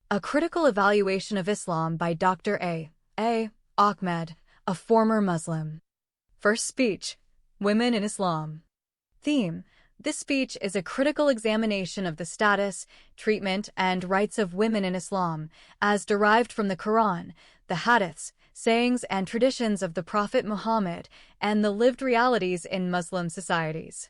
A Critical Evaluation of Islam by Dr. A. Ahmed, a former Muslim. First speech, Women in Islam. Theme: this speech is a critical examination of the status, treatment, and rights of women in Islam, as derived from the Quran, the Hadiths, sayings and traditions of the Prophet Muhammad, and the lived realities in Muslim societies.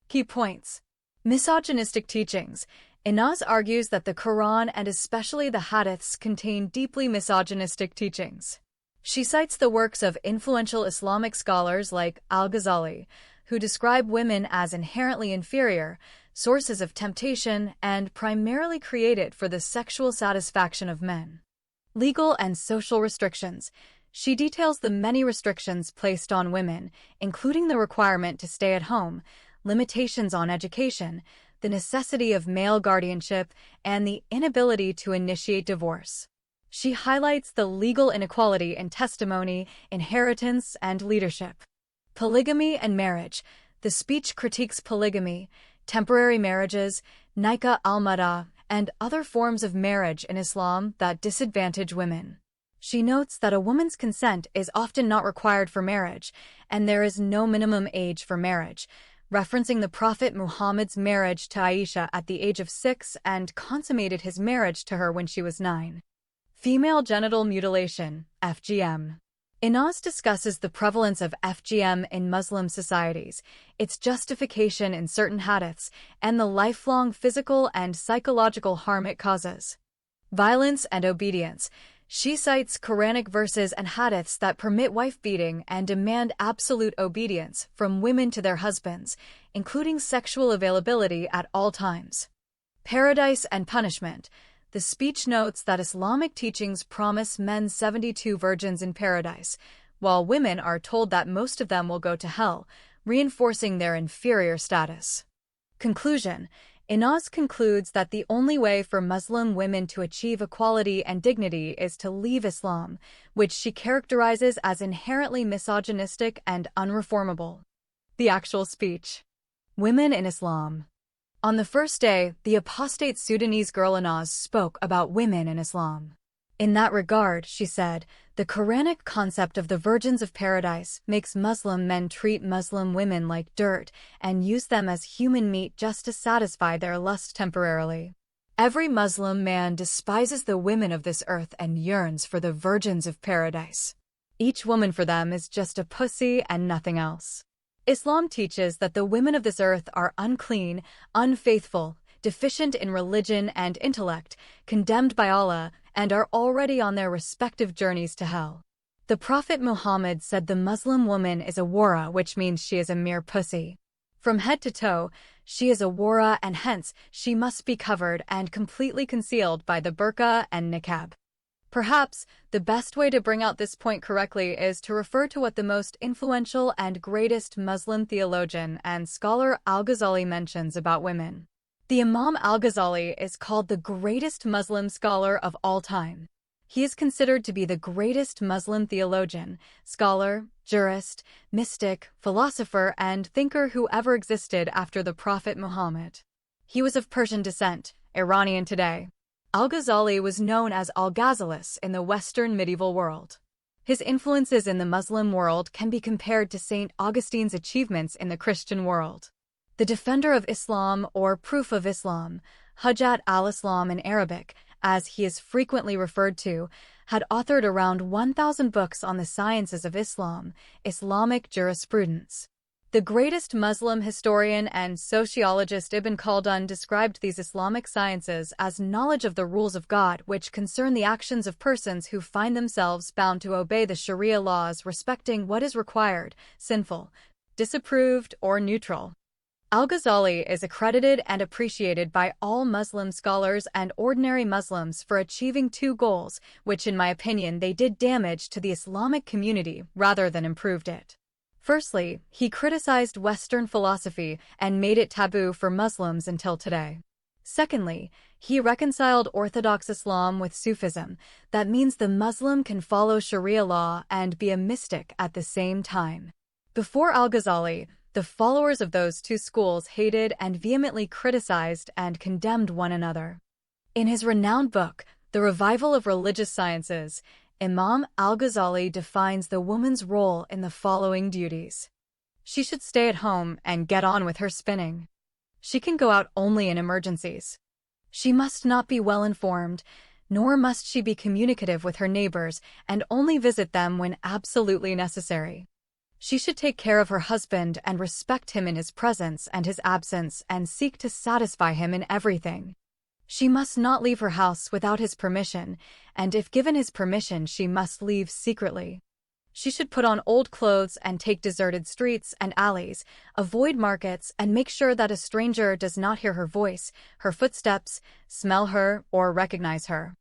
Key points. Misogynistic teachings. Inaz argues that the Quran and especially the Hadiths contain deeply misogynistic teachings. She cites the works of influential Islamic scholars like Al-Ghazali, who describe women as inherently inferior, sources of temptation, and primarily created for the sexual satisfaction of men. Legal and social restrictions. She details the many restrictions placed on women, including the requirement to stay at home, limitations on education, the necessity of male guardianship, and the inability to initiate divorce. She highlights the legal inequality in testimony, inheritance, and leadership. Polygamy and marriage. The speech critiques polygamy, temporary marriages, nikah al-mut'ah, and other forms of marriage in Islam that disadvantage women. She notes that a woman's consent is often not required for marriage, and there is no minimum age for marriage, referencing the Prophet Muhammad's marriage to Aisha at the age of 6 and consummated his marriage to her when she was 9. Female genital mutilation, FGM. Inaz discusses the prevalence of FGM in Muslim societies, its justification in certain hadiths, and the lifelong physical and psychological harm it causes. Violence and obedience. She cites Quranic verses and hadiths that permit wife-beating and demand absolute obedience from women to their husbands, including sexual availability at all times. Paradise and punishment. The speech notes that Islamic teachings promise men 72 virgins in paradise, while women are told that most of them will go to hell, reinforcing their inferior status. Conclusion. Inaz concludes that the only way for Muslim women to achieve equality and dignity is to leave Islam, which she characterizes as inherently misogynistic and unreformable. The actual speech. Women in Islam. On the first day, the apostate Sudanese girl Inaz spoke about women in Islam. In that regard, she said, the Quranic concept of the virgins of paradise makes Muslim men treat Muslim women like dirt and use them as human meat just to satisfy their lust temporarily. Every Muslim man despises the women of this earth and yearns for the virgins of paradise. Each woman for them is just a pussy and nothing else. Islam teaches that the women of this earth are unclean, unfaithful, deficient in religion and intellect, condemned by Allah, and are already on their respective journeys to hell. The Prophet Muhammad said the Muslim woman is a wara, which means she is a mere pussy. From head to toe, she is a wara and hence she must be covered and completely concealed by the burqa and niqab. Perhaps the best way to bring out this point correctly is to refer to what the most influential and greatest Muslim theologian and scholar Al-Ghazali mentions about women. The Imam Al-Ghazali is called the greatest Muslim scholar of all time. He is considered to be the greatest Muslim theologian, scholar, jurist, mystic, philosopher, and thinker who ever existed after the Prophet Muhammad. He was of Persian descent, Iranian today. Al-Ghazali was known as Al-Ghazalis in the Western medieval world. His influences in the Muslim world can be compared to St. Augustine's achievements in the Christian world. The Defender of Islam, or Proof of Islam, Hujjat al-Islam in Arabic, as he is frequently referred to, had authored around 1,000 books on the sciences of Islam, Islamic jurisprudence. The greatest Muslim historian and sociologist Ibn Khaldun described these Islamic sciences as knowledge of the rules of God which concern the actions of persons who find themselves bound to obey the Sharia laws respecting what is required, sinful, disapproved, or neutral. Al-Ghazali is accredited and appreciated by all Muslim scholars and ordinary Muslims for achieving two goals, which in my opinion they did damage to the Islamic community rather than improved it. Firstly, he criticized Western philosophy and made it taboo for Muslims until today. Secondly, he reconciled Orthodox Islam with Sufism. That means the Muslim can follow Sharia law and be a mystic at the same time. Before Al-Ghazali, the followers of those two schools hated and vehemently criticized and condemned one another. In his renowned book, The revival of religious sciences. Imam al-Ghazali defines the woman's role in the following duties. She should stay at home and get on with her spinning. She can go out only in emergencies. She must not be well informed, nor must she be communicative with her neighbors and only visit them when absolutely necessary. She should take care of her husband and respect him in his presence and his absence and seek to satisfy him in everything. She must not leave her house without his permission, and if given his permission, she must leave secretly. She should put on old clothes and take deserted streets and alleys, avoid markets, and make sure that a stranger does not hear her voice, her footsteps, smell her, or recognize her.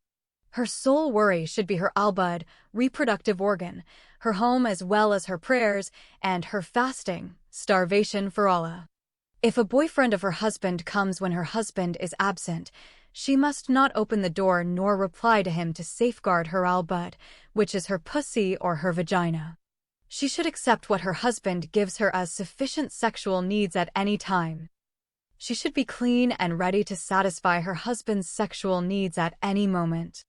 Her sole worry should be her albud, reproductive organ, her home as well as her prayers, and her fasting, starvation for Allah. If a boyfriend of her husband comes when her husband is absent, she must not open the door nor reply to him to safeguard her albud, which is her pussy or her vagina. She should accept what her husband gives her as sufficient sexual needs at any time. She should be clean and ready to satisfy her husband's sexual needs at any moment.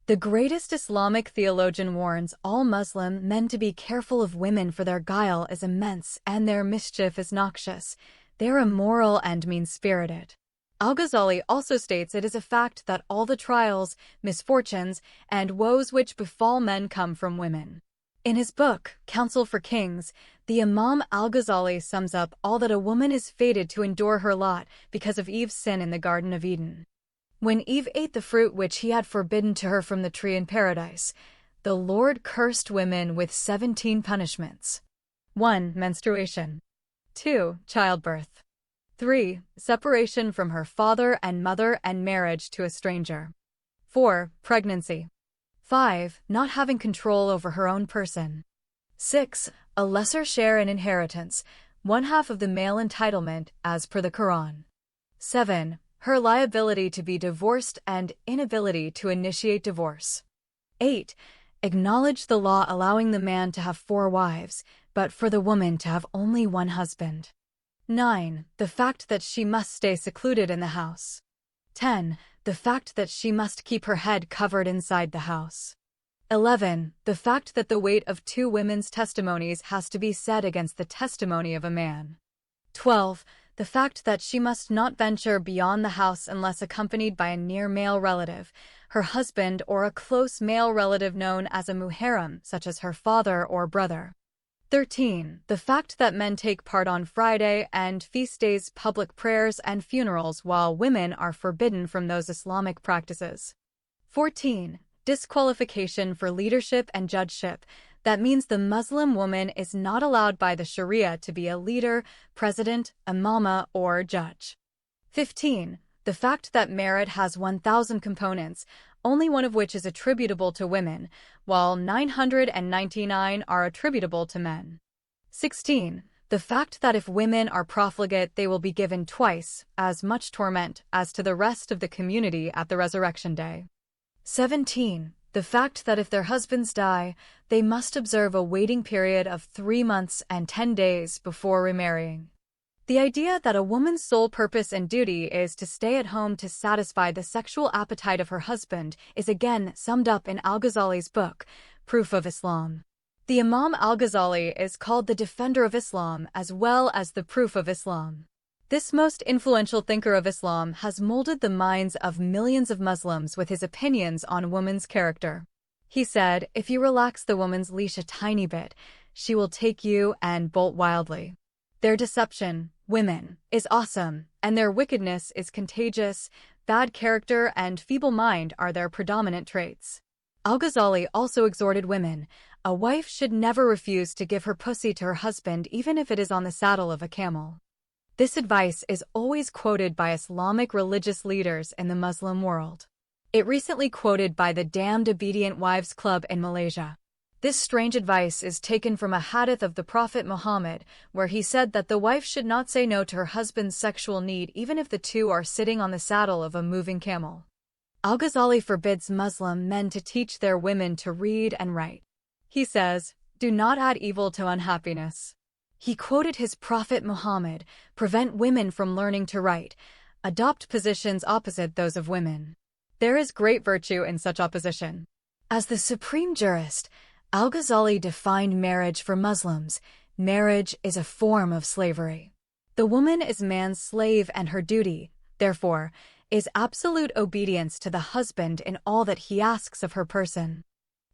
The greatest Islamic theologian warns all Muslim men to be careful of women, for their guile is immense and their mischief is noxious. They are immoral and mean-spirited. Al-Ghazali also states it is a fact that all the trials, misfortunes, and woes which befall men come from women. In his book, Counsel for Kings, the Imam al-Ghazali sums up all that a woman is fated to endure her lot because of Eve's sin in the Garden of Eden. When Eve ate the fruit which he had forbidden to her from the tree in paradise, the Lord cursed women with 17 punishments. 1. Menstruation. 2. Childbirth. 3. Separation from her father and mother and marriage to a stranger. 4. Pregnancy. 5. Not having control over her own person. 6. A lesser share in inheritance, 1/2 of the male entitlement as per the Quran. 7. Her liability to be divorced and inability to initiate divorce. 8. Acknowledge the law allowing the man to have 4 wives, but for the woman to have only 1 husband. 9. The fact that she must stay secluded in the house. 10. The fact that she must keep her head covered inside the house. 11. The fact that the weight of 2 women's testimonies has to be set against the testimony of a man. 12. The fact that she must not venture beyond the house unless accompanied by a near male relative, her husband, or a close male relative known as a muharram, such as her father or brother. 13. The fact that men take part on Friday and feast days, public prayers, and funerals, while women are forbidden from those Islamic practices. 14. Disqualification for leadership and judgeship. That means the Muslim woman is not allowed by the Sharia to be a leader, president, imama, or judge. 15. The fact that merit has 1,000 components, only one of which is attributable to women, while 999 are attributable to men. 16. The fact that if women are profligate, they will be given twice as much torment as to the rest of the community at the resurrection day. 17. The fact that if their husbands die, they must observe a waiting period of 3 months and 10 days before remarrying. The idea that a woman's sole purpose and duty is to stay at home to satisfy the sexual appetite of her husband is again summed up in Al-Ghazali's book, Proof of Islam. The Imam al-Ghazali is called the defender of Islam as well as the proof of Islam. This most influential thinker of Islam has molded the minds of millions of Muslims with his opinions on woman's character. He said, if you relax the woman's leash a tiny bit, she will take you and bolt wildly. Their deception, women, is awesome, and their wickedness is contagious. Bad character and feeble mind are their predominant traits. Al-Ghazali also exhorted women, a wife should never refuse to give her pussy to her husband even if it is on the saddle of a camel. This advice is always quoted by Islamic religious leaders in the Muslim world. It recently quoted by the Damned Obedient Wives Club in Malaysia. This strange advice is taken from a hadith of the Prophet Muhammad, where he said that the wife should not say no to her husband's sexual need even if the two are sitting on the saddle of a moving camel. Al-Ghazali forbids Muslim men to teach their women to read and write. He says, do not add evil to unhappiness. He quoted his Prophet Muhammad, prevent women from learning to write, adopt positions opposite those of women. There is great virtue in such opposition. As the supreme jurist, Al-Ghazali defined marriage for Muslims. Marriage is a form of slavery. The woman is man's slave, and her duty, therefore, is absolute obedience to the husband in all that he asks of her person.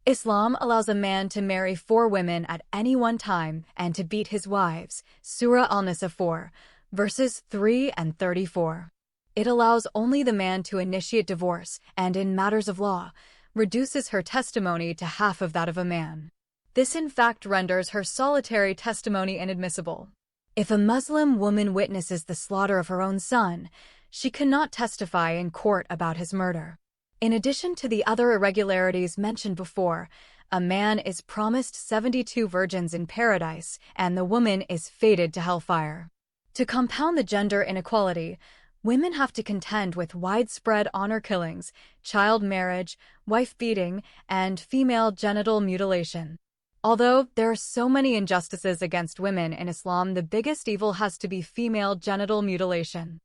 Islam allows a man to marry 4 women at any one time and to beat his wives. Surah Al-Nisa 4, verses 3 and 34. It allows only the man to initiate divorce and, in matters of law, reduces her testimony to half of that of a man. This in fact renders her solitary testimony inadmissible. If a Muslim woman witnesses the slaughter of her own son, she cannot testify in court about his murder. In addition to the other irregularities mentioned before, a man is promised 72 virgins in paradise, and the woman is fated to hellfire. To compound the gender inequality, women have to contend with widespread honor killings, child marriage, wife beating, and female genital mutilation. Although there are so many injustices against women in Islam, the biggest evil has to be female genital mutilation.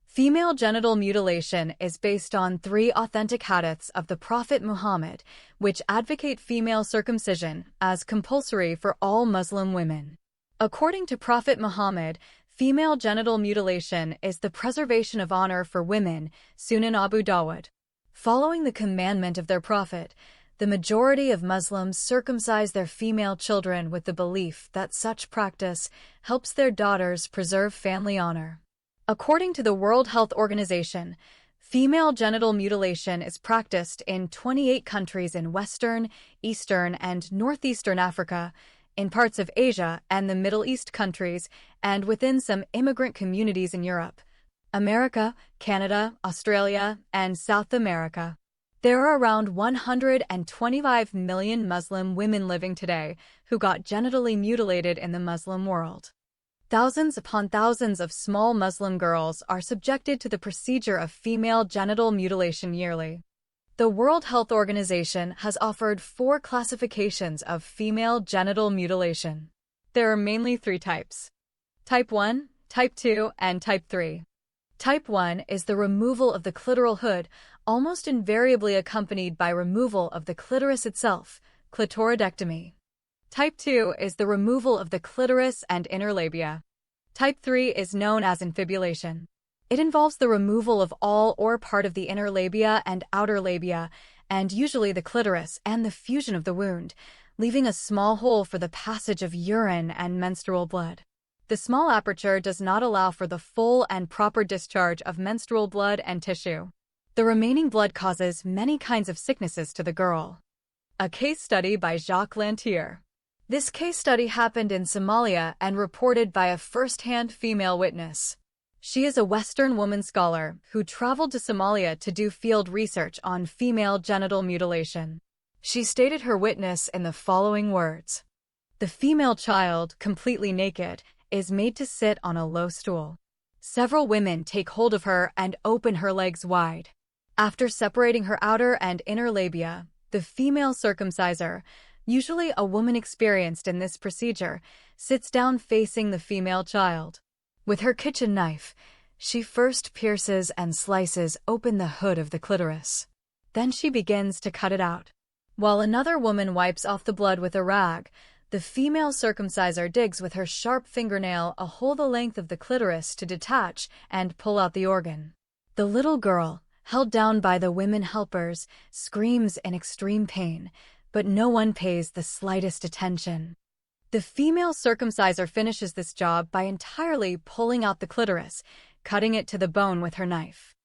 Female genital mutilation is based on 3 authentic hadiths of the Prophet Muhammad, which advocate female circumcision as compulsory for all Muslim women. According to Prophet Muhammad, female genital mutilation is the preservation of honor for women, Sunan Abu Dawud. Following the commandment of their prophet, the majority of Muslims circumcise their female children with the belief that such practice helps their daughters preserve family honor. According to the World Health Organization, female genital mutilation is practiced in 28 countries in Western, Eastern, and Northeastern Africa, in parts of Asia and the Middle East countries, and within some immigrant communities in Europe, America, Canada, Australia, and South America. There are around 125 million Muslim women living today who got genitally mutilated in the Muslim world. Thousands upon thousands of small Muslim girls are subjected to the procedure of female genital mutilation yearly. The World Health Organization has offered 4 classifications of female genital mutilation. There are mainly 3 types: Type 1, Type 2, and Type 3. Type 1 is the removal of the clitoral hood, almost invariably accompanied by removal of the clitoris itself, clitoridectomy. Type 2 is the removal of the clitoris and inner labia. Type 3 is known as infibulation. It involves the removal of all or part of the inner labia and outer labia, and usually the clitoris, and the fusion of the wound, leaving a small hole for the passage of urine and menstrual blood. The small aperture does not allow for the full and proper discharge of menstrual blood and tissue. The remaining blood causes many kinds of sicknesses to the girl. A case study by Jacques Lantier. This case study happened in Somalia and reported by a first-hand female witness. She is a Western woman scholar who traveled to Somalia to do field research on female genital mutilation. She stated her witness in the following words: "The female child, completely naked, is made to sit on a low stool. Several women take hold of her and open her legs wide. After separating her outer and inner labia, the female circumciser, usually a woman experienced in this procedure, sits down facing the female child. With her kitchen knife, she first pierces and slices open the hood of the clitoris. Then she begins to cut it out. While another woman wipes off the blood with a rag, the female circumciser digs with her sharp fingernail a hole the length of the clitoris to detach and pull out the organ. The little girl, held down by the women helpers, screams in extreme pain, but no one pays the slightest attention. The female circumciser finishes this job by entirely pulling out the clitoris, cutting it to the bone with her knife.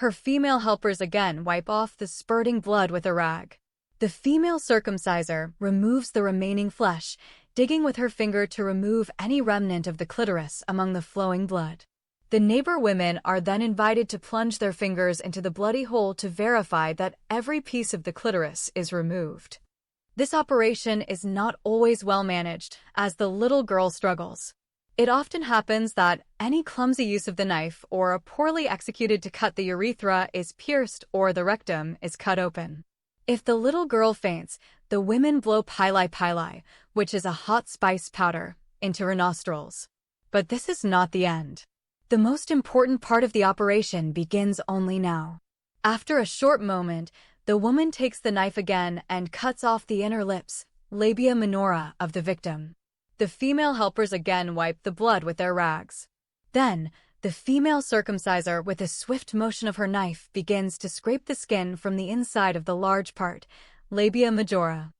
Her female helpers again wipe off the spurting blood with a rag. The female circumciser removes the remaining flesh, digging with her finger to remove any remnant of the clitoris among the flowing blood. The neighbor women are then invited to plunge their fingers into the bloody hole to verify that every piece of the clitoris is removed. This operation is not always well managed, as the little girl struggles. It often happens that any clumsy use of the knife or a poorly executed to cut the urethra is pierced or the rectum is cut open. If the little girl faints, the women blow pili pili, which is a hot spice powder, into her nostrils. But this is not the end. The most important part of the operation begins only now. After a short moment, the woman takes the knife again and cuts off the inner lips, labia minora, of the victim. The female helpers again wipe the blood with their rags. Then, the female circumciser, with a swift motion of her knife, begins to scrape the skin from the inside of the large part, labia majora.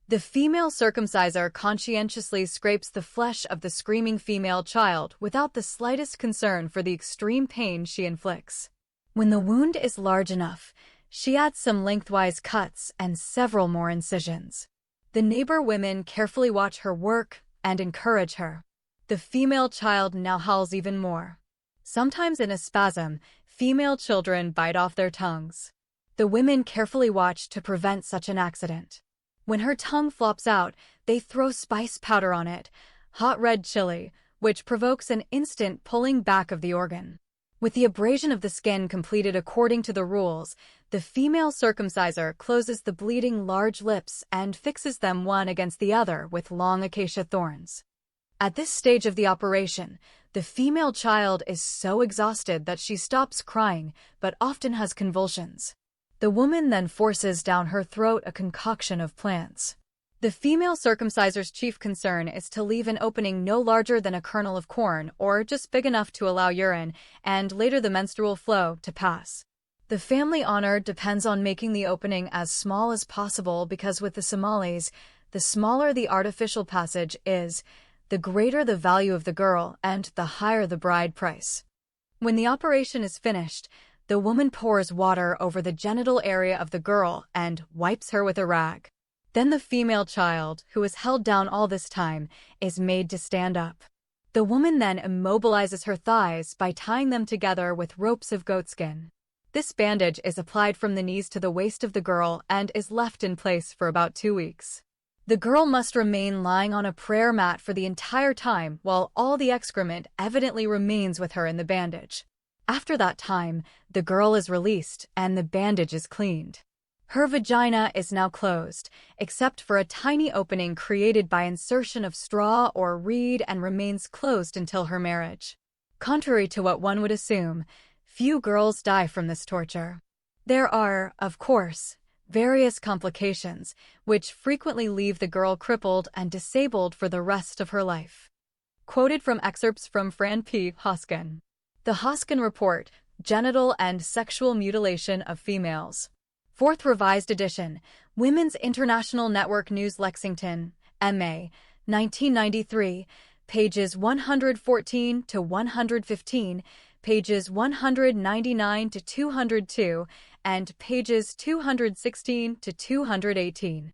The female circumciser conscientiously scrapes the flesh of the screaming female child without the slightest concern for the extreme pain she inflicts. When the wound is large enough, she adds some lengthwise cuts and several more incisions. The neighbor women carefully watch her work and encourage her. The female child now howls even more. Sometimes in a spasm, female children bite off their tongues. The women carefully watch to prevent such an accident. When her tongue flops out, they throw spice powder on it, hot red chili, which provokes an instant pulling back of the organ. With the abrasion of the skin completed according to the rules, the female circumciser closes the bleeding large lips and fixes them one against the other with long acacia thorns. At this stage of the operation, the female child is so exhausted that she stops crying, but often has convulsions. The woman then forces down her throat a concoction of plants. The female circumciser's chief concern is to leave an opening no larger than a kernel of corn, or just big enough to allow urine, and later the menstrual flow, to pass. The family honor depends on making the opening as small as possible because with the Somalis, the smaller the artificial passage is, the greater the value of the girl and the higher the bride price. When the operation is finished, the woman pours water over the genital area of the girl and wipes her with a rag. Then the female child, who is held down all this time, is made to stand up. The woman then immobilizes her thighs by tying them together with ropes of goatskin. This bandage is applied from the knees to the waist of the girl and is left in place for about 2 weeks. The girl must remain lying on a prayer mat for the entire time while all the excrement evidently remains with her in the bandage. After that time, the girl is released and the bandage is cleaned. Her vagina is now closed, except for a tiny opening created by insertion of straw or reed and remains closed until her marriage. Contrary to what one would assume, few girls die from this torture. There are, of course, various complications, which frequently leave the girl crippled and disabled for the rest of her life. Quoted from excerpts from Fran P. Hoskin. The Hoskin Report, Genital and Sexual Mutilation of Females. 4th Revised Edition, Women's International Network News Lexington, MA, 1993, pages 114 to 115, pages 199 to 202, and pages 216 to 218.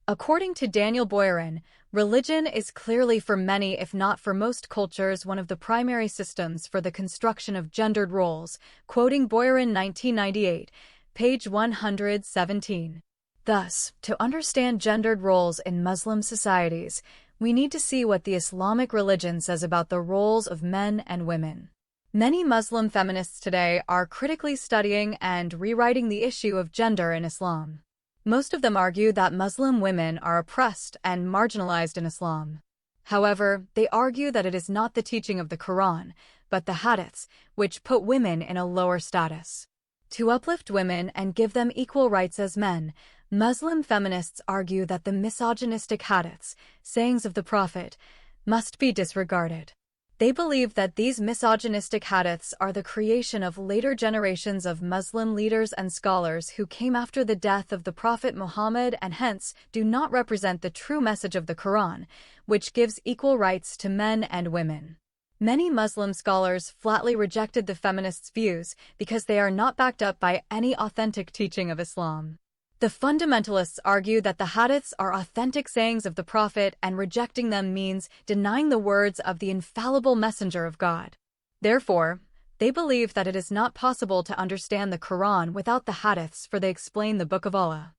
According to Daniel Boyarin, religion is clearly for many, if not for most cultures, one of the primary systems for the construction of gendered roles, quoting Boyarin 1998, page 117. Thus, to understand gendered roles in Muslim societies, we need to see what the Islamic religion says about the roles of men and women. Many Muslim feminists today are critically studying and rewriting the issue of gender in Islam. Most of them argue that Muslim women are oppressed and marginalized in Islam. However, they argue that it is not the teaching of the Quran, but the Hadiths, which put women in a lower status. To uplift women and give them equal rights as men, Muslim feminists argue that the misogynistic Hadiths, sayings of the Prophet, must be disregarded. They believe that these misogynistic Hadiths are the creation of later generations of Muslim leaders and scholars who came after the death of the Prophet Muhammad and hence do not represent the true message of the Quran, which gives equal rights to men and women. Many Muslim scholars flatly rejected the feminists' views because they are not backed up by any authentic teaching of Islam. The fundamentalists argue that the Hadiths are authentic sayings of the Prophet and rejecting them means denying the words of the infallible messenger of God. Therefore, they believe that it is not possible to understand the Quran without the Hadiths, for they explain the Book of Allah.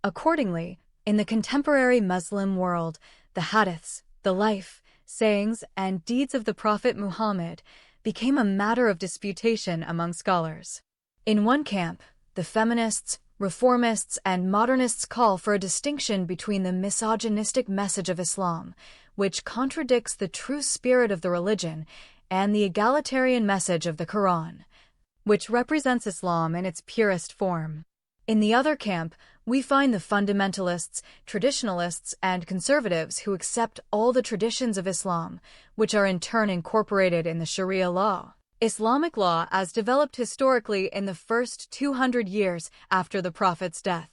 Accordingly, in the contemporary Muslim world, the Hadiths, the life, sayings, and deeds of the Prophet Muhammad became a matter of disputation among scholars. In one camp, the feminists, reformists, and modernists call for a distinction between the misogynistic message of Islam, which contradicts the true spirit of the religion, and the egalitarian message of the Quran. which represents Islam in its purest form. In the other camp, we find the fundamentalists, traditionalists, and conservatives who accept all the traditions of Islam, which are in turn incorporated in the Sharia law. Islamic law as developed historically in the first 200 years after the Prophet's death.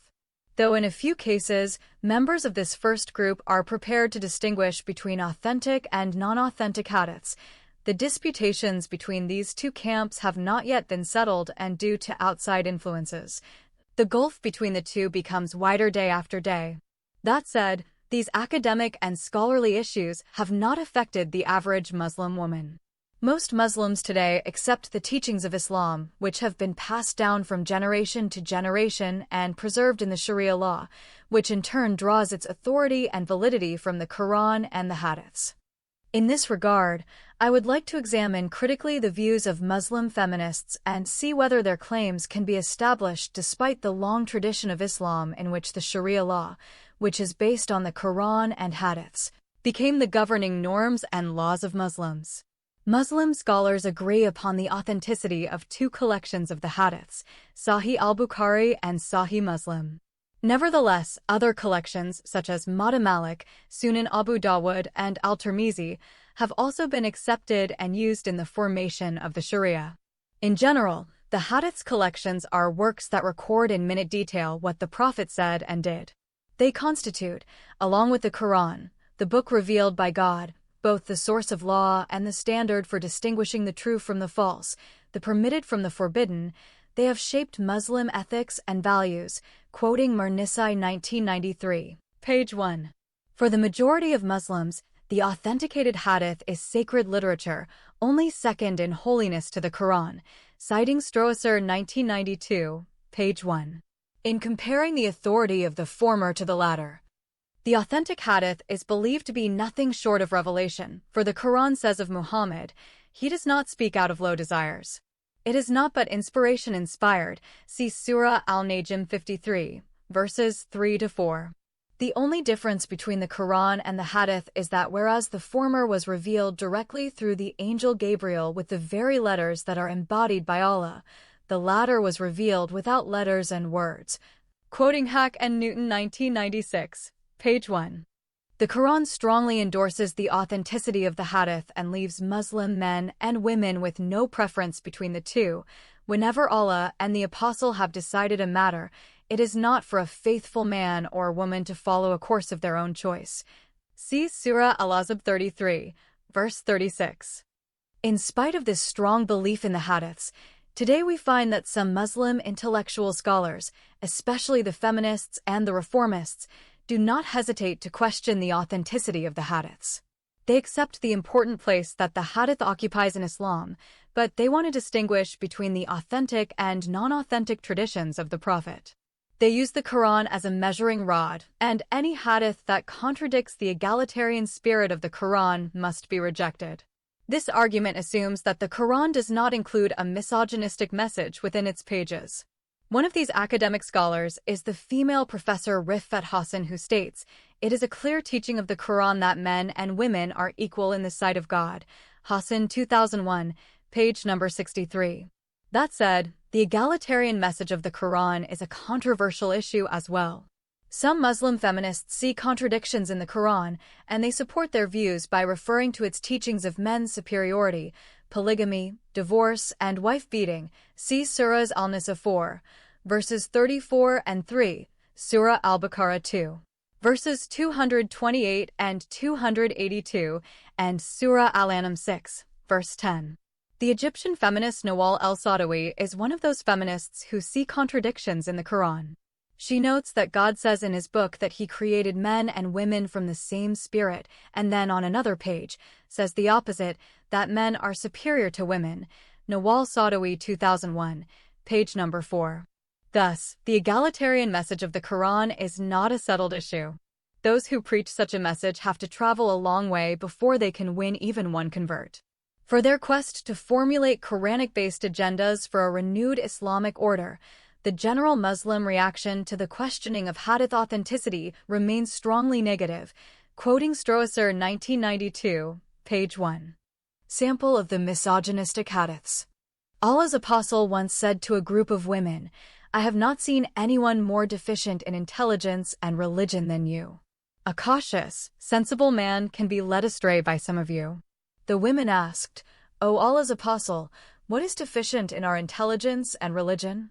Though in a few cases, members of this first group are prepared to distinguish between authentic and non-authentic hadiths, the disputations between these two camps have not yet been settled, and due to outside influences, the gulf between the two becomes wider day after day. That said, these academic and scholarly issues have not affected the average Muslim woman. Most Muslims today accept the teachings of Islam, which have been passed down from generation to generation and preserved in the Sharia law, which in turn draws its authority and validity from the Quran and the Hadiths. In this regard, I would like to examine critically the views of Muslim feminists and see whether their claims can be established despite the long tradition of Islam in which the Sharia law, which is based on the Quran and Hadiths, became the governing norms and laws of Muslims. Muslim scholars agree upon the authenticity of two collections of the Hadiths, Sahih al-Bukhari and Sahih Muslim. Nevertheless, other collections, such as Muwatta Malik, Sunan Abu Dawud, and Al-Tirmizi, have also been accepted and used in the formation of the Sharia. In general, the Hadiths collections are works that record in minute detail what the Prophet said and did. They constitute, along with the Quran, the book revealed by God, both the source of law and the standard for distinguishing the true from the false, the permitted from the forbidden. They have shaped Muslim ethics and values, quoting Mir-Nisa 1993, page 1. For the majority of Muslims, the authenticated hadith is sacred literature, only second in holiness to the Quran, citing Stroesser 1992, page 1. In comparing the authority of the former to the latter, the authentic hadith is believed to be nothing short of revelation, for the Quran says of Muhammad, "He does not speak out of low desires. It is not but inspiration inspired." See Surah Al-Najm 53, verses 3-4. The only difference between the Quran and the Hadith is that whereas the former was revealed directly through the angel Gabriel with the very letters that are embodied by Allah, the latter was revealed without letters and words. Quoting Hack and Newton 1996, page 1. The Quran strongly endorses the authenticity of the Hadith and leaves Muslim men and women with no preference between the two. Whenever Allah and the Apostle have decided a matter, it is not for a faithful man or woman to follow a course of their own choice. See Surah Al-Ahzab 33, verse 36. In spite of this strong belief in the Hadiths, today we find that some Muslim intellectual scholars, especially the feminists and the reformists, do not hesitate to question the authenticity of the Hadiths. They accept the important place that the Hadith occupies in Islam, but they want to distinguish between the authentic and non-authentic traditions of the Prophet. They use the Quran as a measuring rod, and any Hadith that contradicts the egalitarian spirit of the Quran must be rejected. This argument assumes that the Quran does not include a misogynistic message within its pages. One of these academic scholars is the female professor Rifat Hassan, who states, "It is a clear teaching of the Quran that men and women are equal in the sight of God." Hassan 2001, page number 63. That said, the egalitarian message of the Quran is a controversial issue as well. Some Muslim feminists see contradictions in the Quran, and they support their views by referring to its teachings of men's superiority, polygamy, divorce, and wife-beating. See Surahs Al-Nisa 4, verses 34 and 3, Surah Al-Baqarah 2, verses 228 and 282, and Surah Al-An'am 6, verse 10. The Egyptian feminist Nawal El-Saadawi is one of those feminists who see contradictions in the Quran. She notes that God says in his book that he created men and women from the same spirit, and then on another page says the opposite, that men are superior to women. Nawal Saadawi 2001, page number 4. Thus, the egalitarian message of the Quran is not a settled issue. Those who preach such a message have to travel a long way before they can win even one convert. For their quest to formulate Quranic-based agendas for a renewed Islamic order, the general Muslim reaction to the questioning of Hadith authenticity remains strongly negative. Quoting Stroesser 1992, page 1. Sample of the misogynistic Hadiths. Allah's apostle once said to a group of women, "I have not seen anyone more deficient in intelligence and religion than you." A cautious, sensible man can be led astray by some of you. The women asked, "O Allah's apostle, what is deficient in our intelligence and religion?"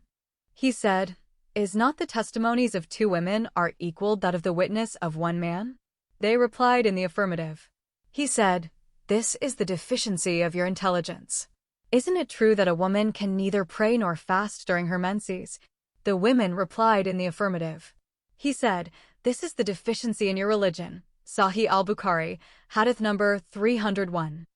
He said, "Is not the testimonies of two women are equal that of the witness of one man?" They replied in the affirmative. He said, "This is the deficiency of your intelligence. Isn't it true that a woman can neither pray nor fast during her menses?" The women replied in the affirmative. He said, "This is the deficiency in your religion." Sahih al-Bukhari, hadith number 301.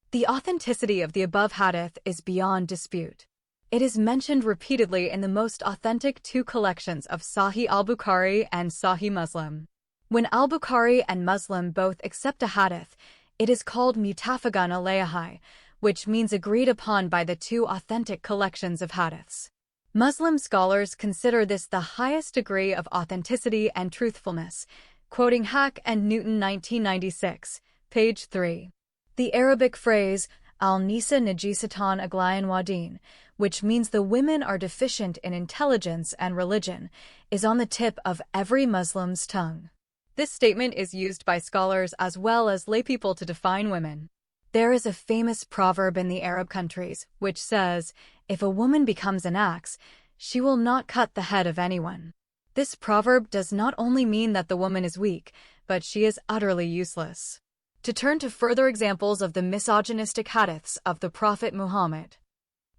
The authenticity of the above hadith is beyond dispute. It is mentioned repeatedly in the most authentic two collections of Sahih al-Bukhari and Sahih Muslim. When al-Bukhari and Muslim both accept a hadith, it is called mutafaqun alayhi, which means agreed upon by the two authentic collections of hadiths. Muslim scholars consider this the highest degree of authenticity and truthfulness, quoting Hack and Newton 1996, page 3. The Arabic phrase, al-Nisa najisatan aglayan wadin, which means the women are deficient in intelligence and religion, is on the tip of every Muslim's tongue. This statement is used by scholars as well as laypeople to define women. There is a famous proverb in the Arab countries, which says, "If a woman becomes an axe, she will not cut the head of anyone." This proverb does not only mean that the woman is weak, but she is utterly useless. To turn to further examples of the misogynistic hadiths of the Prophet Muhammad.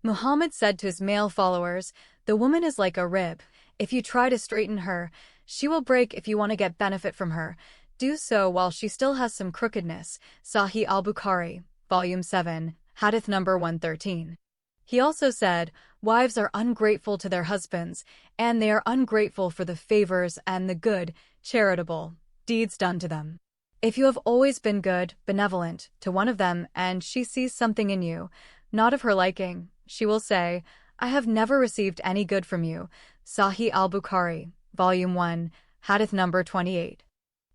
Muhammad said to his male followers, "The woman is like a rib. If you try to straighten her, she will break. If you want to get benefit from her, do so while she still has some crookedness." Sahih al-Bukhari, Volume 7, Hadith number 113. He also said, "Wives are ungrateful to their husbands, and they are ungrateful for the favors and the good, charitable deeds done to them. If you have always been good, benevolent, to one of them, and she sees something in you, not of her liking, she will say, 'I have never received any good from you.'" Sahih al-Bukhari, Volume 1, Hadith number 28.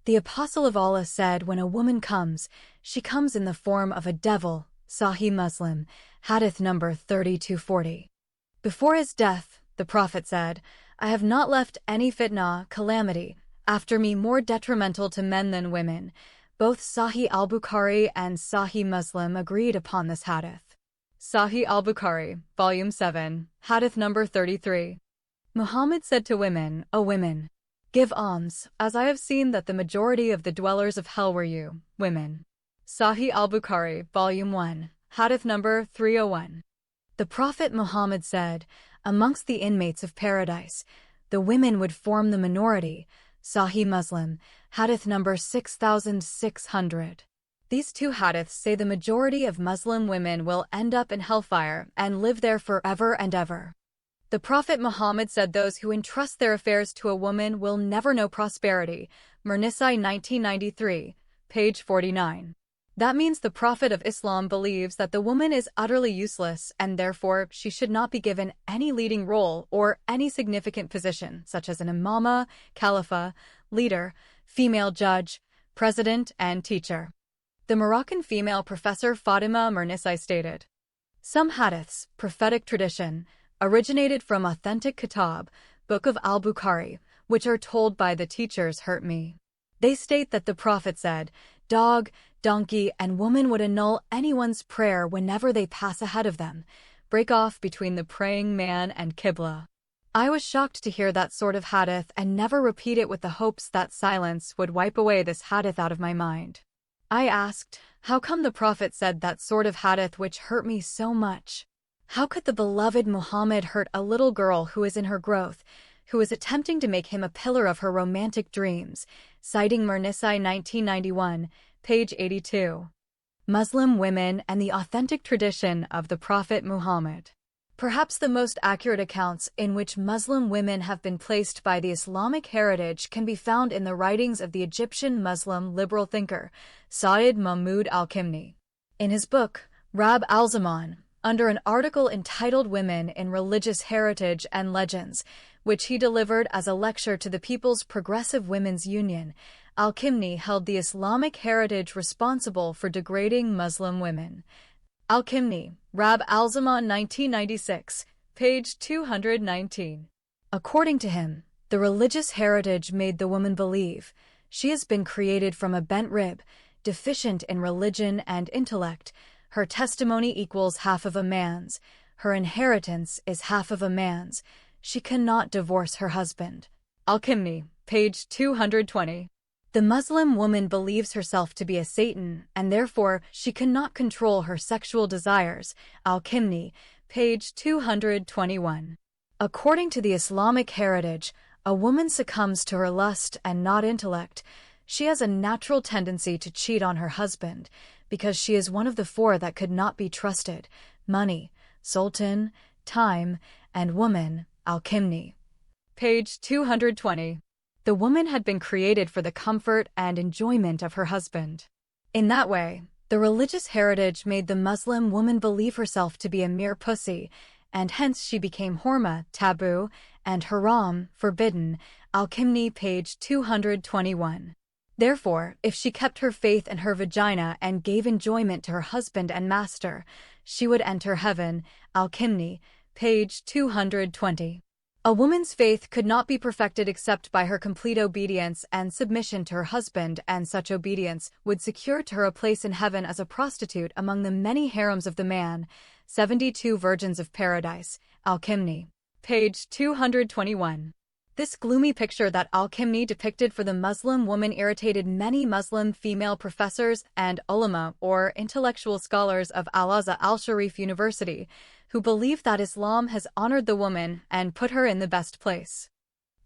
The Apostle of Allah said, "When a woman comes, she comes in the form of a devil." Sahih Muslim, Hadith number 3240. Before his death, the Prophet said, "I have not left any fitna, calamity, after me more detrimental to men than women." Both Sahih al-Bukhari and Sahih Muslim agreed upon this hadith. Sahih al-Bukhari, Volume 7, Hadith number 33. Muhammad said to women, "O women, give alms, as I have seen that the majority of the dwellers of hell were you, women." Sahih al-Bukhari, Volume 1, Hadith number 301. The Prophet Muhammad said, "Amongst the inmates of paradise, the women would form the minority." Sahih Muslim, Hadith number 6600. These two hadiths say the majority of Muslim women will end up in hellfire and live there forever and ever. The Prophet Muhammad said those who entrust their affairs to a woman will never know prosperity. Mernisa 1993, page 49. That means the Prophet of Islam believes that the woman is utterly useless and therefore she should not be given any leading role or any significant position, such as an imama, khalifa, leader, female judge, president, and teacher. The Moroccan female professor Fatima Mernissi stated, "Some hadiths, prophetic tradition, originated from authentic kitab, book of al-Bukhari, which are told by the teachers hurt me. They state that the Prophet said, 'Dog, donkey, and woman would annul anyone's prayer whenever they pass ahead of them, break off between the praying man and Qibla.' I was shocked to hear that sort of hadith and never repeat it with the hopes that silence would wipe away this hadith out of my mind. I asked, how come the Prophet said that sort of hadith which hurt me so much? How could the beloved Muhammad hurt a little girl who is in her growth, who is attempting to make him a pillar of her romantic dreams?" Citing Mernissi 1991, page 82. Muslim women and the authentic tradition of the Prophet Muhammad. Perhaps the most accurate accounts in which Muslim women have been placed by the Islamic heritage can be found in the writings of the Egyptian Muslim liberal thinker, Sayyid Mahmud al-Kimni. In his book, Rab al-Zaman, under an article entitled Women in Religious Heritage and Legends, which he delivered as a lecture to the People's Progressive Women's Union, al-Kimni held the Islamic heritage responsible for degrading Muslim women. Al-Kimni, Rab al-Zaman 1996, page 219. According to him, the religious heritage made the woman believe she has been created from a bent rib, deficient in religion and intellect. Her testimony equals half of a man's. Her inheritance is half of a man's. She cannot divorce her husband. Al-Kimni, page 220. The Muslim woman believes herself to be a Satan, and therefore she cannot control her sexual desires. Al-Kimni, page 221. According to the Islamic heritage, a woman succumbs to her lust and not intellect. She has a natural tendency to cheat on her husband, because she is one of the four that could not be trusted: money, sultan, time, and woman. Al-Kimni, page 220. The woman had been created for the comfort and enjoyment of her husband. In that way, the religious heritage made the Muslim woman believe herself to be a mere pussy, and hence she became horma, taboo, and haram, forbidden. Al-Kimni, page 221. Therefore, if she kept her faith in her vagina and gave enjoyment to her husband and master, she would enter heaven. Al-Kimni, page 220. A woman's faith could not be perfected except by her complete obedience and submission to her husband, and such obedience would secure to her a place in heaven as a prostitute among the many harems of the man. 72 Virgins of Paradise. Al-Kimni, page 221. This gloomy picture that Al-Kimni depicted for the Muslim woman irritated many Muslim female professors and ulama, or intellectual scholars of Al-Azhar al-Sharif University, who believe that Islam has honored the woman and put her in the best place.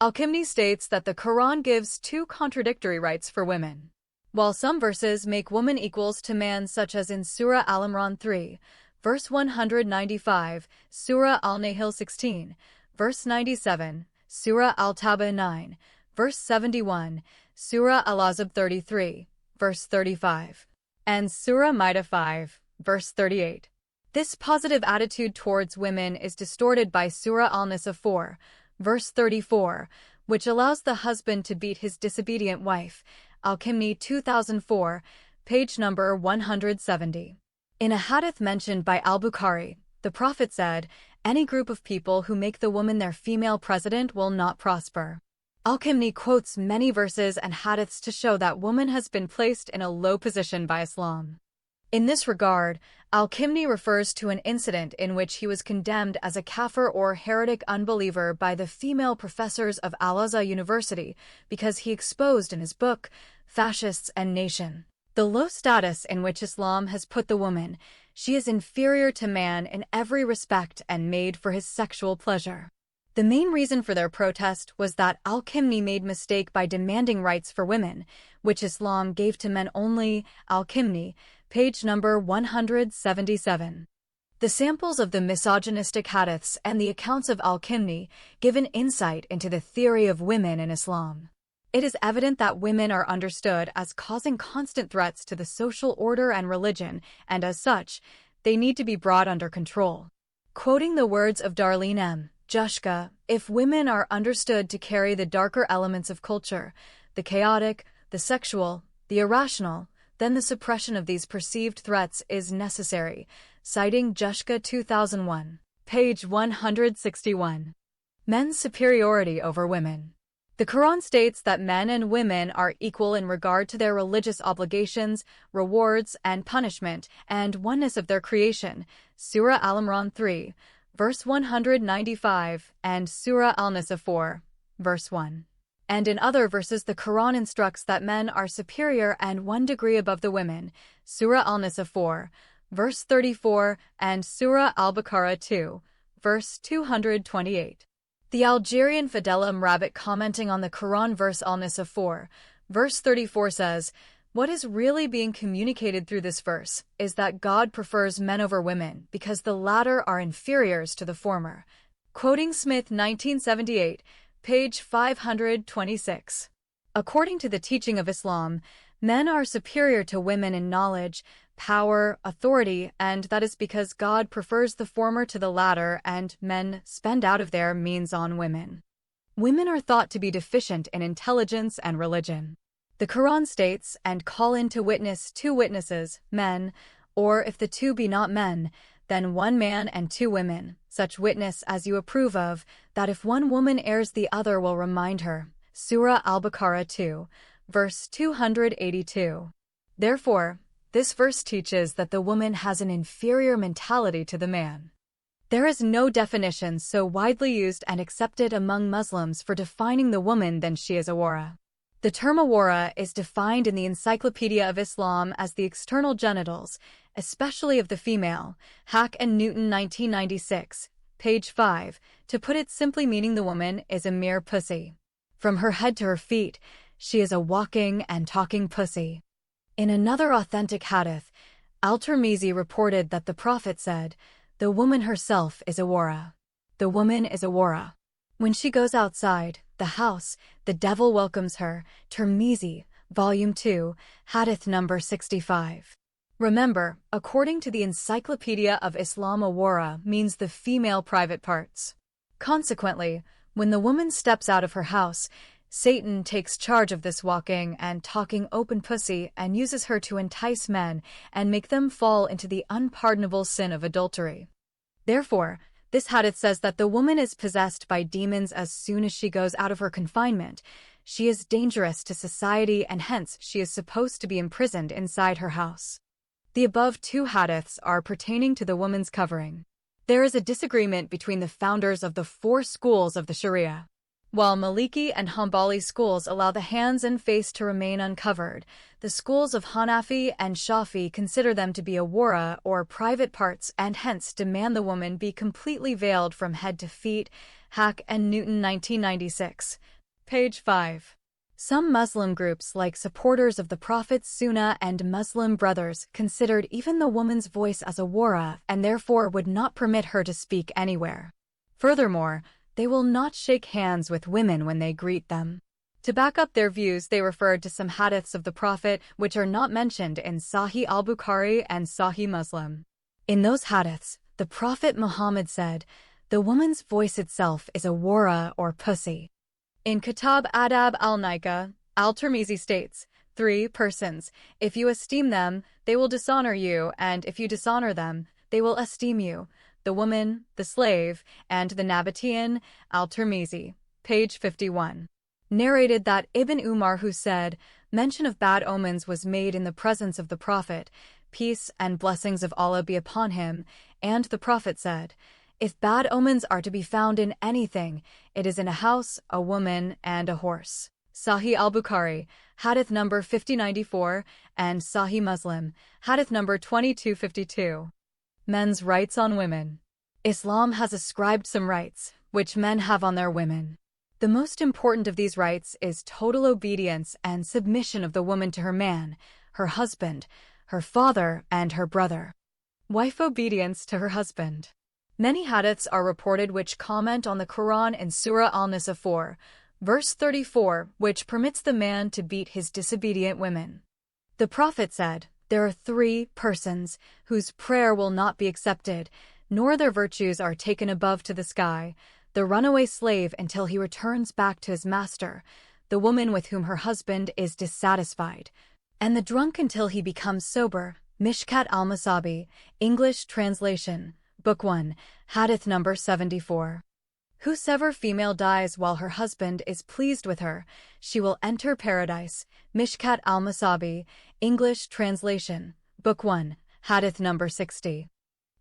Al-Kimni states that the Quran gives two contradictory rights for women. While some verses make woman equals to man, such as in Surah Al-Imran 3, verse 195, Surah Al-Nahl 16, verse 97, Surah Al-Taba 9, verse 71, Surah Al-Ahzab 33, verse 35, and Surah Maida 5, verse 38. This positive attitude towards women is distorted by Surah Al-Nisa 4, verse 34, which allows the husband to beat his disobedient wife. Al-Kimni 2004, page number 170. In a hadith mentioned by Al-Bukhari, the Prophet said, "Any group of people who make the woman their female president will not prosper." Al-Kimni quotes many verses and hadiths to show that woman has been placed in a low position by Islam. In this regard, Al-Kimni refers to an incident in which he was condemned as a kafir or heretic unbeliever by the female professors of Al-Azhar University because he exposed in his book, Fascists and Nation, the low status in which Islam has put the woman. She is inferior to man in every respect and made for his sexual pleasure. The main reason for their protest was that Al-Kimni made mistake by demanding rights for women, which Islam gave to men only. Al-Kimni, page number 177. The samples of the misogynistic hadiths and the accounts of Al-Kimni give an insight into the theory of women in Islam. It is evident that women are understood as causing constant threats to the social order and religion, and as such, they need to be brought under control. Quoting the words of Darlene M. Jushka, if women are understood to carry the darker elements of culture, the chaotic, the sexual, the irrational, then the suppression of these perceived threats is necessary. Citing Jushka 2001, page 161. Men's superiority over women. The Quran states that men and women are equal in regard to their religious obligations, rewards, and punishment, and oneness of their creation. Surah Al-Imran 3, verse 195, and Surah Al-Nisa 4, verse 1. And in other verses the Quran instructs that men are superior and 1 degree above the women. Surah Al-Nisa 4, verse 34, and Surah Al-Baqarah 2, verse 228. The Algerian Fadela Mrabat, commenting on the Quran verse Al-Nisa 4, verse 34 says, "What is really being communicated through this verse is that God prefers men over women because the latter are inferiors to the former." Quoting Smith 1978, page 526. According to the teaching of Islam, men are superior to women in knowledge, power, authority, and that is because God prefers the former to the latter, and men spend out of their means on women. Women are thought to be deficient in intelligence and religion. The Quran states, "And call in to witness 2 witnesses, men, Or if the two be not men, then one man and two women, such witness as you approve of, that if one woman errs the other will remind her. Surah Al-Baqarah 2, verse 282. Therefore, this verse teaches that the woman has an inferior mentality to the man. There is no definition so widely used and accepted among Muslims for defining the woman than she is awara. The term awara is defined in the Encyclopedia of Islam as the external genitals, especially of the female, Hack and Newton 1996, page 5, to put it simply meaning the woman is a mere pussy. From her head to her feet, she is a walking and talking pussy. In another authentic hadith, Al-Tirmizi reported that the Prophet said, "The woman herself is awara. The woman is awara. When she goes outside the house, the devil welcomes her." Tirmizi, Volume 2, Hadith number 65. Remember, according to the Encyclopedia of Islam, awara means the female private parts. Consequently, when the woman steps out of her house, Satan takes charge of this walking and talking open pussy and uses her to entice men and make them fall into the unpardonable sin of adultery. Therefore, this hadith says that the woman is possessed by demons as soon as she goes out of her confinement. She is dangerous to society and hence she is supposed to be imprisoned inside her house. The above two hadiths are pertaining to the woman's covering. There is a disagreement between the founders of the four schools of the Sharia. While Maliki and Hanbali schools allow the hands and face to remain uncovered, the schools of Hanafi and Shafi consider them to be awara or private parts and hence demand the woman be completely veiled from head to feet. Hack and Newton 1996, page 5. Some Muslim groups like Supporters of the Prophet's Sunnah and Muslim Brothers considered even the woman's voice as awara and therefore would not permit her to speak anywhere. Furthermore, they will not shake hands with women when they greet them. To back up their views, they referred to some hadiths of the Prophet which are not mentioned in Sahih al-Bukhari and Sahih Muslim. In those hadiths, the Prophet Muhammad said, "The woman's voice itself is a wara or pussy." In Kitab Adab al-Nika, Al-Tirmizi states, 3 persons, if you esteem them, they will dishonor you, and if you dishonor them, they will esteem you. The woman, the slave, and the Nabatean, Al-Tirmizi, page 51. Narrated that Ibn Umar, who said, mention of bad omens was made in the presence of the Prophet, peace and blessings of Allah be upon him, and the Prophet said, if bad omens are to be found in anything, it is in a house, a woman, and a horse. Sahih al-Bukhari, hadith number 5094, and Sahih Muslim, hadith number 2252. Men's rights on women. Islam has ascribed some rights, which men have on their women. The most important of these rights is total obedience and submission of the woman to her man, her husband, her father, and her brother. Wife obedience to her husband. Many hadiths are reported which comment on the Quran in Surah Al-Nisa 4, verse 34, which permits the man to beat his disobedient women. The Prophet said, there are 3 persons whose prayer will not be accepted, nor their virtues are taken above to the sky: the runaway slave until he returns back to his master, the woman with whom her husband is dissatisfied, and the drunk until he becomes sober. Mishkat al-Masabi, English translation, Book 1, Hadith number 74. Whosoever female dies while her husband is pleased with her, she will enter paradise. Mishkat al-Masabi, English translation, Book 1, Hadith number 60.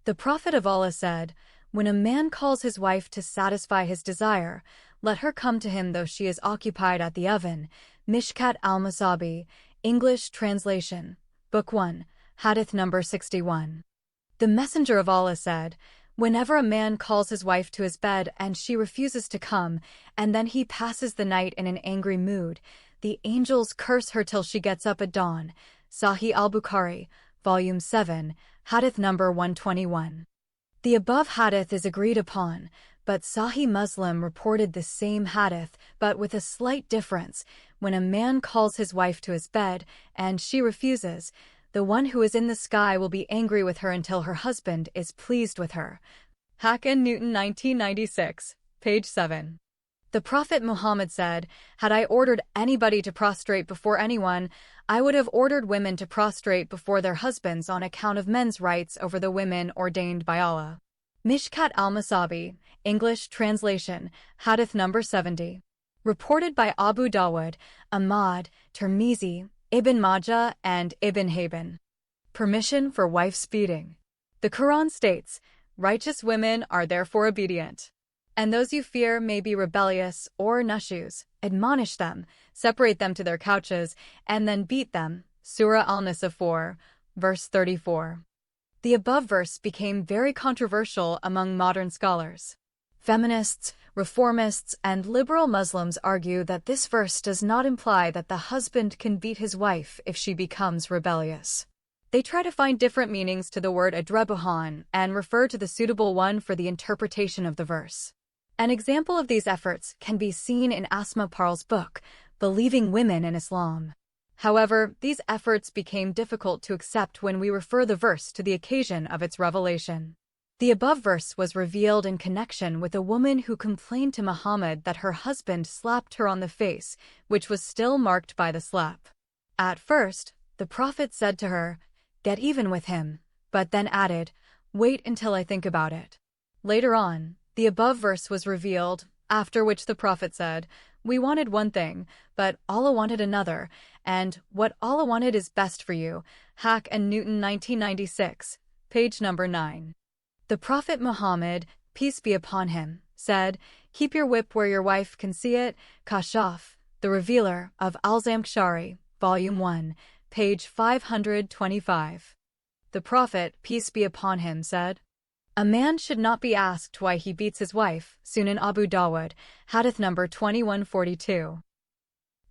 The Prophet of Allah said, when a man calls his wife to satisfy his desire, let her come to him though she is occupied at the oven. Mishkat al-Masabi, English translation, Book 1, Hadith number 61. The Messenger of Allah said, whenever a man calls his wife to his bed and she refuses to come, and then he passes the night in an angry mood, the angels curse her till she gets up at dawn. Sahih al-Bukhari, Volume 7, Hadith number 121. The above hadith is agreed upon, but Sahih Muslim reported the same hadith, but with a slight difference. When a man calls his wife to his bed and she refuses, the one who is in the sky will be angry with her until her husband is pleased with her. Hack and Newton 1996, page 7. The Prophet Muhammad said, had I ordered anybody to prostrate before anyone, I would have ordered women to prostrate before their husbands on account of men's rights over the women ordained by Allah. Mishkat al-Masabi, English translation, Hadith number 70. Reported by Abu Dawud, Ahmad, Tirmizi, Ibn Majah, and Ibn Hibban. Permission for wife's beating. The Quran states, "Righteous women are therefore obedient. And those you fear may be rebellious or nushuz, admonish them, separate them to their couches, and then beat them." Surah Al-Nisa 4, verse 34. The above verse became very controversial among modern scholars. Feminists, reformists, and liberal Muslims argue that this verse does not imply that the husband can beat his wife if she becomes rebellious. They try to find different meanings to the word adrebuhan and refer to the suitable one for the interpretation of the verse. An example of these efforts can be seen in Asma Parl's book, Believing Women in Islam. However, these efforts became difficult to accept when we refer the verse to the occasion of its revelation. The above verse was revealed in connection with a woman who complained to Muhammad that her husband slapped her on the face, which was still marked by the slap. At first, the Prophet said to her, "Get even with him," but then added, "Wait until I think about it." Later on, the above verse was revealed, after which the Prophet said, "We wanted one thing, but Allah wanted another, and what Allah wanted is best for you." Hack and Newton 1996, page number 9. The Prophet Muhammad, peace be upon him, said, "Keep your whip where your wife can see it." Kashaf, the Revealer of Al-Zamkhshari, Volume 1, page 525. The Prophet, peace be upon him, said, "A man should not be asked why he beats his wife." Sunan Abu Dawud, Hadith number 2142.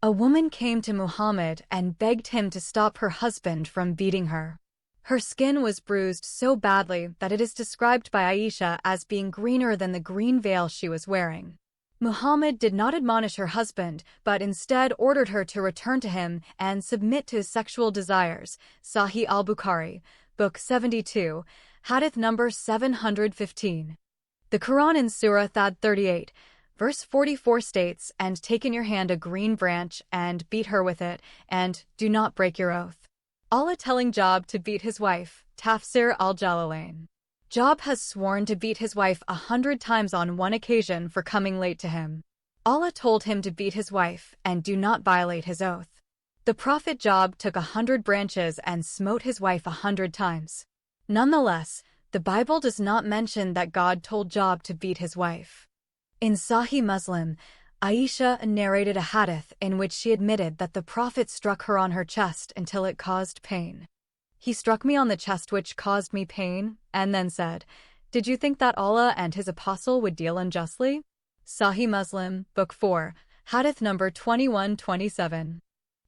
A woman came to Muhammad and begged him to stop her husband from beating her. Her skin was bruised so badly that it is described by Aisha as being greener than the green veil she was wearing. Muhammad did not admonish her husband, but instead ordered her to return to him and submit to his sexual desires. Sahih al-Bukhari, Book 72, Hadith number 715. The Quran in Surah Thad 38, verse 44 states, "And take in your hand a green branch and beat her with it, and do not break your oath." Allah telling Job to beat his wife, Tafsir al-Jalalain. Job has sworn to beat his wife 100 times on one occasion for coming late to him. Allah told him to beat his wife and do not violate his oath. The Prophet Job took 100 branches and smote his wife 100 times. Nonetheless, the Bible does not mention that God told Job to beat his wife. In Sahih Muslim, Aisha narrated a hadith in which she admitted that the Prophet struck her on her chest until it caused pain. "He struck me on the chest which caused me pain," and then said, "Did you think that Allah and his apostle would deal unjustly?" Sahih Muslim, Book 4, Hadith number 2127.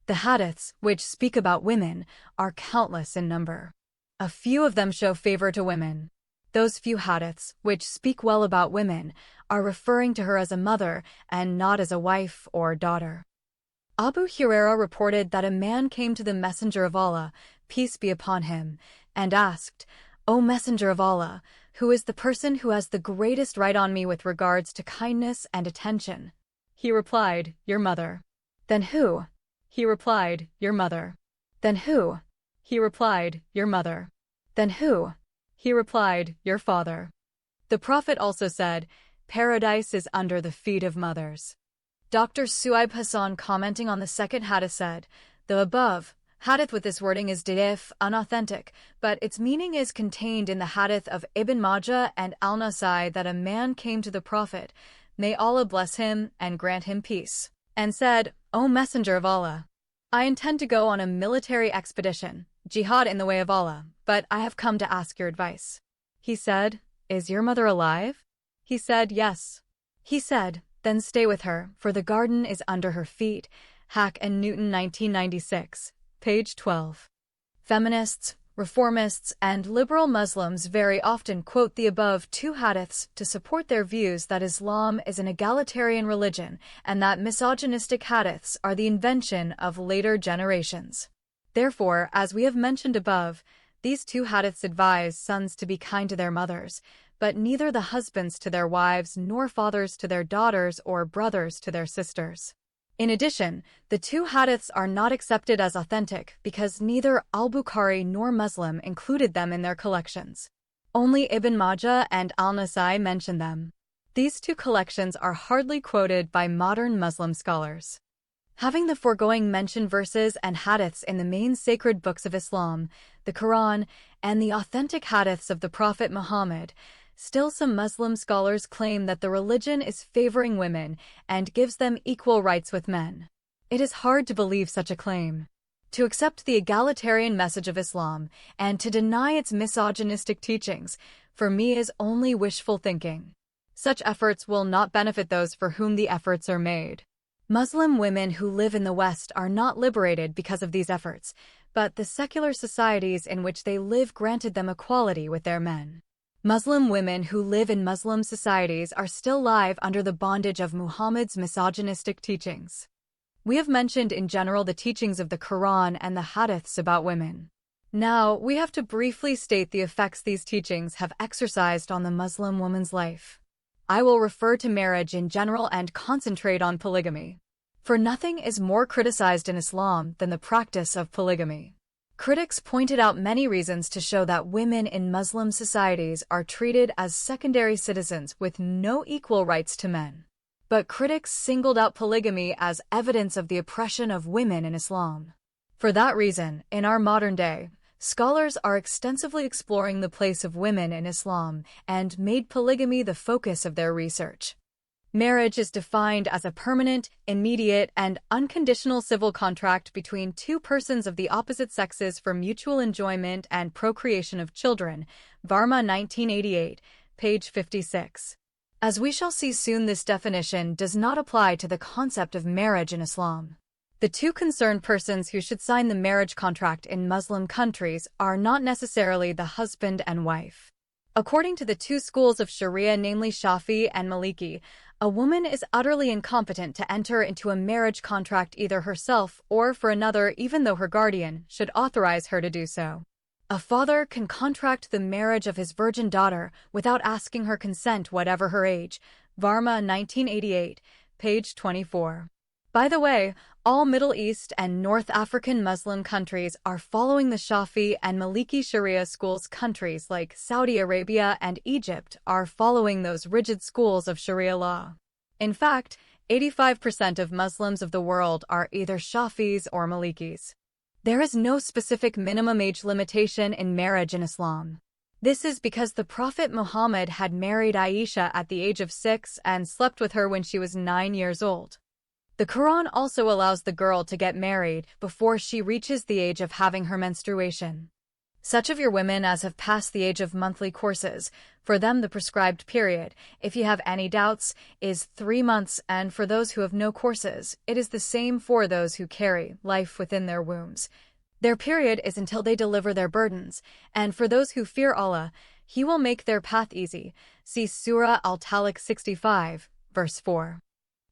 The hadiths, which speak about women, are countless in number. A few of them show favor to women. Those few hadiths, which speak well about women, are referring to her as a mother and not as a wife or daughter. Abu Huraira reported that a man came to the Messenger of Allah, peace be upon him, and asked, "O Messenger of Allah, who is the person who has the greatest right on me with regards to kindness and attention?" He replied, "Your mother." "Then who?" He replied, "Your mother." "Then who?" He replied, "Your mother." "Then who?" He replied, "Your father." The Prophet also said, "Paradise is under the feet of mothers." Dr. Suaib Hassan, commenting on the second hadith, said, "The above hadith with this wording is da'if, unauthentic, but its meaning is contained in the hadith of Ibn Majah and Al-Nasai that a man came to the Prophet, may Allah bless him and grant him peace, and said, 'O Messenger of Allah, I intend to go on a military expedition, jihad in the way of Allah, but I have come to ask your advice.' He said, 'Is your mother alive?' He said, 'Yes.' He said, 'Then stay with her, for the garden is under her feet.' Hack and Newton 1996, page 12. Feminists, reformists, and liberal Muslims very often quote the above two hadiths to support their views that Islam is an egalitarian religion and that misogynistic hadiths are the invention of later generations. Therefore, as we have mentioned above, these two hadiths advise sons to be kind to their mothers, but neither the husbands to their wives nor fathers to their daughters or brothers to their sisters. In addition, the two hadiths are not accepted as authentic because neither al-Bukhari nor Muslim included them in their collections. Only Ibn Majah and al-Nasai mention them. These two collections are hardly quoted by modern Muslim scholars. Having the foregoing mentioned verses and hadiths in the main sacred books of Islam, the Quran, and the authentic hadiths of the Prophet Muhammad, still some Muslim scholars claim that the religion is favoring women and gives them equal rights with men. It is hard to believe such a claim. To accept the egalitarian message of Islam and to deny its misogynistic teachings, for me, is only wishful thinking. Such efforts will not benefit those for whom the efforts are made. Muslim women who live in the West are not liberated because of these efforts, but the secular societies in which they live granted them equality with their men. Muslim women who live in Muslim societies are still live under the bondage of Muhammad's misogynistic teachings. We have mentioned in general the teachings of the Quran and the hadiths about women. Now, we have to briefly state the effects these teachings have exercised on the Muslim woman's life. I will refer to marriage in general and concentrate on polygamy. For nothing is more criticized in Islam than the practice of polygamy. Critics pointed out many reasons to show that women in Muslim societies are treated as secondary citizens with no equal rights to men. But critics singled out polygamy as evidence of the oppression of women in Islam. For that reason, in our modern day, scholars are extensively exploring the place of women in Islam and made polygamy the focus of their research. Marriage is defined as a permanent, immediate, and unconditional civil contract between two persons of the opposite sexes for mutual enjoyment and procreation of children. Varma 1988, page 56. As we shall see soon, this definition does not apply to the concept of marriage in Islam. The two concerned persons who should sign the marriage contract in Muslim countries are not necessarily the husband and wife. According to the two schools of Sharia, namely Shafi and Maliki, a woman is utterly incompetent to enter into a marriage contract either herself or for another, even though her guardian should authorize her to do so. A father can contract the marriage of his virgin daughter without asking her consent, whatever her age. Varma 1988, page 24. By the way, all Middle East and North African Muslim countries are following the Shafi and Maliki Sharia schools. Countries like Saudi Arabia and Egypt are following those rigid schools of Sharia law. In fact, 85% of Muslims of the world are either Shafis or Malikis. There is no specific minimum age limitation in marriage in Islam. This is because the Prophet Muhammad had married Aisha at the age of 6 and slept with her when she was 9 years old. The Quran also allows the girl to get married before she reaches the age of having her menstruation. Such of your women as have passed the age of monthly courses, for them the prescribed period, if you have any doubts, is 3 months, and for those who have no courses, it is the same for those who carry life within their wombs. Their period is until they deliver their burdens, and for those who fear Allah, He will make their path easy. See Surah Al-Talaq 65, verse 4.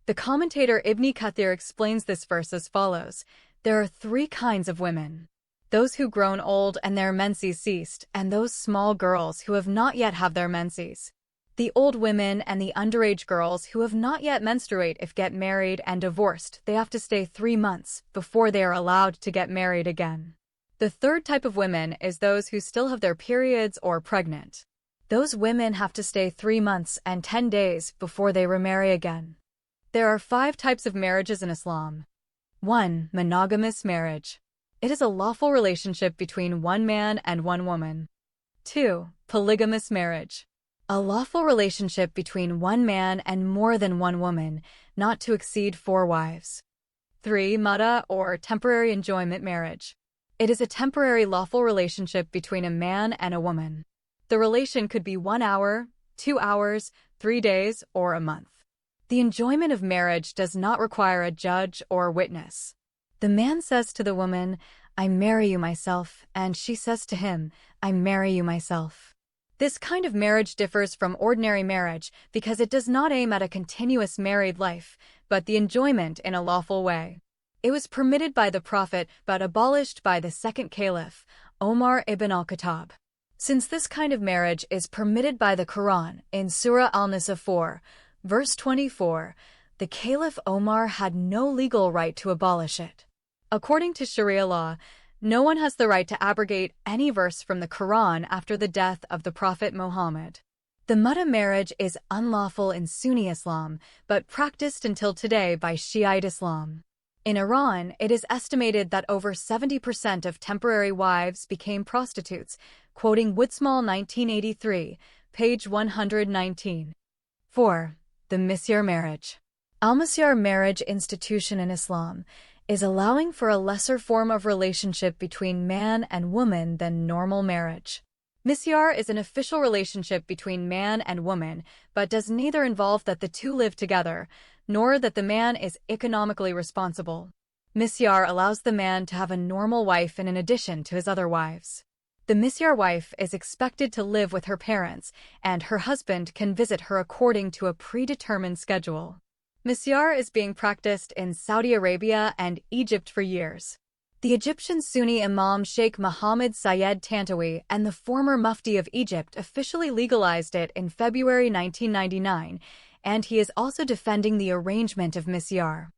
The commentator Ibn Kathir explains this verse as follows: there are 3 kinds of women: those who grown old and their menses ceased, and those small girls who have not yet have their menses. The old women and the underage girls who have not yet menstruate, if get married and divorced, they have to stay 3 months before they are allowed to get married again. The third type of women is those who still have their periods or pregnant. Those women have to stay 3 months and 10 days before they remarry again. There are 5 types of marriages in Islam. 1. Monogamous marriage. It is a lawful relationship between one man and one woman. 2. Polygamous marriage. A lawful relationship between one man and more than one woman, not to exceed 4 wives. 3. Mata, or temporary enjoyment marriage. It is a temporary lawful relationship between a man and a woman. The relation could be 1 hour, 2 hours, 3 days, or a month. The enjoyment of marriage does not require a judge or witness. The man says to the woman, "I marry you myself," and she says to him, "I marry you myself." This kind of marriage differs from ordinary marriage because it does not aim at a continuous married life, but the enjoyment in a lawful way. It was permitted by the Prophet but abolished by the second Caliph, Omar ibn al-Khattab. Since this kind of marriage is permitted by the Quran in Surah Al-Nisa 4, verse 24, the Caliph Omar had no legal right to abolish it. According to Sharia law, no one has the right to abrogate any verse from the Quran after the death of the Prophet Muhammad. The mutta marriage is unlawful in Sunni Islam, but practiced until today by Shiite Islam. In Iran, it is estimated that over 70% of temporary wives became prostitutes, quoting Woodsmall 1983, page 119. 4. The Misyar marriage. Al-Misyar marriage institution in Islam is allowing for a lesser form of relationship between man and woman than normal marriage. Misyar is an official relationship between man and woman, but does neither involve that the two live together, nor that the man is economically responsible. Misyar allows the man to have a normal wife in addition to his other wives. The Misyar wife is expected to live with her parents, and her husband can visit her according to a predetermined schedule. Misyar is being practiced in Saudi Arabia and Egypt for years. The Egyptian Sunni Imam Sheikh Mohammed Sayed Tantawi and the former Mufti of Egypt officially legalized it in February 1999, and he is also defending the arrangement of Misyar.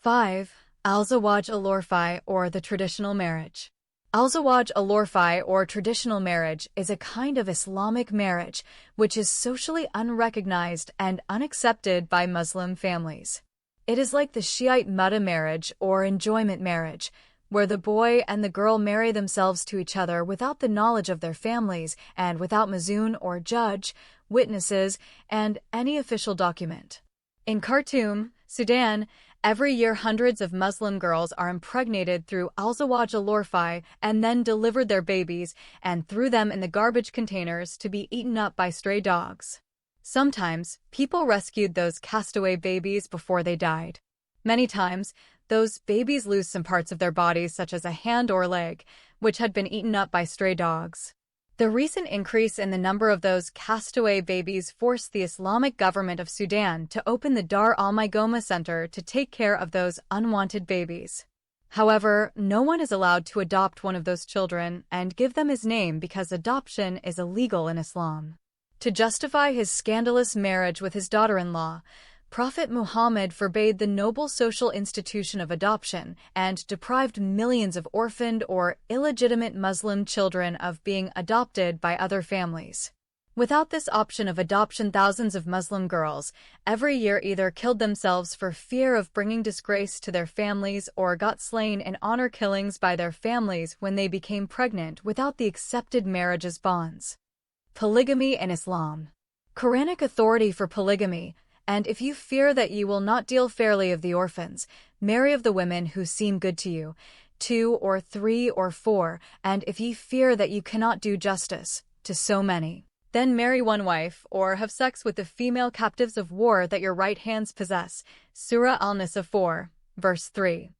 5. Al-Zawaj al-Urfi, or the traditional marriage. Al-Zawaj al-Urfi, or traditional marriage, is a kind of Islamic marriage which is socially unrecognized and unaccepted by Muslim families. It is like the Shiite mutta marriage or enjoyment marriage, where the boy and the girl marry themselves to each other without the knowledge of their families and without mazun or judge, witnesses, and any official document. In Khartoum, Sudan, every year hundreds of Muslim girls are impregnated through Al-Zawaj al-Urfi and then delivered their babies and threw them in the garbage containers to be eaten up by stray dogs. Sometimes, people rescued those castaway babies before they died. Many times, those babies lose some parts of their bodies, such as a hand or leg, which had been eaten up by stray dogs. The recent increase in the number of those castaway babies forced the Islamic government of Sudan to open the Dar al-Maigoma Center to take care of those unwanted babies. However, no one is allowed to adopt one of those children and give them his name because adoption is illegal in Islam. To justify his scandalous marriage with his daughter-in-law, Prophet Muhammad forbade the noble social institution of adoption and deprived millions of orphaned or illegitimate Muslim children of being adopted by other families. Without this option of adoption, thousands of Muslim girls every year either killed themselves for fear of bringing disgrace to their families or got slain in honor killings by their families when they became pregnant without the accepted marriage's bonds. Polygamy in Islam. Quranic authority for polygamy. And if you fear that you will not deal fairly of the orphans, marry of the women who seem good to you, 2 or 3 or 4, and if ye fear that you cannot do justice to so many, then marry one wife, or have sex with the female captives of war that your right hands possess. Surah Al-Nisa 4, verse 3.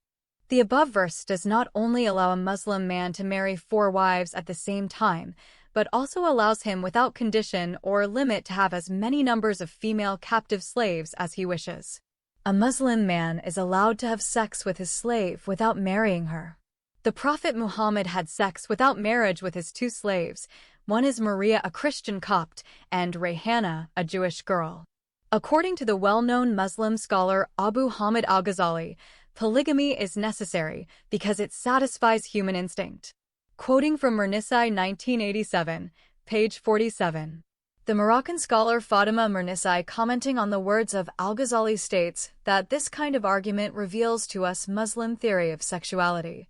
The above verse does not only allow a Muslim man to marry 4 wives at the same time, but also allows him without condition or limit to have as many numbers of female captive slaves as he wishes. A Muslim man is allowed to have sex with his slave without marrying her. The Prophet Muhammad had sex without marriage with his 2 slaves. One is Maria, a Christian Copt, and Rayhana, a Jewish girl. According to the well-known Muslim scholar Abu Hamid al-Ghazali, polygamy is necessary because it satisfies human instinct. Quoting from Mernissai 1987, page 47. The Moroccan scholar Fatima Mernissai, commenting on the words of al-Ghazali, states that this kind of argument reveals to us Muslim theory of sexuality.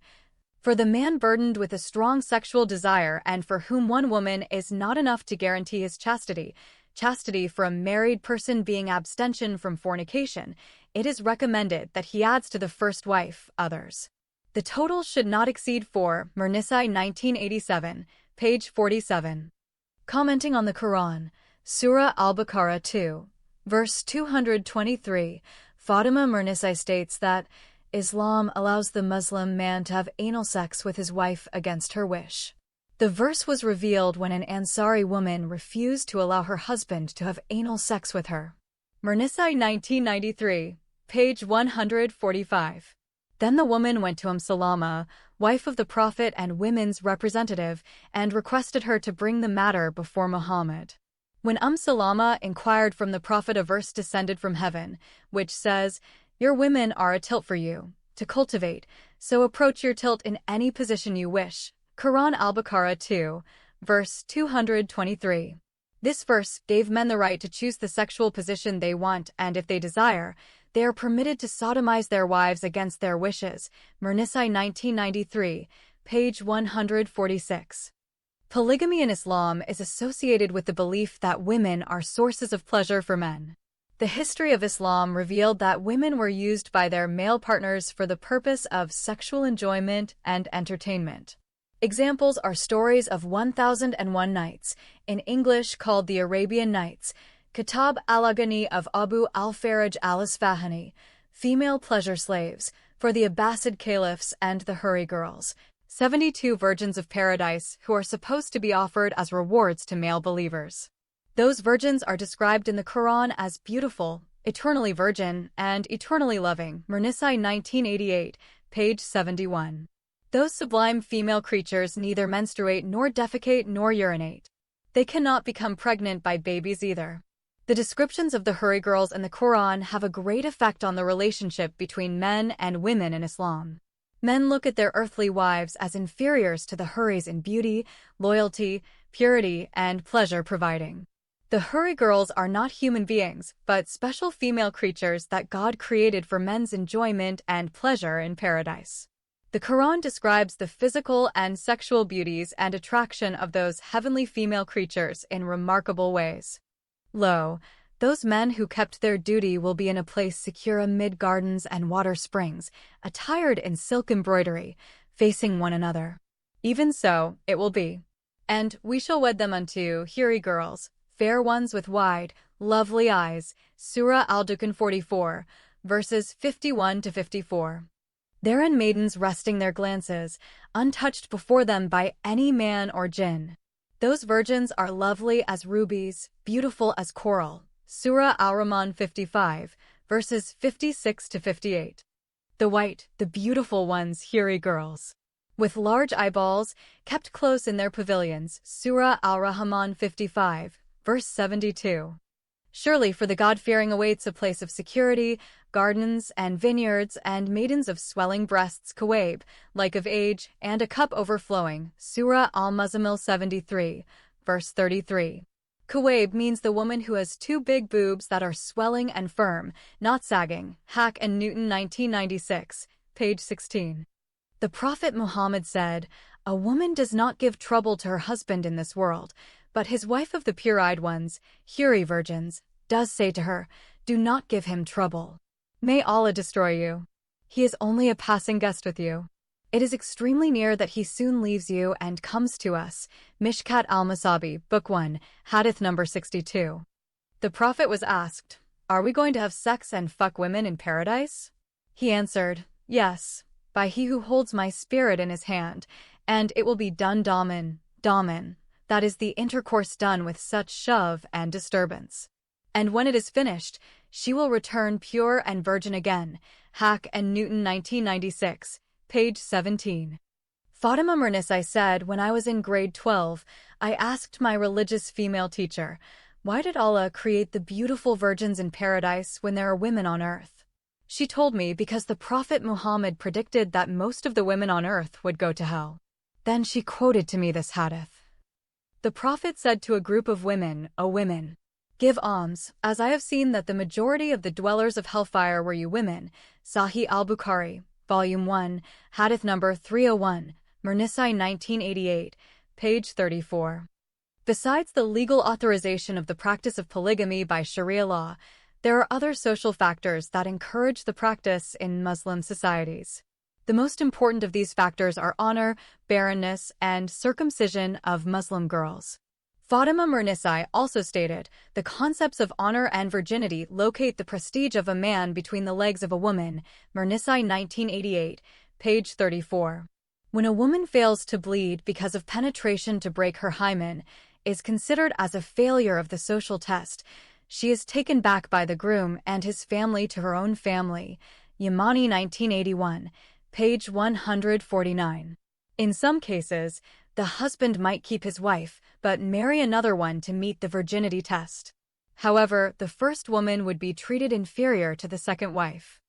For the man burdened with a strong sexual desire and for whom one woman is not enough to guarantee his chastity for a married person being abstention from fornication, it is recommended that he adds to the first wife others. The total should not exceed 4, Mernissai 1987, page 47. Commenting on the Quran, Surah Al-Baqarah 2, verse 223, Fatima Mernissai states that Islam allows the Muslim man to have anal sex with his wife against her wish. The verse was revealed when an Ansari woman refused to allow her husband to have anal sex with her. Mernissai 1993, page 145. Then the woman went to Salama, wife of the Prophet and women's representative, and requested her to bring the matter before Muhammad. When Salama inquired from the Prophet, a verse descended from heaven, which says, "Your women are a tilth for you to cultivate, so approach your tilth in any position you wish." Quran Al-Baqarah 2, verse 223. This verse gave men the right to choose the sexual position they want, and if they desire, they are permitted to sodomize their wives against their wishes. Mernisi 1993, page 146. Polygamy in Islam is associated with the belief that women are sources of pleasure for men. The history of Islam revealed that women were used by their male partners for the purpose of sexual enjoyment and entertainment. Examples are stories of 1001 Nights, in English called the Arabian Nights, Kitab al-Aghani of Abu al-Faraj al-Isfahani, female pleasure slaves, for the Abbasid caliphs and the Huri girls, 72 virgins of paradise who are supposed to be offered as rewards to male believers. Those virgins are described in the Quran as beautiful, eternally virgin, and eternally loving. Mernisi 1988, page 71. Those sublime female creatures neither menstruate nor defecate nor urinate. They cannot become pregnant by babies either. The descriptions of the Huri girls in the Quran have a great effect on the relationship between men and women in Islam. Men look at their earthly wives as inferiors to the Huris in beauty, loyalty, purity, and pleasure providing. The Huri girls are not human beings, but special female creatures that God created for men's enjoyment and pleasure in paradise. The Quran describes the physical and sexual beauties and attraction of those heavenly female creatures in remarkable ways. Lo, those men who kept their duty will be in a place secure amid gardens and water springs, attired in silk embroidery, facing one another. Even so, it will be. And we shall wed them unto Huri girls, fair ones with wide, lovely eyes. Surah Al-Dukhan 44, verses 51 to 54. Therein maidens resting their glances, untouched before them by any man or jinn. Those virgins are lovely as rubies, beautiful as coral. Surah Al-Rahman 55, verses 56 to 58. The white, the beautiful ones, Huri girls, with large eyeballs, kept close in their pavilions. Surah Al-Rahman 55, verse 72. Surely for the God-fearing awaits a place of security, gardens and vineyards, and maidens of swelling breasts, Kuwaib, like of age, and a cup overflowing. Surah Al-Muzammil 73, verse 33. Kuwaib means the woman who has two big boobs that are swelling and firm, not sagging. Hack and Newton 1996, page 16. The Prophet Muhammad said, "A woman does not give trouble to her husband in this world, but his wife of the pure-eyed ones, Huri virgins, does say to her, 'Do not give him trouble. May Allah destroy you. He is only a passing guest with you. It is extremely near that he soon leaves you and comes to us.'" Mishkat al-Masabi, Book 1, Hadith number 62. The Prophet was asked, "Are we going to have sex and fuck women in paradise?" He answered, "Yes, by he who holds my spirit in his hand, and it will be done daman, that is the intercourse done with such shove and disturbance. And when it is finished, she will return pure and virgin again." Hack and Newton 1996, page 17. Fatima Mernisi said, "When I was in grade 12, I asked my religious female teacher, why did Allah create the beautiful virgins in paradise when there are women on earth? She told me because the Prophet Muhammad predicted that most of the women on earth would go to hell. Then she quoted to me this hadith. The Prophet said to a group of women, 'O women, give alms, as I have seen that the majority of the dwellers of hellfire were you women.' Sahih al-Bukhari, Volume 1, Hadith number 301, Mernisi 1988, page 34. Besides the legal authorization of the practice of polygamy by Sharia law, there are other social factors that encourage the practice in Muslim societies. The most important of these factors are honor, barrenness, and circumcision of Muslim girls. Fatima Mernisi also stated, "The concepts of honor and virginity locate the prestige of a man between the legs of a woman." Mernisi 1988, page 34. When a woman fails to bleed because of penetration to break her hymen, is considered as a failure of the social test, she is taken back by the groom and his family to her own family. Yamani 1981, page 149. In some cases, the husband might keep his wife, but marry another one to meet the virginity test. However, the first woman would be treated inferior to the second wife.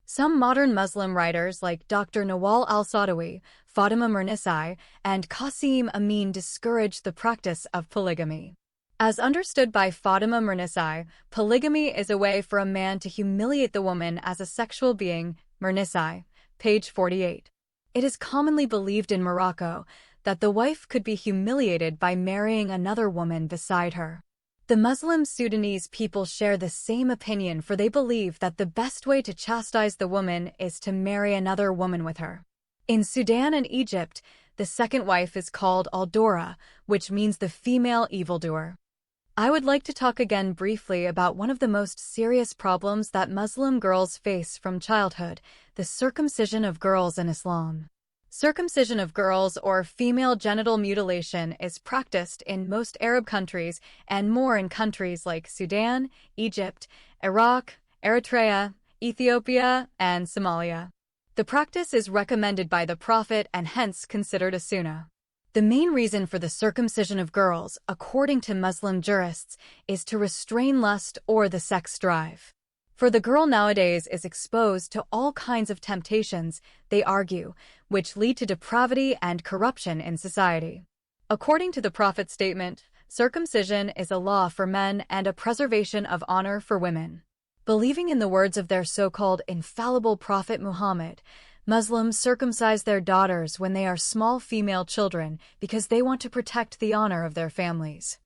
Some modern Muslim writers like Dr. Nawal al-Saadawi, Fatima Mernisai, and Qasim Amin discourage the practice of polygamy. As understood by Fatima Mernisai, polygamy is a way for a man to humiliate the woman as a sexual being, Mernisai, page 48. It is commonly believed in Morocco that the wife could be humiliated by marrying another woman beside her. The Muslim Sudanese people share the same opinion, for they believe that the best way to chastise the woman is to marry another woman with her. In Sudan and Egypt, the second wife is called al-Dora, which means the female evildoer. I would like to talk again briefly about one of the most serious problems that Muslim girls face from childhood, the circumcision of girls in Islam. Circumcision of girls, or female genital mutilation, is practiced in most Arab countries and more in countries like Sudan, Egypt, Iraq, Eritrea, Ethiopia, and Somalia. The practice is recommended by the Prophet and hence considered a sunnah. The main reason for the circumcision of girls, according to Muslim jurists, is to restrain lust or the sex drive. For the girl nowadays is exposed to all kinds of temptations, they argue, which lead to depravity and corruption in society. According to the Prophet's statement, circumcision is a law for men and a preservation of honor for women. Believing in the words of their so-called infallible Prophet Muhammad, Muslims circumcise their daughters when they are small female children because they want to protect the honor of their families.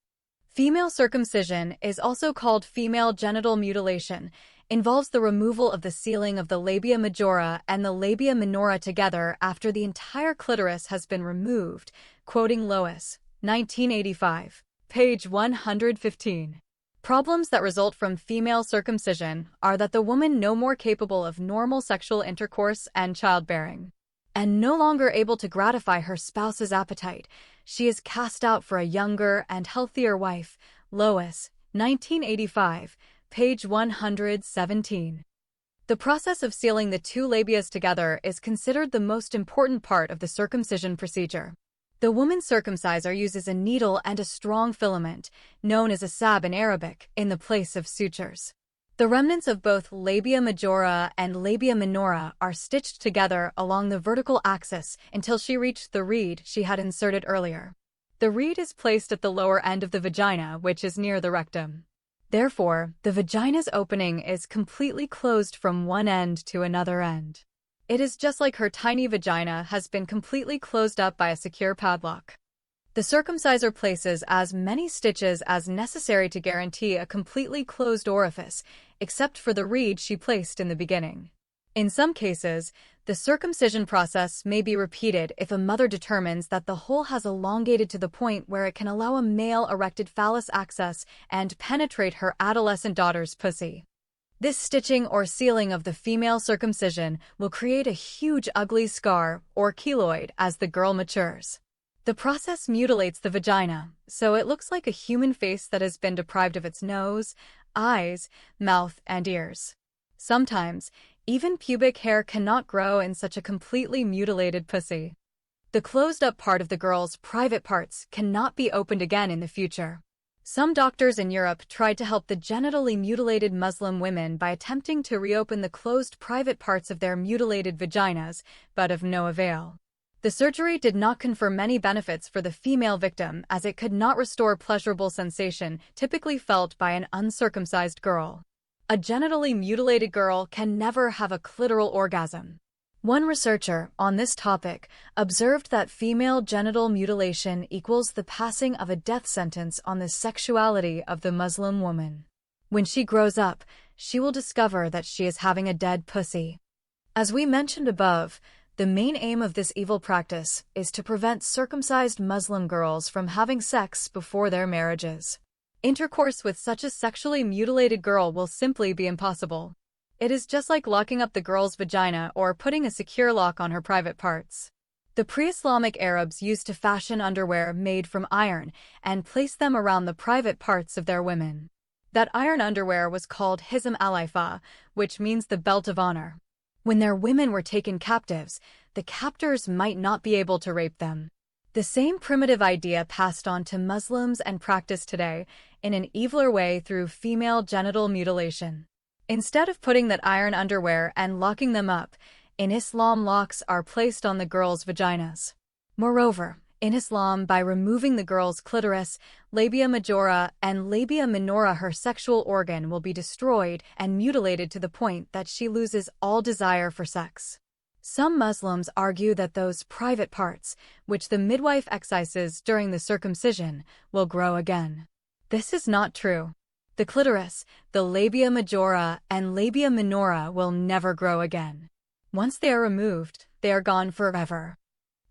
Female circumcision is also called female genital mutilation, involves the removal of the sealing of the labia majora and the labia minora together after the entire clitoris has been removed, quoting Lois, 1985, page 115. Problems that result from female circumcision are that the woman no more capable of normal sexual intercourse and childbearing, and no longer able to gratify her spouse's appetite, she is cast out for a younger and healthier wife, Lois, 1985, page 117. The process of sealing the two labias together is considered the most important part of the circumcision procedure. The woman circumciser uses a needle and a strong filament, known as a sab in Arabic, in the place of sutures. The remnants of both labia majora and labia minora are stitched together along the vertical axis until she reached the reed she had inserted earlier. The reed is placed at the lower end of the vagina, which is near the rectum. Therefore, the vagina's opening is completely closed from one end to another end. It is just like her tiny vagina has been completely closed up by a secure padlock. The circumciser places as many stitches as necessary to guarantee a completely closed orifice, except for the reed she placed in the beginning. In some cases, the circumcision process may be repeated if a mother determines that the hole has elongated to the point where it can allow a male erected phallus access and penetrate her adolescent daughter's pussy. This stitching or sealing of the female circumcision will create a huge ugly scar, or keloid, as the girl matures. The process mutilates the vagina, so it looks like a human face that has been deprived of its nose, eyes, mouth, and ears. Sometimes, even pubic hair cannot grow in such a completely mutilated pussy. The closed-up part of the girl's private parts cannot be opened again in the future. Some doctors in Europe tried to help the genitally mutilated Muslim women by attempting to reopen the closed private parts of their mutilated vaginas, but of no avail. The surgery did not confer many benefits for the female victim, as it could not restore pleasurable sensation typically felt by an uncircumcised girl. A genitally mutilated girl can never have a clitoral orgasm. One researcher on this topic observed that female genital mutilation equals the passing of a death sentence on the sexuality of the Muslim woman. When she grows up, she will discover that she is having a dead pussy. As we mentioned above, the main aim of this evil practice is to prevent circumcised Muslim girls from having sex before their marriages. Intercourse with such a sexually mutilated girl will simply be impossible. It is just like locking up the girl's vagina or putting a secure lock on her private parts. The pre-Islamic Arabs used to fashion underwear made from iron and place them around the private parts of their women. That iron underwear was called Hizm al-Ifa, which means the belt of honor. When their women were taken captives, the captors might not be able to rape them. The same primitive idea passed on to Muslims and practiced today in an eviler way through female genital mutilation. Instead of putting that iron underwear and locking them up, in Islam locks are placed on the girls' vaginas. Moreover, in Islam, by removing the girl's clitoris, labia majora, and labia minora, her sexual organ will be destroyed and mutilated to the point that she loses all desire for sex. Some Muslims argue that those private parts, which the midwife excises during the circumcision, will grow again. This is not true. The clitoris, the labia majora, and labia minora will never grow again. Once they are removed, they are gone forever.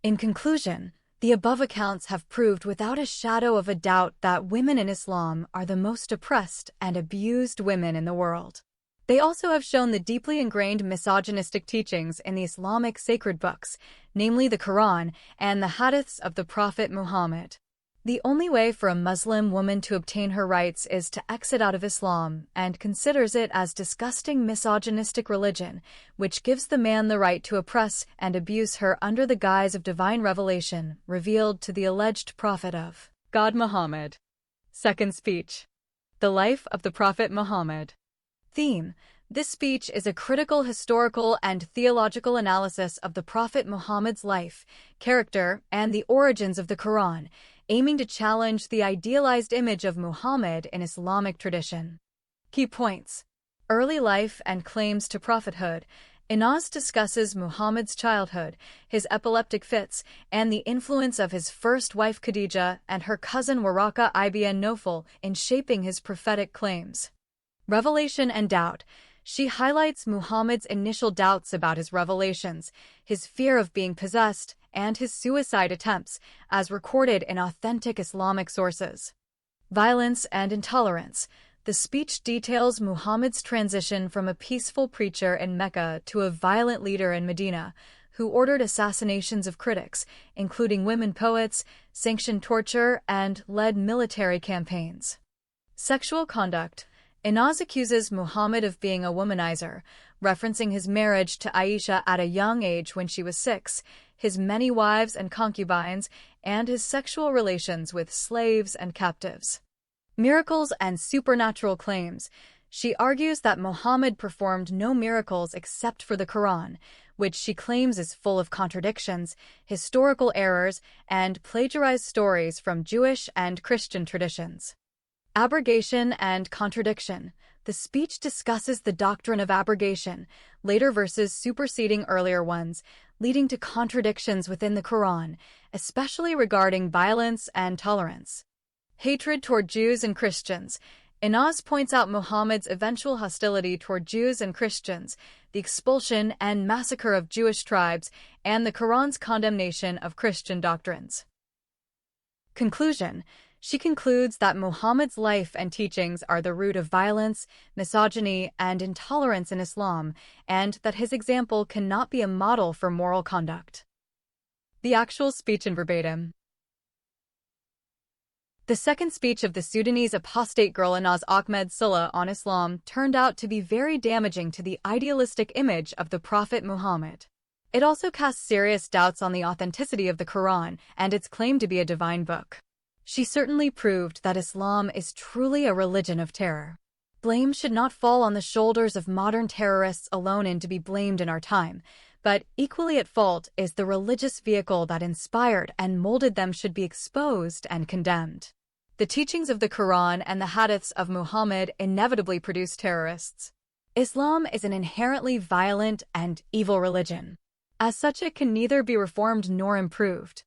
In conclusion, the above accounts have proved without a shadow of a doubt that women in Islam are the most oppressed and abused women in the world. They also have shown the deeply ingrained misogynistic teachings in the Islamic sacred books, namely the Quran and the Hadiths of the Prophet Muhammad. The only way for a Muslim woman to obtain her rights is to exit out of Islam and considers it as disgusting misogynistic religion, which gives the man the right to oppress and abuse her under the guise of divine revelation revealed to the alleged prophet of God Muhammad. Second speech. The life of the Prophet Muhammad. Theme. This speech is a critical historical and theological analysis of the Prophet Muhammad's life, character, and the origins of the Quran, aiming to challenge the idealized image of Muhammad in Islamic tradition. Key points. Early life and claims to prophethood. Inaz discusses Muhammad's childhood, his epileptic fits, and the influence of his first wife Khadija and her cousin Waraka ibn Nawfal in shaping his prophetic claims. Revelation and doubt. She highlights Muhammad's initial doubts about his revelations, his fear of being possessed, and his suicide attempts, as recorded in authentic Islamic sources. Violence and intolerance. The speech details Muhammad's transition from a peaceful preacher in Mecca to a violent leader in Medina, who ordered assassinations of critics, including women poets, sanctioned torture, and led military campaigns. Sexual conduct. Inaz accuses Muhammad of being a womanizer, referencing his marriage to Aisha at a young age when she was 6, his many wives and concubines, and his sexual relations with slaves and captives. Miracles and supernatural claims. She argues that Muhammad performed no miracles except for the Quran, which she claims is full of contradictions, historical errors, and plagiarized stories from Jewish and Christian traditions. Abrogation and contradiction. The speech discusses the doctrine of abrogation, later verses superseding earlier ones, leading to contradictions within the Quran, especially regarding violence and tolerance. Hatred toward Jews and Christians. Inaz points out Muhammad's eventual hostility toward Jews and Christians, the expulsion and massacre of Jewish tribes, and the Quran's condemnation of Christian doctrines. Conclusion. She concludes that Muhammad's life and teachings are the root of violence, misogyny, and intolerance in Islam, and that his example cannot be a model for moral conduct. The actual speech in verbatim. The second speech of the Sudanese apostate girl Inaz Ahmed Sillah on Islam turned out to be very damaging to the idealistic image of the Prophet Muhammad. It also casts serious doubts on the authenticity of the Quran and its claim to be a divine book. She certainly proved that Islam is truly a religion of terror. Blame should not fall on the shoulders of modern terrorists alone and to be blamed in our time, but equally at fault is the religious vehicle that inspired and molded them should be exposed and condemned. The teachings of the Quran and the Hadiths of Muhammad inevitably produce terrorists. Islam is an inherently violent and evil religion. As such, it can neither be reformed nor improved.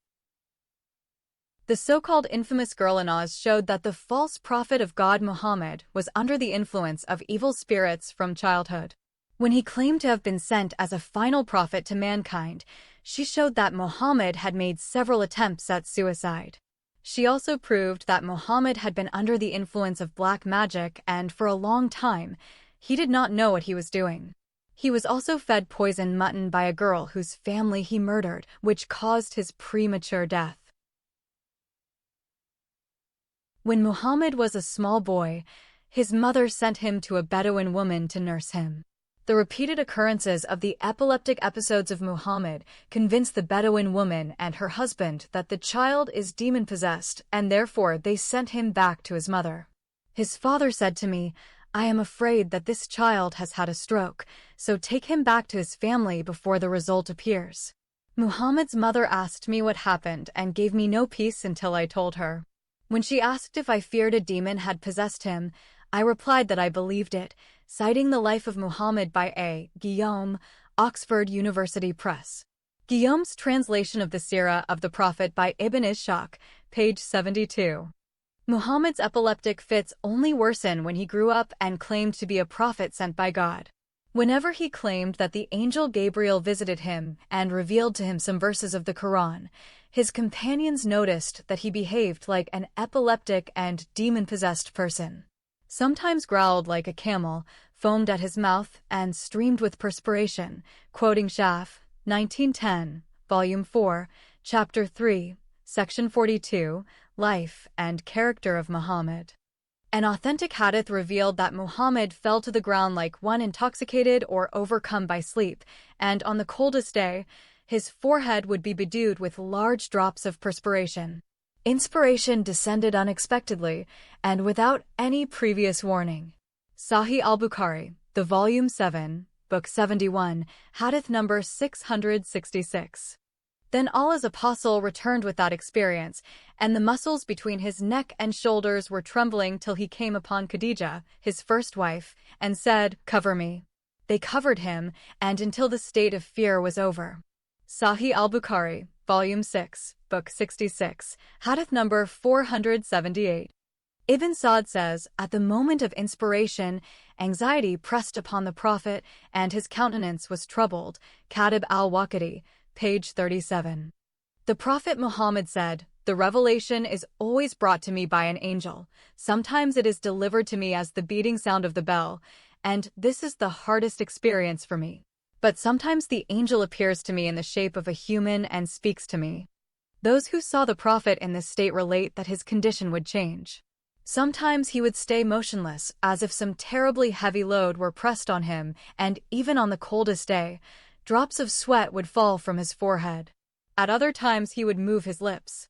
The so-called infamous girl Inaz showed that the false prophet of God Muhammad was under the influence of evil spirits from childhood. When he claimed to have been sent as a final prophet to mankind, she showed that Muhammad had made several attempts at suicide. She also proved that Muhammad had been under the influence of black magic and, for a long time, he did not know what he was doing. He was also fed poisoned mutton by a girl whose family he murdered, which caused his premature death. When Muhammad was a small boy, his mother sent him to a Bedouin woman to nurse him. The repeated occurrences of the epileptic episodes of Muhammad convinced the Bedouin woman and her husband that the child is demon-possessed, and therefore they sent him back to his mother. His father said to me, "I am afraid that this child has had a stroke, so take him back to his family before the result appears." Muhammad's mother asked me what happened and gave me no peace until I told her. When she asked if I feared a demon had possessed him, I replied that I believed it, citing The Life of Muhammad by A. Guillaume, Oxford University Press. Guillaume's translation of the Sirah of the Prophet by Ibn Ishaq, page 72. Muhammad's epileptic fits only worsened when he grew up and claimed to be a prophet sent by God. Whenever he claimed that the angel Gabriel visited him and revealed to him some verses of the Quran, his companions noticed that he behaved like an epileptic and demon-possessed person. Sometimes growled like a camel, foamed at his mouth, and streamed with perspiration, quoting Shaf, 1910, Volume 4, Chapter 3, Section 42, Life and Character of Muhammad. An authentic hadith revealed that Muhammad fell to the ground like one intoxicated or overcome by sleep, and on the coldest day, his forehead would be bedewed with large drops of perspiration. Inspiration descended unexpectedly and without any previous warning. Sahih al-Bukhari, the Volume 7, Book 71, Hadith number 666. Then Allah's apostle returned with that experience, and the muscles between his neck and shoulders were trembling till he came upon Khadijah, his first wife, and said, "Cover me." They covered him, and until the state of fear was over. Sahih al-Bukhari, Volume 6, Book 66, Hadith number 478. Ibn Sa'd says, at the moment of inspiration, anxiety pressed upon the Prophet, and his countenance was troubled. Katib al-Waqidi, page 37. The Prophet Muhammad said, "The revelation is always brought to me by an angel. Sometimes it is delivered to me as the beating sound of the bell, and this is the hardest experience for me. But sometimes the angel appears to me in the shape of a human and speaks to me." Those who saw the Prophet in this state relate that his condition would change. Sometimes he would stay motionless, as if some terribly heavy load were pressed on him, and even on the coldest day, drops of sweat would fall from his forehead. At other times he would move his lips.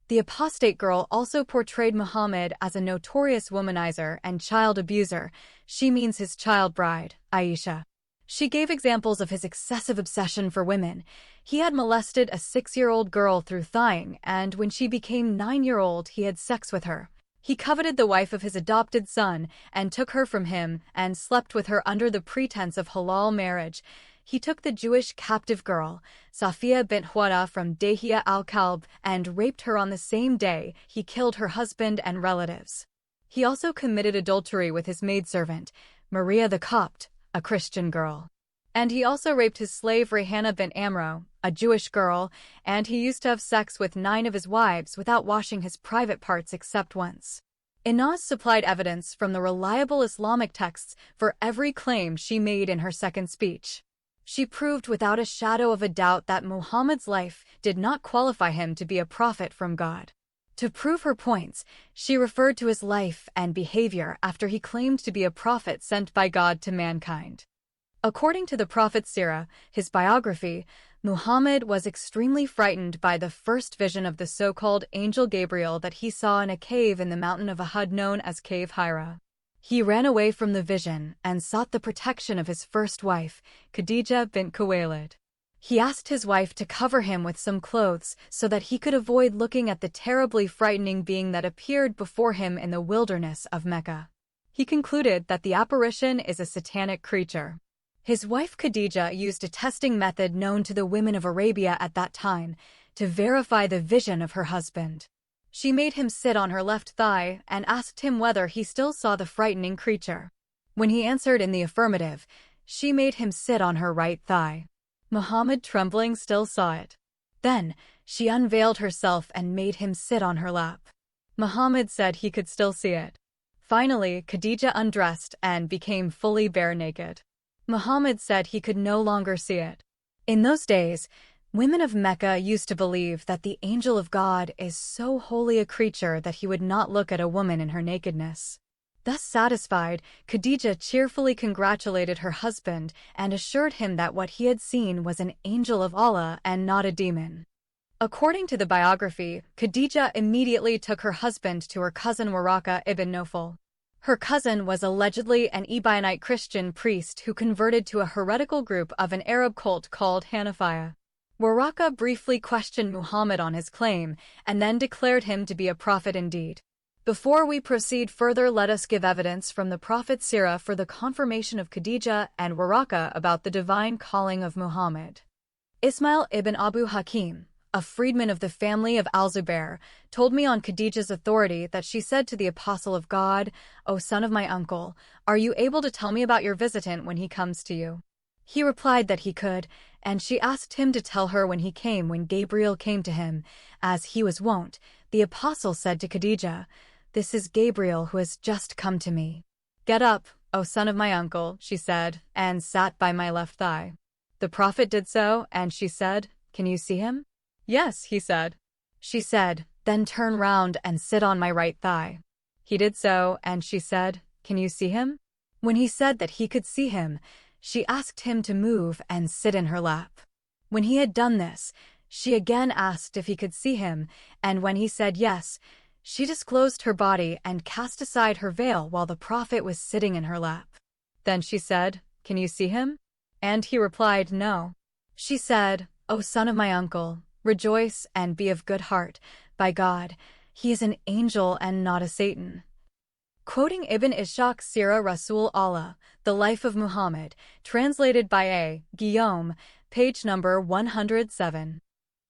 The apostate girl also portrayed Muhammad as a notorious womanizer and child abuser. She means his child bride, Aisha. She gave examples of his excessive obsession for women. He had molested a 6-year-old girl through thigh, and when she became 9-year-old, he had sex with her. He coveted the wife of his adopted son and took her from him and slept with her under the pretense of halal marriage. He took the Jewish captive girl, Safiya bint Huwada from Dahiyya al-Kalb, and raped her on the same day he killed her husband and relatives. He also committed adultery with his maidservant, Maria the Copt, a Christian girl. And he also raped his slave Rayhana bint Amro, a Jewish girl, and he used to have sex with 9 of his wives without washing his private parts except once. Inaz supplied evidence from the reliable Islamic texts for every claim she made in her second speech. She proved without a shadow of a doubt that Muhammad's life did not qualify him to be a prophet from God. To prove her points, she referred to his life and behavior after he claimed to be a prophet sent by God to mankind. According to the Prophet's Sirah, his biography, Muhammad was extremely frightened by the first vision of the so-called angel Gabriel that he saw in a cave in the mountain of Uhud known as Cave Hira. He ran away from the vision and sought the protection of his first wife, Khadijah bint Khuwaylid. He asked his wife to cover him with some clothes so that he could avoid looking at the terribly frightening being that appeared before him in the wilderness of Mecca. He concluded that the apparition is a satanic creature. His wife Khadijah used a testing method known to the women of Arabia at that time to verify the vision of her husband. She made him sit on her left thigh and asked him whether he still saw the frightening creature. When he answered in the affirmative, she made him sit on her right thigh. Muhammad, trembling, still saw it. Then, she unveiled herself and made him sit on her lap. Muhammad said he could still see it. Finally, Khadijah undressed and became fully bare naked. Muhammad said he could no longer see it. In those days, women of Mecca used to believe that the angel of God is so holy a creature that he would not look at a woman in her nakedness. Thus satisfied, Khadija cheerfully congratulated her husband and assured him that what he had seen was an angel of Allah and not a demon. According to the biography, Khadija immediately took her husband to her cousin Waraka ibn Nawfal. Her cousin was allegedly an Ebionite Christian priest who converted to a heretical group of an Arab cult called Hanafiya. Waraka briefly questioned Muhammad on his claim and then declared him to be a prophet indeed. Before we proceed further, let us give evidence from the Prophet's Sirah for the confirmation of Khadija and Waraka about the divine calling of Muhammad. Ismail ibn Abu Hakim, a freedman of the family of Al-Zubair, told me on Khadija's authority that she said to the Apostle of God, "O son of my uncle, are you able to tell me about your visitant when he comes to you?" He replied that he could, and she asked him to tell her when he came when Gabriel came to him. As he was wont, the Apostle said to Khadija, "This is Gabriel who has just come to me." "Get up, O son of my uncle," she said, and sat by my left thigh. The Prophet did so, and she said, "Can you see him?" "Yes," he said. She said, "Then turn round and sit on my right thigh." He did so, and she said, "Can you see him?" When he said that he could see him, she asked him to move and sit in her lap. When he had done this, she again asked if he could see him, and when he said yes, she disclosed her body and cast aside her veil while the Prophet was sitting in her lap. Then she said, "Can you see him?" And he replied, "No." She said, "O son of my uncle, rejoice and be of good heart. By God, he is an angel and not a Satan." Quoting Ibn Ishaq's Sirah Rasul Allah, The Life of Muhammad, translated by A. Guillaume, page number 107.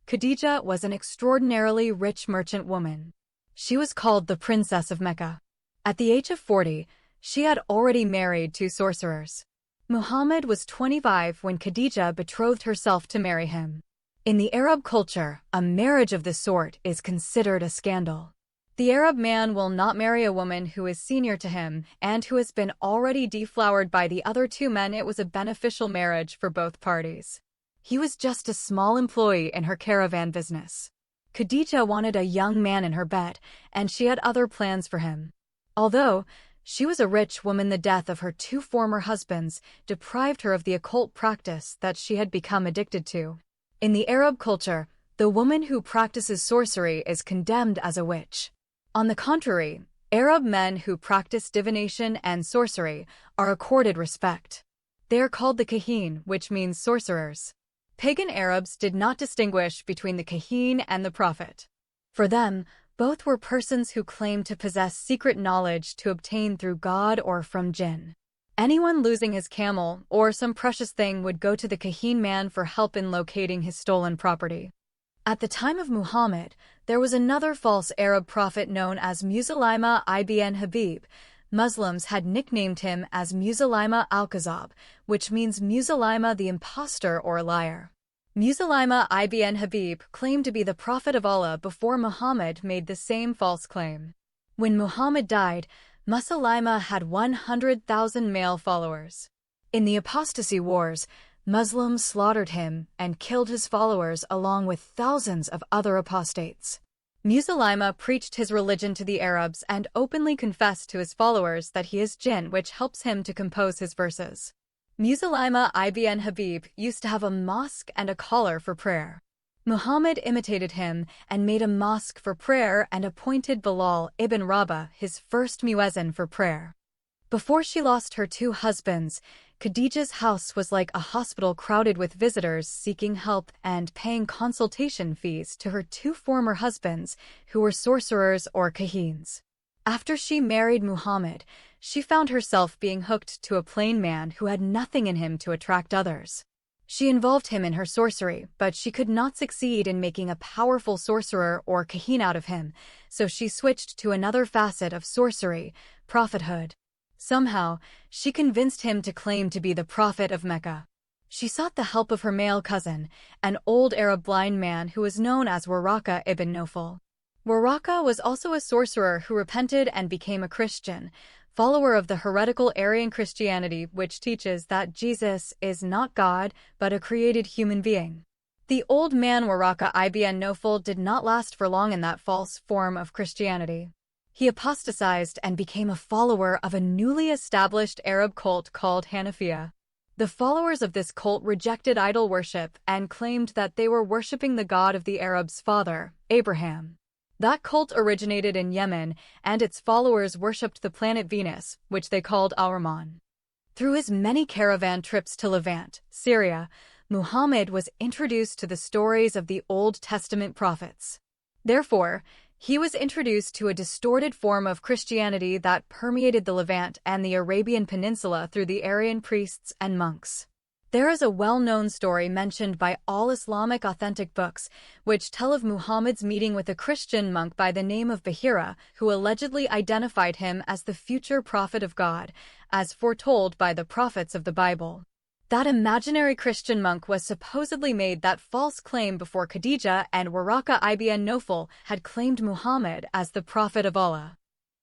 Khadija was an extraordinarily rich merchant woman. She was called the Princess of Mecca. At the age of 40, she had already married 2 sorcerers. Muhammad was 25 when Khadija betrothed herself to marry him. In the Arab culture, a marriage of this sort is considered a scandal. The Arab man will not marry a woman who is senior to him and who has been already deflowered by the other 2 men. It was a beneficial marriage for both parties. He was just a small employee in her caravan business. Khadija wanted a young man in her bed, and she had other plans for him. Although she was a rich woman, the death of her 2 former husbands deprived her of the occult practice that she had become addicted to. In the Arab culture, the woman who practices sorcery is condemned as a witch. On the contrary, Arab men who practice divination and sorcery are accorded respect. They are called the Kahin, which means sorcerers. Pagan Arabs did not distinguish between the Kahin and the Prophet. For them, both were persons who claimed to possess secret knowledge to obtain through God or from jinn. Anyone losing his camel or some precious thing would go to the Kahin man for help in locating his stolen property. At the time of Muhammad, there was another false Arab prophet known as Musaylima ibn Habib. Muslims had nicknamed him as Musaylima al-Kazab, which means Musaylima the impostor or liar. Musaylima ibn Habib claimed to be the prophet of Allah before Muhammad made the same false claim. When Muhammad died, Musaylima had 100,000 male followers. In the apostasy wars, Muslims slaughtered him and killed his followers along with thousands of other apostates. Musaylima preached his religion to the Arabs and openly confessed to his followers that he is jinn, which helps him to compose his verses. Musaylima ibn Habib used to have a mosque and a collar for prayer. Muhammad imitated him and made a mosque for prayer and appointed Bilal ibn Rabah his first muezzin for prayer. Before she lost her 2 husbands, Khadija's house was like a hospital crowded with visitors seeking help and paying consultation fees to her 2 former husbands, who were sorcerers or kahins. After she married Muhammad, she found herself being hooked to a plain man who had nothing in him to attract others. She involved him in her sorcery, but she could not succeed in making a powerful sorcerer or kahin out of him, so she switched to another facet of sorcery, prophethood. Somehow, she convinced him to claim to be the Prophet of Mecca. She sought the help of her male cousin, an old Arab blind man who was known as Waraka ibn Nawfal. Waraka was also a sorcerer who repented and became a Christian, follower of the heretical Arian Christianity, which teaches that Jesus is not God, but a created human being. The old man Waraka ibn Nawfal did not last for long in that false form of Christianity. He apostatized and became a follower of a newly established Arab cult called Hanafiya. The followers of this cult rejected idol worship and claimed that they were worshipping the god of the Arabs' father, Abraham. That cult originated in Yemen, and its followers worshipped the planet Venus, which they called Al-Rahman. Through his many caravan trips to Levant, Syria, Muhammad was introduced to the stories of the Old Testament prophets. Therefore, he was introduced to a distorted form of Christianity that permeated the Levant and the Arabian Peninsula through the Arian priests and monks. There is a well-known story mentioned by all Islamic authentic books, which tell of Muhammad's meeting with a Christian monk by the name of Bahira, who allegedly identified him as the future prophet of God, as foretold by the prophets of the Bible. That imaginary Christian monk was supposedly made that false claim before Khadija and Waraka ibn Nawfal had claimed Muhammad as the prophet of Allah.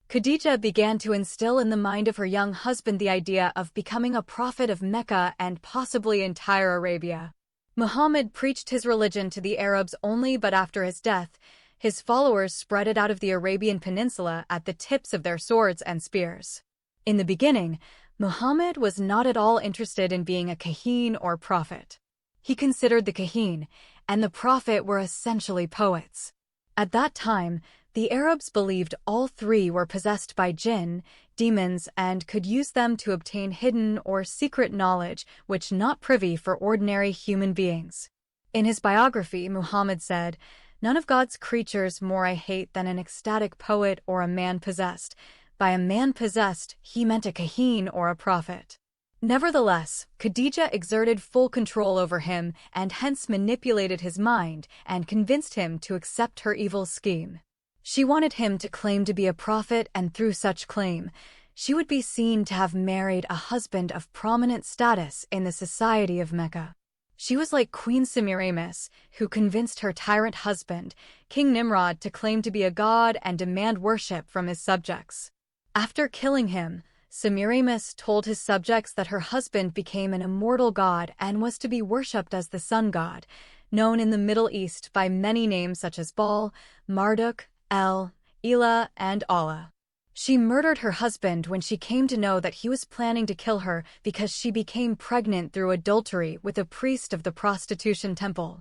Khadija began to instill in the mind of her young husband the idea of becoming a prophet of Mecca and possibly entire Arabia. Muhammad preached his religion to the Arabs only, but after his death, his followers spread it out of the Arabian Peninsula at the tips of their swords and spears. In the beginning, Muhammad was not at all interested in being a kahin or prophet. He considered the kahin and the prophet were essentially poets. At that time, the Arabs believed all three were possessed by jinn, demons, and could use them to obtain hidden or secret knowledge which not privy for ordinary human beings. In his biography, Muhammad said, "None of God's creatures more I hate than an ecstatic poet or a man possessed." By a man possessed, he meant a kahin or a prophet. Nevertheless, Khadija exerted full control over him and hence manipulated his mind and convinced him to accept her evil scheme. She wanted him to claim to be a prophet, and through such claim, she would be seen to have married a husband of prominent status in the society of Mecca. She was like Queen Semiramis, who convinced her tyrant husband, King Nimrod, to claim to be a god and demand worship from his subjects. After killing him, Semiramis told his subjects that her husband became an immortal god and was to be worshipped as the sun god, known in the Middle East by many names such as Baal, Marduk, El, Elah, and Allah. She murdered her husband when she came to know that he was planning to kill her because she became pregnant through adultery with a priest of the prostitution temple.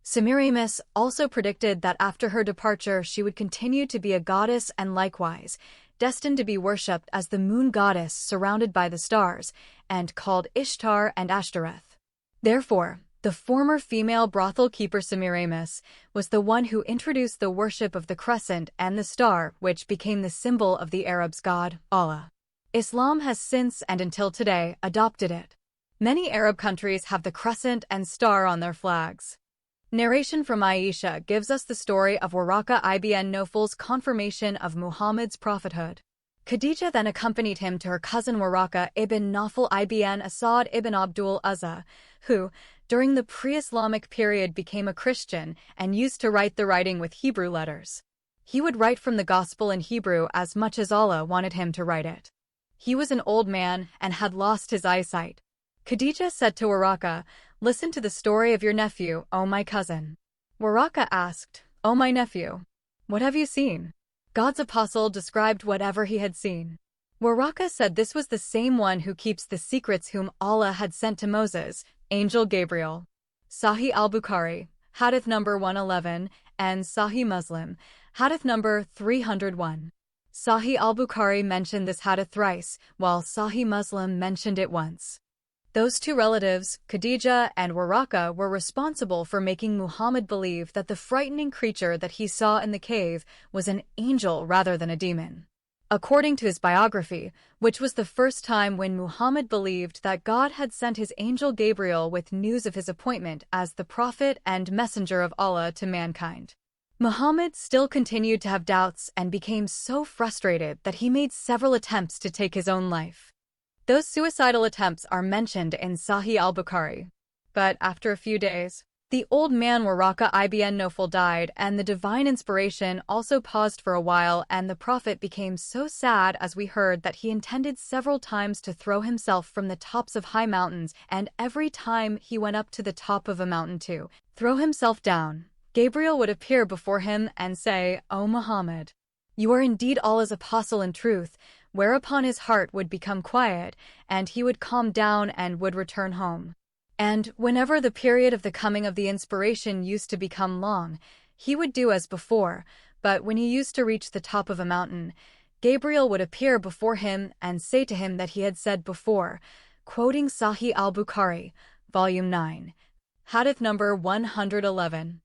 Semiramis also predicted that after her departure she would continue to be a goddess and likewise destined to be worshipped as the moon goddess surrounded by the stars, and called Ishtar and Ashtoreth. Therefore, the former female brothel keeper Semiramis was the one who introduced the worship of the crescent and the star, which became the symbol of the Arabs' god, Allah. Islam has since and until today adopted it. Many Arab countries have the crescent and star on their flags. Narration from Aisha gives us the story of Waraka ibn Nawfal's confirmation of Muhammad's prophethood. Khadija then accompanied him to her cousin Waraka ibn Nawfal ibn Asad ibn Abdul Uzza, who, during the pre-Islamic period, became a Christian and used to write the writing with Hebrew letters. He would write from the Gospel in Hebrew as much as Allah wanted him to write it. He was an old man and had lost his eyesight. Khadija said to Waraka, "Listen to the story of your nephew, O my cousin." Waraka asked, "O my nephew, what have you seen?" God's apostle described whatever he had seen. Waraka said this was the same one who keeps the secrets whom Allah had sent to Moses, Angel Gabriel. Sahih al-Bukhari, Hadith number 111, and Sahih Muslim, Hadith number 301. Sahih al-Bukhari mentioned this hadith thrice, while Sahih Muslim mentioned it once. Those two relatives, Khadija and Waraka, were responsible for making Muhammad believe that the frightening creature that he saw in the cave was an angel rather than a demon. According to his biography, which was the first time when Muhammad believed that God had sent his angel Gabriel with news of his appointment as the prophet and messenger of Allah to mankind. Muhammad still continued to have doubts and became so frustrated that he made several attempts to take his own life. Those suicidal attempts are mentioned in Sahih al-Bukhari. But after a few days, the old man Waraka ibn Nawfal died, and the divine inspiration also paused for a while, and the prophet became so sad, as we heard, that he intended several times to throw himself from the tops of high mountains, and every time he went up to the top of a mountain to throw himself down, Gabriel would appear before him and say, "O Muhammad, You are indeed Allah's apostle in truth, whereupon his heart would become quiet, and he would calm down and would return home. And whenever the period of the coming of the inspiration used to become long, he would do as before, but when he used to reach the top of a mountain, Gabriel would appear before him and say to him that he had said before, quoting Sahih al-Bukhari, Volume 9, Hadith number 111.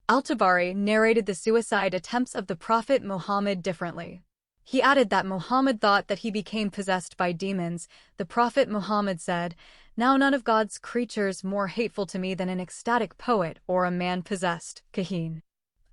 Al-Tabari narrated the suicide attempts of the Prophet Muhammad differently. He added that Muhammad thought that he became possessed by demons. The Prophet Muhammad said, "Now none of God's creatures more hateful to me than an ecstatic poet or a man possessed, Kahin.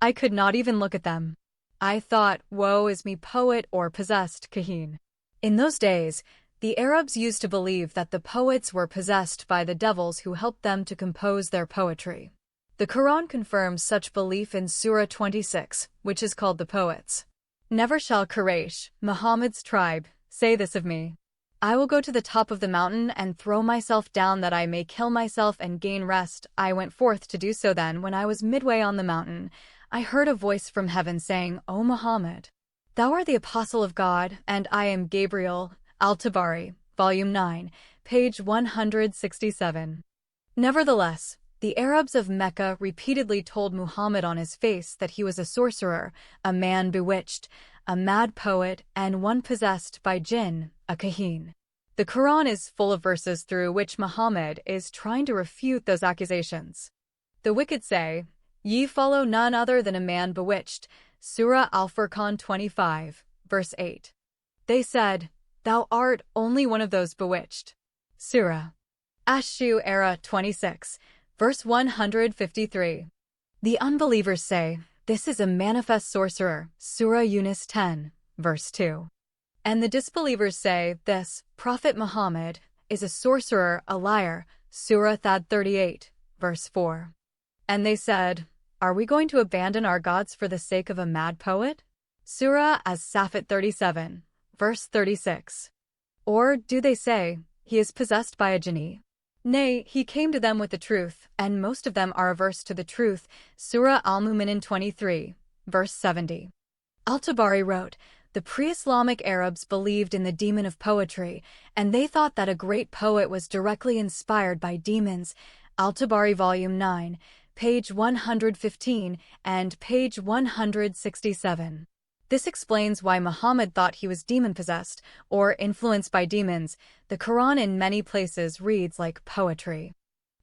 I could not even look at them. I thought, woe is me, poet or possessed, Kahin." In those days, the Arabs used to believe that the poets were possessed by the devils who helped them to compose their poetry. The Quran confirms such belief in Surah 26, which is called the Poets. Never shall Quraysh, Muhammad's tribe, say this of me. I will go to the top of the mountain and throw myself down that I may kill myself and gain rest. I went forth to do so. Then, when I was midway on the mountain, I heard a voice from heaven saying, O Muhammad, thou art the apostle of God, and I am Gabriel. Al-Tabari, Volume 9, page 167. Nevertheless, the Arabs of Mecca repeatedly told Muhammad on his face that he was a sorcerer, a man bewitched, a mad poet, and one possessed by jinn, a kahin. The Quran is full of verses through which Muhammad is trying to refute those accusations. The wicked say, Ye follow none other than a man bewitched. Surah Al-Furqan 25, verse 8. They said, Thou art only one of those bewitched. Surah Ash-Shu'ara 26, verse 153. The unbelievers say, This is a manifest sorcerer. Surah Yunus 10, verse 2. And the disbelievers say, This, Prophet Muhammad, is a sorcerer, a liar. Surah Thad 38, verse 4. And they said, Are we going to abandon our gods for the sake of a mad poet? Surah As-Safat 37, verse 36. Or do they say, He is possessed by a jinni? Nay, he came to them with the truth, and most of them are averse to the truth. Surah Al-Mu'minin 23, verse 70. Al-Tabari wrote, The pre-Islamic Arabs believed in the demon of poetry, and they thought that a great poet was directly inspired by demons. Al-Tabari Volume 9, page 115 and page 167. This explains why Muhammad thought he was demon-possessed, or influenced by demons. The Quran in many places reads like poetry.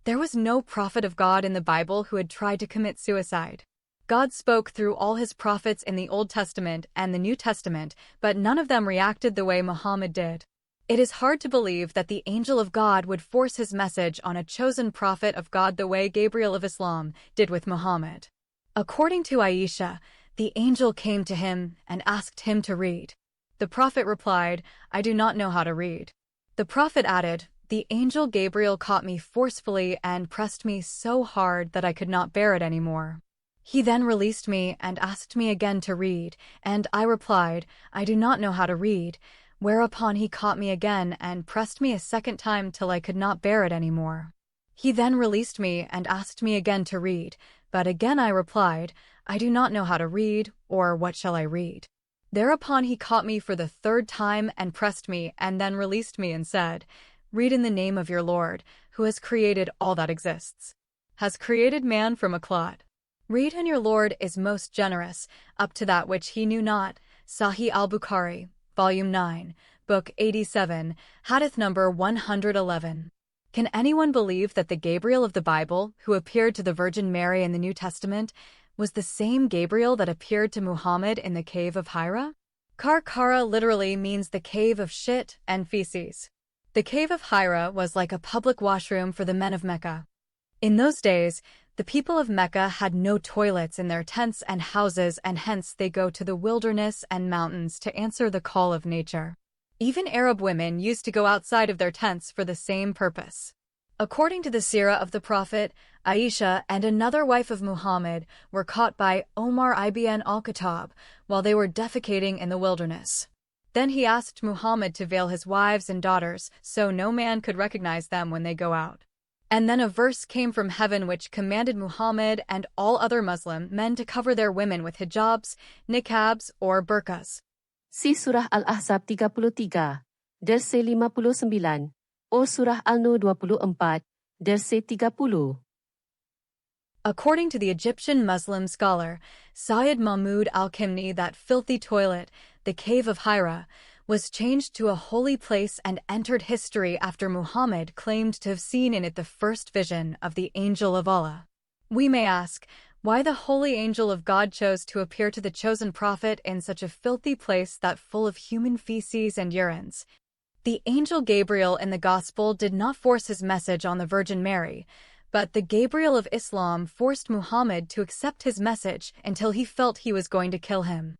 There was no prophet of God in the Bible who had tried to commit suicide. God spoke through all his prophets in the Old Testament and the New Testament, but none of them reacted the way Muhammad did. It is hard to believe that the angel of God would force his message on a chosen prophet of God the way Gabriel of Islam did with Muhammad. According to Aisha, the angel came to him and asked him to read. The prophet replied, I do not know how to read. The prophet added, The angel Gabriel caught me forcefully and pressed me so hard that I could not bear it anymore. He then released me and asked me again to read, and I replied, I do not know how to read, whereupon he caught me again and pressed me a second time till I could not bear it anymore. He then released me and asked me again to read, but again I replied, I do not know how to read, or what shall I read? Thereupon he caught me for the third time and pressed me and then released me and said, Read in the name of your Lord, who has created all that exists. Has created man from a clot. Read, and your Lord is most generous, up to that which he knew not. Sahih al-Bukhari, Volume 9, Book 87, Hadith number 111. Can anyone believe that the Gabriel of the Bible, who appeared to the Virgin Mary in the New Testament, was the same Gabriel that appeared to Muhammad in the cave of Hira? Karkara literally means the cave of shit and feces. The cave of Hira was like a public washroom for the men of Mecca. In those days, the people of Mecca had no toilets in their tents and houses, and hence they go to the wilderness and mountains to answer the call of nature. Even Arab women used to go outside of their tents for the same purpose. According to the seerah of the Prophet, Aisha and another wife of Muhammad were caught by Omar ibn al-Khattab while they were defecating in the wilderness. Then he asked Muhammad to veil his wives and daughters so no man could recognize them when they go out. And then a verse came from heaven which commanded Muhammad and all other Muslim men to cover their women with hijabs, niqabs, or burqas. Si Surah Al-Ahzab 33, verse 59, o Surah Al-Nur 24, verse 30. According to the Egyptian Muslim scholar Sayyid Mahmud al-Kimni, that filthy toilet, the cave of Hira, was changed to a holy place and entered history after Muhammad claimed to have seen in it the first vision of the angel of Allah. We may ask, why the holy angel of God chose to appear to the chosen prophet in such a filthy place that full of human feces and urines. The angel Gabriel in the Gospel did not force his message on the Virgin Mary, but the Gabriel of Islam forced Muhammad to accept his message until he felt he was going to kill him.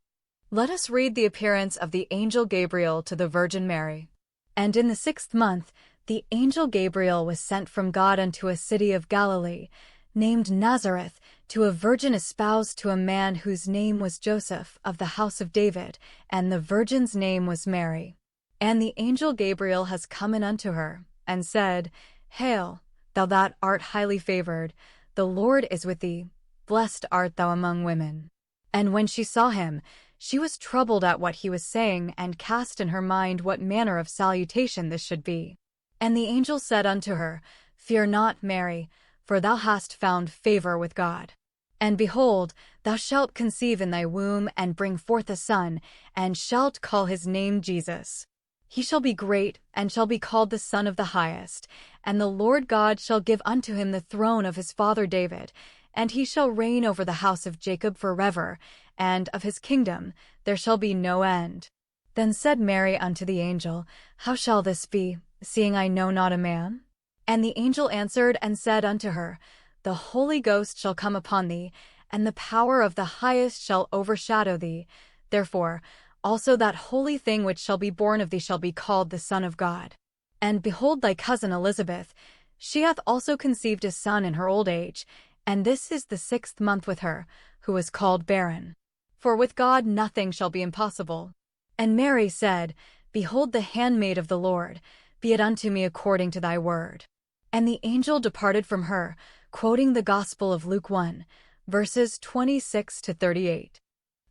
Let us read the appearance of the angel Gabriel to the Virgin Mary. And in the 6th month, the angel Gabriel was sent from God unto a city of Galilee, named Nazareth, to a virgin espoused to a man whose name was Joseph, of the house of David, and the virgin's name was Mary. And the angel Gabriel has come in unto her, and said, Hail, thou that art highly favored, the Lord is with thee, blessed art thou among women. And when she saw him, she was troubled at what he was saying, and cast in her mind what manner of salutation this should be. And the angel said unto her, Fear not, Mary, for thou hast found favor with God. And behold, thou shalt conceive in thy womb, and bring forth a son, and shalt call his name Jesus. He shall be great, and shall be called the Son of the Highest, and the Lord God shall give unto him the throne of his father David, and he shall reign over the house of Jacob forever, and of his kingdom there shall be no end. Then said Mary unto the angel, How shall this be, seeing I know not a man? And the angel answered and said unto her, The Holy Ghost shall come upon thee, and the power of the Highest shall overshadow thee. Therefore also that holy thing which shall be born of thee shall be called the Son of God. And behold, thy cousin Elizabeth, she hath also conceived a son in her old age, and this is the 6th month with her, who was called barren. For with God nothing shall be impossible. And Mary said, Behold the handmaid of the Lord, be it unto me according to thy word. And the angel departed from her, quoting the Gospel of Luke 1, verses 26 to 38.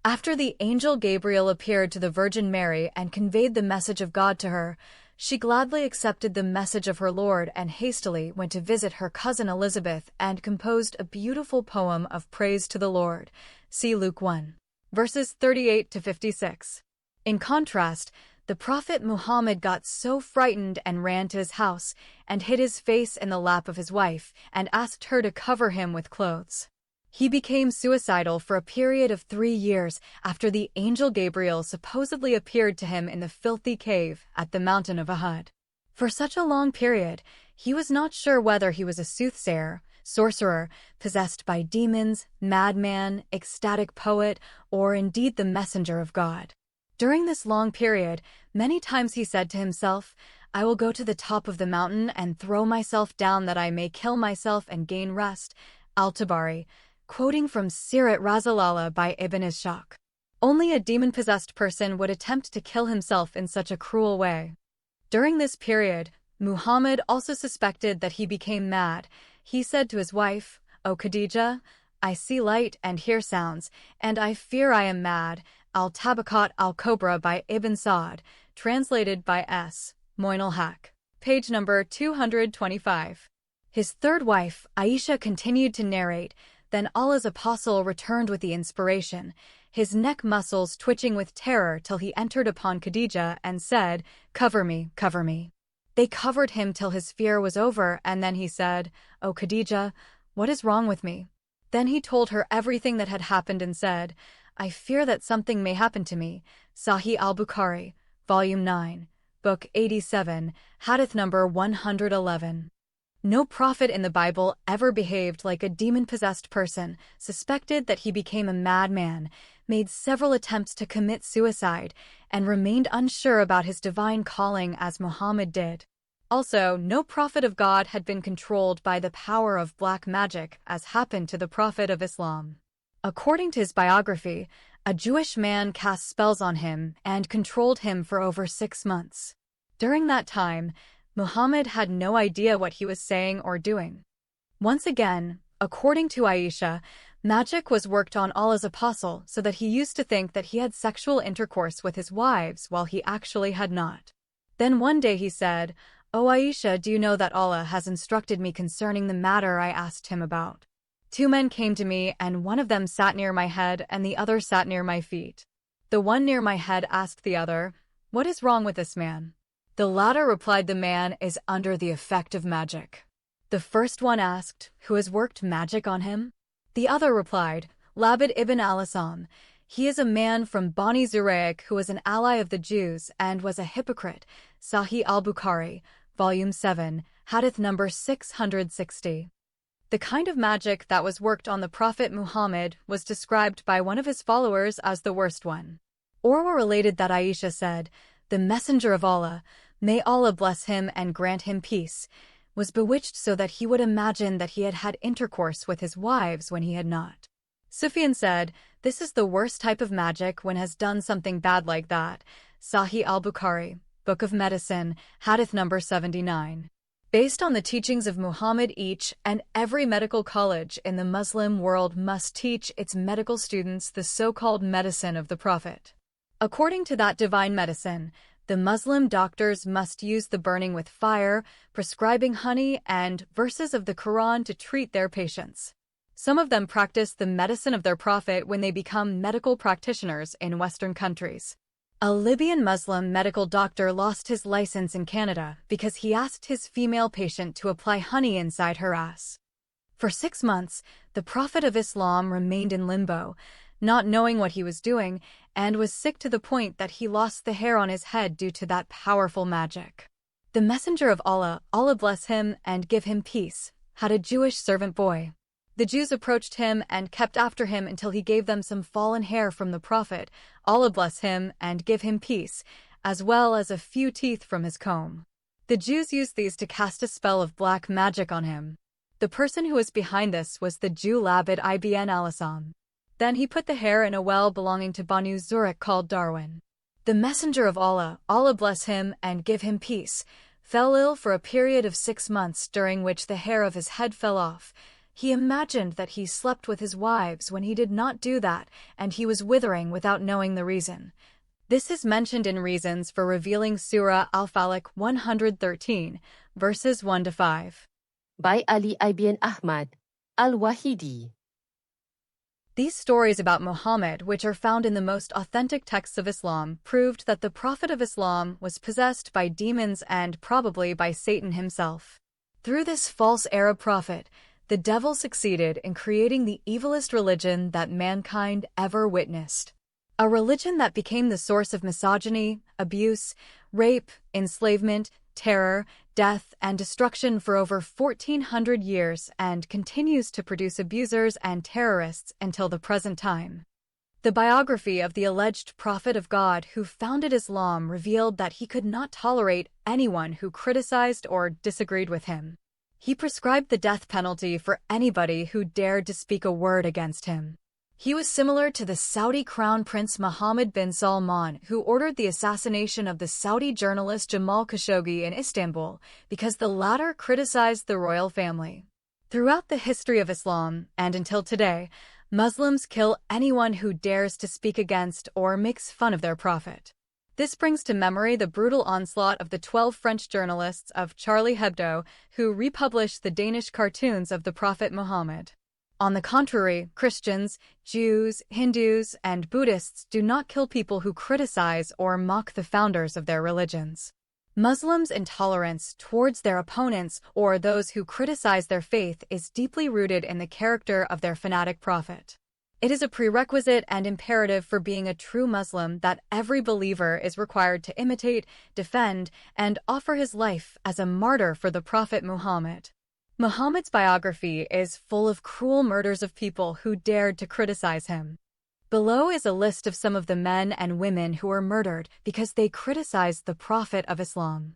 After the angel Gabriel appeared to the Virgin Mary and conveyed the message of God to her, she gladly accepted the message of her Lord and hastily went to visit her cousin Elizabeth and composed a beautiful poem of praise to the Lord. See Luke 1, verses 38 to 56. In contrast, the Prophet Muhammad got so frightened and ran to his house and hid his face in the lap of his wife and asked her to cover him with clothes. He became suicidal for a period of 3 years after the angel Gabriel supposedly appeared to him in the filthy cave at the mountain of Uhud. For such a long period, he was not sure whether he was a soothsayer, sorcerer, possessed by demons, madman, ecstatic poet, or indeed the messenger of God. During this long period, many times he said to himself, I will go to the top of the mountain and throw myself down that I may kill myself and gain rest. Al-Tabari, quoting from Sirat Rasulullah by Ibn Ishaq. Only a demon-possessed person would attempt to kill himself in such a cruel way. During this period, Muhammad also suspected that he became mad. He said to his wife, O Khadija, I see light and hear sounds, and I fear I am mad. Al-Tabaqat al-Kobra by Ibn Sa'd, translated by S. Moin al-Haq. Page number 225. His third wife, Aisha, continued to narrate, Then Allah's apostle returned with the inspiration, his neck muscles twitching with terror till he entered upon Khadija and said, Cover me, cover me. They covered him till his fear was over, and then he said, O Khadija, what is wrong with me? Then he told her everything that had happened and said, I fear that something may happen to me. Sahih al-Bukhari, Volume 9, Book 87, Hadith number 111. No prophet in the Bible ever behaved like a demon-possessed person, suspected that he became a madman, made several attempts to commit suicide, and remained unsure about his divine calling as Muhammad did. Also, no prophet of God had been controlled by the power of black magic, as happened to the Prophet of Islam. According to his biography, a Jewish man cast spells on him and controlled him for over 6 months. During that time, Muhammad had no idea what he was saying or doing. Once again, according to Aisha, magic was worked on Allah's apostle so that he used to think that he had sexual intercourse with his wives while he actually had not. Then one day he said, "O Aisha, do you know that Allah has instructed me concerning the matter I asked him about? 2 men came to me, and one of them sat near my head and the other sat near my feet. The one near my head asked the other, 'What is wrong with this man?' The latter replied, 'The man is under the effect of magic.' The first one asked, 'Who has worked magic on him?' The other replied, 'Labid ibn al-Asam. He is a man from Bani Zuraiq who was an ally of the Jews and was a hypocrite.' Sahih al-Bukhari, Volume 7, Hadith number 660. The kind of magic that was worked on the Prophet Muhammad was described by one of his followers as the worst one. Urwa related that Aisha said, "The Messenger of Allah, may Allah bless him and grant him peace, was bewitched so that he would imagine that he had had intercourse with his wives when he had not." Sufyan said, "This is the worst type of magic when has done something bad like that." Sahih al-Bukhari, Book of Medicine, Hadith number 79. Based on the teachings of Muhammad, each and every medical college in the Muslim world must teach its medical students the so-called medicine of the Prophet. According to that divine medicine, the Muslim doctors must use the burning with fire, prescribing honey, and verses of the Quran to treat their patients. Some of them practice the medicine of their Prophet when they become medical practitioners in Western countries. A Libyan Muslim medical doctor lost his license in Canada because he asked his female patient to apply honey inside her ass. For 6 months, the Prophet of Islam remained in limbo, not knowing what he was doing, and was sick to the point that he lost the hair on his head due to that powerful magic. The Messenger of Allah, Allah bless him and give him peace, had a Jewish servant boy. The Jews approached him and kept after him until he gave them some fallen hair from the Prophet, Allah bless him and give him peace, as well as a few teeth from his comb. The Jews used these to cast a spell of black magic on him. The person who was behind this was the Jew Labid ibn al-Asam. Then he put the hair in a well belonging to Banu Zuraiq called Darwin. The Messenger of Allah, Allah bless him and give him peace, fell ill for a period of 6 months during which the hair of his head fell off. He imagined that he slept with his wives when he did not do that, and he was withering without knowing the reason. This is mentioned in Reasons for Revealing Surah Al-Falaq 113, verses 1-5. By Ali ibn Ahmad al-Wahidi. These stories about Muhammad, which are found in the most authentic texts of Islam, proved that the Prophet of Islam was possessed by demons and probably by Satan himself. Through this false Arab prophet, the devil succeeded in creating the evilest religion that mankind ever witnessed. A religion that became the source of misogyny, abuse, rape, enslavement, terror, death, and destruction for over 1,400 years and continues to produce abusers and terrorists until the present time. The biography of the alleged prophet of God who founded Islam revealed that he could not tolerate anyone who criticized or disagreed with him. He prescribed the death penalty for anybody who dared to speak a word against him. He was similar to the Saudi Crown Prince Mohammed bin Salman, who ordered the assassination of the Saudi journalist Jamal Khashoggi in Istanbul because the latter criticized the royal family. Throughout the history of Islam, and until today, Muslims kill anyone who dares to speak against or makes fun of their prophet. This brings to memory the brutal onslaught of the 12 French journalists of Charlie Hebdo who republished the Danish cartoons of the Prophet Muhammad. On the contrary, Christians, Jews, Hindus, and Buddhists do not kill people who criticize or mock the founders of their religions. Muslims' intolerance towards their opponents or those who criticize their faith is deeply rooted in the character of their fanatic prophet. It is a prerequisite and imperative for being a true Muslim that every believer is required to imitate, defend, and offer his life as a martyr for the Prophet Muhammad. Muhammad's biography is full of cruel murders of people who dared to criticize him. Below is a list of some of the men and women who were murdered because they criticized the Prophet of Islam.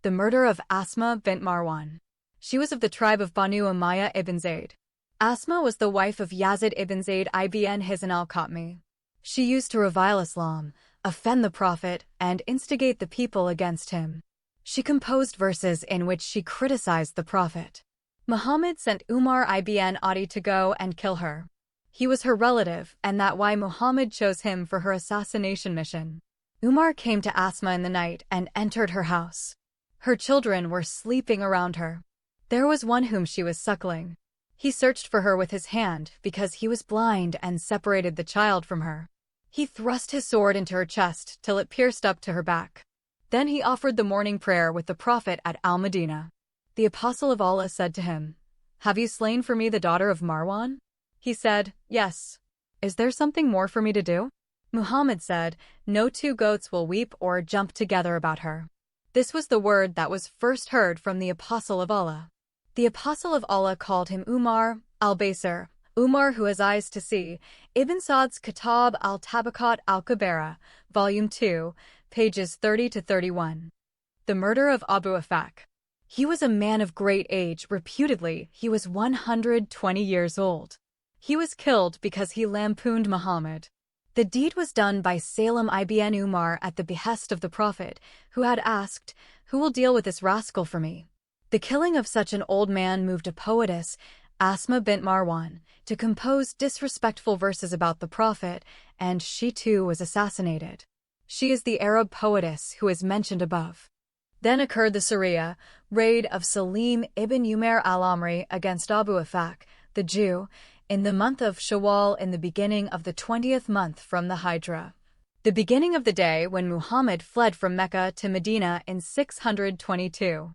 The murder of Asma bint Marwan. She was of the tribe of Banu Umayyah ibn Zayd. Asma was the wife of Yazid ibn Zayd ibn Hizn al-Khatmi. She used to revile Islam, offend the Prophet, and instigate the people against him. She composed verses in which she criticized the Prophet. Muhammad sent Umar ibn Adi to go and kill her. He was her relative, and that's why Muhammad chose him for her assassination mission. Umar came to Asma in the night and entered her house. Her children were sleeping around her. There was one whom she was suckling. He searched for her with his hand because he was blind and separated the child from her. He thrust his sword into her chest till it pierced up to her back. Then he offered the morning prayer with the Prophet at Al-Madinah. The Apostle of Allah said to him, "Have you slain for me the daughter of Marwan?" He said, "Yes. Is there something more for me to do?" Muhammad said, "No two goats will weep or jump together about her." This was the word that was first heard from the Apostle of Allah. The Apostle of Allah called him Umar al-Basir, Umar who has eyes to see. Ibn Sa'd's Kitab al-Tabaqat al-Kabira, Volume 2, pages 30 to 31. The murder of Abu Afak. He was a man of great age. Reputedly, he was 120 years old. He was killed because he lampooned Muhammad. The deed was done by Salim ibn Umar at the behest of the Prophet, who had asked, "Who will deal with this rascal for me?" The killing of such an old man moved a poetess, Asma bint Marwan, to compose disrespectful verses about the Prophet, and she too was assassinated. She is the Arab poetess who is mentioned above. Then occurred the Sariya, raid of Salim ibn Umar al-Amri against Abu Afak, the Jew, in the month of Shawwal in the beginning of the 20th month from the Hijra. The beginning of the day when Muhammad fled from Mecca to Medina in 622.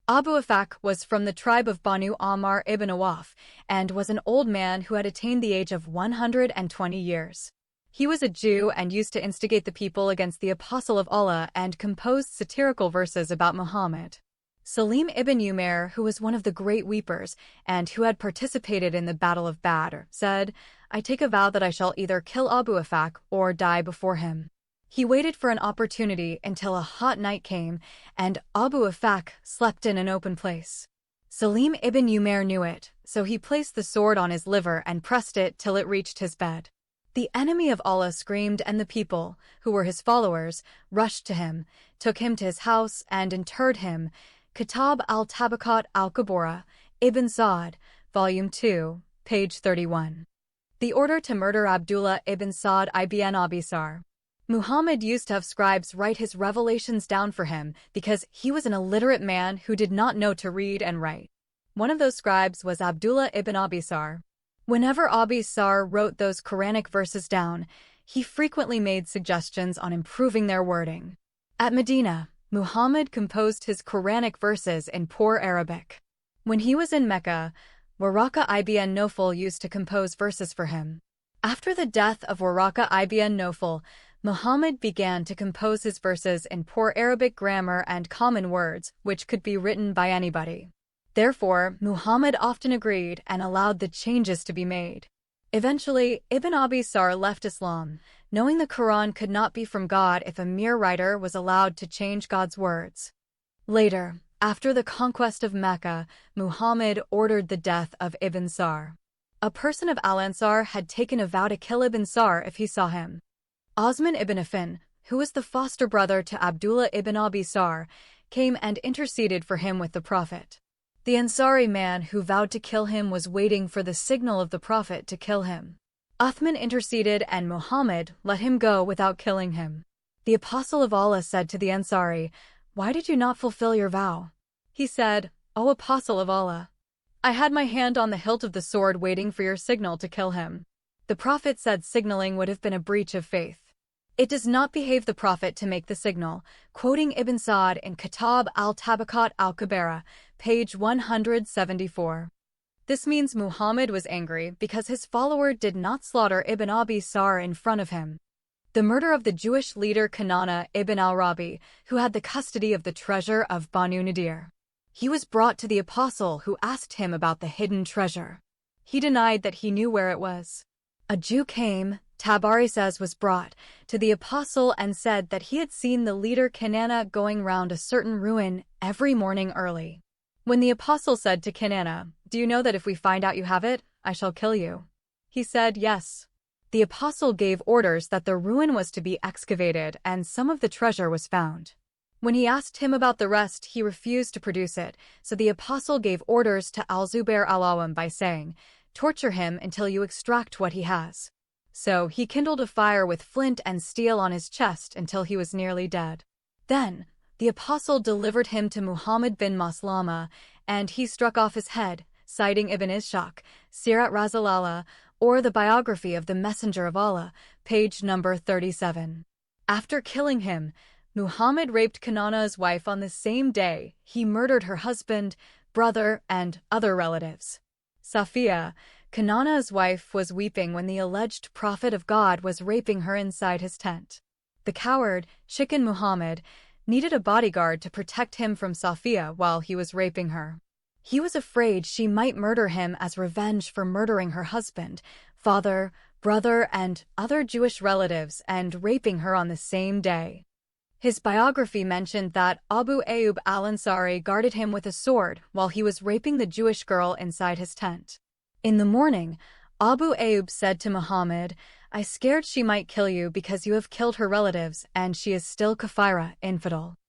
Abu Afak was from the tribe of Banu Ammar ibn Awaf and was an old man who had attained the age of 120 years. He was a Jew and used to instigate the people against the Apostle of Allah and composed satirical verses about Muhammad. Salim ibn Umar, who was one of the great weepers and who had participated in the Battle of Badr, said, "I take a vow that I shall either kill Abu Afak or die before him." He waited for an opportunity until a hot night came, and Abu Afak slept in an open place. Salim ibn Umar knew it, so he placed the sword on his liver and pressed it till it reached his bed. The enemy of Allah screamed, and the people, who were his followers, rushed to him, took him to his house, and interred him. Kitab al-Tabaqat al-Kabira, Ibn Sa'd, Volume 2, page 31. The order to murder Abdullah ibn Sa'd ibn Abisar. Muhammad used to have scribes write his revelations down for him because he was an illiterate man who did not know to read and write. One of those scribes was Abdullah ibn Abisar. Whenever Abisar wrote those Quranic verses down, he frequently made suggestions on improving their wording. At Medina, Muhammad composed his Quranic verses in poor Arabic. When he was in Mecca, Waraka ibn Nawfal used to compose verses for him. After the death of Waraka ibn Nawfal, Muhammad began to compose his verses in poor Arabic grammar and common words, which could be written by anybody. Therefore, Muhammad often agreed and allowed the changes to be made. Eventually, Ibn Abisar left Islam, knowing the Quran could not be from God if a mere writer was allowed to change God's words. Later, after the conquest of Mecca, Muhammad ordered the death of Ibn Sar. A person of Al-Ansar had taken a vow to kill Ibn Sar if he saw him. Osman ibn Affan, who was the foster brother to Abdullah ibn Abisar, came and interceded for him with the Prophet. The Ansari man who vowed to kill him was waiting for the signal of the Prophet to kill him. Uthman interceded and Muhammad let him go without killing him. The Apostle of Allah said to the Ansari, "Why did you not fulfill your vow?" He said, "O Apostle of Allah, I had my hand on the hilt of the sword waiting for your signal to kill him." The Prophet said signaling would have been a breach of faith. It does not behave the Prophet to make the signal, quoting Ibn Sa'd in Kitab al-Tabaqat al-Kabira, page 174. This means Muhammad was angry because his follower did not slaughter Ibn Abisar in front of him. The murder of the Jewish leader Kanana ibn al-Rabi, who had the custody of the treasure of Banu Nadir. He was brought to the Apostle, who asked him about the hidden treasure. He denied that he knew where it was. A Jew came, Tabari says was brought, to the Apostle and said that he had seen the leader Kanana going round a certain ruin every morning early. When the Apostle said to Kanana, "Do you know that if we find out you have it, I shall kill you?" He said, "Yes." The Apostle gave orders that the ruin was to be excavated and some of the treasure was found. When he asked him about the rest, he refused to produce it, so the apostle gave orders to Al-Zubair al-Awwam by saying, "Torture him until you extract what he has." So he kindled a fire with flint and steel on his chest until he was nearly dead. Then the apostle delivered him to Muhammad bin Maslama, and he struck off his head, citing Ibn Ishaq, Sirat Rasulullah, or the biography of the Messenger of Allah, page number 37. After killing him, Muhammad raped Kanana's wife on the same day. He murdered her husband, brother, and other relatives. Safiya, Kanana's wife, was weeping when the alleged prophet of God was raping her inside his tent. The coward, Chicken Muhammad, needed a bodyguard to protect him from Safiya while he was raping her. He was afraid she might murder him as revenge for murdering her husband, father, brother, and other Jewish relatives and raping her on the same day. His biography mentioned that Abu Ayyub al-Ansari guarded him with a sword while he was raping the Jewish girl inside his tent. In the morning, Abu Ayyub said to Muhammad, "I scared she might kill you because you have killed her relatives and she is still kafira, infidel."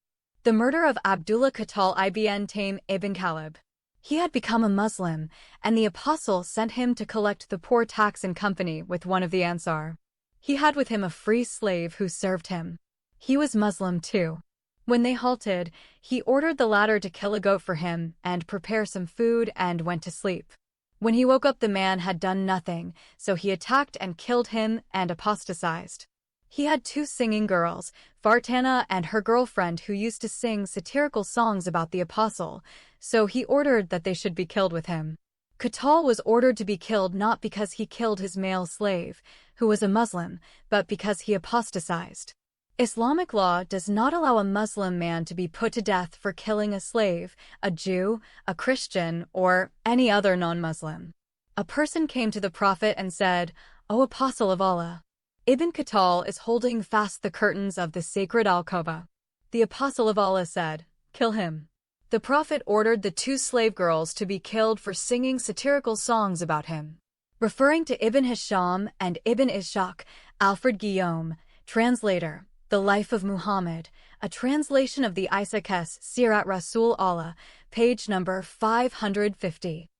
The murder of Abdullah Qatal ibn Taym ibn Kalib. He had become a Muslim, and the apostle sent him to collect the poor tax in company with one of the Ansar. He had with him a free slave who served him. He was Muslim too. When they halted, he ordered the latter to kill a goat for him and prepare some food and went to sleep. When he woke up, the man had done nothing, so he attacked and killed him and apostatized. He had two singing girls, Fartana and her girlfriend, who used to sing satirical songs about the apostle, so he ordered that they should be killed with him. Qatal was ordered to be killed not because he killed his male slave, who was a Muslim, but because he apostatized. Islamic law does not allow a Muslim man to be put to death for killing a slave, a Jew, a Christian, or any other non-Muslim. A person came to the Prophet and said, "O Apostle of Allah, Ibn Qatal is holding fast the curtains of the sacred Al-Kaaba." The Apostle of Allah said, "Kill him." The Prophet ordered the two slave girls to be killed for singing satirical songs about him. Referring to Ibn Hisham and Ibn Ishaq, Alfred Guillaume, translator, The Life of Muhammad, a translation of the Isaques Sirat Rasul Allah, page number 550.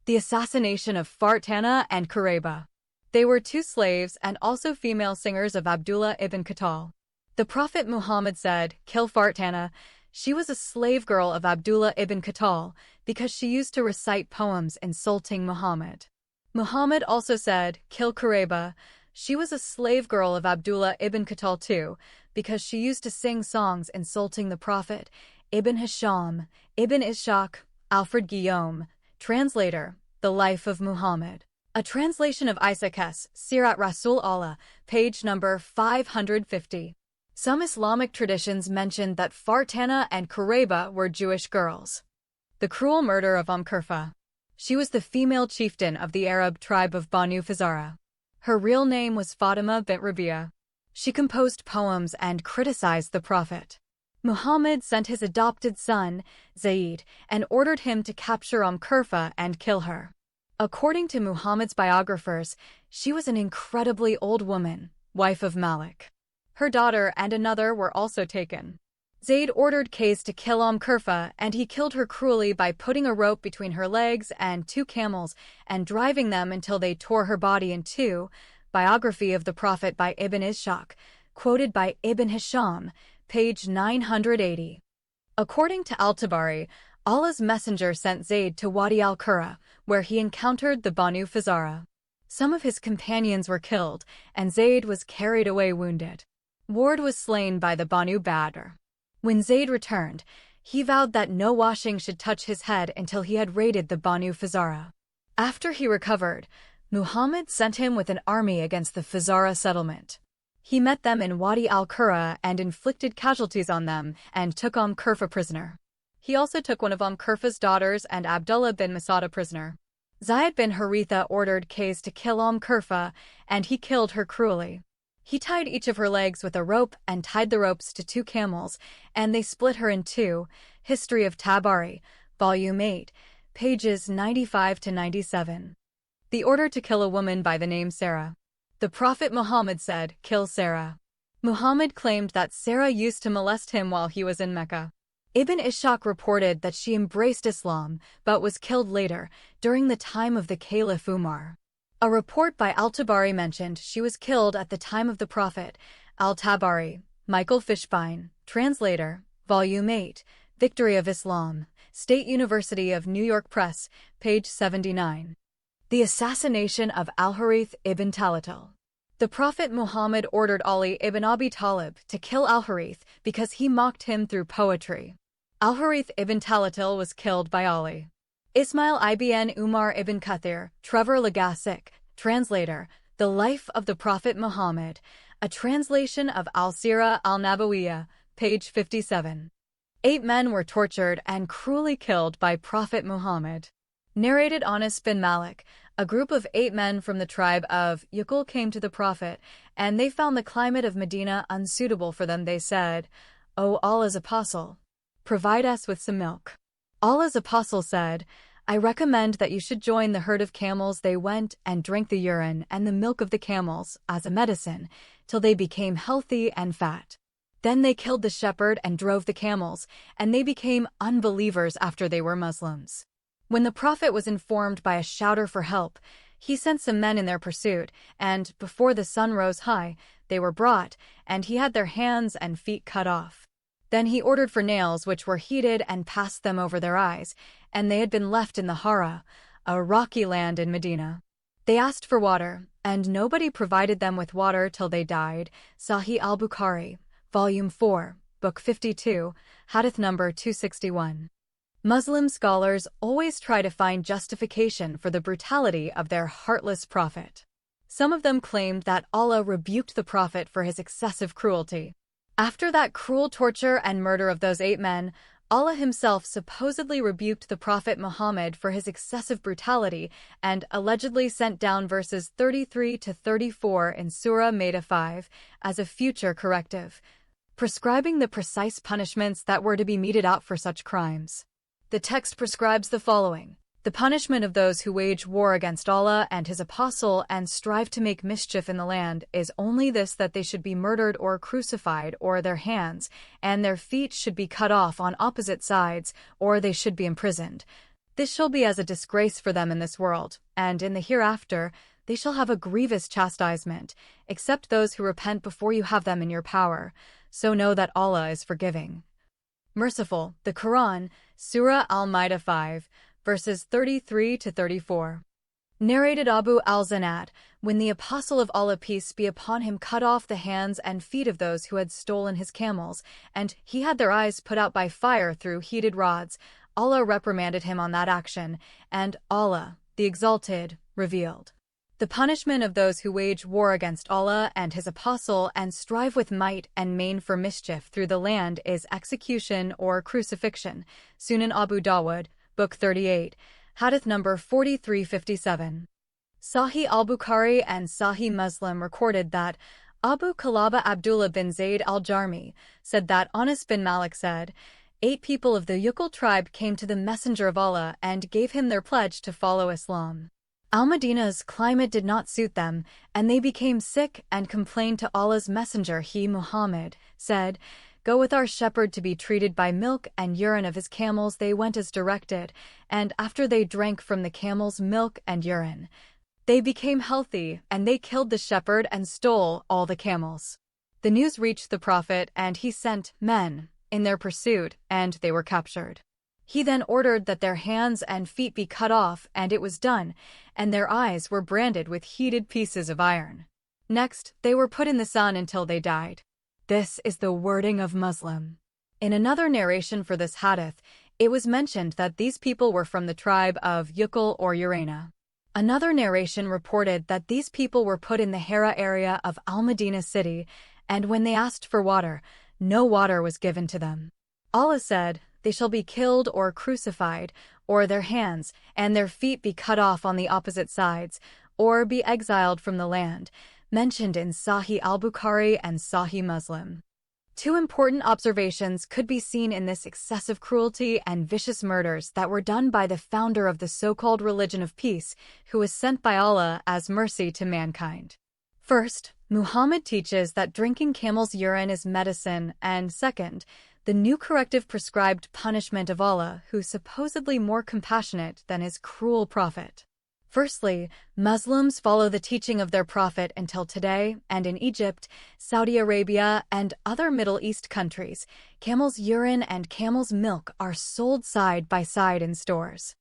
The assassination of Fartana and Kurayba. They were two slaves and also female singers of Abdullah ibn Qatal. The Prophet Muhammad said, "Kill Fartana." She was a slave girl of Abdullah ibn Qatal because she used to recite poems insulting Muhammad. Muhammad also said, "Kill Kurayba." She was a slave girl of Abdullah ibn Qatal too, because she used to sing songs insulting the Prophet. Ibn Hisham, Ibn Ishaq, Alfred Guillaume, translator, The Life of Muhammad. A translation of Isaques Sirat Rasul Allah, page number 550. Some Islamic traditions mention that Fartana and Kurayba were Jewish girls. The cruel murder of Kurfa. She was the female chieftain of the Arab tribe of Banu Fazara. Her real name was Fatima bint Rabia. She composed poems and criticized the Prophet. Muhammad sent his adopted son, Zayd, and ordered him to capture Kurfa and kill her. According to Muhammad's biographers, she was an incredibly old woman, wife of Malik. Her daughter and another were also taken. Zayd ordered Qays to kill Kurfa, and he killed her cruelly by putting a rope between her legs and two camels and driving them until they tore her body in two. Biography of the Prophet by Ibn Ishaq, quoted by Ibn Hisham, page 980. According to Al-Tabari, Allah's messenger sent Zayd to Wadi al-Qura, where he encountered the Banu Fazara. Some of his companions were killed, and Zayd was carried away wounded. Ward was slain by the Banu Badr. When Zayd returned, he vowed that no washing should touch his head until he had raided the Banu Fazara. After he recovered, Muhammad sent him with an army against the Fazara settlement. He met them in Wadi al-Qura and inflicted casualties on them and took Kurfa prisoner. He also took one of Kurfa's daughters and Abdullah bin Masada prisoner. Zayd bin Haritha ordered Qays to kill Kurfa, and he killed her cruelly. He tied each of her legs with a rope and tied the ropes to two camels, and they split her in two. History of Tabari, Volume 8, pages 95 to 97. The order to kill a woman by the name Sarah. The Prophet Muhammad said, "Kill Sarah." Muhammad claimed that Sarah used to molest him while he was in Mecca. Ibn Ishaq reported that she embraced Islam but was killed later, during the time of the Caliph Umar. A report by Al-Tabari mentioned she was killed at the time of the Prophet. Al-Tabari, Michael Fishbein, translator, Volume 8, Victory of Islam, State University of New York Press, page 79. The assassination of Al-Harith ibn Talatal. The Prophet Muhammad ordered Ali ibn Abi Talib to kill Al-Harith because he mocked him through poetry. Al-Harith ibn Talatal was killed by Ali. Ismail ibn Umar ibn Kathir, Trevor Lagassic, translator, The Life of the Prophet Muhammad, a translation of Al-Sirah al-Nabawiyya, page 57. 8 men were tortured and cruelly killed by Prophet Muhammad. Narrated Anas bin Malik, a group of 8 men from the tribe of Yaqul came to the Prophet, and they found the climate of Medina unsuitable for them. They said, "O Allah's apostle, provide us with some milk." Allah's apostle said, "I recommend that you should join the herd of camels." They went and drank the urine and the milk of the camels as a medicine, till they became healthy and fat. Then they killed the shepherd and drove the camels, and they became unbelievers after they were Muslims. When the Prophet was informed by a shouter for help, he sent some men in their pursuit, and, before the sun rose high, they were brought, and he had their hands and feet cut off. Then he ordered for nails which were heated and passed them over their eyes, and they had been left in the Hara, a rocky land in Medina. They asked for water, and nobody provided them with water till they died. Sahih al-Bukhari, Volume 4, Book 52, Hadith number 261. Muslim scholars always try to find justification for the brutality of their heartless prophet. Some of them claimed that Allah rebuked the prophet for his excessive cruelty. After that cruel torture and murder of those 8 men, Allah himself supposedly rebuked the Prophet Muhammad for his excessive brutality and allegedly sent down verses 33 to 34 in Surah Maida 5 as a future corrective, prescribing the precise punishments that were to be meted out for such crimes. The text prescribes the following: the punishment of those who wage war against Allah and his apostle and strive to make mischief in the land is only this, that they should be murdered or crucified, or their hands and their feet should be cut off on opposite sides, or they should be imprisoned. This shall be as a disgrace for them in this world, and in the hereafter they shall have a grievous chastisement, except those who repent before you have them in your power. So know that Allah is forgiving, merciful. The Quran, Surah Al-Maida 5, verses 33 to 34. Narrated Abu al-Zanad, when the apostle of Allah, peace be upon him, cut off the hands and feet of those who had stolen his camels, and he had their eyes put out by fire through heated rods, Allah reprimanded him on that action, and Allah, the Exalted, revealed the punishment of those who wage war against Allah and his apostle and strive with might and main for mischief through the land is execution or crucifixion. Sunan Abu Dawud, Book 38, Hadith number 4357. Sahih al-Bukhari and Sahih Muslim recorded that Abu Kalaba Abdullah bin Zayd al-Jarmi said that Anas bin Malik said, 8 people of the Yaqul tribe came to the Messenger of Allah and gave him their pledge to follow Islam. Al-Madina's climate did not suit them, and they became sick and complained to Allah's Messenger. He, Muhammad, said, "Go with our shepherd to be treated by milk and urine of his camels." They went as directed, and after they drank from the camels' milk and urine, they became healthy, and they killed the shepherd and stole all the camels. The news reached the Prophet, and he sent men in their pursuit, and they were captured. He then ordered that their hands and feet be cut off, and it was done, and their eyes were branded with heated pieces of iron. Next, they were put in the sun until they died. This is the wording of Muslim. In another narration for this hadith, it was mentioned that these people were from the tribe of Yaqul or Urayna. Another narration reported that these people were put in the Hira area of Al-Madinah city, and when they asked for water, no water was given to them. Allah said, "They shall be killed or crucified, or their hands and their feet be cut off on the opposite sides, or be exiled from the land," mentioned in Sahih al-Bukhari and Sahih Muslim. 2 important observations could be seen in this excessive cruelty and vicious murders that were done by the founder of the so-called religion of peace, who was sent by Allah as mercy to mankind. First, Muhammad teaches that drinking camel's urine is medicine, and second, the new corrective prescribed punishment of Allah, who's supposedly more compassionate than his cruel prophet. Firstly, Muslims follow the teaching of their prophet until today, and in Egypt, Saudi Arabia, and other Middle East countries, camel's urine and camel's milk are sold side by side in stores.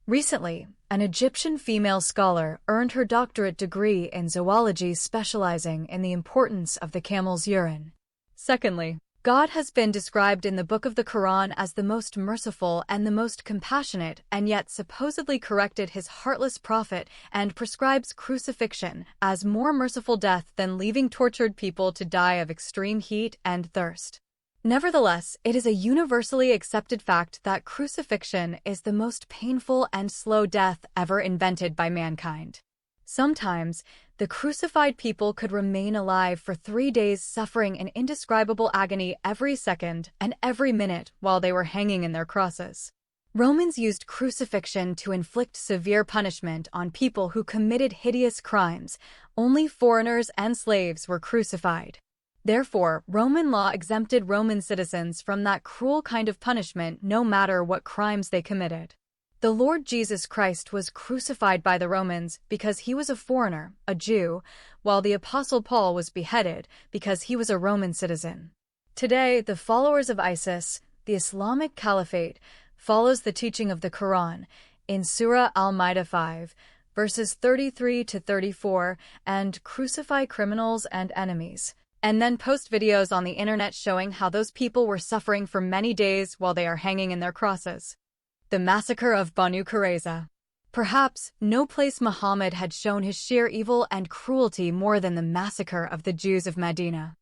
Recently, an Egyptian female scholar earned her doctorate degree in zoology specializing in the importance of the camel's urine. Secondly, God has been described in the book of the Quran as the most merciful and the most compassionate, and yet supposedly corrected his heartless prophet and prescribes crucifixion as more merciful death than leaving tortured people to die of extreme heat and thirst. Nevertheless, it is a universally accepted fact that crucifixion is the most painful and slow death ever invented by mankind. Sometimes, the crucified people could remain alive for 3 days, suffering an indescribable agony every second and every minute while they were hanging in their crosses. Romans used crucifixion to inflict severe punishment on people who committed hideous crimes. Only foreigners and slaves were crucified. Therefore, Roman law exempted Roman citizens from that cruel kind of punishment no matter what crimes they committed. The Lord Jesus Christ was crucified by the Romans because he was a foreigner, a Jew, while the Apostle Paul was beheaded because he was a Roman citizen. Today, the followers of ISIS, the Islamic Caliphate, follows the teaching of the Quran in Surah Al-Ma'idah 5, verses 33 to 34, and crucify criminals and enemies, and then post videos on the internet showing how those people were suffering for many days while they are hanging in their crosses. The Massacre of Banu Qurayza. Perhaps no place Muhammad had shown his sheer evil and cruelty more than the massacre of the Jews of Medina.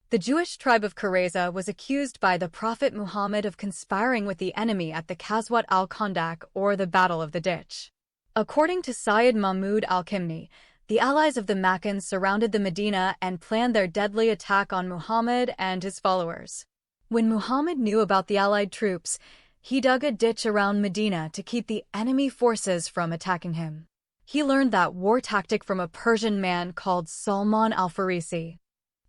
The Jewish tribe of Qurayza was accused by the Prophet Muhammad of conspiring with the enemy at the Ghazwat al-Khandaq, or the Battle of the Ditch. According to Sayyid Mahmud al-Kimni, the allies of the Makkans surrounded the Medina and planned their deadly attack on Muhammad and his followers. When Muhammad knew about the allied troops, he dug a ditch around Medina to keep the enemy forces from attacking him. He learned that war tactic from a Persian man called Salman al-Farisi.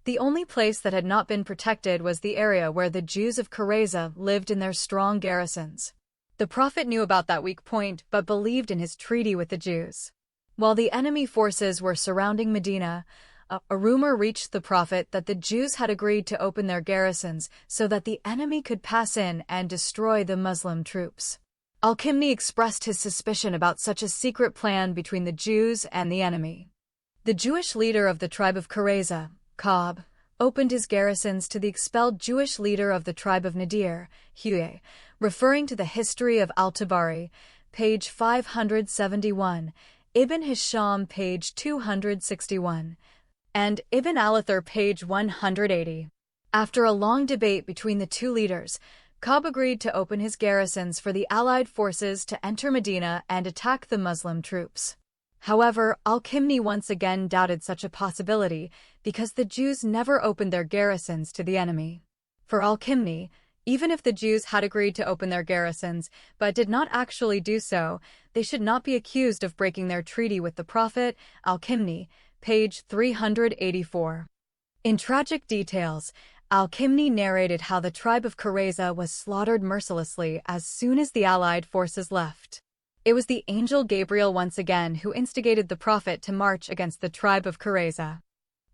The only place that had not been protected was the area where the Jews of Qurayza lived in their strong garrisons. The Prophet knew about that weak point but believed in his treaty with the Jews. While the enemy forces were surrounding Medina, a rumor reached the Prophet that the Jews had agreed to open their garrisons so that the enemy could pass in and destroy the Muslim troops. Al-Kimni expressed his suspicion about such a secret plan between the Jews and the enemy. The Jewish leader of the tribe of Qurayza, Ka'b, opened his garrisons to the expelled Jewish leader of the tribe of Nadir, Huyay, referring to the history of Al-Tabari, page 571, Ibn Hisham, page 261, and Ibn al-Athir, page 180. After a long debate between the two leaders, Ka'b agreed to open his garrisons for the Allied forces to enter Medina and attack the Muslim troops. However, Al-Kimni once again doubted such a possibility because the Jews never opened their garrisons to the enemy. For Al-Kimni, even if the Jews had agreed to open their garrisons but did not actually do so, they should not be accused of breaking their treaty with the Prophet. Al-Kimni, page 384. In tragic details, Al-Kimni narrated how the tribe of Qurayza was slaughtered mercilessly as soon as the Allied forces left. It was the angel Gabriel once again who instigated the Prophet to march against the tribe of Qurayza.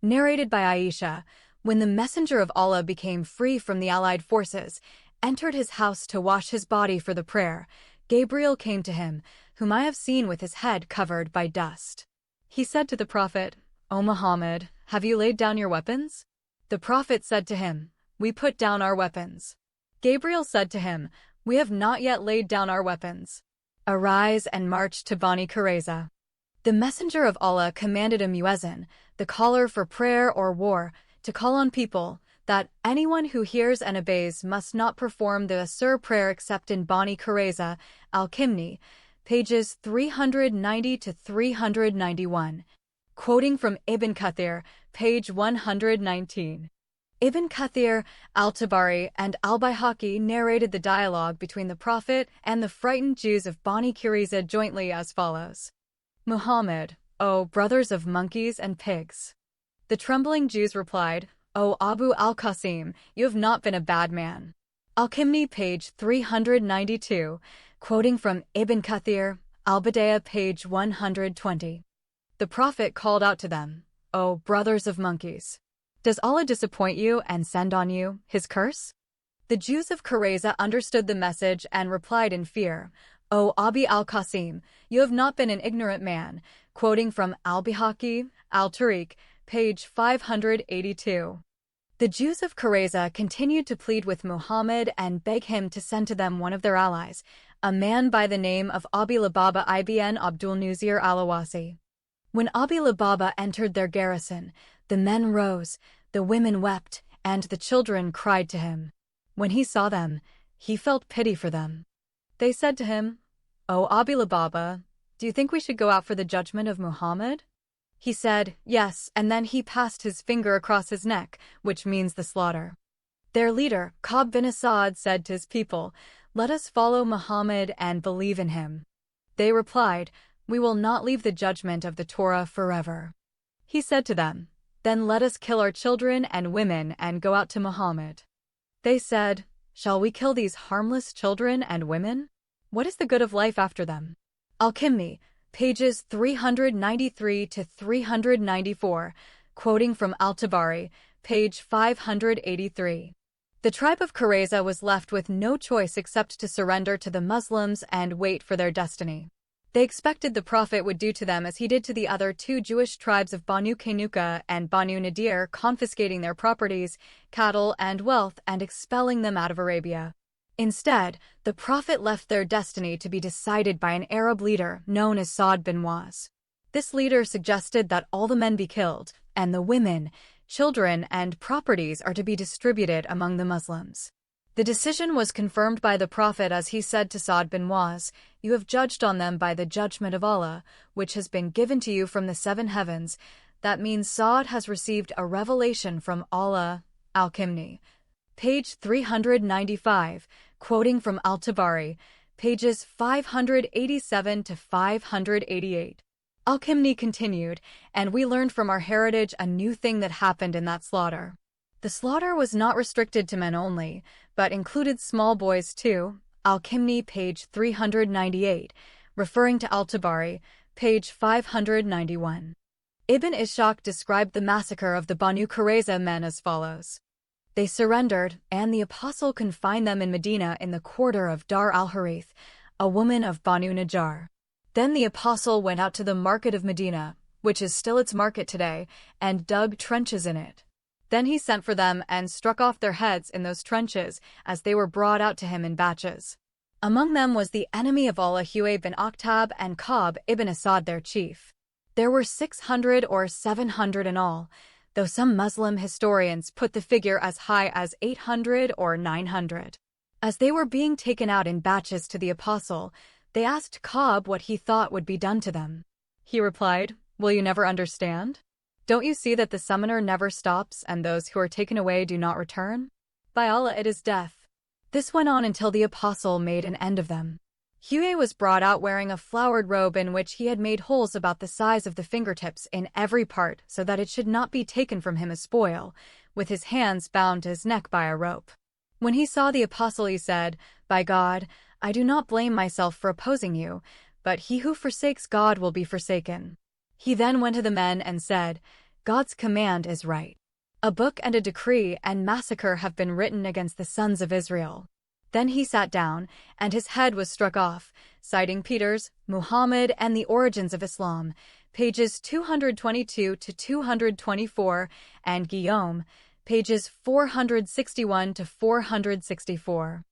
Narrated by Aisha, when the messenger of Allah became free from the Allied forces, entered his house to wash his body for the prayer, Gabriel came to him, whom I have seen with his head covered by dust. He said to the Prophet, "O Muhammad, have you laid down your weapons?" The Prophet said to him, "We put down our weapons." Gabriel said to him, "We have not yet laid down our weapons. Arise and march to Bani Qurayza." The messenger of Allah commanded a muezzin, the caller for prayer or war, to call on people, that anyone who hears and obeys must not perform the Asr prayer except in Bani Qurayza. Al-Kimni, pages 390 to 391. Quoting from Ibn Kathir, page 119. Ibn Kathir, Al-Tabari, and Al-Bayhaqi narrated the dialogue between the Prophet and the frightened Jews of Bani Qurayza jointly as follows. Muhammad, O brothers of monkeys and pigs! The trembling Jews replied, "O Abu al-Qasim, you have not been a bad man." Al-Kimni, page 392, quoting from Ibn Kathir, Al-Bidayah, page 120. The Prophet called out to them, "O brothers of monkeys! Does Allah disappoint you and send on you his curse?" The Jews of Qurayza understood the message and replied in fear, "O Abi al-Qasim, you have not been an ignorant man," quoting from Al-Bihaqi, Al-Tariq, page 582. The Jews of Qurayza continued to plead with Muhammad and beg him to send to them one of their allies, a man by the name of Abi Lubaba ibn Abdul Nuzir al-Awasi. When Abi Lubaba entered their garrison, the men rose, the women wept, and the children cried to him. When he saw them, he felt pity for them. They said to him, "O Abi Lubaba, do you think we should go out for the judgment of Muhammad?" He said, "Yes," and then he passed his finger across his neck, which means the slaughter. Their leader, Ka'b bin Asad, said to his people, "Let us follow Muhammad and believe in him." They replied, "We will not leave the judgment of the Torah forever." He said to them, "Then let us kill our children and women and go out to Muhammad." They said, "Shall we kill these harmless children and women? What is the good of life after them?" Al-Kimni, pages 393 to 394, quoting from Al-Tabari, page 583. The tribe of Qurayza was left with no choice except to surrender to the Muslims and wait for their destiny. They expected the Prophet would do to them as he did to the other two Jewish tribes of Banu Qaynuqa and Banu Nadir, confiscating their properties, cattle, and wealth and expelling them out of Arabia. Instead, the Prophet left their destiny to be decided by an Arab leader known as Sa'd bin Mu'az. This leader suggested that all the men be killed, and the women, children, and properties are to be distributed among the Muslims. The decision was confirmed by the Prophet as he said to Sa'd bin Mu'az, "You have judged on them by the judgment of Allah, which has been given to you from the seven heavens." That means Sa'd has received a revelation from Allah. Al-Kimni, page 395, quoting from Al-Tabari, pages 587 to 588. Al-Kimni continued, "And we learned from our heritage a new thing that happened in that slaughter. The slaughter was not restricted to men only, but included small boys too." Al-Kimni, page 398, referring to Al-Tabari, page 591. Ibn Ishaq described the massacre of the Banu Qurayza men as follows. They surrendered, and the apostle confined them in Medina in the quarter of Dar al-Harith, a woman of Banu Najjar. Then the apostle went out to the market of Medina, which is still its market today, and dug trenches in it. Then he sent for them and struck off their heads in those trenches as they were brought out to him in batches. Among them was the enemy of Allah Huyay bin Akhtab and Ka'b ibn Asad their chief. There were 600 or 700 in all, though some Muslim historians put the figure as high as 800 or 900. As they were being taken out in batches to the apostle, they asked Ka'b what he thought would be done to them. He replied, "Will you never understand? Don't you see that the summoner never stops and those who are taken away do not return? By Allah, it is death." This went on until the apostle made an end of them. Huyay was brought out wearing a flowered robe in which he had made holes about the size of the fingertips in every part so that it should not be taken from him as spoil, with his hands bound to his neck by a rope. When he saw the apostle he said, "By God, I do not blame myself for opposing you, but he who forsakes God will be forsaken." He then went to the men and said, "God's command is right. A book and a decree and massacre have been written against the sons of Israel." Then he sat down, and his head was struck off, citing Peter's Muhammad and the Origins of Islam, pages 222 to 224, and Guillaume, pages 461 to 464.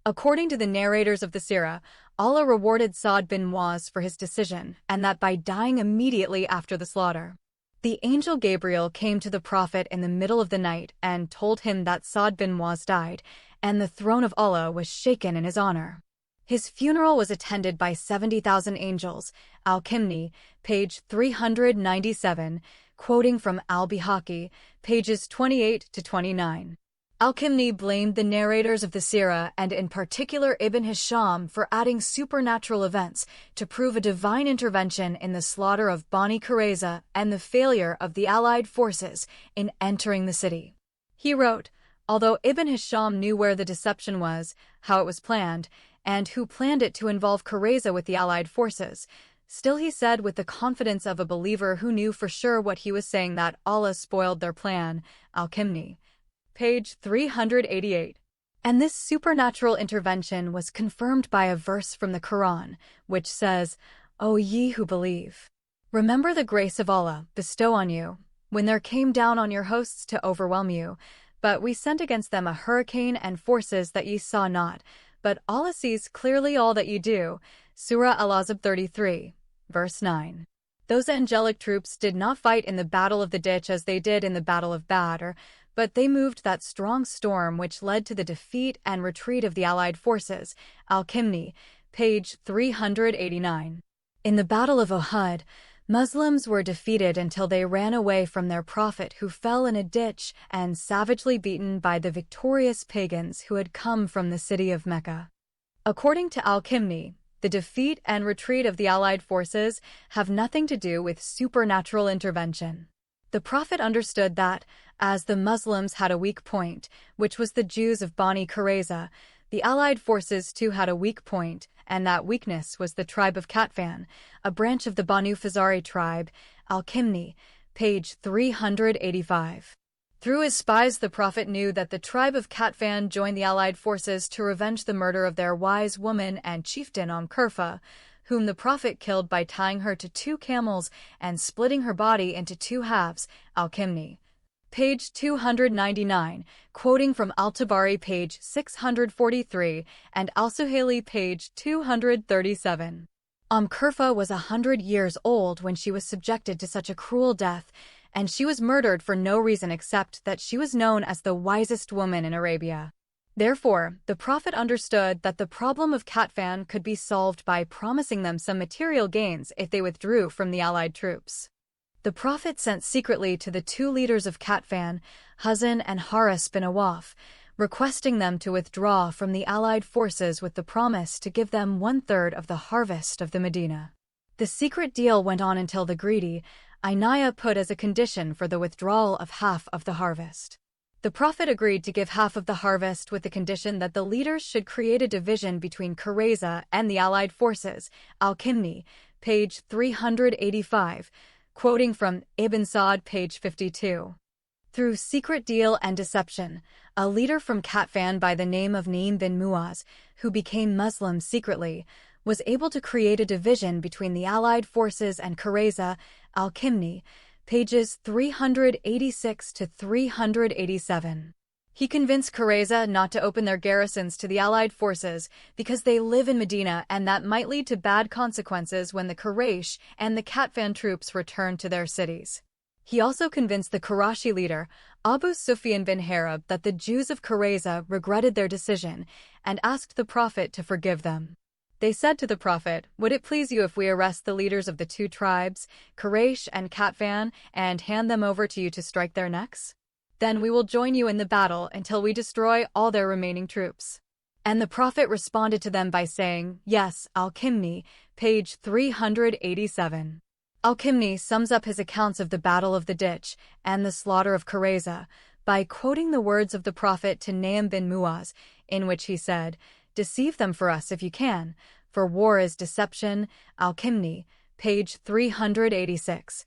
According to the narrators of the Sirah, Allah rewarded Sa'd bin Mu'az for his decision, and that by dying immediately after the slaughter. The angel Gabriel came to the Prophet in the middle of the night and told him that Sa'd bin Mu'az died, and the throne of Allah was shaken in his honor. His funeral was attended by 70,000 angels. Al-Kimni, page 397, quoting from Al-Bihaqi, pages 28 to 29. Al-Kimni blamed the narrators of the Sirah and in particular Ibn Hisham for adding supernatural events to prove a divine intervention in the slaughter of Bani Qurayza and the failure of the Allied forces in entering the city. He wrote, although Ibn Hisham knew where the deception was, how it was planned, and who planned it to involve Qurayza with the Allied forces, still he said with the confidence of a believer who knew for sure what he was saying that Allah spoiled their plan, Al-Kimni. Page 388. And this supernatural intervention was confirmed by a verse from the Quran, which says, O ye who believe, remember the grace of Allah bestow on you, when there came down on your hosts to overwhelm you, but we sent against them a hurricane and forces that ye saw not, but Allah sees clearly all that ye do. Surah Al-Ahzab 33, verse 9. Those angelic troops did not fight in the Battle of the Ditch as they did in the Battle of Badr, but they moved that strong storm which led to the defeat and retreat of the Allied forces. Al-Kimni, page 389. In the Battle of Uhud, Muslims were defeated until they ran away from their prophet who fell in a ditch and savagely beaten by the victorious pagans who had come from the city of Mecca. According to Al-Kimni, the defeat and retreat of the Allied forces have nothing to do with supernatural intervention. The Prophet understood that, as the Muslims had a weak point, which was the Jews of Bani Qurayza, the Allied forces too had a weak point, and that weakness was the tribe of Qatfan, a branch of the Banu Fazari tribe. Al-Kimni, page 385. Through his spies the Prophet knew that the tribe of Qatfan joined the Allied forces to revenge the murder of their wise woman and chieftain Kurfa, whom the Prophet killed by tying her to 2 camels and splitting her body into 2 halves. Al-Kimni, page 299, quoting from Al-Tabari, page 643, and Al-Suhaili, page 237. Kurfa was 100 years old when she was subjected to such a cruel death, and she was murdered for no reason except that she was known as the wisest woman in Arabia. Therefore, the Prophet understood that the problem of Qatfan could be solved by promising them some material gains if they withdrew from the Allied troops. The Prophet sent secretly to the 2 leaders of Qatfan, Huzn and Haris bin Awaf, requesting them to withdraw from the Allied forces with the promise to give them 1/3 of the harvest of the Medina. The secret deal went on until the greedy Inayah put as a condition for the withdrawal of half of the harvest. The Prophet agreed to give half of the harvest with the condition that the leaders should create a division between Qurayza and the Allied forces. Al-Kimni, page 385, quoting from Ibn Sa'd, page 52. Through secret deal and deception, a leader from Qatfan by the name of Naim bin Muaz, who became Muslim secretly, was able to create a division between the Allied forces and Qurayza. Al-Kimni, pages 386 to 387. He convinced Qurayza not to open their garrisons to the Allied forces because they live in Medina and that might lead to bad consequences when the Quraysh and the Qatfan troops return to their cities. He also convinced the Qurashi leader, Abu Sufyan bin Harb, that the Jews of Qurayza regretted their decision and asked the Prophet to forgive them. They said to the Prophet, "Would it please you if we arrest the leaders of the 2 tribes, Quraysh and Qatfan, and hand them over to you to strike their necks? Then we will join you in the battle until we destroy all their remaining troops." And the Prophet responded to them by saying, "Yes." Al-Kimni, page 387. Al-Kimni sums up his accounts of the Battle of the Ditch and the slaughter of Qurayza by quoting the words of the Prophet to Naim bin Muaz, in which he said, "Deceive them for us if you can, for war is deception." Al-Kimni, page 386.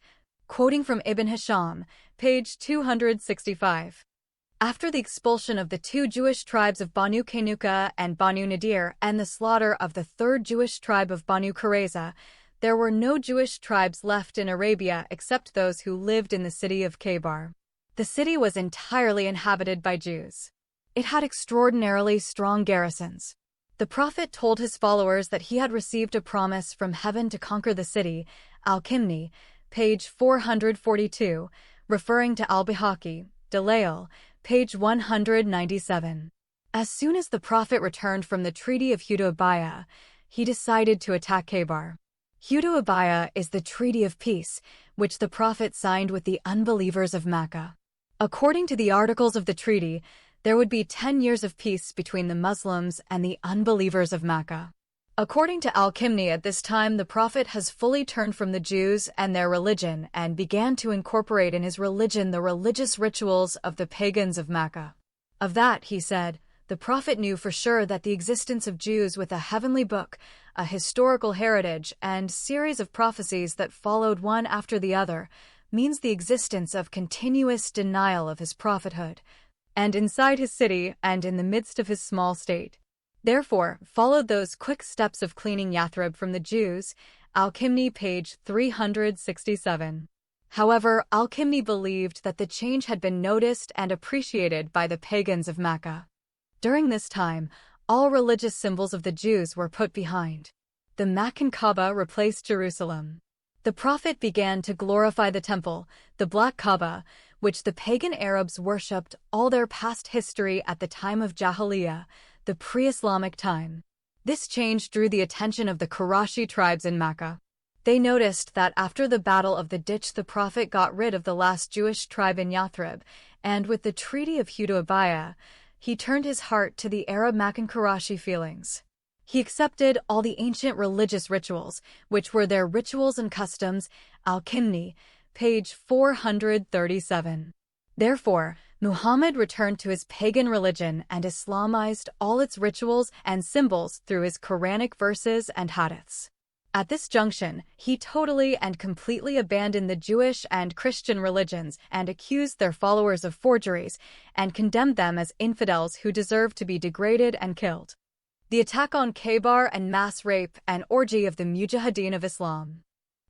Quoting from Ibn Hisham, page 265. After the expulsion of the 2 Jewish tribes of Banu Qaynuqa and Banu Nadir and the slaughter of the 3rd Jewish tribe of Banu Qurayza, there were no Jewish tribes left in Arabia except those who lived in the city of Khaybar. The city was entirely inhabited by Jews. It had extraordinarily strong garrisons. The Prophet told his followers that he had received a promise from heaven to conquer the city. Al-Kimni, page 442, referring to Al-Bihaqi, Dalail, page 197. As soon as the Prophet returned from the Treaty of Hudaybiyah, he decided to attack Khaybar. Hudaybiyah is the treaty of peace, which the Prophet signed with the unbelievers of Mecca. According to the articles of the treaty, there would be 10 years of peace between the Muslims and the unbelievers of Mecca. According to Al-Kimni, at this time the Prophet has fully turned from the Jews and their religion and began to incorporate in his religion the religious rituals of the pagans of Mecca. Of that, he said, the Prophet knew for sure that the existence of Jews with a heavenly book, a historical heritage, and series of prophecies that followed one after the other means the existence of continuous denial of his prophethood, and inside his city and in the midst of his small state. Therefore, followed those quick steps of cleaning Yathrib from the Jews, Al-Kimni, page 367. However, Al-Kimni believed that the change had been noticed and appreciated by the pagans of Mecca. During this time, all religious symbols of the Jews were put behind. The Meccan Kaaba replaced Jerusalem. The Prophet began to glorify the temple, the Black Kaaba, which the pagan Arabs worshipped all their past history at the time of Jahiliyyah, the pre-Islamic time. This change drew the attention of the Qurashi tribes in Mecca. They noticed that after the Battle of the Ditch the Prophet got rid of the last Jewish tribe in Yathrib, and with the Treaty of Hudaybiyah, he turned his heart to the Arab Meccan Qurashi feelings. He accepted all the ancient religious rituals, which were their rituals and customs, Al-Kimni, page 437. Therefore, Muhammad returned to his pagan religion and Islamized all its rituals and symbols through his Quranic verses and hadiths. At this junction, he totally and completely abandoned the Jewish and Christian religions and accused their followers of forgeries and condemned them as infidels who deserved to be degraded and killed. The attack on Khaybar and mass rape and orgy of the Mujahideen of Islam.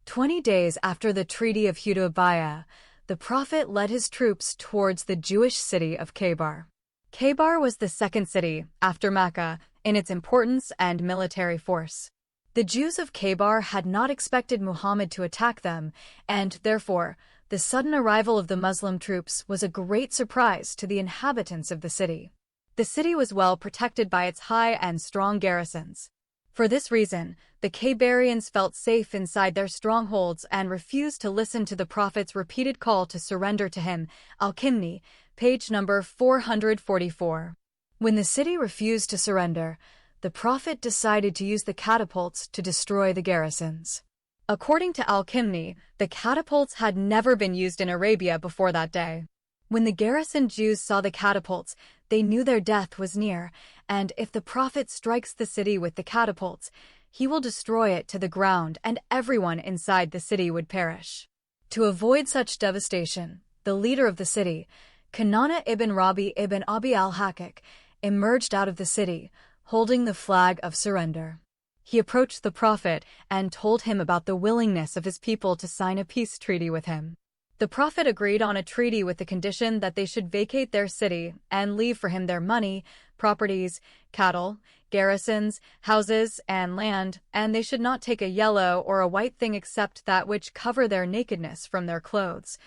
20 days after the Treaty of Hudaybiyah, the Prophet led his troops towards the Jewish city of Khaybar. Khaybar was the second city, after Mecca, in its importance and military force. The Jews of Khaybar had not expected Muhammad to attack them, and, therefore, the sudden arrival of the Muslim troops was a great surprise to the inhabitants of the city. The city was well protected by its high and strong garrisons. For this reason, the Khaybarians felt safe inside their strongholds and refused to listen to the Prophet's repeated call to surrender to him, Al-Kimni, page number 444. When the city refused to surrender, the Prophet decided to use the catapults to destroy the garrisons. According to Al-Kimni, the catapults had never been used in Arabia before that day. When the garrison Jews saw the catapults, they knew their death was near, and if the Prophet strikes the city with the catapults, he will destroy it to the ground and everyone inside the city would perish. To avoid such devastation, the leader of the city, Kanana ibn Rabi ibn Abi al-Hakik, emerged out of the city, holding the flag of surrender. He approached the Prophet and told him about the willingness of his people to sign a peace treaty with him. The Prophet agreed on a treaty with the condition that they should vacate their city and leave for him their money, properties, cattle, garrisons, houses, and land, and they should not take a yellow or a white thing except that which cover their nakedness from their clothes.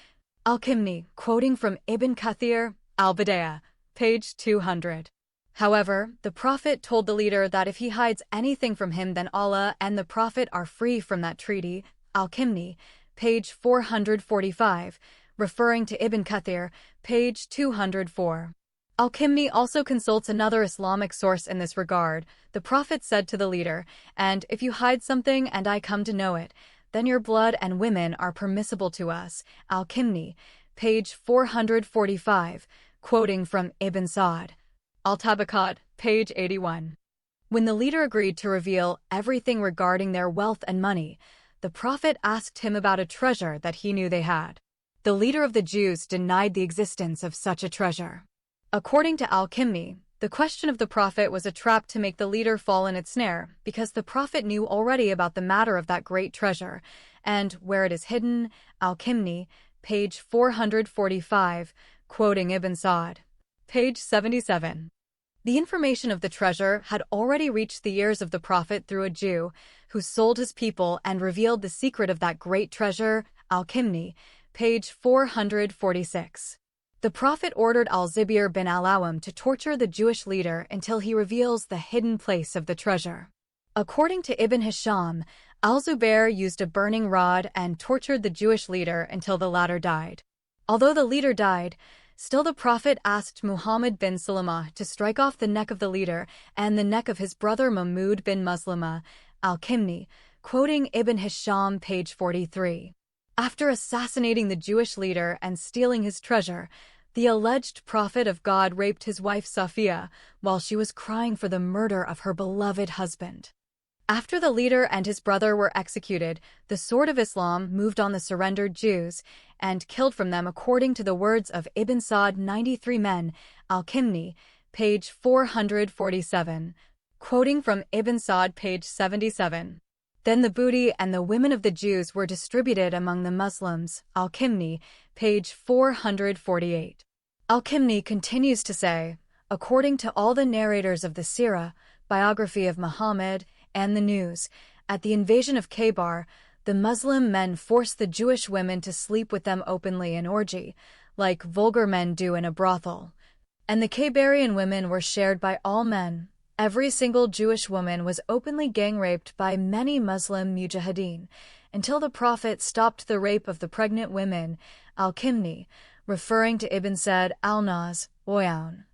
Al-Kimni, quoting from Ibn Kathir, Al-Bidayah, page 200. However, the Prophet told the leader that if he hides anything from him, then Allah and the Prophet are free from that treaty. Al-Kimni, page 445, referring to Ibn Kathir, page 204. Al-Kimni also consults another Islamic source in this regard. The Prophet said to the leader, "And if you hide something and I come to know it, then your blood and women are permissible to us." Al-Kimni, page 445, quoting from Ibn Sa'd. Al-Tabaqat, page 81. When the leader agreed to reveal everything regarding their wealth and money, the Prophet asked him about a treasure that he knew they had. The leader of the Jews denied the existence of such a treasure. According to Al-Kimni, the question of the Prophet was a trap to make the leader fall in its snare, because the Prophet knew already about the matter of that great treasure, and where it is hidden, Al-Kimni, page 445, quoting Ibn Sa'd, page 77. The information of the treasure had already reached the ears of the Prophet through a Jew, who sold his people and revealed the secret of that great treasure, Al-Kimni, page 446. The Prophet ordered Al-Zubair bin Al-Awwam to torture the Jewish leader until he reveals the hidden place of the treasure. According to Ibn Hisham, Al-Zubair used a burning rod and tortured the Jewish leader until the latter died. Although the leader died, Still, the Prophet asked Muhammad bin Salamah to strike off the neck of the leader and the neck of his brother Mahmud bin Muslimah al-Kimni, quoting Ibn Hisham, page 43. After assassinating the Jewish leader and stealing his treasure, the alleged prophet of God raped his wife Safiya while she was crying for the murder of her beloved husband. After the leader and his brother were executed, the sword of Islam moved on the surrendered Jews and killed from them, according to the words of Ibn Sa'd, 93 men, al-Kimni, page 447, quoting from Ibn Sa'd, page 77. Then the booty and the women of the Jews were distributed among the Muslims, al-Kimni, page 448. Al-Kimni continues to say, according to all the narrators of the Sirah, biography of Muhammad, and the news, at the invasion of Khaybar, the Muslim men forced the Jewish women to sleep with them openly in orgy, like vulgar men do in a brothel. And the Khaybarian women were shared by all men. Every single Jewish woman was openly gang-raped by many Muslim mujahideen, until the Prophet stopped the rape of the pregnant women, al-Kimni, referring to Ibn Sa'd al-Nas, Oyaun.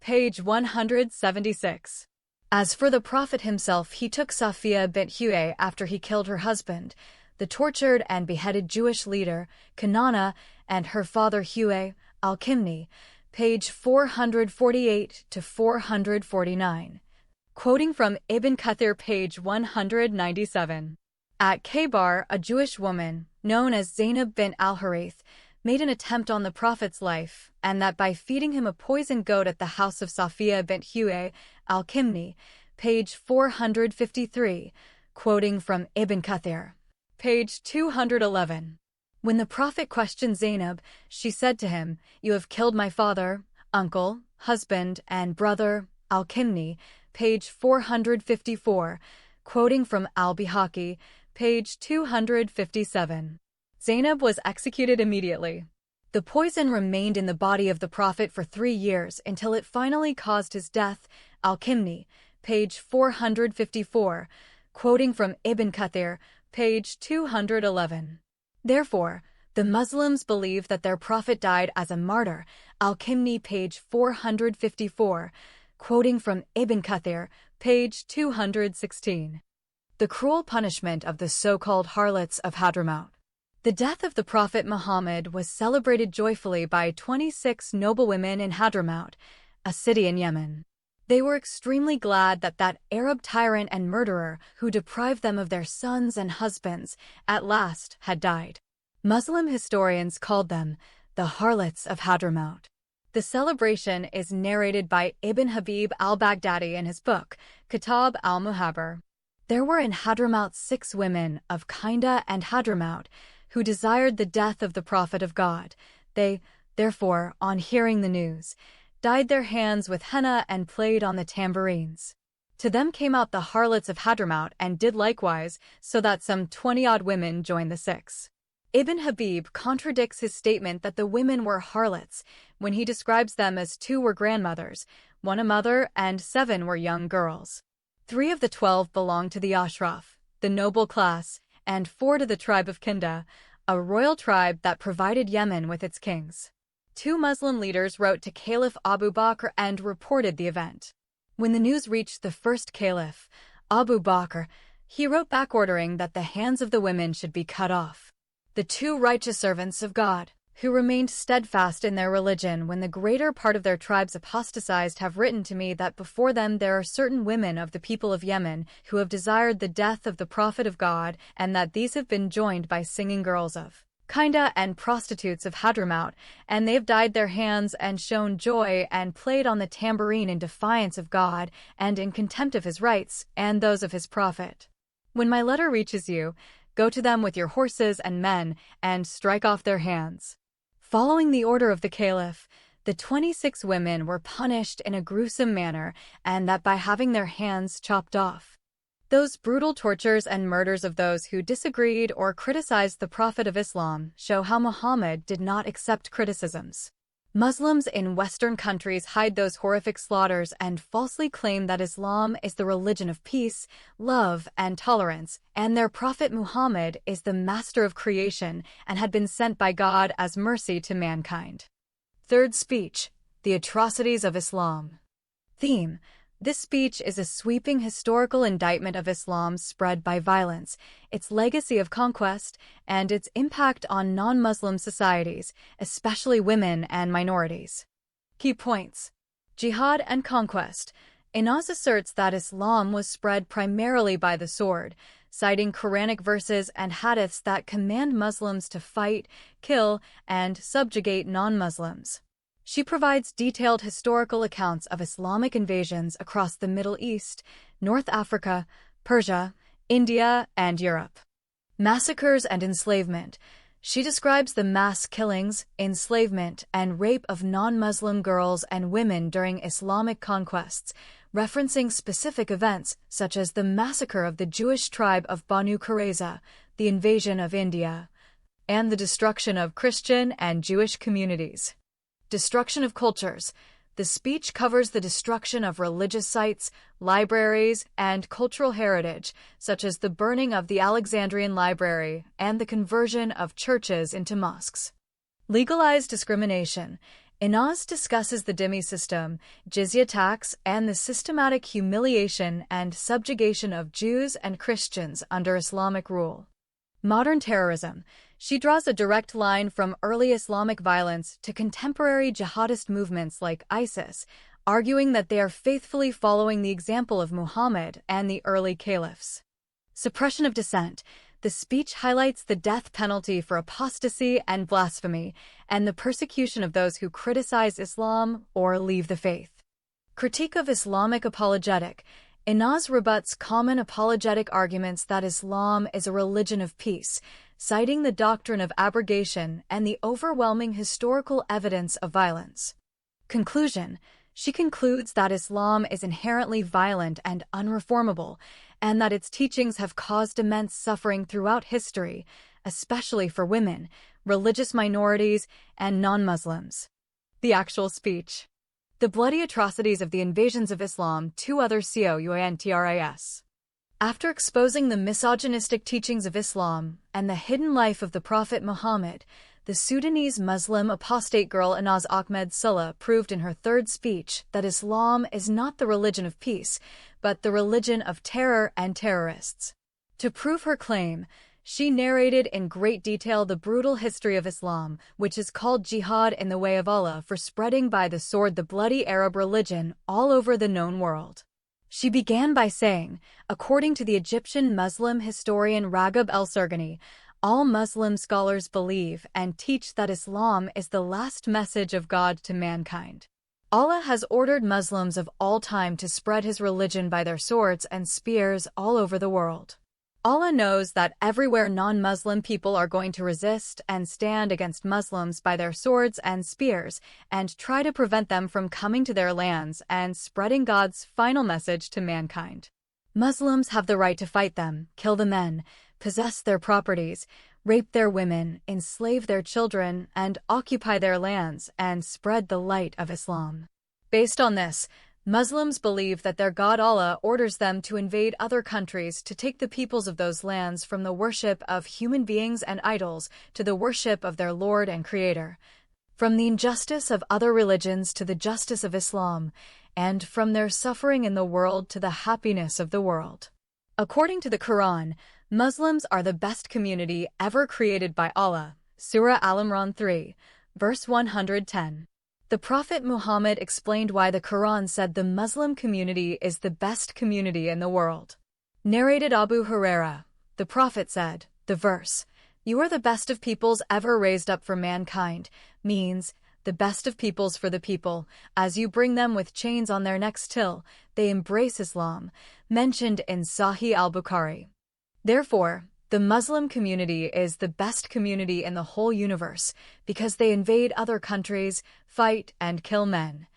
Page 176. As for the Prophet himself, he took Safiya bint Huyay after he killed her husband, the tortured and beheaded Jewish leader, Kanana, and her father Huyay, al-Kimni, page 448 to 449. Quoting from Ibn Kathir, page 197. At Khaybar, a Jewish woman, known as Zainab bint al-Harith, made an attempt on the Prophet's life, and that by feeding him a poisoned goat at the house of Safiya bint Huyay, al-Kimni, page 453, quoting from Ibn Kathir, page 211. When the Prophet questioned Zainab, she said to him, "You have killed my father, uncle, husband, and brother," al-Kimni, page 454, quoting from al-Bihaqi, page 257. Zainab was executed immediately. The poison remained in the body of the Prophet for 3 years until it finally caused his death, al-Kimni, page 454, quoting from Ibn Kathir, page 211. Therefore, the Muslims believe that their Prophet died as a martyr, al-Kimni, page 454, quoting from Ibn Kathir, page 216. The cruel punishment of the so-called harlots of Hadramaut. The death of the Prophet Muhammad was celebrated joyfully by 26 noblewomen in Hadramaut, a city in Yemen. They were extremely glad that that Arab tyrant and murderer who deprived them of their sons and husbands at last had died. Muslim historians called them the harlots of Hadramaut. The celebration is narrated by Ibn Habib al-Baghdadi in his book, Kitab al-Muhabbar. There were in Hadramaut 6 women of Kinda and Hadramaut who desired the death of the Prophet of God. They, therefore, on hearing the news, dyed their hands with henna and played on the tambourines. To them came out the harlots of Hadramaut and did likewise, so that some 20-odd women joined the 6. Ibn Habib contradicts his statement that the women were harlots when he describes them as 2 were grandmothers, 1 a mother, and 7 were young girls. 3 of the 12 belonged to the Ashraf, the noble class, and 4 to the tribe of Kinda, a royal tribe that provided Yemen with its kings. 2 Muslim leaders wrote to Caliph Abu Bakr and reported the event. When the news reached the first caliph, Abu Bakr, he wrote back ordering that the hands of the women should be cut off. The 2 righteous servants of God, who remained steadfast in their religion when the greater part of their tribes apostatized, have written to me that before them there are certain women of the people of Yemen who have desired the death of the Prophet of God, and that these have been joined by singing girls of Kinda and prostitutes of Hadramaut, and they have dyed their hands and shown joy and played on the tambourine in defiance of God and in contempt of his rights and those of his Prophet. When my letter reaches you, go to them with your horses and men and strike off their hands. Following the order of the caliph, the 26 women were punished in a gruesome manner, and that by having their hands chopped off. Those brutal tortures and murders of those who disagreed or criticized the Prophet of Islam show how Muhammad did not accept criticisms. Muslims in Western countries hide those horrific slaughters and falsely claim that Islam is the religion of peace, love, and tolerance, and their Prophet Muhammad is the master of creation and had been sent by God as mercy to mankind. Third speech, The Atrocities of Islam. Theme: this speech is a sweeping historical indictment of Islam's spread by violence, its legacy of conquest, and its impact on non-Muslim societies, especially women and minorities. Key points: Jihad and conquest. Inaz asserts that Islam was spread primarily by the sword, citing Quranic verses and hadiths that command Muslims to fight, kill, and subjugate non-Muslims. She provides detailed historical accounts of Islamic invasions across the Middle East, North Africa, Persia, India, and Europe. Massacres and enslavement. She describes the mass killings, enslavement, and rape of non-Muslim girls and women during Islamic conquests, referencing specific events such as the massacre of the Jewish tribe of Banu Qurayza, the invasion of India, and the destruction of Christian and Jewish communities. Destruction of cultures. The speech covers the destruction of religious sites, libraries, and cultural heritage, such as the burning of the Alexandrian Library and the conversion of churches into mosques. Legalized discrimination. Inaz discusses the dhimmi system, jizya tax, and the systematic humiliation and subjugation of Jews and Christians under Islamic rule. Modern terrorism. She draws a direct line from early Islamic violence to contemporary jihadist movements like ISIS, arguing that they are faithfully following the example of Muhammad and the early caliphs. Suppression of dissent. The speech highlights the death penalty for apostasy and blasphemy, and the persecution of those who criticize Islam or leave the faith. Critique of Islamic apologetic. Inaz rebuts common apologetic arguments that Islam is a religion of peace, citing the doctrine of abrogation and the overwhelming historical evidence of violence. Conclusion. She concludes that Islam is inherently violent and unreformable, and that its teachings have caused immense suffering throughout history, especially for women, religious minorities, and non-Muslims. The actual speech. The bloody atrocities of the invasions of Islam, 2 other COUNTRAS. After exposing the misogynistic teachings of Islam and the hidden life of the Prophet Muhammad, the Sudanese Muslim apostate girl Inaz Ahmed Sulla proved in her third speech that Islam is not the religion of peace, but the religion of terror and terrorists. To prove her claim, she narrated in great detail the brutal history of Islam, which is called jihad in the way of Allah for spreading by the sword the bloody Arab religion all over the known world. She began by saying, according to the Egyptian Muslim historian Raghib el-Sargani, all Muslim scholars believe and teach that Islam is the last message of God to mankind. Allah has ordered Muslims of all time to spread his religion by their swords and spears all over the world. Allah knows that everywhere non-Muslim people are going to resist and stand against Muslims by their swords and spears and try to prevent them from coming to their lands and spreading God's final message to mankind. Muslims have the right to fight them, kill the men, possess their properties, rape their women, enslave their children, and occupy their lands and spread the light of Islam. Based on this, Muslims believe that their God Allah orders them to invade other countries to take the peoples of those lands from the worship of human beings and idols to the worship of their Lord and Creator, from the injustice of other religions to the justice of Islam, and from their suffering in the world to the happiness of the world. According to the Quran, Muslims are the best community ever created by Allah, Surah Al-Imran 3, verse 110. The Prophet Muhammad explained why the Quran said the Muslim community is the best community in the world. Narrated Abu Huraira, the Prophet said, the verse, "You are the best of peoples ever raised up for mankind," means, the best of peoples for the people, as you bring them with chains on their necks till they embrace Islam, mentioned in Sahih al-Bukhari. Therefore, the Muslim community is the best community in the whole universe because they invade other countries, fight and kill men,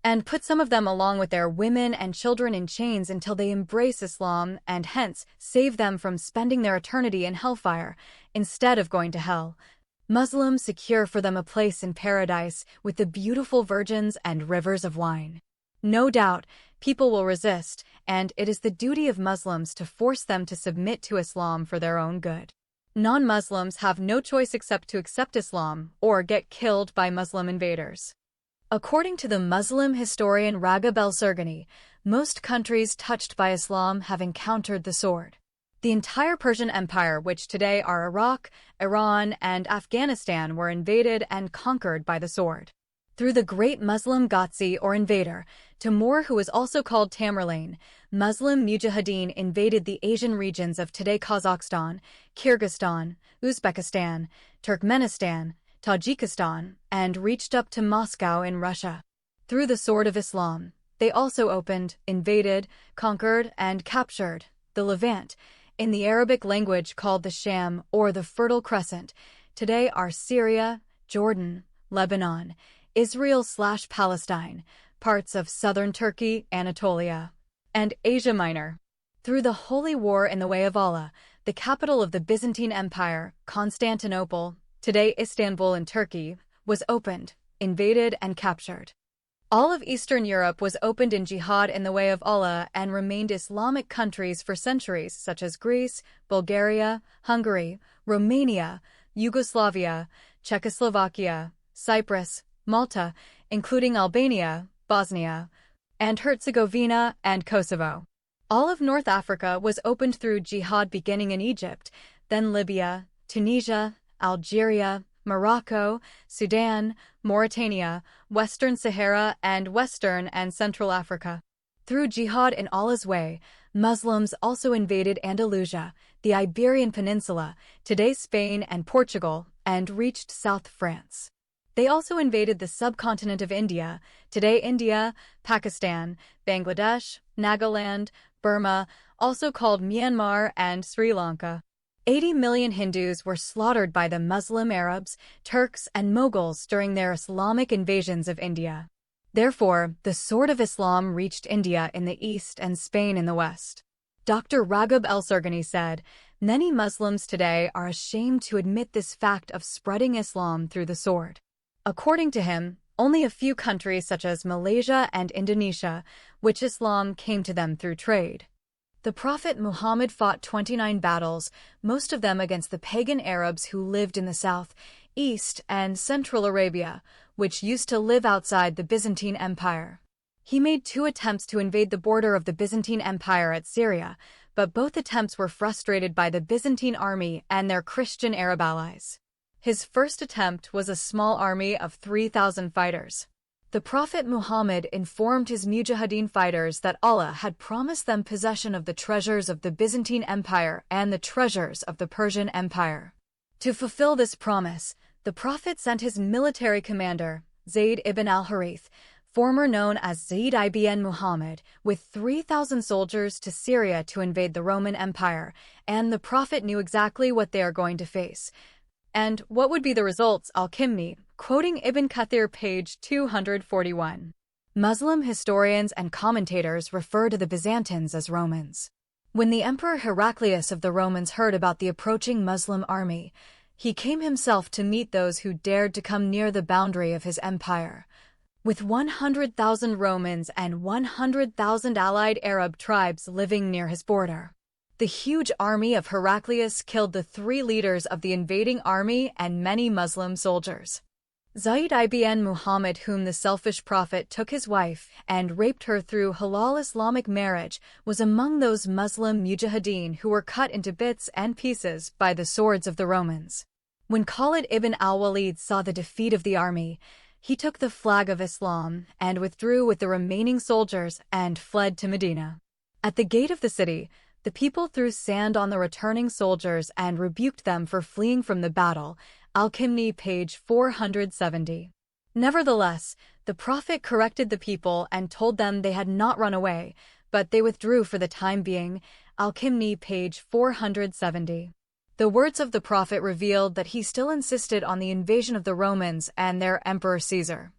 and put some of them along with their women and children in chains until they embrace Islam and hence save them from spending their eternity in hellfire instead of going to hell. Muslims secure for them a place in paradise with the beautiful virgins and rivers of wine. No doubt, people will resist, and it is the duty of Muslims to force them to submit to Islam for their own good. Non-Muslims have no choice except to accept Islam or get killed by Muslim invaders. According to the Muslim historian Raghib El-Sargani, most countries touched by Islam have encountered the sword. The entire Persian Empire, which today are Iraq, Iran, and Afghanistan, were invaded and conquered by the sword. Through the great Muslim Ghazi or invader, Timur, who is also called Tamerlane, Muslim Mujahideen invaded the Asian regions of today Kazakhstan, Kyrgyzstan, Uzbekistan, Turkmenistan, Tajikistan, and reached up to Moscow in Russia. Through the sword of Islam, they also opened, invaded, conquered, and captured the Levant, in the Arabic language called the Sham or the Fertile Crescent, today are Syria, Jordan, Lebanon, Israel/Palestine, parts of southern Turkey, Anatolia, and Asia Minor. Through the Holy War in the Way of Allah, the capital of the Byzantine Empire, Constantinople, today Istanbul in Turkey, was opened, invaded, and captured. All of Eastern Europe was opened in jihad in the way of Allah and remained Islamic countries for centuries, such as Greece, Bulgaria, Hungary, Romania, Yugoslavia, Czechoslovakia, Cyprus, Malta, including Albania, Bosnia, and Herzegovina and Kosovo. All of North Africa was opened through jihad beginning in Egypt, then Libya, Tunisia, Algeria, Morocco, Sudan, Mauritania, Western Sahara, and Western and Central Africa. Through jihad in Allah's way, Muslims also invaded Andalusia, the Iberian Peninsula, today Spain and Portugal, and reached South France. They also invaded the subcontinent of India, today India, Pakistan, Bangladesh, Nagaland, Burma, also called Myanmar, and Sri Lanka. 80 million Hindus were slaughtered by the Muslim Arabs, Turks, and Mughals during their Islamic invasions of India. Therefore, the sword of Islam reached India in the east and Spain in the west. Dr. Raghib El-Sargani said, "Many Muslims today are ashamed to admit this fact of spreading Islam through the sword." According to him, only a few countries such as Malaysia and Indonesia, which Islam came to them through trade. The Prophet Muhammad fought 29 battles, most of them against the pagan Arabs who lived in the south, east, and central Arabia, which used to live outside the Byzantine Empire. He made 2 attempts to invade the border of the Byzantine Empire at Syria, but both attempts were frustrated by the Byzantine army and their Christian Arab allies. His first attempt was a small army of 3,000 fighters. The Prophet Muhammad informed his Mujahideen fighters that Allah had promised them possession of the treasures of the Byzantine Empire and the treasures of the Persian Empire. To fulfill this promise, the Prophet sent his military commander, Zayd ibn al-Harith, former known as Zayd ibn Muhammad, with 3,000 soldiers to Syria to invade the Roman Empire, and the Prophet knew exactly what they are going to face. And what would be the results? Al-Kimni, quoting Ibn Kathir, page 241. Muslim historians and commentators refer to the Byzantines as Romans. When the Emperor Heraclius of the Romans heard about the approaching Muslim army, he came himself to meet those who dared to come near the boundary of his empire. With 100,000 Romans and 100,000 allied Arab tribes living near his border, the huge army of Heraclius killed the 3 leaders of the invading army and many Muslim soldiers. Zayd ibn Muhammad, whom the selfish prophet took his wife and raped her through halal Islamic marriage, was among those Muslim Mujahideen who were cut into bits and pieces by the swords of the Romans. When Khalid ibn al-Walid saw the defeat of the army, he took the flag of Islam and withdrew with the remaining soldiers and fled to Medina. At the gate of the city, the people threw sand on the returning soldiers and rebuked them for fleeing from the battle. Al-Kimni, page 470. Nevertheless, the Prophet corrected the people and told them they had not run away, but they withdrew for the time being. Al-Kimni, page 470. The words of the Prophet revealed that he still insisted on the invasion of the Romans and their Emperor Caesar.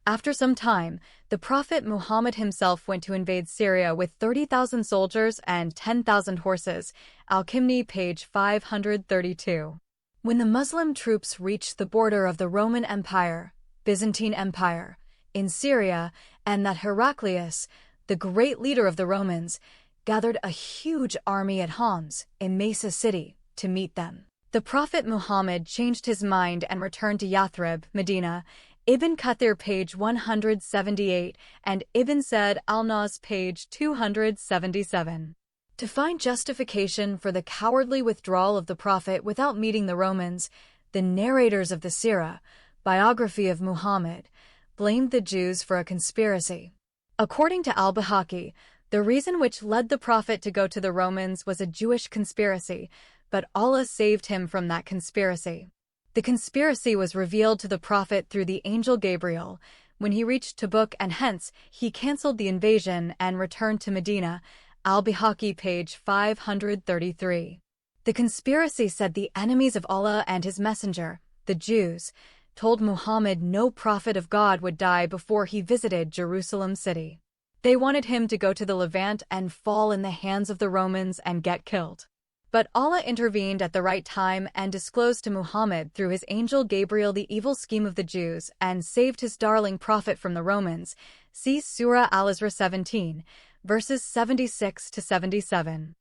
After some time, the Prophet Muhammad himself went to invade Syria with 30,000 soldiers and 10,000 horses. Al-Kimni, page 532. When the Muslim troops reached the border of the Roman Empire, Byzantine Empire, in Syria, and that Heraclius, the great leader of the Romans, gathered a huge army at Homs, in Mesa City, to meet them. The Prophet Muhammad changed his mind and returned to Yathrib, Medina. Ibn Kathir page 178 and Ibn Said al-Nas page 277. To find justification for the cowardly withdrawal of the Prophet without meeting the Romans, the narrators of the Sirah, biography of Muhammad, blamed the Jews for a conspiracy. According to al-Bahaqi, the reason which led the Prophet to go to the Romans was a Jewish conspiracy, but Allah saved him from that conspiracy. The conspiracy was revealed to the Prophet through the angel Gabriel when he reached Tabuk, and hence he cancelled the invasion and returned to Medina. Al-Bahaqi page 533. The conspiracy said the enemies of Allah and His Messenger, the Jews, told Muhammad no prophet of God would die before he visited Jerusalem city. They wanted him to go to the Levant and fall in the hands of the Romans and get killed. But Allah intervened at the right time and disclosed to Muhammad through his angel Gabriel the evil scheme of the Jews and saved his darling prophet from the Romans. See Surah Al-Isra 17, verses 76 to 77.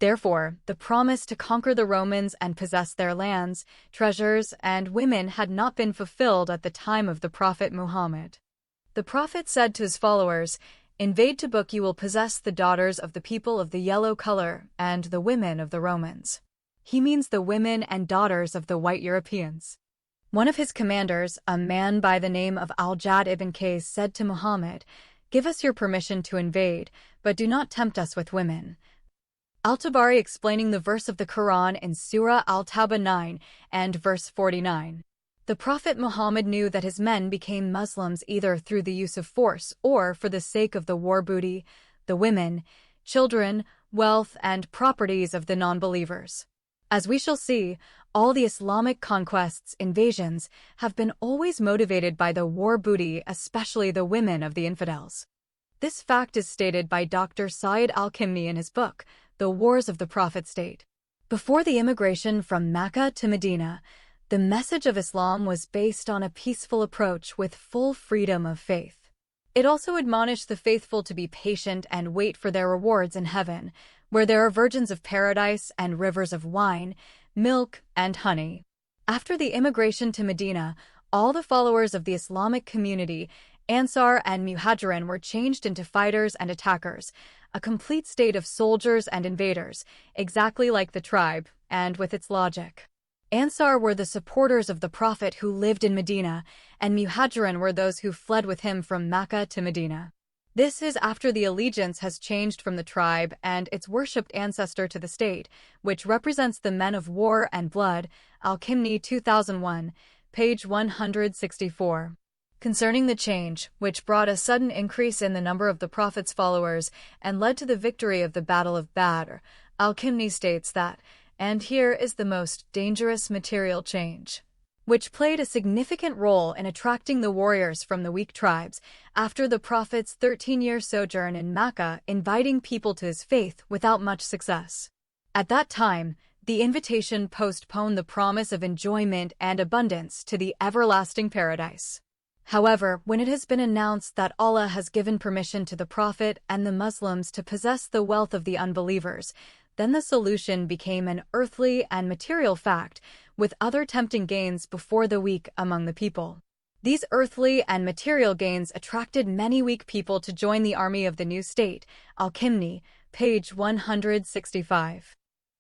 Therefore, the promise to conquer the Romans and possess their lands, treasures, and women had not been fulfilled at the time of the Prophet Muhammad. The Prophet said to his followers, "Invade Tabuk, you will possess the daughters of the people of the yellow color and the women of the Romans." He means the women and daughters of the white Europeans. One of his commanders, a man by the name of Al-Jad ibn Qais, said to Muhammad, "Give us your permission to invade, but do not tempt us with women." Al-Tabari explaining the verse of the Quran in Surah Al-Tawbah 9 and verse 49. The Prophet Muhammad knew that his men became Muslims either through the use of force or for the sake of the war booty, the women, children, wealth, and properties of the non-believers. As we shall see, all the Islamic conquests, invasions, have been always motivated by the war booty, especially the women of the infidels. This fact is stated by Dr. Sayyid al-Kimni in his book, The Wars of the Prophet State. Before the immigration from Mecca to Medina, the message of Islam was based on a peaceful approach with full freedom of faith. It also admonished the faithful to be patient and wait for their rewards in heaven, where there are virgins of paradise and rivers of wine, milk, and honey. After the immigration to Medina, all the followers of the Islamic community, Ansar and Muhajirin, were changed into fighters and attackers, a complete state of soldiers and invaders, exactly like the tribe, and with its logic. Ansar were the supporters of the Prophet who lived in Medina, and Muhajirin were those who fled with him from Mecca to Medina. This is after the allegiance has changed from the tribe and its worshipped ancestor to the state, which represents the men of war and blood. Al-Kimni 2001, page 164. Concerning the change, which brought a sudden increase in the number of the Prophet's followers and led to the victory of the Battle of Badr, Al-Kimni states that, and here is the most dangerous material change, which played a significant role in attracting the warriors from the weak tribes after the Prophet's 13-year sojourn in Mecca, inviting people to his faith without much success. At that time, the invitation postponed the promise of enjoyment and abundance to the everlasting paradise. However, when it has been announced that Allah has given permission to the Prophet and the Muslims to possess the wealth of the unbelievers, then the solution became an earthly and material fact, with other tempting gains before the weak among the people. These earthly and material gains attracted many weak people to join the army of the new state. Al-Kimni, page 165.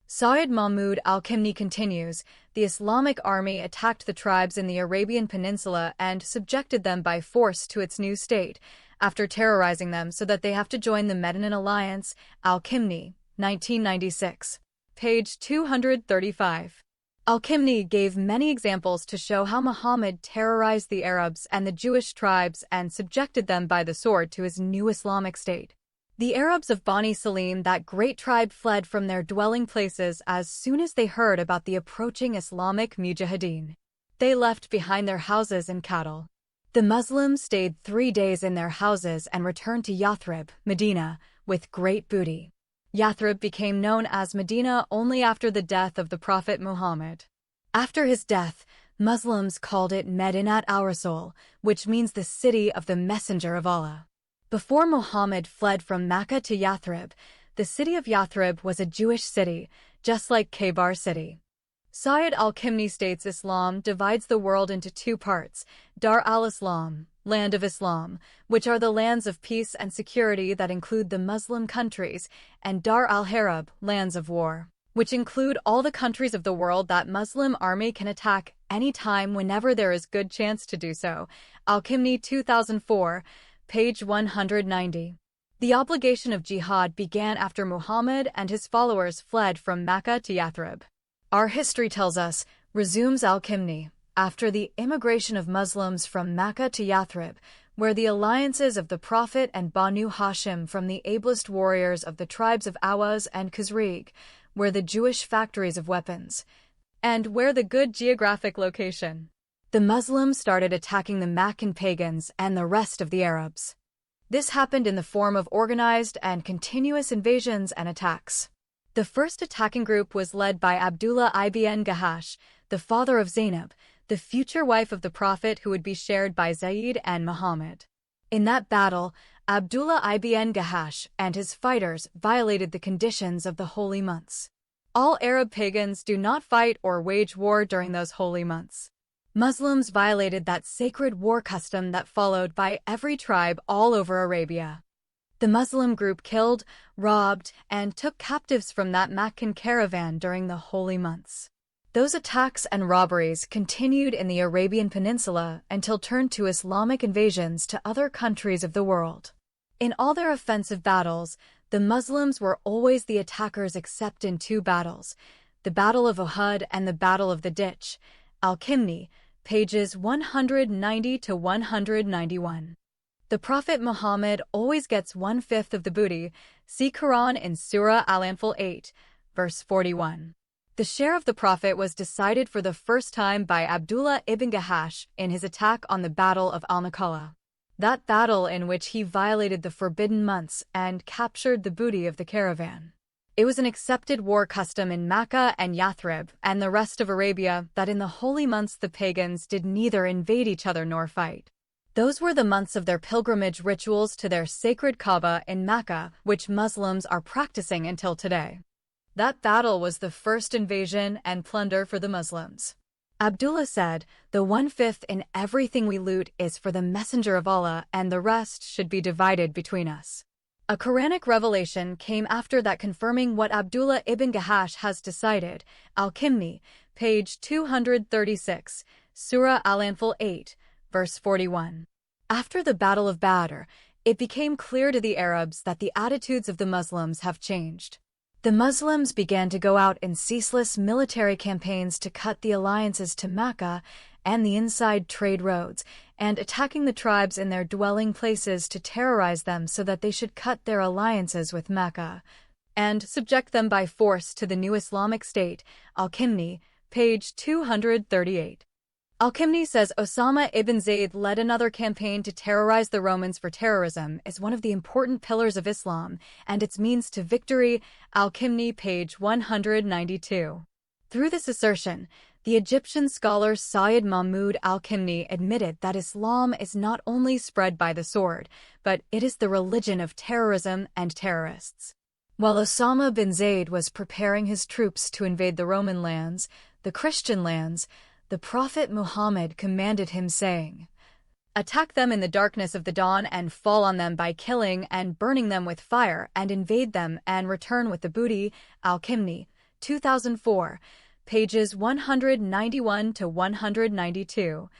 Sayyid Mahmud al-Kimni continues, the Islamic army attacked the tribes in the Arabian Peninsula and subjected them by force to its new state, after terrorizing them so that they have to join the Medinan alliance. Al-Kimni, 1996. Page 235. Al-Kimni gave many examples to show how Muhammad terrorized the Arabs and the Jewish tribes and subjected them by the sword to his new Islamic state. The Arabs of Bani Salim, that great tribe, fled from their dwelling places as soon as they heard about the approaching Islamic Mujahideen. They left behind their houses and cattle. The Muslims stayed 3 days in their houses and returned to Yathrib, Medina, with great booty. Yathrib became known as Medina only after the death of the Prophet Muhammad. After his death, Muslims called it Medinat al-Rasul, which means the city of the Messenger of Allah. Before Muhammad fled from Mecca to Yathrib, the city of Yathrib was a Jewish city, just like Khaybar city. Syed al-Khimni states Islam divides the world into two parts, Dar al-Islam, land of Islam, which are the lands of peace and security that include the Muslim countries, and Dar al-Harb, lands of war, which include all the countries of the world that Muslim army can attack anytime whenever there is good chance to do so. Al-Khimni 2004, page 190. The obligation of jihad began after Muhammad and his followers fled from Mecca to Yathrib. Our history tells us, resumes al-Khimni, after the immigration of Muslims from Mecca to Yathrib, where the alliances of the Prophet and Banu Hashim from the ablest warriors of the tribes of Awaz and Khazraj, where the Jewish factories of weapons, and where the good geographic location. The Muslims started attacking the Meccan pagans and the rest of the Arabs. This happened in the form of organized and continuous invasions and attacks. The first attacking group was led by Abdullah ibn Jahash, the father of Zainab, the future wife of the Prophet who would be shared by Zayd and Muhammad. In that battle, Abdullah ibn Jahash and his fighters violated the conditions of the holy months. All Arab pagans do not fight or wage war during those holy months. Muslims violated that sacred war custom that followed by every tribe all over Arabia. The Muslim group killed, robbed, and took captives from that Meccan caravan during the holy months. Those attacks and robberies continued in the Arabian Peninsula until turned to Islamic invasions to other countries of the world. In all their offensive battles, the Muslims were always the attackers except in two battles, the Battle of Uhud and the Battle of the Ditch, Al-Khimni, pages 190 to 191. The Prophet Muhammad always gets 1/5 of the booty, see Quran in Surah Al-Anfal 8, verse 41. The share of the Prophet was decided for the first time by Abdullah ibn Jahash in his attack on the Battle of Al-Naqala, that battle in which he violated the forbidden months and captured the booty of the caravan. It was an accepted war custom in Mecca and Yathrib and the rest of Arabia that in the holy months the pagans did neither invade each other nor fight. Those were the months of their pilgrimage rituals to their sacred Kaaba in Mecca, which Muslims are practicing until today. That battle was the first invasion and plunder for the Muslims. Abdullah said, "The 1/5 in everything we loot is for the Messenger of Allah, and the rest should be divided between us." A Quranic revelation came after that confirming what Abdullah ibn Jahash has decided. Al-Khimni, page 236, Surah Al-Anfal 8, verse 41. After the Battle of Badr, it became clear to the Arabs that the attitudes of the Muslims have changed. The Muslims began to go out in ceaseless military campaigns to cut the alliances to Mecca and the inside trade roads, and attacking the tribes in their dwelling places to terrorize them so that they should cut their alliances with Mecca, and subject them by force to the new Islamic State. Al-Khimni, page 238. Al-Khimni says Osama ibn Zayd led another campaign to terrorize the Romans for terrorism is one of the important pillars of Islam and its means to victory. Al-Khimni, page 192. Through this assertion, the Egyptian scholar Sayyid Mahmud al-Khimni admitted that Islam is not only spread by the sword, but it is the religion of terrorism and terrorists. While Osama bin Zayd was preparing his troops to invade the Roman lands, the Christian lands, the Prophet Muhammad commanded him, saying, "Attack them in the darkness of the dawn and fall on them by killing and burning them with fire and invade them and return with the booty." Al-Khimni, 2004, pages 191 to 192.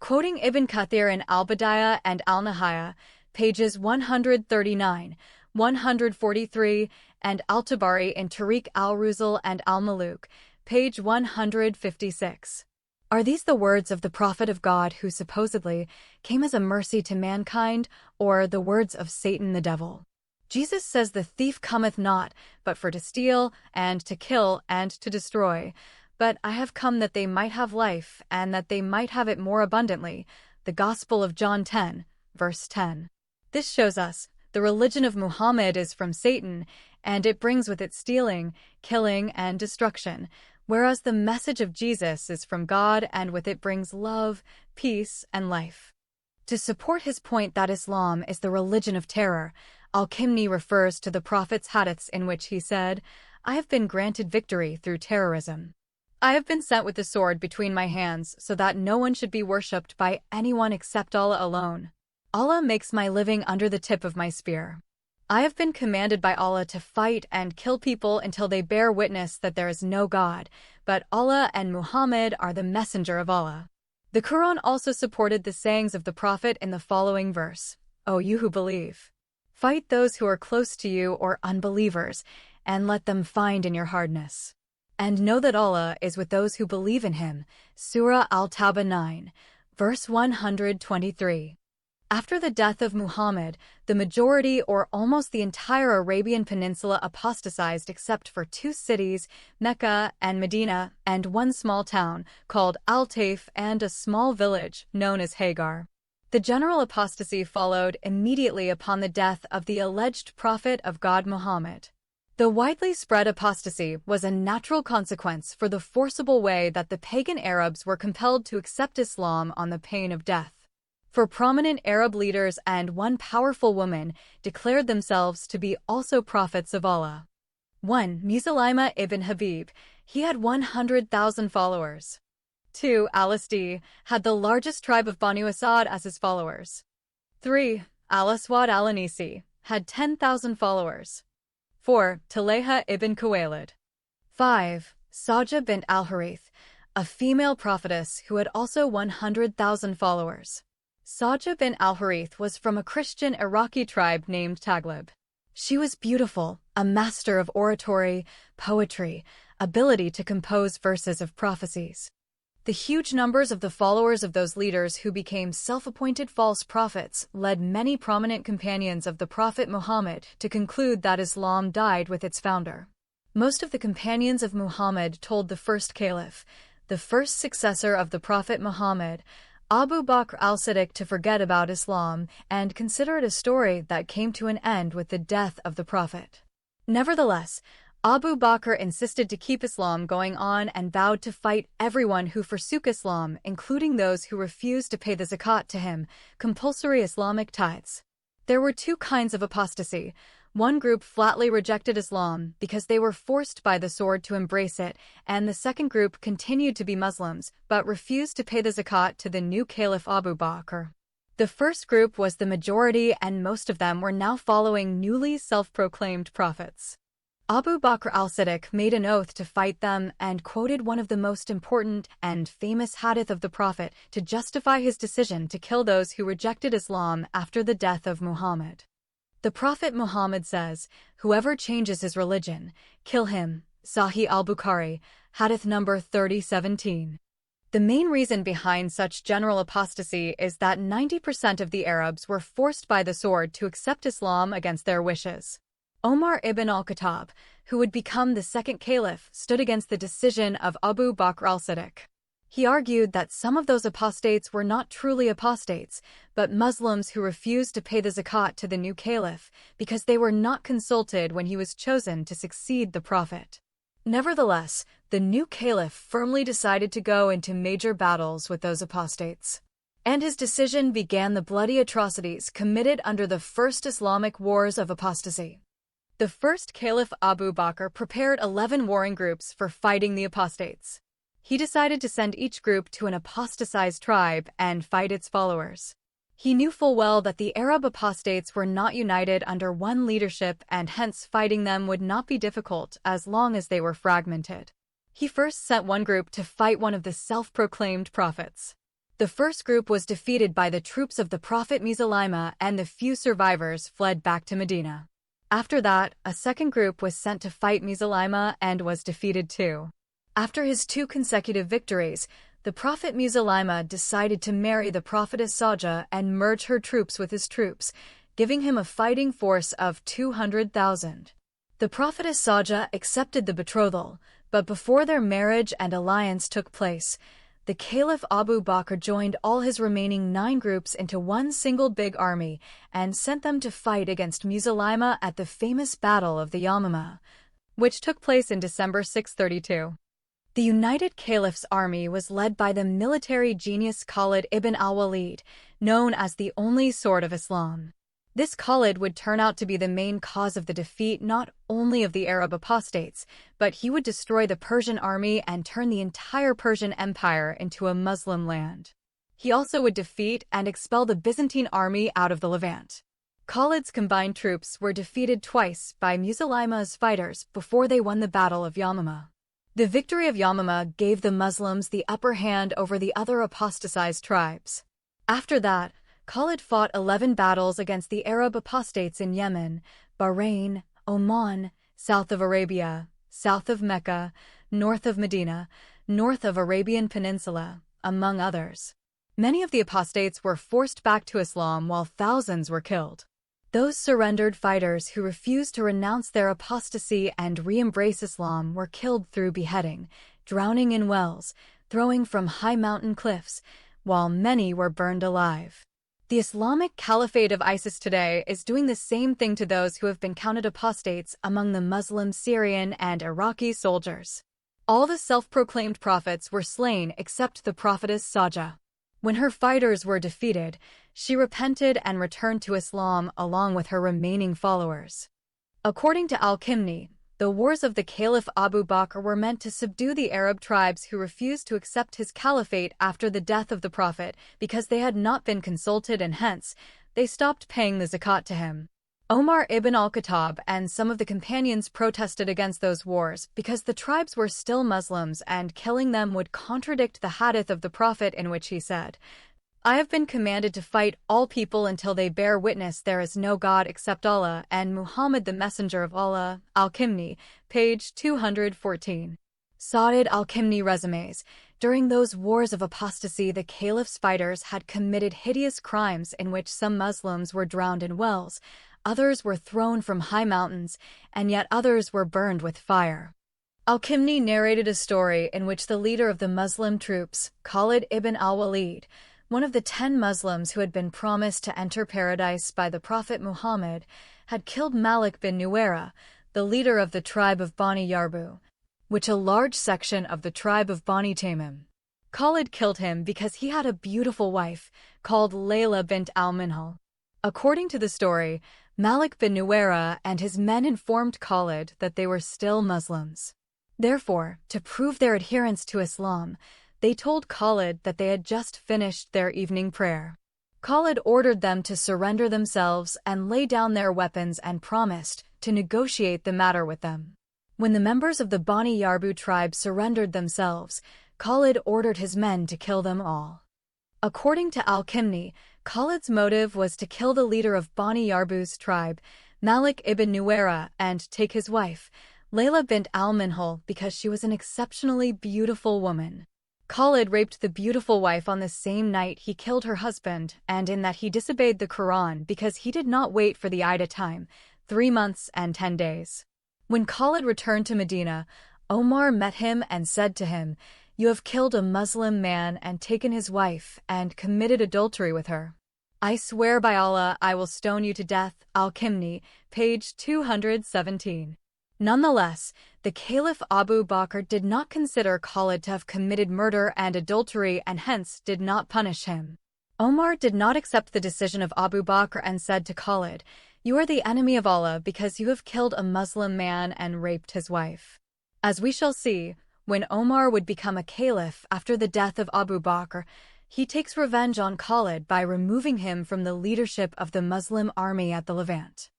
Quoting Ibn Kathir in Al-Bidayah and Al-Nihaya, pages 139, 143, and Al-Tabari in Tariq al-Ruzal and Al-Maluk, page 156. Are these the words of the Prophet of God who supposedly came as a mercy to mankind, or the words of Satan the devil? Jesus says the thief cometh not, but for to steal, and to kill, and to destroy. But I have come that they might have life, and that they might have it more abundantly. The Gospel of John 10, verse 10. This shows us the religion of Muhammad is from Satan, and it brings with it stealing, killing, and destruction, whereas the message of Jesus is from God and with it brings love, peace, and life. To support his point that Islam is the religion of terror, Al-Khimni refers to the Prophet's hadiths in which he said, "I have been granted victory through terrorism." I have been sent with the sword between my hands so that no one should be worshipped by anyone except Allah alone. Allah makes my living under the tip of my spear. I have been commanded by Allah to fight and kill people until they bear witness that there is no God, but Allah and Muhammad are the messenger of Allah. The Quran also supported the sayings of the Prophet in the following verse, O you who believe, fight those who are close to you or unbelievers, and let them find in your hardness. And know that Allah is with those who believe in Him. Surah Al-Tawbah 9, verse 123. After the death of Muhammad, the majority or almost the entire Arabian Peninsula apostatized except for two cities, Mecca and Medina, and one small town called Al-Taif and a small village known as Hagar. The general apostasy followed immediately upon the death of the alleged prophet of God Muhammad. The widely spread apostasy was a natural consequence for the forcible way that the pagan Arabs were compelled to accept Islam on the pain of death. For prominent Arab leaders and one powerful woman declared themselves to be also prophets of Allah. 1. Musaylima ibn Habib. He had 100,000 followers. 2. Al-Asdi had the largest tribe of Banu Asad as his followers. 3. Al-Aswad al-Anisi had 10,000 followers. 4. Talayha ibn Khuwaylid. 5. Sajah bint al-Harith, a female prophetess who had also 100,000 followers. Sajah bint al-Harith was from a Christian Iraqi tribe named Taghlib. She was beautiful, a master of oratory, poetry, ability to compose verses of prophecies. The huge numbers of the followers of those leaders who became self-appointed false prophets led many prominent companions of the Prophet Muhammad to conclude that Islam died with its founder. Most of the companions of Muhammad told the first caliph, the first successor of the Prophet Muhammad, Abu Bakr al-Siddiq, to forget about Islam and consider it a story that came to an end with the death of the Prophet. Nevertheless, Abu Bakr insisted to keep Islam going on and vowed to fight everyone who forsook Islam, including those who refused to pay the zakat to him, compulsory Islamic tithes. There were two kinds of apostasy. One group flatly rejected Islam because they were forced by the sword to embrace it, and the second group continued to be Muslims but refused to pay the zakat to the new Caliph Abu Bakr. The first group was the majority, and most of them were now following newly self-proclaimed prophets. Abu Bakr al-Siddiq made an oath to fight them and quoted one of the most important and famous hadith of the Prophet to justify his decision to kill those who rejected Islam after the death of Muhammad. The Prophet Muhammad says, "Whoever changes his religion, kill him." Sahih al-Bukhari, hadith number 3017. The main reason behind such general apostasy is that 90% of the Arabs were forced by the sword to accept Islam against their wishes. Omar ibn al-Khattab, who would become the second caliph, stood against the decision of Abu Bakr al-Siddiq. He argued that some of those apostates were not truly apostates, but Muslims who refused to pay the zakat to the new caliph because they were not consulted when he was chosen to succeed the Prophet. Nevertheless, the new caliph firmly decided to go into major battles with those apostates. And his decision began the bloody atrocities committed under the first Islamic wars of apostasy. The first caliph Abu Bakr prepared 11 warring groups for fighting the apostates. He decided to send each group to an apostatized tribe and fight its followers. He knew full well that the Arab apostates were not united under one leadership, and hence fighting them would not be difficult as long as they were fragmented. He first sent one group to fight one of the self-proclaimed prophets. The first group was defeated by the troops of the Prophet Musaylima, and the few survivors fled back to Medina. After that, a second group was sent to fight Musaylima and was defeated too. After his 2 consecutive victories, the Prophet Musaylima decided to marry the prophetess Sajah and merge her troops with his troops, giving him a fighting force of 200,000. The prophetess Sajah accepted the betrothal, but before their marriage and alliance took place, the Caliph Abu Bakr joined all his remaining 9 groups into one single big army and sent them to fight against Musaylima at the famous Battle of the Yamamah, which took place in December 632. The United Caliph's army was led by the military genius Khalid ibn al-Walid, known as the only sword of Islam. This Khalid would turn out to be the main cause of the defeat not only of the Arab apostates, but he would destroy the Persian army and turn the entire Persian Empire into a Muslim land. He also would defeat and expel the Byzantine army out of the Levant. Khalid's combined troops were defeated twice by Musaylima's fighters before they won the Battle of Yamama. The victory of Yamama gave the Muslims the upper hand over the other apostatized tribes. After that, Khalid fought 11 battles against the Arab apostates in Yemen, Bahrain, Oman, south of Arabia, south of Mecca, north of Medina, north of Arabian Peninsula, among others. Many of the apostates were forced back to Islam while thousands were killed. Those surrendered fighters who refused to renounce their apostasy and re-embrace Islam were killed through beheading, drowning in wells, throwing from high mountain cliffs, while many were burned alive. The Islamic Caliphate of ISIS today is doing the same thing to those who have been counted apostates among the Muslim, Syrian, and Iraqi soldiers. All the self-proclaimed prophets were slain except the prophetess Sajah. When her fighters were defeated, she repented and returned to Islam along with her remaining followers. According to Al-Kimni, the wars of the Caliph Abu Bakr were meant to subdue the Arab tribes who refused to accept his caliphate after the death of the Prophet because they had not been consulted and hence, they stopped paying the zakat to him. Omar ibn al-Khattab and some of the companions protested against those wars because the tribes were still Muslims and killing them would contradict the hadith of the Prophet in which he said, "I have been commanded to fight all people until they bear witness there is no God except Allah and Muhammad the Messenger of Allah." Al-Kimni, page 214. Sa'id al-Kimni resumes, during those wars of apostasy the caliph's fighters had committed hideous crimes in which some Muslims were drowned in wells, others were thrown from high mountains, and yet others were burned with fire. Al-Kimni narrated a story in which the leader of the Muslim troops, Khalid ibn al-Walid, one of the 10 Muslims who had been promised to enter paradise by the Prophet Muhammad, had killed Malik bin Nuwayra, the leader of the tribe of Bani Yarbu, which a large section of the tribe of Bani Tamim. Khalid killed him because he had a beautiful wife, called Layla bint al-Minhal. According to the story, Malik bin Nuwayra and his men informed Khalid that they were still Muslims. Therefore, to prove their adherence to Islam, they told Khalid that they had just finished their evening prayer. Khalid ordered them to surrender themselves and lay down their weapons and promised to negotiate the matter with them. When the members of the Bani Yarbu tribe surrendered themselves, Khalid ordered his men to kill them all. According to Al-Kimni, Khalid's motive was to kill the leader of Bani Yarbu's tribe, Malik ibn Nuwayra, and take his wife, Layla bint al-Minhal, because she was an exceptionally beautiful woman. Khalid raped the beautiful wife on the same night he killed her husband, and in that he disobeyed the Quran because he did not wait for the Ida time, 3 months and 10 days. When Khalid returned to Medina, Omar met him and said to him, "You have killed a Muslim man and taken his wife and committed adultery with her. I swear by Allah I will stone you to death." Al-Kimni, page 217. Nonetheless, the Caliph Abu Bakr did not consider Khalid to have committed murder and adultery and hence did not punish him. Omar did not accept the decision of Abu Bakr and said to Khalid, "You are the enemy of Allah because you have killed a Muslim man and raped his wife." As we shall see, when Omar would become a caliph after the death of Abu Bakr, he takes revenge on Khalid by removing him from the leadership of the Muslim army at the Levant.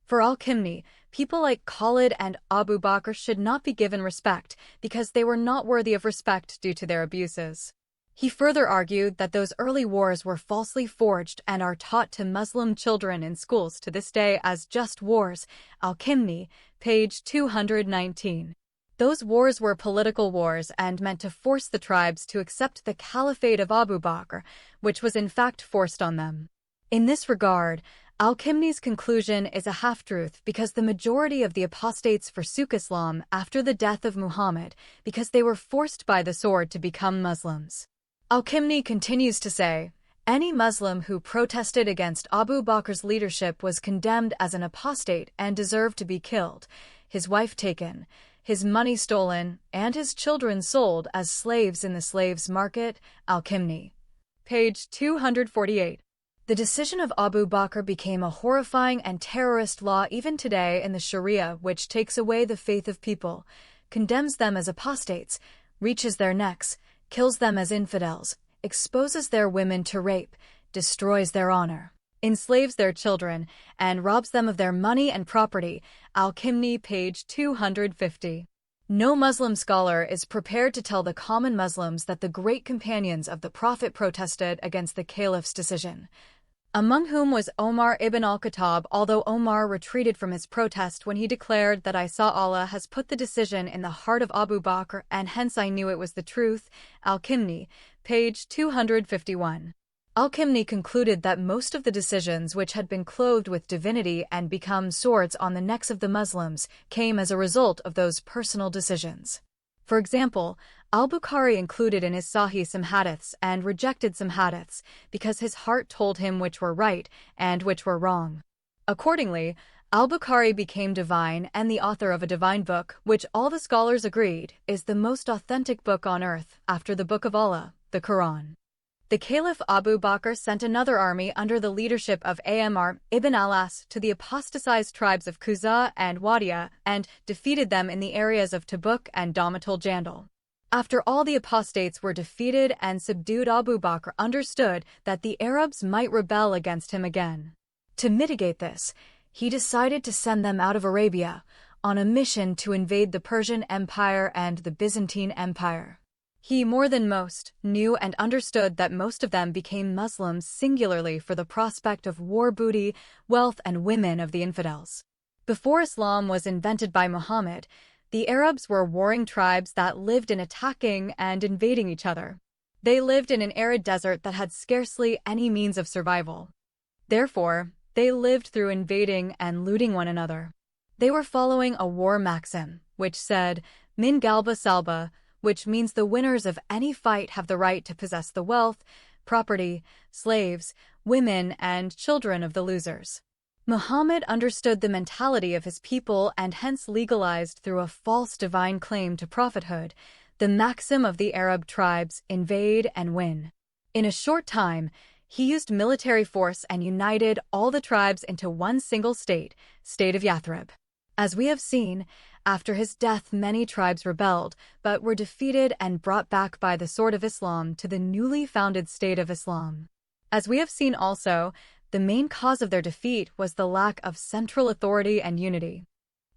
For Al-Kimni, people like Khalid and Abu Bakr should not be given respect because they were not worthy of respect due to their abuses. He further argued that those early wars were falsely forged and are taught to Muslim children in schools to this day as just wars. Al-Kimni, page 219. Those wars were political wars and meant to force the tribes to accept the caliphate of Abu Bakr, which was in fact forced on them. In this regard, Al-Kimni's conclusion is a half-truth because the majority of the apostates forsook Islam after the death of Muhammad because they were forced by the sword to become Muslims. Al-Kimni continues to say, any Muslim who protested against Abu Bakr's leadership was condemned as an apostate and deserved to be killed, his wife taken, his money stolen, and his children sold as slaves in the slaves' market. Al-Kimni, page 248. The decision of Abu Bakr became a horrifying and terrorist law even today in the Sharia, which takes away the faith of people, condemns them as apostates, reaches their necks, kills them as infidels, exposes their women to rape, destroys their honor, enslaves their children, and robs them of their money and property. Al-Kimni, page 250. No Muslim scholar is prepared to tell the common Muslims that the great companions of the Prophet protested against the Caliph's decision, among whom was Omar ibn al-Khattab, although Omar retreated from his protest when he declared that I saw Allah has put the decision in the heart of Abu Bakr and hence I knew it was the truth. Al-Kimni, page 251. Al-Kimni concluded that most of the decisions which had been clothed with divinity and become swords on the necks of the Muslims came as a result of those personal decisions. For example, Al-Bukhari included in his Sahih some hadiths and rejected some hadiths because his heart told him which were right and which were wrong. Accordingly, Al-Bukhari became divine and the author of a divine book, which all the scholars agreed is the most authentic book on earth after the Book of Allah, the Quran. The Caliph Abu Bakr sent another army under the leadership of Amr ibn al-As to the apostatized tribes of Khuza and Wadiya and defeated them in the areas of Tabuk and Damatul Jandal. After all the apostates were defeated and subdued, Abu Bakr understood that the Arabs might rebel against him again. To mitigate this, he decided to send them out of Arabia on a mission to invade the Persian Empire and the Byzantine Empire. He, more than most, knew and understood that most of them became Muslims singularly for the prospect of war booty, wealth, and women of the infidels. Before Islam was invented by Muhammad, the Arabs were warring tribes that lived in attacking and invading each other. They lived in an arid desert that had scarcely any means of survival. Therefore, they lived through invading and looting one another. They were following a war maxim, which said, Min galba salba, which means the winners of any fight have the right to possess the wealth, property, slaves, women, and children of the losers. Muhammad understood the mentality of his people and hence legalized through a false divine claim to prophethood the maxim of the Arab tribes, invade and win. In a short time, he used military force and united all the tribes into one single state of Yathrib. As we have seen, after his death many tribes rebelled, but were defeated and brought back by the sword of Islam to the newly founded state of Islam. As we have seen also, the main cause of their defeat was the lack of central authority and unity.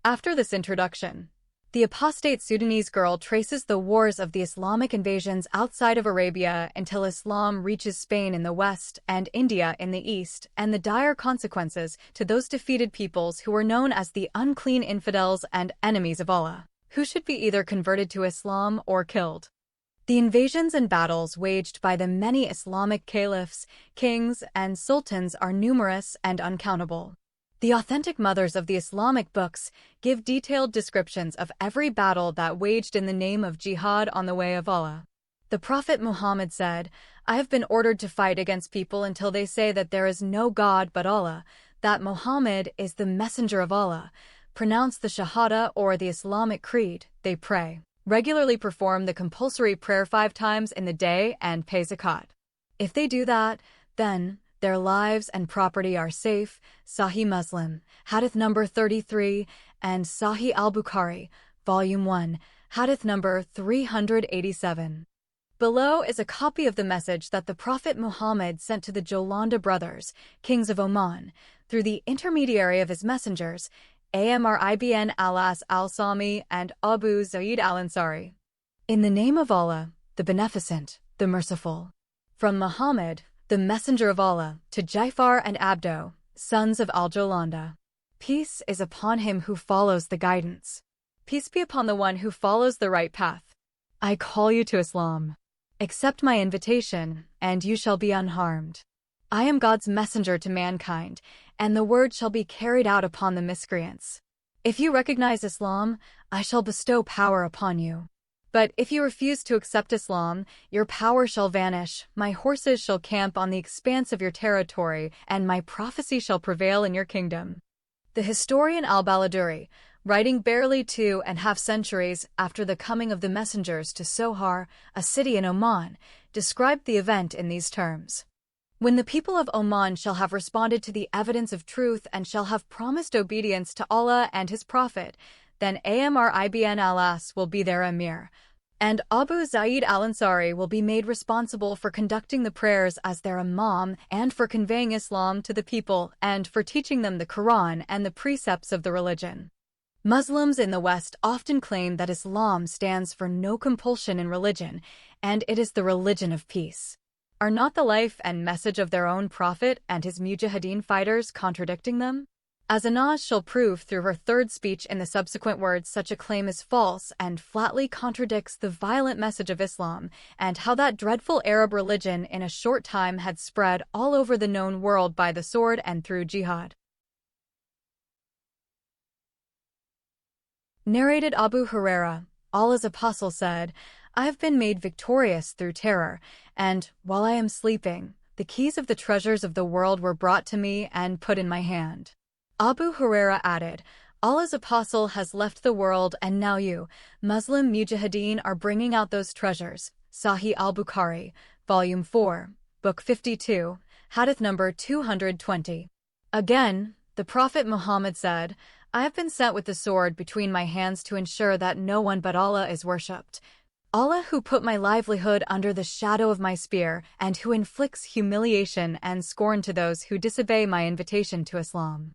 After this introduction, the apostate Sudanese girl traces the wars of the Islamic invasions outside of Arabia until Islam reaches Spain in the west and India in the east, and the dire consequences to those defeated peoples who were known as the unclean infidels and enemies of Allah, who should be either converted to Islam or killed. The invasions and battles waged by the many Islamic caliphs, kings, and sultans are numerous and uncountable. The authentic mothers of the Islamic books give detailed descriptions of every battle that waged in the name of jihad on the way of Allah. The Prophet Muhammad said, I have been ordered to fight against people until they say that there is no God but Allah, that Muhammad is the messenger of Allah, pronounce the Shahada or the Islamic creed, they pray, regularly perform the compulsory prayer 5 times in the day and pay zakat. If they do that, then their lives and property are safe. Sahih Muslim, Hadith number 33, and Sahih al-Bukhari, Volume 1, Hadith number 387. Below is a copy of the message that the Prophet Muhammad sent to the Jolanda brothers, kings of Oman, through the intermediary of his messengers, Amr ibn al-As al-Sami and Abu Zayd al-Ansari. In the name of Allah, the Beneficent, the Merciful. From Muhammad, the messenger of Allah, to Jaifar and Abdo, sons of al-Jolanda. Peace is upon him who follows the guidance. Peace be upon the one who follows the right path. I call you to Islam. Accept my invitation, and you shall be unharmed. I am God's messenger to mankind, and the word shall be carried out upon the miscreants. If you recognize Islam, I shall bestow power upon you. But if you refuse to accept Islam, your power shall vanish, my horses shall camp on the expanse of your territory, and my prophecy shall prevail in your kingdom. The historian al-Baladuri, writing barely 2.5 centuries after the coming of the messengers to Sohar, a city in Oman, described the event in these terms. When the people of Oman shall have responded to the evidence of truth and shall have promised obedience to Allah and His Prophet, then Amr ibn al-As will be their emir, and Abu Zaid al-Ansari will be made responsible for conducting the prayers as their imam and for conveying Islam to the people and for teaching them the Quran and the precepts of the religion. Muslims in the West often claim that Islam stands for no compulsion in religion, and it is the religion of peace. Are not the life and message of their own prophet and his mujahideen fighters contradicting them? As Anas shall prove through her third speech in the subsequent words, such a claim is false and flatly contradicts the violent message of Islam and how that dreadful Arab religion in a short time had spread all over the known world by the sword and through jihad. Narrated Abu Huraira, Allah's apostle said, I have been made victorious through terror, and, while I am sleeping, the keys of the treasures of the world were brought to me and put in my hand. Abu Huraira added, Allah's apostle has left the world and now you, Muslim mujahideen, are bringing out those treasures. Sahih al-Bukhari, Volume 4, Book 52, Hadith number 220. Again, the Prophet Muhammad said, I have been sent with the sword between my hands to ensure that no one but Allah is worshipped. Allah who put my livelihood under the shadow of my spear and who inflicts humiliation and scorn to those who disobey my invitation to Islam.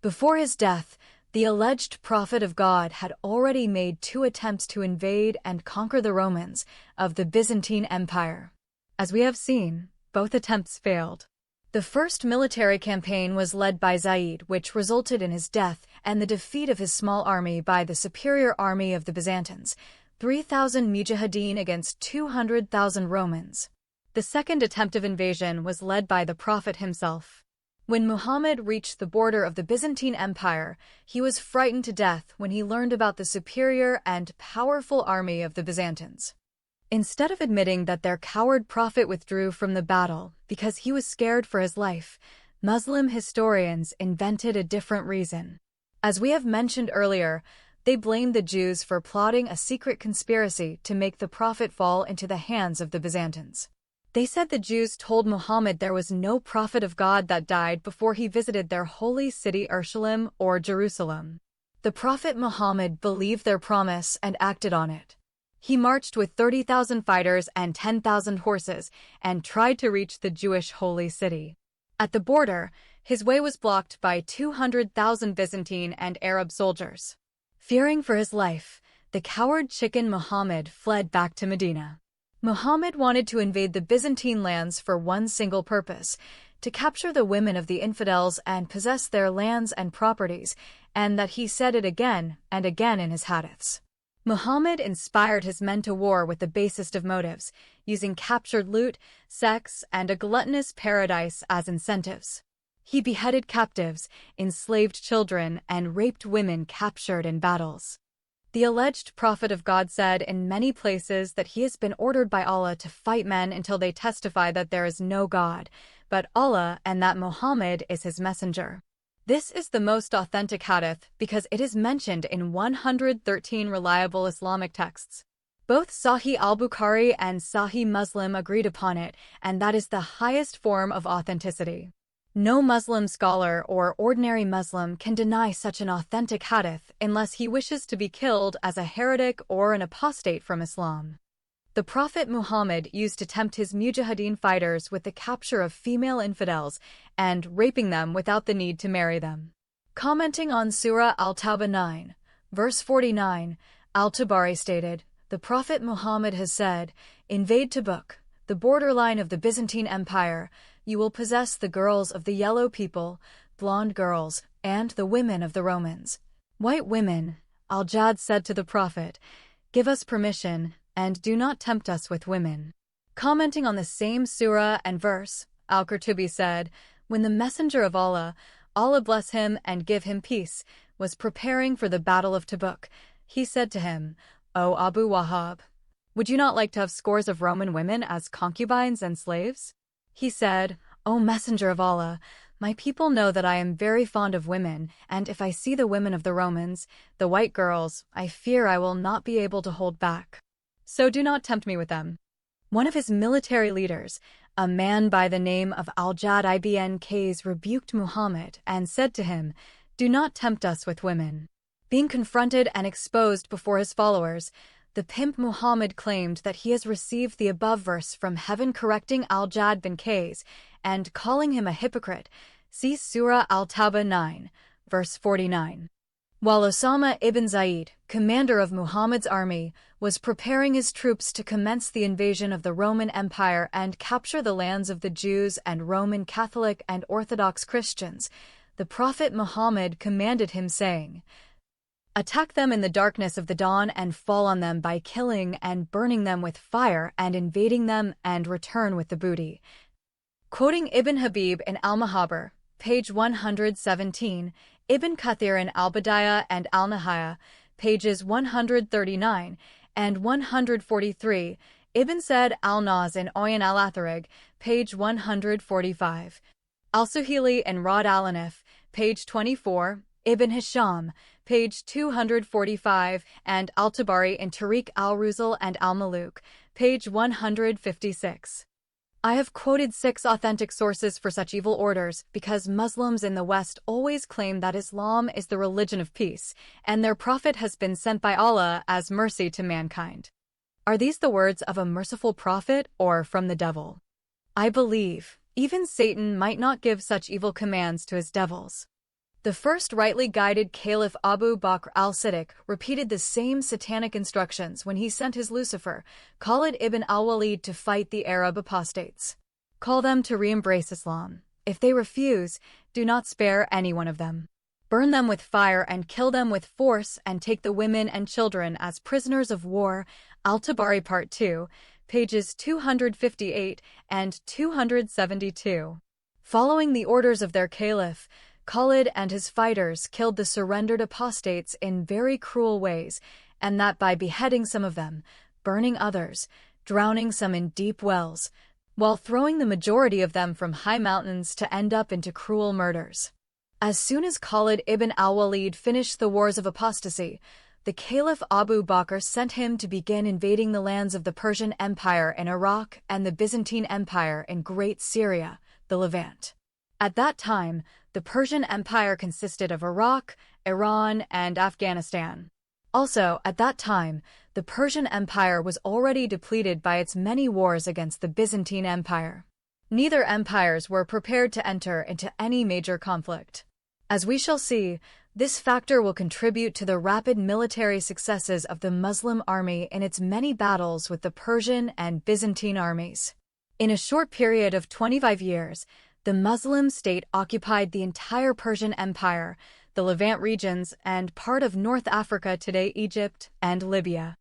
Before his death, the alleged prophet of God had already made 2 attempts to invade and conquer the Romans of the Byzantine Empire. As we have seen, both attempts failed. The first military campaign was led by Zayd, which resulted in his death and the defeat of his small army by the superior army of the Byzantines, 3,000 mujahideen against 200,000 Romans. The second attempt of invasion was led by the prophet himself. When Muhammad reached the border of the Byzantine Empire, he was frightened to death when he learned about the superior and powerful army of the Byzantines. Instead of admitting that their coward prophet withdrew from the battle because he was scared for his life, Muslim historians invented a different reason. As we have mentioned earlier, they blamed the Jews for plotting a secret conspiracy to make the prophet fall into the hands of the Byzantines. They said the Jews told Muhammad there was no prophet of God that died before he visited their holy city Urushalim or Jerusalem. The prophet Muhammad believed their promise and acted on it. He marched with 30,000 fighters and 10,000 horses and tried to reach the Jewish holy city. At the border, his way was blocked by 200,000 Byzantine and Arab soldiers. Fearing for his life, the coward chicken Muhammad fled back to Medina. Muhammad wanted to invade the Byzantine lands for one single purpose, to capture the women of the infidels and possess their lands and properties, and that he said it again and again in his hadiths. Muhammad inspired his men to war with the basest of motives, using captured loot, sex, and a gluttonous paradise as incentives. He beheaded captives, enslaved children, and raped women captured in battles. The alleged prophet of God said in many places that he has been ordered by Allah to fight men until they testify that there is no God, but Allah, and that Muhammad is his messenger. This is the most authentic hadith because it is mentioned in 113 reliable Islamic texts. Both Sahih al-Bukhari and Sahih Muslim agreed upon it, and that is the highest form of authenticity. No Muslim scholar or ordinary Muslim can deny such an authentic hadith unless he wishes to be killed as a heretic or an apostate from Islam. The Prophet Muhammad used to tempt his mujahideen fighters with the capture of female infidels and raping them without the need to marry them. Commenting on Surah Al-Tawbah 9, verse 49, Al-Tabari stated, The Prophet Muhammad has said, Invade Tabuk, the borderline of the Byzantine Empire. You will possess the girls of the yellow people, blonde girls, and the women of the Romans. White women, Al-Jad said to the Prophet, Give us permission, and do not tempt us with women. Commenting on the same surah and verse, Al-Qurtubi said, When the messenger of Allah, Allah bless him and give him peace, was preparing for the battle of Tabuk, he said to him, O Abu Wahab, would you not like to have scores of Roman women as concubines and slaves? He said, O Messenger of Allah, my people know that I am very fond of women, and if I see the women of the Romans, the white girls, I fear I will not be able to hold back. So do not tempt me with them. One of his military leaders, a man by the name of Al-Jad ibn Qais rebuked Muhammad and said to him, "Do not tempt us with women." Being confronted and exposed before his followers, the pimp Muhammad claimed that he has received the above verse from heaven, correcting Al-Jad bin Qais and calling him a hypocrite. See Surah Al-Tawbah 9, verse 49. While Osama ibn Zayd, commander of Muhammad's army, was preparing his troops to commence the invasion of the Roman Empire and capture the lands of the Jews and Roman Catholic and Orthodox Christians, the Prophet Muhammad commanded him, saying, "Attack them in the darkness of the dawn and fall on them by killing and burning them with fire and invading them and return with the booty." Quoting Ibn Habib in Al-Mahabar, page 117, Ibn Kathir in Al-Bidayah and Al-Nihaya, pages 139 and 143, Ibn Said al-Naz in Oyan al-Atharig, page 145, Al-Suhili in Rad al-Anif, page 24, Ibn Hisham, page 245, and Al-Tabari in Tariq al-Ruzal and al-Maluk, page 156. I have quoted 6 authentic sources for such evil orders because Muslims in the West always claim that Islam is the religion of peace, and their prophet has been sent by Allah as mercy to mankind. Are these the words of a merciful prophet or from the devil? I believe even Satan might not give such evil commands to his devils. The first rightly guided Caliph Abu Bakr al-Siddiq repeated the same satanic instructions when he sent his Lucifer, Khalid ibn al-Walid, to fight the Arab apostates. Call them to re-embrace Islam. If they refuse, do not spare any one of them. Burn them with fire and kill them with force and take the women and children as prisoners of war. Al-Tabari Part 2, pages 258 and 272. Following the orders of their caliph, Khalid and his fighters killed the surrendered apostates in very cruel ways, and that by beheading some of them, burning others, drowning some in deep wells, while throwing the majority of them from high mountains to end up into cruel murders. As soon as Khalid ibn al-Walid finished the wars of apostasy, the Caliph Abu Bakr sent him to begin invading the lands of the Persian Empire in Iraq and the Byzantine Empire in Great Syria, the Levant. At that time, the Persian Empire consisted of Iraq, Iran, and Afghanistan. Also, at that time, the Persian Empire was already depleted by its many wars against the Byzantine Empire. Neither empires were prepared to enter into any major conflict. As we shall see, this factor will contribute to the rapid military successes of the Muslim army in its many battles with the Persian and Byzantine armies. In a short period of 25 years, the Muslim state occupied the entire Persian Empire, the Levant regions, and part of North Africa, today Egypt and Libya.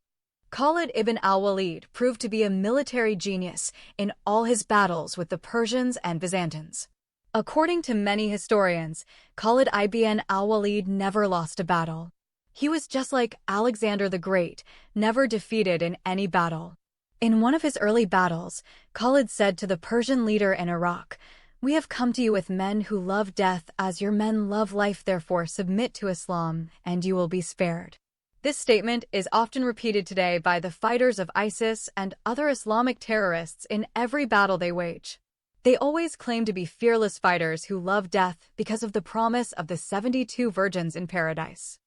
Khalid ibn al-Walid proved to be a military genius in all his battles with the Persians and Byzantines. According to many historians, Khalid ibn al-Walid never lost a battle. He was just like Alexander the Great, never defeated in any battle. In one of his early battles, Khalid said to the Persian leader in Iraq, "We have come to you with men who love death as your men love life, therefore submit to Islam, and you will be spared." This statement is often repeated today by the fighters of ISIS and other Islamic terrorists in every battle they wage. They always claim to be fearless fighters who love death because of the promise of the 72 virgins in paradise.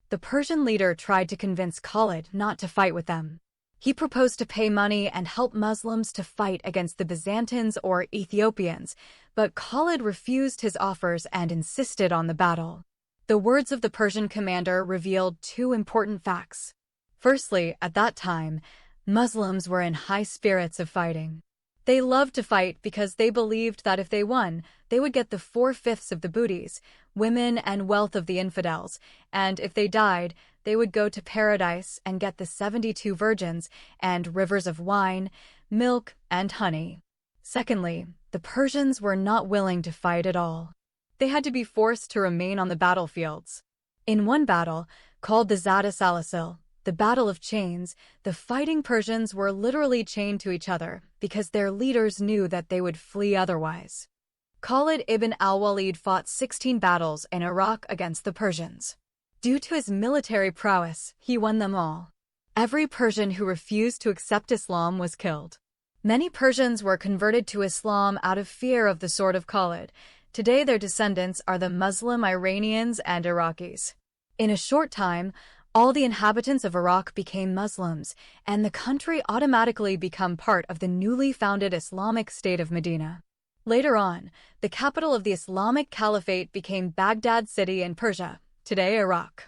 The Persian leader tried to convince Khalid not to fight with them. He proposed to pay money and help Muslims to fight against the Byzantines or Ethiopians, but Khalid refused his offers and insisted on the battle. The words of the Persian commander revealed 2 important facts. Firstly, at that time, Muslims were in high spirits of fighting. They loved to fight because they believed that if they won, they would get the 4/5 of the booties, women, and wealth of the infidels, and if they died, they would go to paradise and get the 72 virgins and rivers of wine, milk, and honey. Secondly, the Persians were not willing to fight at all. They had to be forced to remain on the battlefields. In one battle, called the Zat Salasil, the Battle of Chains, the fighting Persians were literally chained to each other because their leaders knew that they would flee otherwise. Khalid ibn al-Walid fought 16 battles in Iraq against the Persians. Due to his military prowess, he won them all. Every Persian who refused to accept Islam was killed. Many Persians were converted to Islam out of fear of the sword of Khalid. Today their descendants are the Muslim Iranians and Iraqis. In a short time, all the inhabitants of Iraq became Muslims, and the country automatically became part of the newly founded Islamic State of Medina. Later on, the capital of the Islamic Caliphate became Baghdad city in Persia, today Iraq.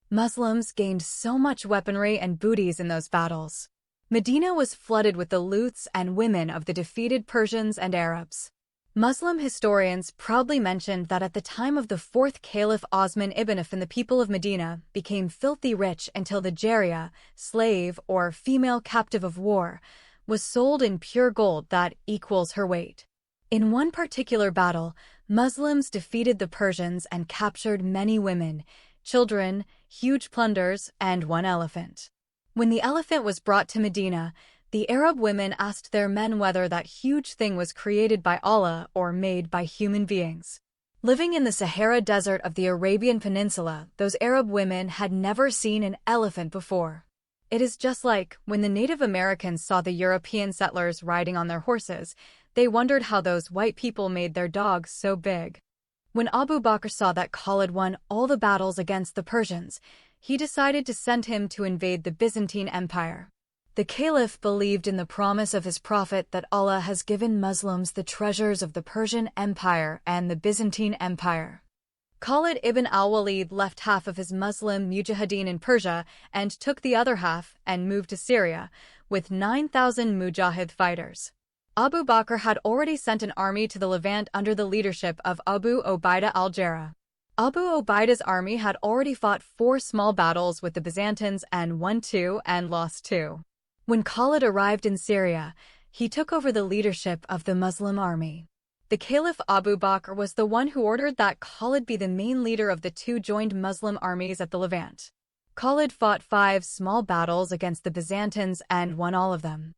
Muslims gained so much weaponry and booties in those battles. Medina was flooded with the loots and women of the defeated Persians and Arabs. Muslim historians proudly mentioned that at the time of the fourth Caliph Osman ibn Affan, the people of Medina became filthy rich until the Jariya, slave or female captive of war, was sold in pure gold that equals her weight. In one particular battle, Muslims defeated the Persians and captured many women, children, huge plunders, and one elephant. When the elephant was brought to Medina, the Arab women asked their men whether that huge thing was created by Allah or made by human beings. Living in the Sahara Desert of the Arabian Peninsula, those Arab women had never seen an elephant before. It is just like when the Native Americans saw the European settlers riding on their horses, they wondered how those white people made their dogs so big. When Abu Bakr saw that Khalid won all the battles against the Persians, he decided to send him to invade the Byzantine Empire. The Caliph believed in the promise of his prophet that Allah has given Muslims the treasures of the Persian Empire and the Byzantine Empire. Khalid ibn al-Walid left half of his Muslim mujahideen in Persia and took the other half and moved to Syria with 9,000 mujahid fighters. Abu Bakr had already sent an army to the Levant under the leadership of Abu Ubaidah al-Jarrah. Abu Ubaida's army had already fought 4 small battles with the Byzantines and won 2 and lost 2. When Khalid arrived in Syria, he took over the leadership of the Muslim army. The Caliph Abu Bakr was the one who ordered that Khalid be the main leader of the 2 joined Muslim armies at the Levant. Khalid fought 5 small battles against the Byzantines and won all of them.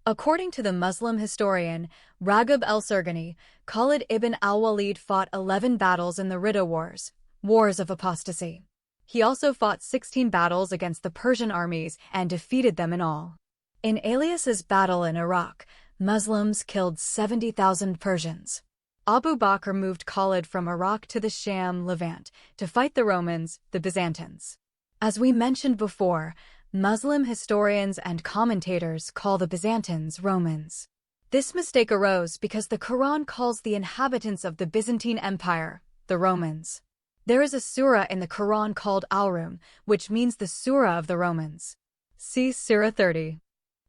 According to the Muslim historian Raghib el-Sarghani, Khalid ibn al-Walid fought 11 battles in the Ridda Wars, Wars of Apostasy. He also fought 16 battles against the Persian armies and defeated them in all. In Elias's battle in Iraq, Muslims killed 70,000 Persians. Abu Bakr moved Khalid from Iraq to the Sham Levant to fight the Romans, the Byzantines. As we mentioned before, Muslim historians and commentators call the Byzantines Romans. This mistake arose because the Quran calls the inhabitants of the Byzantine Empire the Romans. There is a surah in the Quran called Al-Rum, which means the Surah of the Romans. See Surah 30.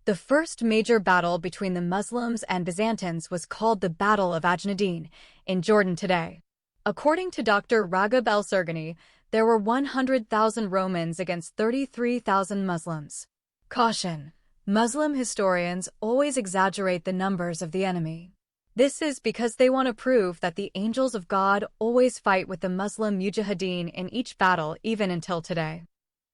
The first major battle between the Muslims and Byzantines was called the Battle of Ajnadin, in Jordan today. According to Dr. Raghib el-Sarghani, there were 100,000 Romans against 33,000 Muslims. Caution: Muslim historians always exaggerate the numbers of the enemy. This is because they want to prove that the angels of God always fight with the Muslim mujahideen in each battle even until today.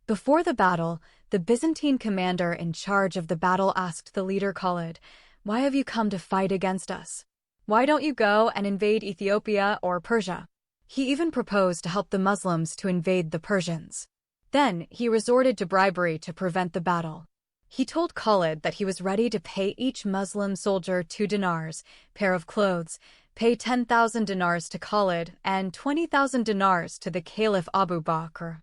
Before the battle, the Byzantine commander in charge of the battle asked the leader Khalid, "Why have you come to fight against us? Why don't you go and invade Ethiopia or Persia?" He even proposed to help the Muslims to invade the Persians. Then he resorted to bribery to prevent the battle. He told Khalid that he was ready to pay each Muslim soldier 2 dinars, pair of clothes, pay 10,000 dinars to Khalid and 20,000 dinars to the Caliph Abu Bakr.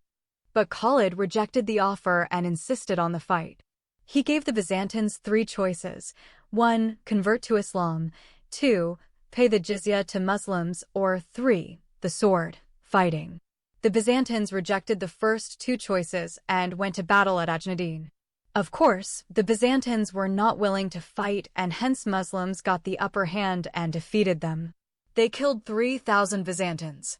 But Khalid rejected the offer and insisted on the fight. He gave the Byzantines 3 choices: 1. Convert to Islam, 2. Pay the jizya to Muslims, or 3. The sword, fighting. The Byzantines rejected the first 2 choices and went to battle at Ajnadin. Of course, the Byzantines were not willing to fight, and hence Muslims got the upper hand and defeated them. They killed 3,000 Byzantines.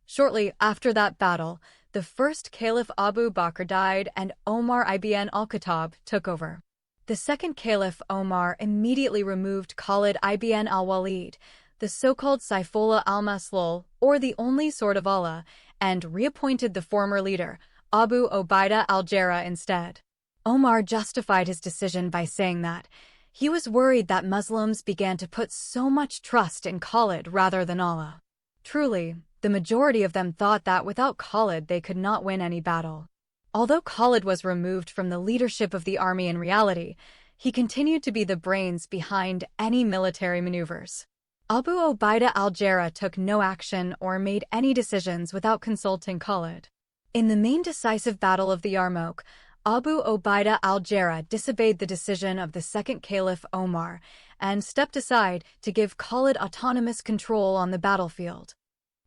Shortly after that battle, the first Caliph Abu Bakr died and Omar ibn al-Khattab took over. The second Caliph Omar immediately removed Khalid ibn al-Walid, the so-called Saifullah al-Maslul, or the only sword of Allah, and reappointed the former leader, Abu Ubaidah al-Jarrah, instead. Omar justified his decision by saying that he was worried that Muslims began to put so much trust in Khalid rather than Allah. Truly, the majority of them thought that without Khalid they could not win any battle. Although Khalid was removed from the leadership of the army in reality, He continued to be the brains behind any military maneuvers. Abu Ubaidah al-Jarrah took no action or made any decisions without consulting Khalid. In the main decisive battle of the Yarmouk, Abu Ubaidah al-Jarrah disobeyed the decision of the second Caliph Omar and stepped aside to give Khalid autonomous control on the battlefield.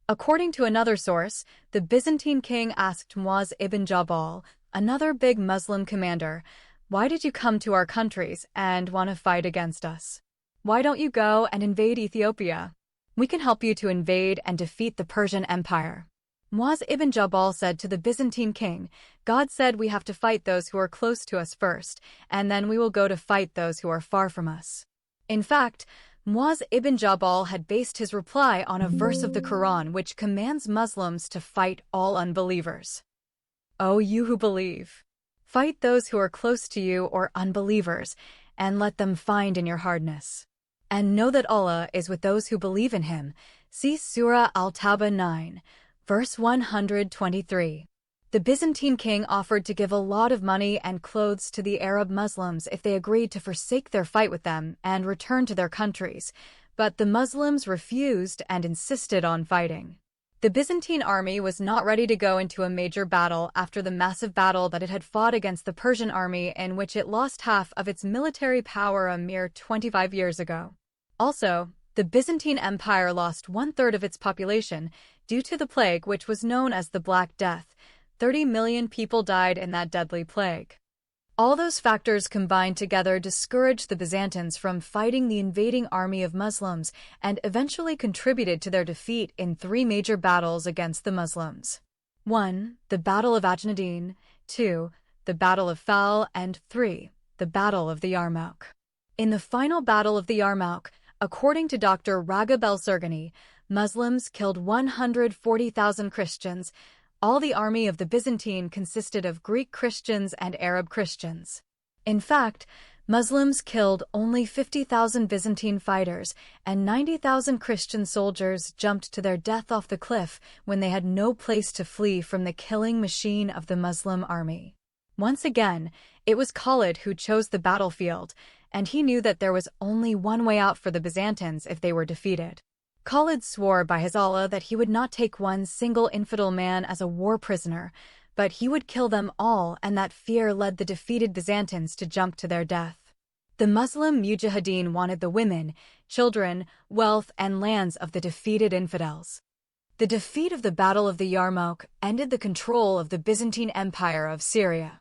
According to another source, the Byzantine king asked Muaz ibn Jabal, another big Muslim commander, "Why did you come to our countries and want to fight against us? Why don't you go and invade Ethiopia? We can help you to invade and defeat the Persian Empire." Muaz ibn Jabal said to the Byzantine king, "God said we have to fight those who are close to us first, and then we will go to fight those who are far from us." In fact, Muaz ibn Jabal had based his reply on a verse of the Quran which commands Muslims to fight all unbelievers. "O you who believe, fight those who are close to you or unbelievers, and let them find in your hardness. And know that Allah is with those who believe in Him." See Surah Al-Tawbah 9, verse 123. The Byzantine king offered to give a lot of money and clothes to the Arab Muslims if they agreed to forsake their fight with them and return to their countries, but the Muslims refused and insisted on fighting. The Byzantine army was not ready to go into a major battle after the massive battle that it had fought against the Persian army, in which it lost half of its military power a mere 25 years ago. Also, the Byzantine Empire lost one-third of its population due to the plague which was known as the Black Death. 30 million people died in that deadly plague. All those factors combined together discouraged the Byzantines from fighting the invading army of Muslims and eventually contributed to their defeat in 3 major battles against the Muslims. 1. The Battle of Ajnadin, 2. The Battle of Fal, and 3. The Battle of the Yarmouk. In the final Battle of the Yarmouk, according to Dr. Raghib El-Serghani, Muslims killed 140,000 Christians. All the army of the Byzantine consisted of Greek Christians and Arab Christians. In fact, Muslims killed only 50,000 Byzantine fighters, and 90,000 Christian soldiers jumped to their death off the cliff when they had no place to flee from the killing machine of the Muslim army. Once again, it was Khalid who chose the battlefield, and he knew that there was only one way out for the Byzantines if they were defeated. Khalid swore by his Allah that he would not take one single infidel man as a war prisoner, but he would kill them all, and that fear led the defeated Byzantines to jump to their death. The Muslim Mujahideen wanted the women, children, wealth, and lands of the defeated infidels. The defeat of the Battle of the Yarmouk ended the control of the Byzantine Empire of Syria.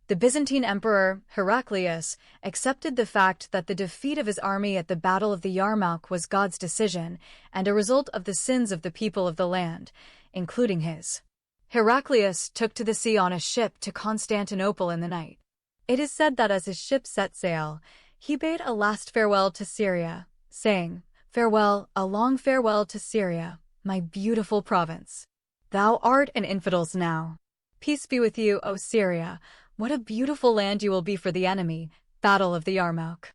The Byzantine Emperor, Heraclius, accepted the fact that the defeat of his army at the Battle of the Yarmouk was God's decision and a result of the sins of the people of the land, including his. Heraclius took to the sea on a ship to Constantinople in the night. It is said that as his ship set sail, he bade a last farewell to Syria, saying, "Farewell, a long farewell to Syria, my beautiful province. Thou art an infidel's now. Peace be with you, O Syria. What a beautiful land you will be for the enemy." Battle of the Yarmouk.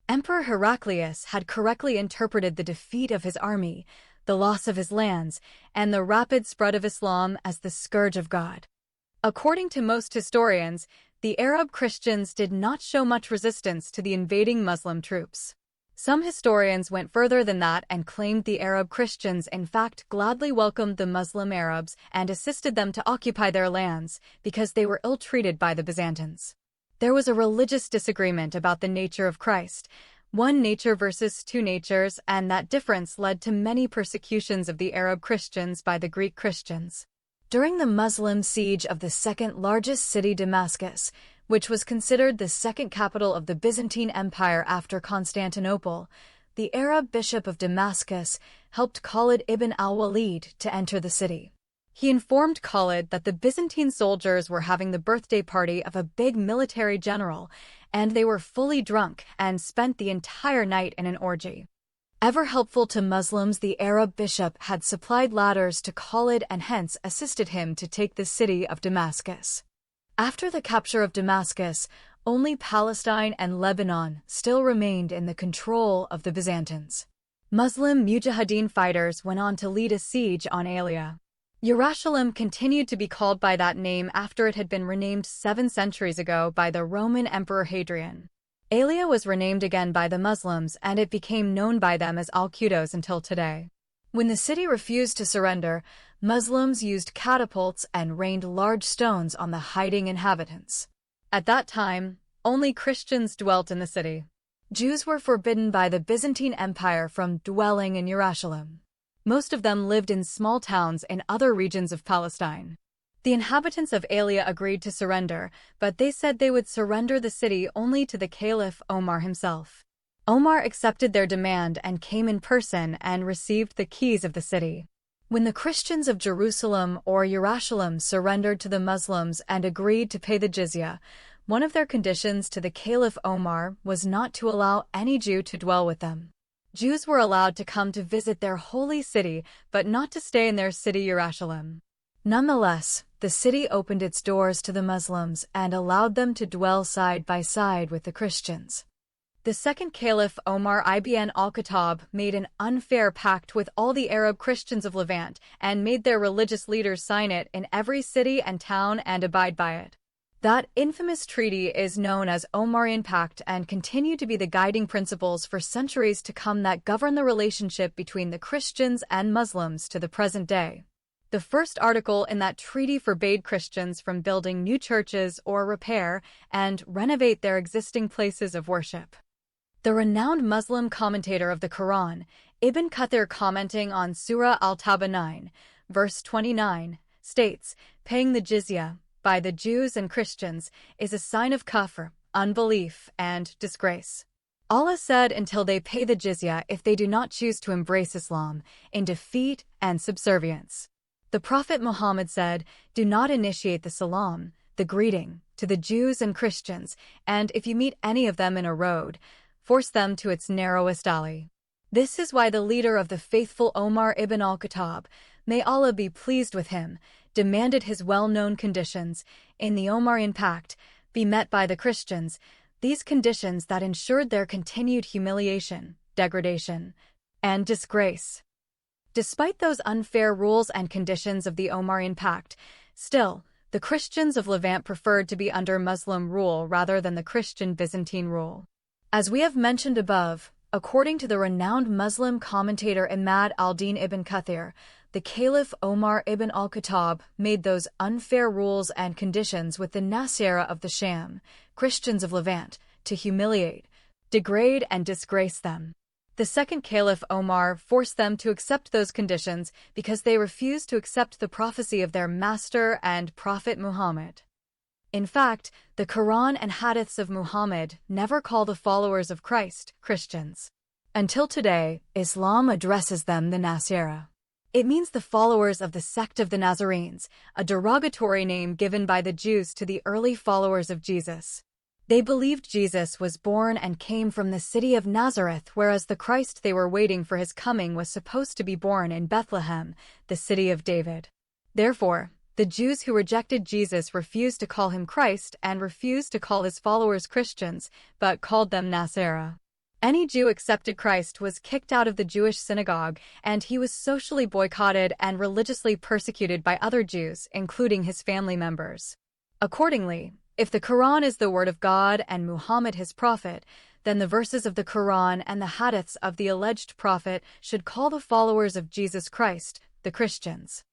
Emperor Heraclius had correctly interpreted the defeat of his army, the loss of his lands, and the rapid spread of Islam as the scourge of God. According to most historians, the Arab Christians did not show much resistance to the invading Muslim troops. Some historians went further than that and claimed the Arab Christians in fact gladly welcomed the Muslim Arabs and assisted them to occupy their lands because they were ill-treated by the Byzantines. There was a religious disagreement about the nature of Christ, one nature versus two natures, and that difference led to many persecutions of the Arab Christians by the Greek Christians. During the Muslim siege of the second largest city, Damascus, which was considered the second capital of the Byzantine Empire after Constantinople, the Arab bishop of Damascus helped Khalid ibn al-Walid to enter the city. He informed Khalid that the Byzantine soldiers were having the birthday party of a big military general, and they were fully drunk and spent the entire night in an orgy. Ever helpful to Muslims, the Arab bishop had supplied ladders to Khalid and hence assisted him to take the city of Damascus. After the capture of Damascus, only Palestine and Lebanon still remained in the control of the Byzantines. Muslim Mujahideen fighters went on to lead a siege on Alia. Yerushalayim continued to be called by that name after it had been renamed 7 centuries ago by the Roman Emperor Hadrian. Alia was renamed again by the Muslims and it became known by them as Al-Quds until today. When the city refused to surrender, Muslims used catapults and rained large stones on the hiding inhabitants. At that time, only Christians dwelt in the city. Jews were forbidden by the Byzantine Empire from dwelling in Jerusalem. Most of them lived in small towns in other regions of Palestine. The inhabitants of Alia agreed to surrender, but they said they would surrender the city only to the Caliph Omar himself. Omar accepted their demand and came in person and received the keys of the city. When the Christians of Jerusalem or Jerusalem surrendered to the Muslims and agreed to pay the jizya, one of their conditions to the Caliph Omar was not to allow any Jew to dwell with them. Jews were allowed to come to visit their holy city, but not to stay in their city Jerusalem. Nonetheless, the city opened its doors to the Muslims and allowed them to dwell side by side with the Christians. The second Caliph Omar ibn al-Khattab made an unfair pact with all the Arab Christians of Levant and made their religious leaders sign it in every city and town and abide by it. That infamous treaty is known as Omarian Pact and continued to be the guiding principles for centuries to come that govern the relationship between the Christians and Muslims to the present day. The first article in that treaty forbade Christians from building new churches or repair and renovate their existing places of worship. The renowned Muslim commentator of the Quran, Ibn Kathir, commenting on Surah Al-Tawbah 9, verse 29, states, "Paying the jizya by the Jews and Christians is a sign of kufr, unbelief, and disgrace. Allah said until they pay the jizya if they do not choose to embrace Islam, in defeat and subservience." The Prophet Muhammad said, "Do not initiate the salam, the greeting, to the Jews and Christians, and if you meet any of them in a road, force them to its narrowest alley." This is why the leader of the faithful Omar ibn al-Khattab, may Allah be pleased with him, demanded his well-known conditions in the Omarian Pact be met by the Christians, these conditions that ensured their continued humiliation, degradation, and disgrace. Despite those unfair rules and conditions of the Omarian Pact, still, the Christians of Levant preferred to be under Muslim rule rather than the Christian Byzantine rule. As we have mentioned above, according to the renowned Muslim commentator Imad al-Din ibn Kathir, the Caliph Omar ibn al-Khattab made those unfair rules and conditions with the Nasara of the Sham, Christians of Levant, to humiliate, degrade, and disgrace them. The second Caliph Omar forced them to accept those conditions because they refused to accept the prophecy of their master and Prophet Muhammad. In fact, the Quran and Hadiths of Muhammad never call the followers of Christ Christians. Until today, Islam addresses them the Nasara. It means the followers of the sect of the Nazarenes, a derogatory name given by the Jews to the early followers of Jesus. They believed Jesus was born and came from the city of Nazareth, whereas the Christ they were waiting for his coming was supposed to be born in Bethlehem, the city of David. Therefore, the Jews who rejected Jesus refused to call him Christ and refused to call his followers Christians, but called them Nasara. Any Jew accepted Christ was kicked out of the Jewish synagogue, and he was socially boycotted and religiously persecuted by other Jews, including his family members. Accordingly, if the Quran is the word of God and Muhammad his prophet, then the verses of the Quran and the hadiths of the alleged prophet should call the followers of Jesus Christ, the Christians.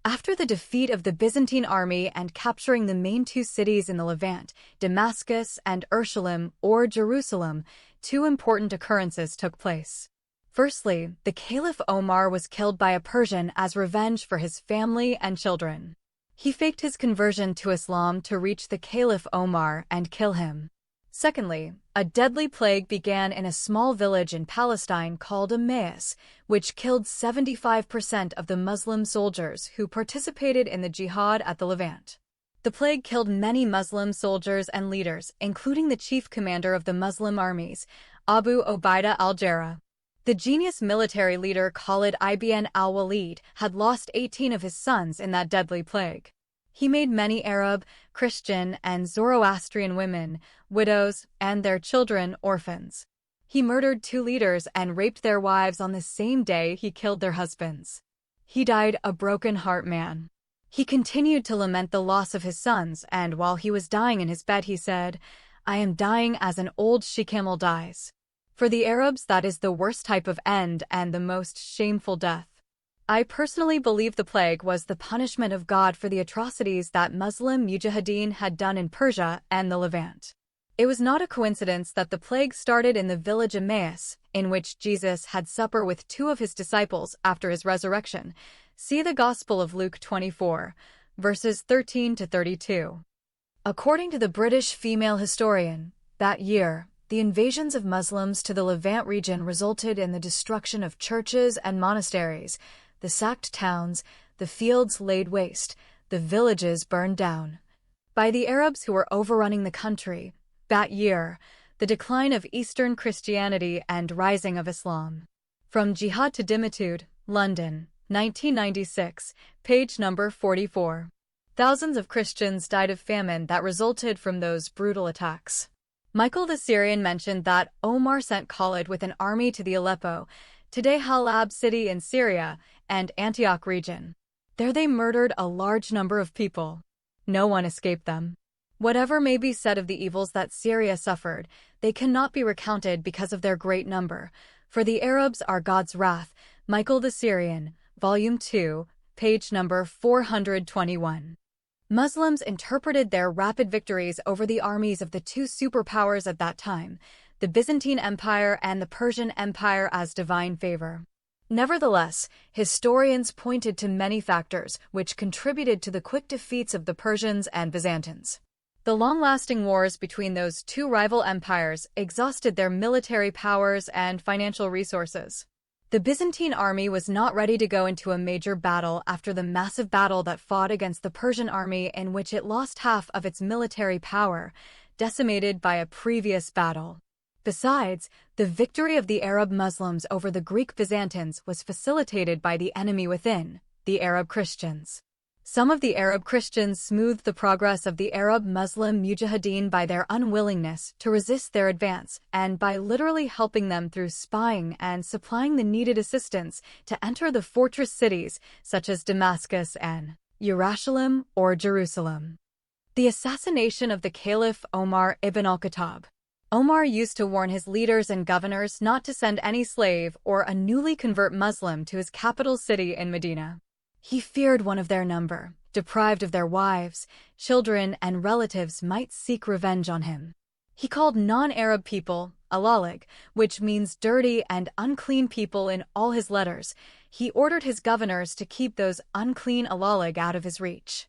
After the defeat of the Byzantine army and capturing the main two cities in the Levant, Damascus and Urshalim or Jerusalem, two important occurrences took place. Firstly, the Caliph Omar was killed by a Persian as revenge for his family and children. He faked his conversion to Islam to reach the Caliph Omar and kill him. Secondly, a deadly plague began in a small village in Palestine called Emmaus, which killed 75% of the Muslim soldiers who participated in the jihad at the Levant. The plague killed many Muslim soldiers and leaders, including the chief commander of the Muslim armies, Abu Ubaidah al-Jarrah. The genius military leader Khalid ibn al-Walid had lost 18 of his sons in that deadly plague. He made many Arab, Christian, and Zoroastrian women, widows, and their children orphans. He murdered 2 leaders and raped their wives on the same day he killed their husbands. He died a broken-heart man. He continued to lament the loss of his sons, and while he was dying in his bed he said, I am dying as an old she-camel dies. For the Arabs, that is the worst type of end and the most shameful death. I personally believe the plague was the punishment of God for the atrocities that Muslim mujahideen had done in Persia and the Levant. It was not a coincidence that the plague started in the village Emmaus, in which Jesus had supper with two of his disciples after his resurrection. See the Gospel of Luke 24, verses 13 to 32. According to the British female historian, that year, the invasions of Muslims to the Levant region resulted in the destruction of churches and monasteries, the sacked towns, the fields laid waste, the villages burned down. By the Arabs who were overrunning the country, that year, the decline of Eastern Christianity and rising of Islam. From Jihad to Dimitude, London, 1996, page number 44. Thousands of Christians died of famine that resulted from those brutal attacks. Michael the Syrian mentioned that Omar sent Khalid with an army to the Aleppo, today Halab city in Syria, and Antioch region. There they murdered a large number of people. No one escaped them. Whatever may be said of the evils that Syria suffered, they cannot be recounted because of their great number. For the Arabs are God's wrath. Michael the Syrian, Volume 2, page number 421. Muslims interpreted their rapid victories over the armies of the two superpowers at that time, the Byzantine Empire and the Persian Empire, as divine favor. Nevertheless, historians pointed to many factors which contributed to the quick defeats of the Persians and Byzantines. The long-lasting wars between those two rival empires exhausted their military powers and financial resources. The Byzantine army was not ready to go into a major battle after the massive battle that fought against the Persian army, in which it lost half of its military power, decimated by a previous battle. Besides, the victory of the Arab Muslims over the Greek Byzantines was facilitated by the enemy within, the Arab Christians. Some of the Arab Christians smoothed the progress of the Arab Muslim mujahideen by their unwillingness to resist their advance and by literally helping them through spying and supplying the needed assistance to enter the fortress cities such as Damascus and Yerushalayim or Jerusalem. The assassination of the Caliph Omar ibn al-Khattab. Omar used to warn his leaders and governors not to send any slave or a newly convert Muslim to his capital city in Medina. He feared one of their number, deprived of their wives, children, and relatives, might seek revenge on him. He called non-Arab people alalig, which means dirty and unclean people, in all his letters. He ordered his governors to keep those unclean alalig out of his reach.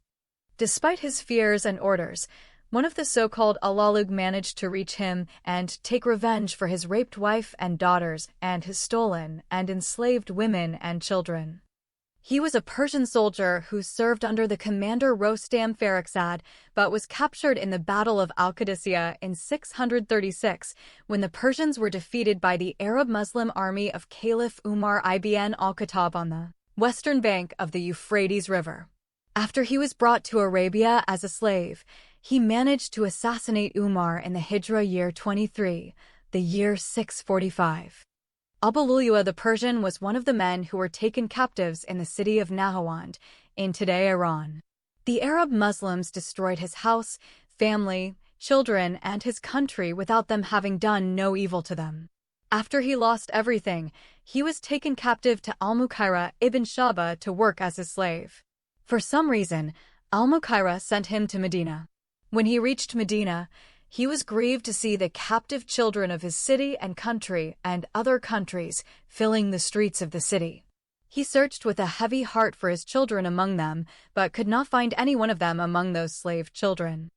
Despite his fears and orders, one of the so-called alalig managed to reach him and take revenge for his raped wife and daughters and his stolen and enslaved women and children. He was a Persian soldier who served under the commander Rostam Farrokhzad, but was captured in the Battle of Al-Qadisiyah in 636 when the Persians were defeated by the Arab Muslim army of Caliph Umar ibn al-Khattab on the western bank of the Euphrates River. After he was brought to Arabia as a slave, he managed to assassinate Umar in the Hijra year 23, the year 645. Abu Lu'lu'a the Persian was one of the men who were taken captives in the city of Nahawand, in today Iran. The Arab Muslims destroyed his house, family, children, and his country without them having done no evil to them. After he lost everything, he was taken captive to Al-Mukaira ibn Shaba to work as his slave. For some reason, Al-Mukaira sent him to Medina. When he reached Medina, he was grieved to see the captive children of his city and country and other countries filling the streets of the city. He searched with a heavy heart for his children among them, but could not find any one of them among those slave children.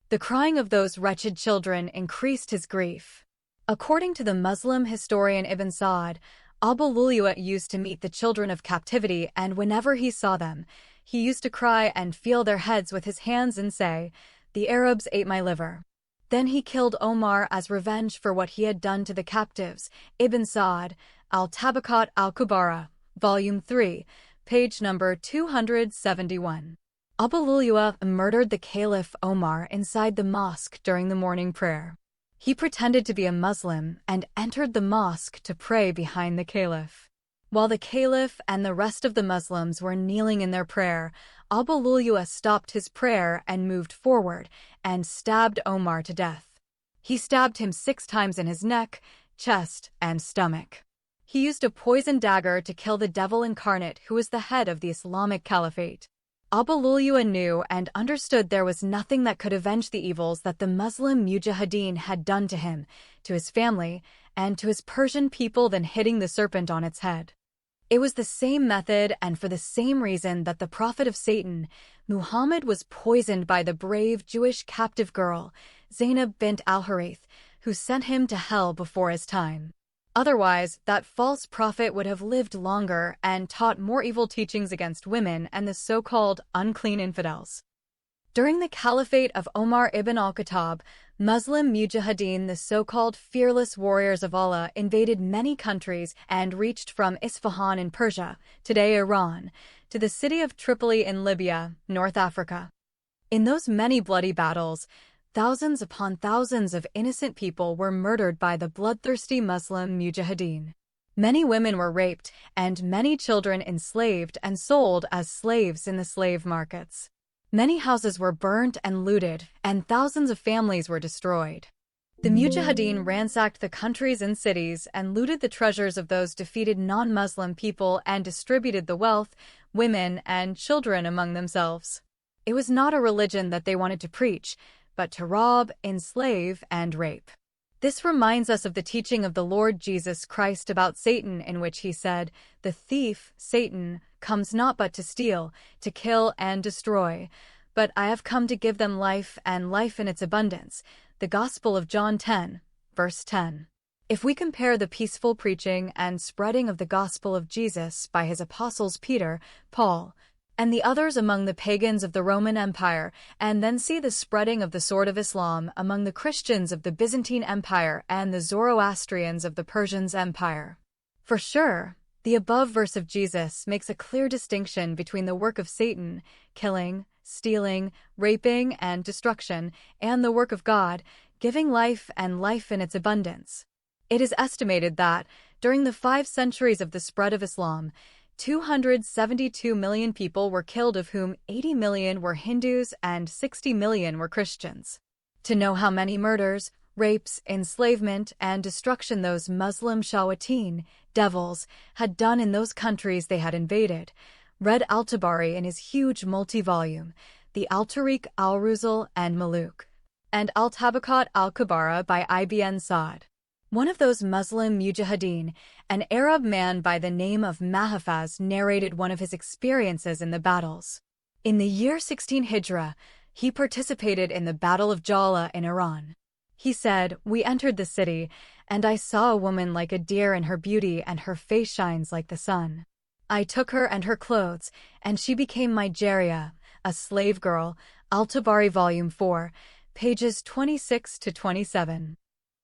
The crying of those wretched children increased his grief. According to the Muslim historian Ibn Sa'd, Abu Lu'lu'a used to meet the children of captivity, and whenever he saw them, he used to cry and feel their heads with his hands and say, "The Arabs ate my liver." Then he killed Omar as revenge for what he had done to the captives. Ibn Sa'd, Al-Tabaqat al-Kubara, Volume 3, page number 271. Abu Lu'lu'a murdered the Caliph Omar inside the mosque during the morning prayer. He pretended to be a Muslim and entered the mosque to pray behind the Caliph. While the Caliph and the rest of the Muslims were kneeling in their prayer, Abu Lu'lu'a stopped his prayer and moved forward and stabbed Omar to death. He stabbed him 6 times in his neck, chest, and stomach. He used a poisoned dagger to kill the devil incarnate who was the head of the Islamic Caliphate. Abu Lu'lu'at knew and understood there was nothing that could avenge the evils that the Muslim Mujahideen had done to him, to his family, and to his Persian people than hitting the serpent on its head. It was the same method and for the same reason that the prophet of Satan, Muhammad, was poisoned by the brave Jewish captive girl, Zainab bint al-Harith, who sent him to hell before his time. Otherwise, that false prophet would have lived longer and taught more evil teachings against women and the so-called unclean infidels. During the caliphate of Omar ibn al-Khattab, Muslim Mujahideen, the so-called fearless warriors of Allah, invaded many countries and reached from Isfahan in Persia, today Iran, to the city of Tripoli in Libya, North Africa. In those many bloody battles, thousands upon thousands of innocent people were murdered by the bloodthirsty Muslim Mujahideen. Many women were raped, and many children enslaved and sold as slaves in the slave markets. Many houses were burnt and looted, and thousands of families were destroyed. The Mujahideen ransacked the countries and cities and looted the treasures of those defeated non-Muslim people and distributed the wealth, women, and children among themselves. It was not a religion that they wanted to preach, but to rob, enslave, and rape. This reminds us of the teaching of the Lord Jesus Christ about Satan, in which he said, "The thief, Satan, comes not but to steal, to kill, and destroy. But I have come to give them life, and life in its abundance." The Gospel of John 10, verse 10. If we compare the peaceful preaching and spreading of the gospel of Jesus by his apostles Peter, Paul, and the others among the pagans of the Roman Empire, and then see the spreading of the sword of Islam among the Christians of the Byzantine Empire and the Zoroastrians of the Persian Empire. For sure, the above verse of Jesus makes a clear distinction between the work of Satan, killing, stealing, raping, and destruction, and the work of God, giving life and life in its abundance. It is estimated that, during the 5 centuries of the spread of Islam, 272 million people were killed, of whom 80 million were Hindus and 60 million were Christians. To know how many murders, rapes, enslavement, and destruction those Muslim shayateen, devils, had done in those countries they had invaded, read Al-Tabari in his huge multi-volume, the Al-Tariq al-Ruzal and Maluk, and Al-Tabaqat al-Kabara by Ibn Sa'd. One of those Muslim Mujahideen, an Arab man by the name of Mahfuz, narrated one of his experiences in the battles. In the year 16 Hijra, he participated in the Battle of Jala in Iran. He said, "We entered the city, and I saw a woman like a deer in her beauty, and her face shines like the sun. I took her and her clothes, and she became my Jariya, a slave girl." Al-Tabari Volume 4, pages 26 to 27.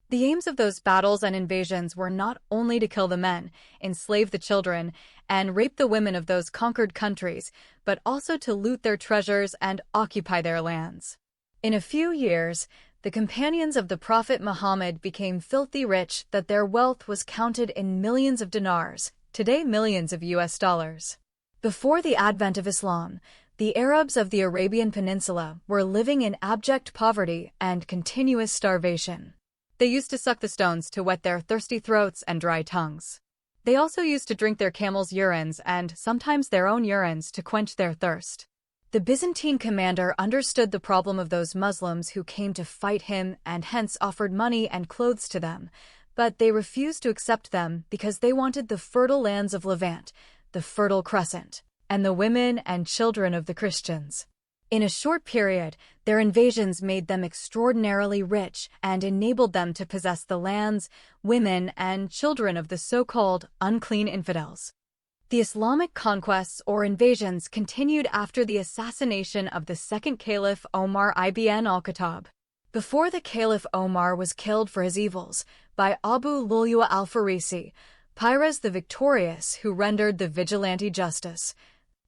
The aims of those battles and invasions were not only to kill the men, enslave the children, and rape the women of those conquered countries, but also to loot their treasures and occupy their lands. In a few years, the companions of the Prophet Muhammad became filthy rich that their wealth was counted in millions of dinars, today millions of US dollars. Before the advent of Islam, the Arabs of the Arabian Peninsula were living in abject poverty and continuous starvation. They used to suck the stones to wet their thirsty throats and dry tongues. They also used to drink their camels' urines and sometimes their own urines to quench their thirst. The Byzantine commander understood the problem of those Muslims who came to fight him and hence offered money and clothes to them, but they refused to accept them because they wanted the fertile lands of Levant, the Fertile Crescent, and the women and children of the Christians. In a short period, their invasions made them extraordinarily rich and enabled them to possess the lands, women, and children of the so-called unclean infidels. The Islamic conquests or invasions continued after the assassination of the second caliph Omar ibn al-Khattab. Before the Caliph Omar was killed for his evils by Abu Lu'lu'at al-Farisi, Pires the Victorious, who rendered the vigilante justice,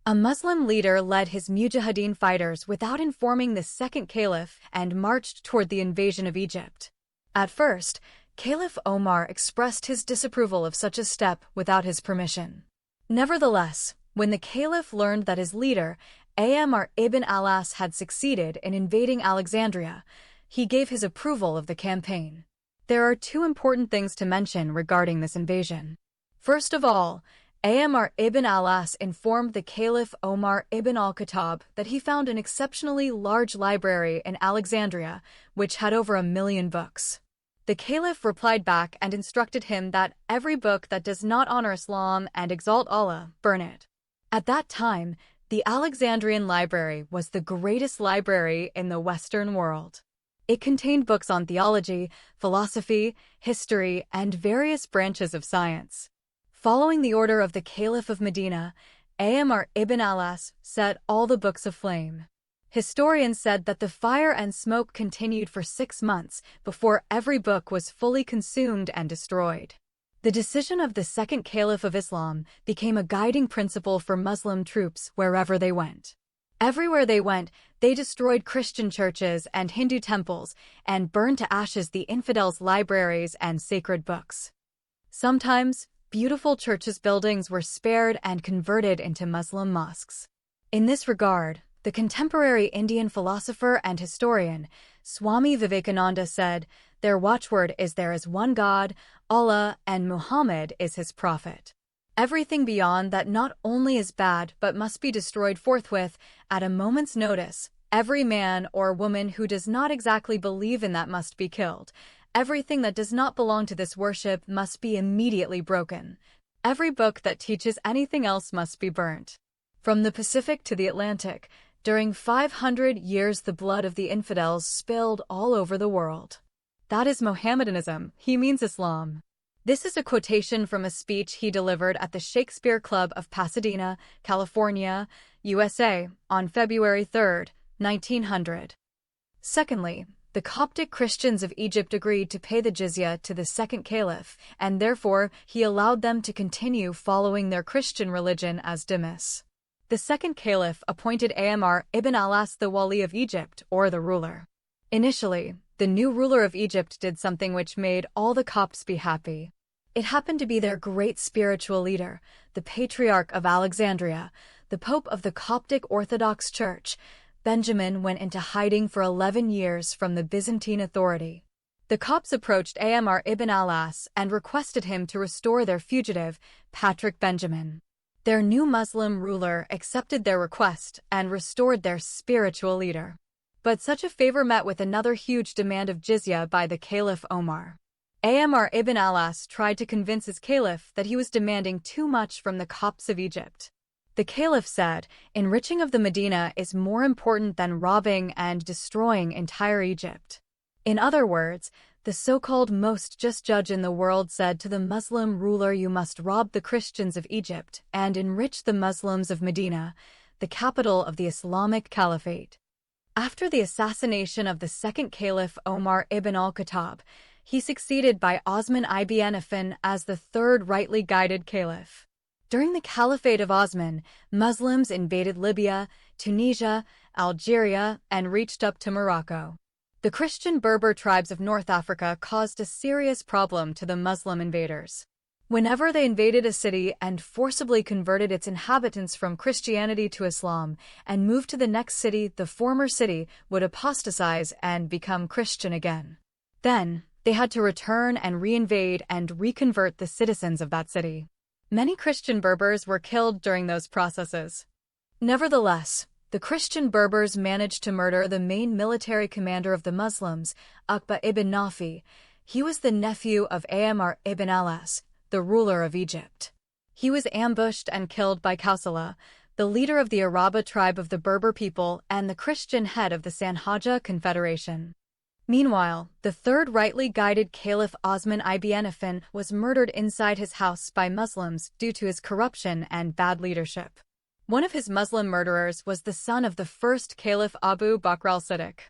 a Muslim leader led his Mujahideen fighters without informing the second caliph and marched toward the invasion of Egypt. At first, Caliph Omar expressed his disapproval of such a step without his permission. Nevertheless, when the caliph learned that his leader, Amr ibn al-As, had succeeded in invading Alexandria, he gave his approval of the campaign. There are two important things to mention regarding this invasion. First of all, Amr ibn al-As informed the Caliph Omar ibn al-Khattab that he found an exceptionally large library in Alexandria, which had over 1 million books. The Caliph replied back and instructed him that every book that does not honor Islam and exalt Allah, burn it. At that time, the Alexandrian Library was the greatest library in the Western world. It contained books on theology, philosophy, history, and various branches of science. Following the order of the Caliph of Medina, Amr ibn al-As set all the books aflame. Historians said that the fire and smoke continued for 6 months before every book was fully consumed and destroyed. The decision of the second Caliph of Islam became a guiding principle for Muslim troops wherever they went. Everywhere they went, they destroyed Christian churches and Hindu temples and burned to ashes the infidels' libraries and sacred books. Sometimes, beautiful churches' buildings were spared and converted into Muslim mosques. In this regard, the contemporary Indian philosopher and historian, Swami Vivekananda said, "Their watchword is there is one God, Allah, and Muhammad is his prophet. Everything beyond that not only is bad but must be destroyed forthwith, at a moment's notice. Every man or woman who does not exactly believe in that must be killed. Everything that does not belong to this worship must be immediately broken. Every book that teaches anything else must be burnt." From the Pacific to the Atlantic, during 500 years the blood of the infidels spilled all over the world. That is Mohammedanism, he means Islam. This is a quotation from a speech he delivered at the Shakespeare Club of Pasadena, California, USA, on February 3, 1900. Secondly, the Coptic Christians of Egypt agreed to pay the jizya to the second caliph, and therefore he allowed them to continue following their Christian religion as dhimmis. The second caliph appointed Amr ibn al-As the wali of Egypt, or the ruler. Initially, the new ruler of Egypt did something which made all the Copts be happy. It happened to be their great spiritual leader, the Patriarch of Alexandria, the Pope of the Coptic Orthodox Church. Benjamin went into hiding for 11 years from the Byzantine authority. The Copts approached Amr ibn al-As and requested him to restore their fugitive, Patrick Benjamin. Their new Muslim ruler accepted their request and restored their spiritual leader. But such a favor met with another huge demand of jizya by the Caliph Omar. Amr ibn al-As tried to convince his caliph that he was demanding too much from the Copts of Egypt. The caliph said, "Enriching of the Medina is more important than robbing and destroying entire Egypt." In other words, the so-called most just judge in the world said to the Muslim ruler, "You must rob the Christians of Egypt and enrich the Muslims of Medina, the capital of the Islamic Caliphate." After the assassination of the second caliph Omar ibn al-Khattab, he succeeded by Osman ibn Affan as the third rightly guided caliph. During the Caliphate of Osman, Muslims invaded Libya, Tunisia, Algeria, and reached up to Morocco. The Christian Berber tribes of North Africa caused a serious problem to the Muslim invaders. Whenever they invaded a city and forcibly converted its inhabitants from Christianity to Islam and moved to the next city, the former city would apostatize and become Christian again. Then, they had to return and reinvade and reconvert the citizens of that city. Many Christian Berbers were killed during those processes. Nevertheless, the Christian Berbers managed to murder the main military commander of the Muslims, Uqba ibn Nafi. He was the nephew of Amr ibn al-As, the ruler of Egypt. He was ambushed and killed by Kausala, the leader of the Araba tribe of the Berber people and the Christian head of the Sanhaja Confederation. Meanwhile, the third rightly guided Caliph Osman ibn Affan was murdered inside his house by Muslims due to his corruption and bad leadership. One of his Muslim murderers was the son of the first Caliph Abu Bakr al-Siddiq.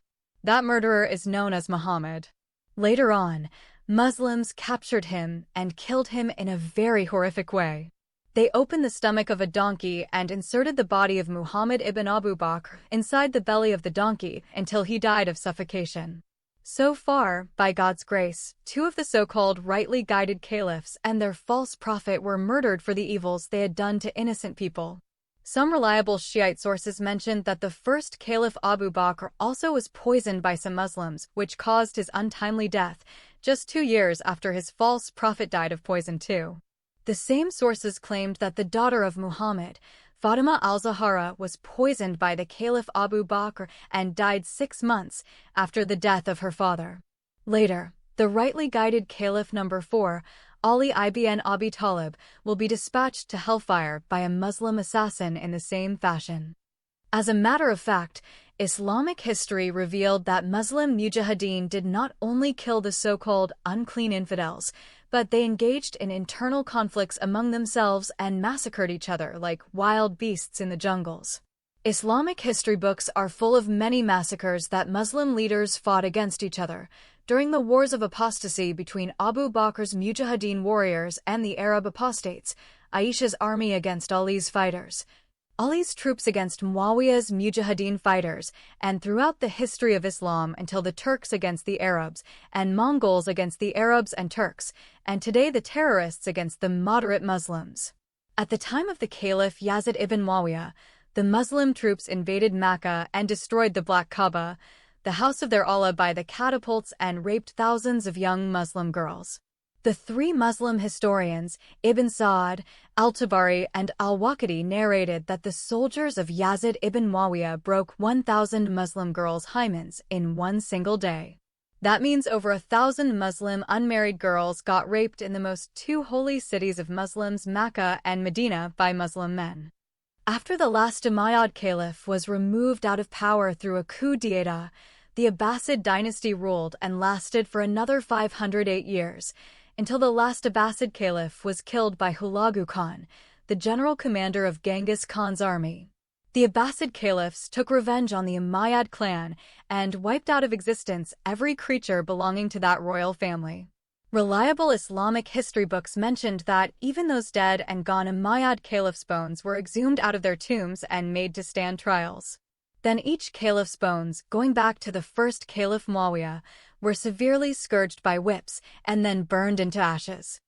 That murderer is known as Muhammad. Later on, Muslims captured him and killed him in a very horrific way. They opened the stomach of a donkey and inserted the body of Muhammad ibn Abu Bakr inside the belly of the donkey until he died of suffocation. So far, by God's grace, 2 of the so-called rightly guided caliphs and their false prophet were murdered for the evils they had done to innocent people. Some reliable Shiite sources mentioned that the first Caliph Abu Bakr also was poisoned by some Muslims, which caused his untimely death, just 2 years after his false prophet died of poison too. The same sources claimed that the daughter of Muhammad, Fatima al-Zahra, was poisoned by the Caliph Abu Bakr and died 6 months after the death of her father. Later, the rightly guided Caliph number 4, Ali ibn Abi Talib, will be dispatched to hellfire by a Muslim assassin in the same fashion. As a matter of fact, Islamic history revealed that Muslim mujahideen did not only kill the so-called unclean infidels, but they engaged in internal conflicts among themselves and massacred each other like wild beasts in the jungles. Islamic history books are full of many massacres that Muslim leaders fought against each other during the wars of apostasy between Abu Bakr's mujahideen warriors and the Arab apostates, Aisha's army against Ali's fighters, Ali's troops against Muawiyah's mujahideen fighters, and throughout the history of Islam until the Turks against the Arabs, and Mongols against the Arabs and Turks, and today the terrorists against the moderate Muslims. At the time of the Caliph Yazid ibn Muawiyah, the Muslim troops invaded Mecca and destroyed the Black Kaaba, the house of their Allah, by the catapults and raped thousands of young Muslim girls. The 3 Muslim historians, Ibn Sa'd, al-Tabari, and al-Waqidi, narrated that the soldiers of Yazid ibn Muawiyah broke 1,000 Muslim girls' hymens in one single day. That means over 1,000 Muslim unmarried girls got raped in the most 2 holy cities of Muslims, Mecca and Medina, by Muslim men. After the last Umayyad Caliph was removed out of power through a coup d'état, the Abbasid dynasty ruled and lasted for another 508 years, until the last Abbasid Caliph was killed by Hulagu Khan, the general commander of Genghis Khan's army. The Abbasid Caliphs took revenge on the Umayyad clan and wiped out of existence every creature belonging to that royal family. Reliable Islamic history books mentioned that even those dead and gone Umayyad caliphs' bones were exhumed out of their tombs and made to stand trials. Then each caliph's bones, going back to the first Caliph Muawiyah, were severely scourged by whips and then burned into ashes.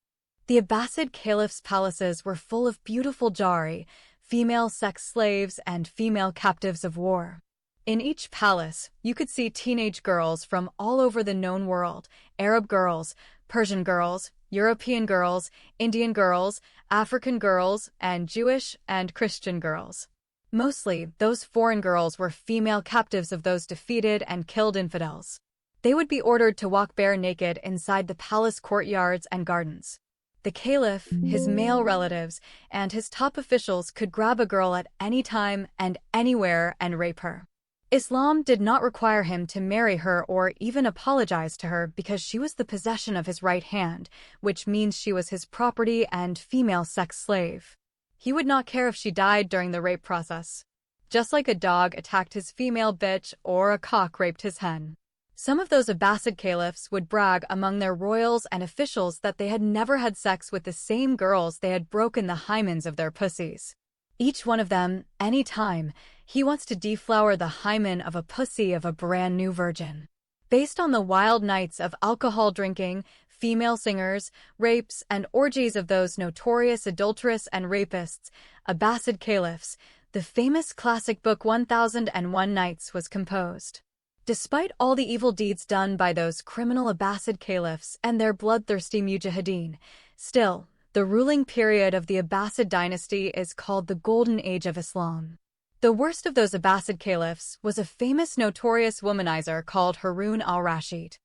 The Abbasid caliphs' palaces were full of beautiful jawari, female sex slaves, and female captives of war. In each palace, you could see teenage girls from all over the known world: Arab girls, Persian girls, European girls, Indian girls, African girls, and Jewish and Christian girls. Mostly, those foreign girls were female captives of those defeated and killed infidels. They would be ordered to walk bare naked inside the palace courtyards and gardens. The caliph, his male relatives, and his top officials could grab a girl at any time and anywhere and rape her. Islam did not require him to marry her or even apologize to her because she was the possession of his right hand, which means she was his property and female sex slave. He would not care if she died during the rape process. Just like a dog attacked his female bitch or a cock raped his hen. Some of those Abbasid caliphs would brag among their royals and officials that they had never had sex with the same girls they had broken the hymens of their pussies. Each one of them, any time, he wants to deflower the hymen of a pussy of a brand new virgin. Based on the wild nights of alcohol drinking, female singers, rapes, and orgies of those notorious adulterous and rapists, Abbasid caliphs, the famous classic book 1001 Nights was composed. Despite all the evil deeds done by those criminal Abbasid caliphs and their bloodthirsty mujahideen, still, the ruling period of the Abbasid dynasty is called the Golden Age of Islam. The worst of those Abbasid caliphs was a famous notorious womanizer called Harun al-Rashid.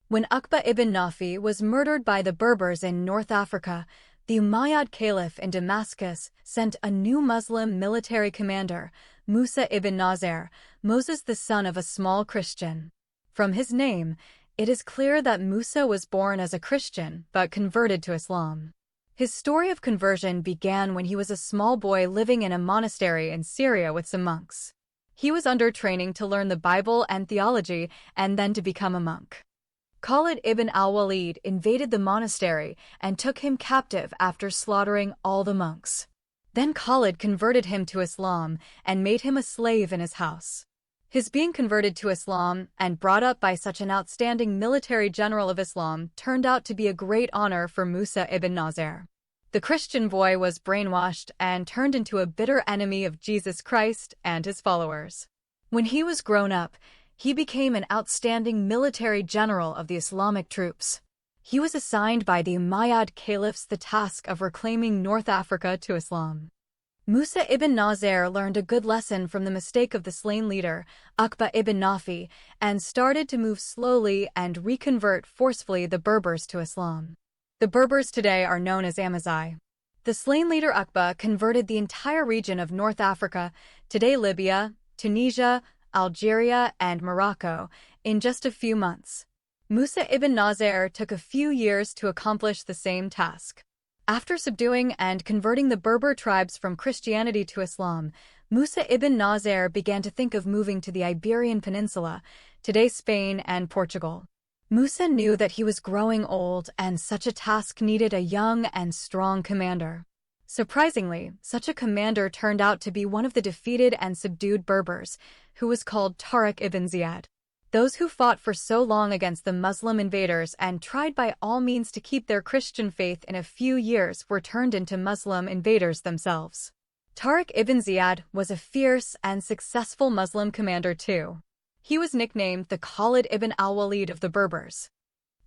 When Uqba ibn Nafi was murdered by the Berbers in North Africa, the Umayyad Caliph in Damascus sent a new Muslim military commander, Musa ibn Nasr, Moses the son of a small Christian. From his name, it is clear that Musa was born as a Christian but converted to Islam. His story of conversion began when he was a small boy living in a monastery in Syria with some monks. He was under training to learn the Bible and theology and then to become a monk. Khalid ibn al-Walid invaded the monastery and took him captive after slaughtering all the monks. Then Khalid converted him to Islam and made him a slave in his house. His being converted to Islam and brought up by such an outstanding military general of Islam turned out to be a great honor for Musa ibn Nasr. The Christian boy was brainwashed and turned into a bitter enemy of Jesus Christ and his followers. When he was grown up, he became an outstanding military general of the Islamic troops. He was assigned by the Umayyad caliphs the task of reclaiming North Africa to Islam. Musa ibn Nasr learned a good lesson from the mistake of the slain leader, Uqba ibn Nafi, and started to move slowly and reconvert forcefully the Berbers to Islam. The Berbers today are known as Amazigh. The slain leader Uqba converted the entire region of North Africa, today Libya, Tunisia, Algeria, and Morocco, in just a few months. Musa ibn Nasr took a few years to accomplish the same task. After subduing and converting the Berber tribes from Christianity to Islam, Musa ibn Nasr began to think of moving to the Iberian Peninsula, today Spain and Portugal. Musa knew that he was growing old and such a task needed a young and strong commander. Surprisingly, such a commander turned out to be one of the defeated and subdued Berbers, who was called Tariq ibn Ziyad. Those who fought for so long against the Muslim invaders and tried by all means to keep their Christian faith in a few years were turned into Muslim invaders themselves. Tariq ibn Ziyad was a fierce and successful Muslim commander too. He was nicknamed the Khalid ibn al-Walid of the Berbers.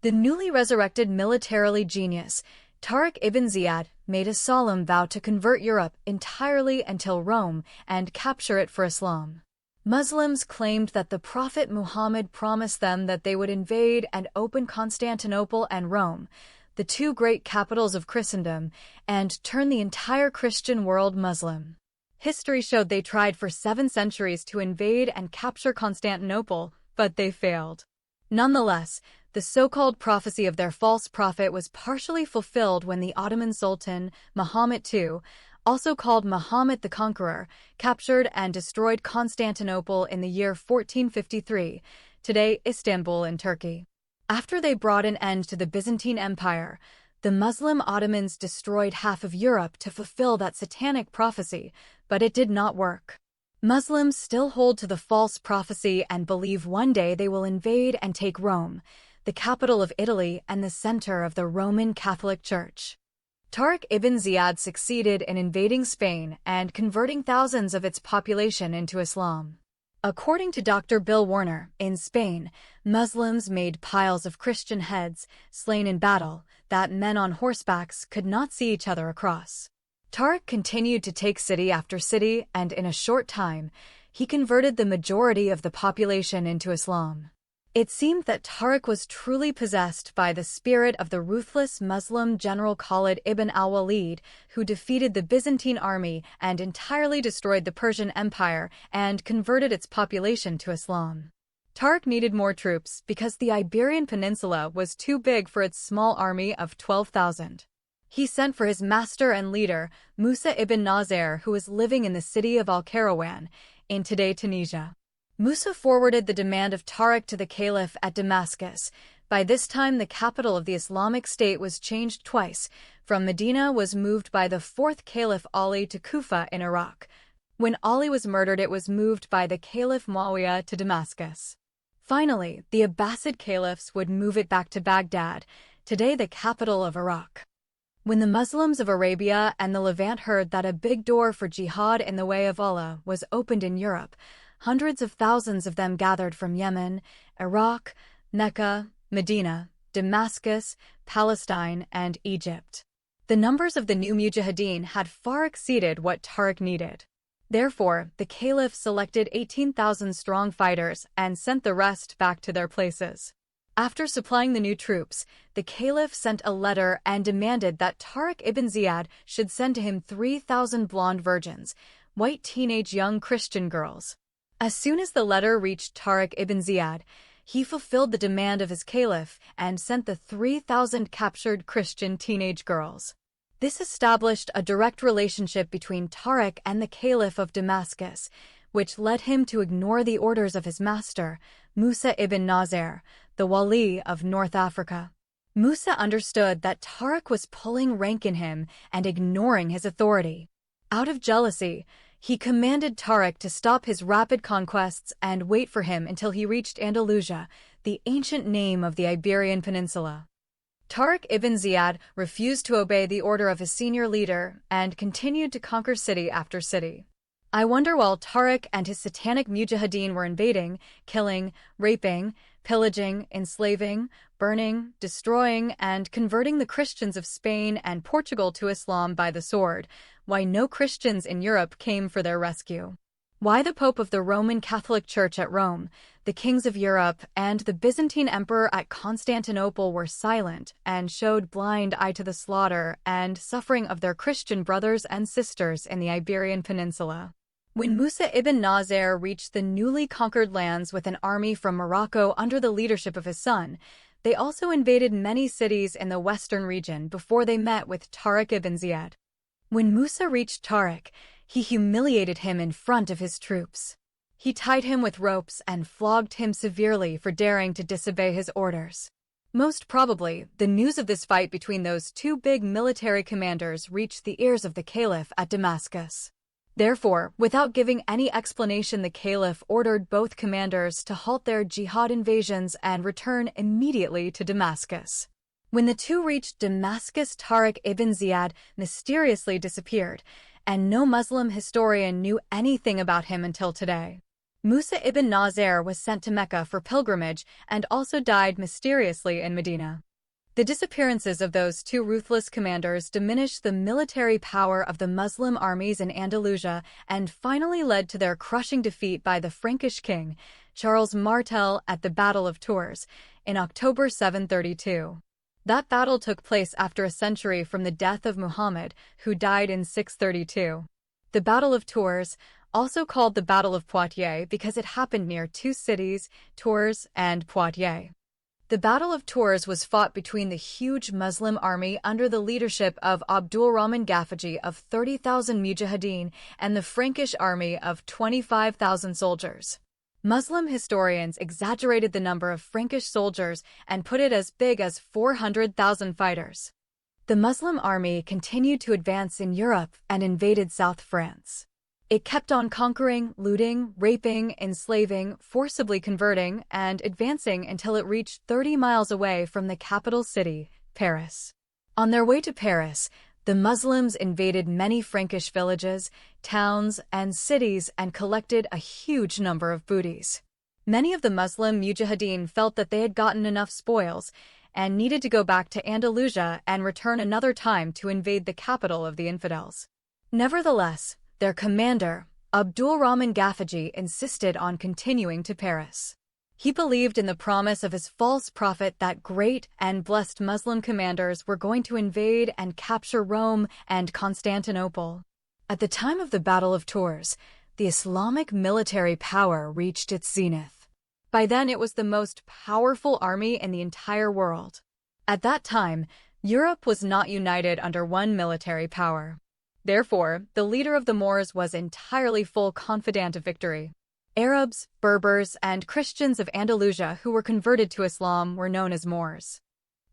The newly resurrected militarily genius, Tariq ibn Ziyad made a solemn vow to convert Europe entirely until Rome and capture it for Islam. Muslims claimed that the Prophet Muhammad promised them that they would invade and open Constantinople and Rome, the two great capitals of Christendom, and turn the entire Christian world Muslim. History showed they tried for 7 centuries to invade and capture Constantinople, but they failed. Nonetheless, the so-called prophecy of their false prophet was partially fulfilled when the Ottoman Sultan, Muhammad II, also called Muhammad the Conqueror, captured and destroyed Constantinople in the year 1453, today Istanbul in Turkey. After they brought an end to the Byzantine Empire, the Muslim Ottomans destroyed half of Europe to fulfill that satanic prophecy, but it did not work. Muslims still hold to the false prophecy and believe one day they will invade and take Rome, the capital of Italy and the center of the Roman Catholic Church. Tariq ibn Ziyad succeeded in invading Spain and converting thousands of its population into Islam. According to Dr. Bill Warner, in Spain, Muslims made piles of Christian heads, slain in battle, that men on horsebacks could not see each other across. Tariq continued to take city after city, and in a short time, he converted the majority of the population into Islam. It seemed that Tariq was truly possessed by the spirit of the ruthless Muslim general Khalid ibn al-Walid, who defeated the Byzantine army and entirely destroyed the Persian Empire and converted its population to Islam. Tariq needed more troops because the Iberian Peninsula was too big for its small army of 12,000. He sent for his master and leader, Musa ibn Nasr, who was living in the city of Al-Kairouan, in today Tunisia. Musa forwarded the demand of Tariq to the caliph at Damascus. By this time, the capital of the Islamic State was changed twice. From Medina was moved by the 4th Caliph Ali to Kufa in Iraq. When Ali was murdered, it was moved by the Caliph Muawiyah to Damascus. Finally, the Abbasid caliphs would move it back to Baghdad, today the capital of Iraq. When the Muslims of Arabia and the Levant heard that a big door for jihad in the way of Allah was opened in Europe, hundreds of thousands of them gathered from Yemen, Iraq, Mecca, Medina, Damascus, Palestine, and Egypt. The numbers of the new mujahideen had far exceeded what Tariq needed. Therefore, the caliph selected 18,000 strong fighters and sent the rest back to their places. After supplying the new troops, the caliph sent a letter and demanded that Tariq ibn Ziyad should send to him 3,000 blonde virgins, white teenage young Christian girls. As soon as the letter reached Tariq ibn Ziyad, he fulfilled the demand of his caliph and sent the 3,000 captured Christian teenage girls. This established a direct relationship between Tariq and the caliph of Damascus, which led him to ignore the orders of his master, Musa ibn Nasr, the Wali of North Africa. Musa understood that Tariq was pulling rank in him and ignoring his authority. Out of jealousy, he commanded Tariq to stop his rapid conquests and wait for him until he reached Andalusia, the ancient name of the Iberian Peninsula. Tariq ibn Ziyad refused to obey the order of his senior leader and continued to conquer city after city. I wonder while Tariq and his satanic mujahideen were invading, killing, raping, pillaging, enslaving, burning, destroying, and converting the Christians of Spain and Portugal to Islam by the sword, why no Christians in Europe came for their rescue. Why the Pope of the Roman Catholic Church at Rome, the kings of Europe, and the Byzantine Emperor at Constantinople were silent and showed blind eye to the slaughter and suffering of their Christian brothers and sisters in the Iberian Peninsula. When Musa ibn Nasr reached the newly conquered lands with an army from Morocco under the leadership of his son, they also invaded many cities in the western region before they met with Tariq ibn Ziyad. When Musa reached Tariq, he humiliated him in front of his troops. He tied him with ropes and flogged him severely for daring to disobey his orders. Most probably, the news of this fight between those two big military commanders reached the ears of the Caliph at Damascus. Therefore, without giving any explanation, the Caliph ordered both commanders to halt their jihad invasions and return immediately to Damascus. When the two reached Damascus, Tariq ibn Ziyad mysteriously disappeared, and no Muslim historian knew anything about him until today. Musa ibn Nasr was sent to Mecca for pilgrimage and also died mysteriously in Medina. The disappearances of those two ruthless commanders diminished the military power of the Muslim armies in Andalusia and finally led to their crushing defeat by the Frankish king, Charles Martel, at the Battle of Tours in October 732. That battle took place after a century from the death of Muhammad, who died in 632. The Battle of Tours, also called the Battle of Poitiers because it happened near two cities, Tours and Poitiers. The Battle of Tours was fought between the huge Muslim army under the leadership of Abdul Rahman Ghafiqi of 30,000 mujahideen and the Frankish army of 25,000 soldiers. Muslim historians exaggerated the number of Frankish soldiers and put it as big as 400,000 fighters. The Muslim army continued to advance in Europe and invaded South France. It kept on conquering, looting, raping, enslaving, forcibly converting, and advancing until it reached 30 miles away from the capital city, Paris. On their way to Paris, the Muslims invaded many Frankish villages, towns, and cities and collected a huge number of booties. Many of the Muslim mujahideen felt that they had gotten enough spoils and needed to go back to Andalusia and return another time to invade the capital of the infidels. Nevertheless, their commander, Abdul Rahman Ghafiqi, insisted on continuing to Paris. He believed in the promise of his false prophet that great and blessed Muslim commanders were going to invade and capture Rome and Constantinople. At the time of the Battle of Tours, the Islamic military power reached its zenith. By then, it was the most powerful army in the entire world. At that time, Europe was not united under one military power. Therefore, the leader of the Moors was entirely full confident of victory. Arabs, Berbers, and Christians of Andalusia who were converted to Islam were known as Moors.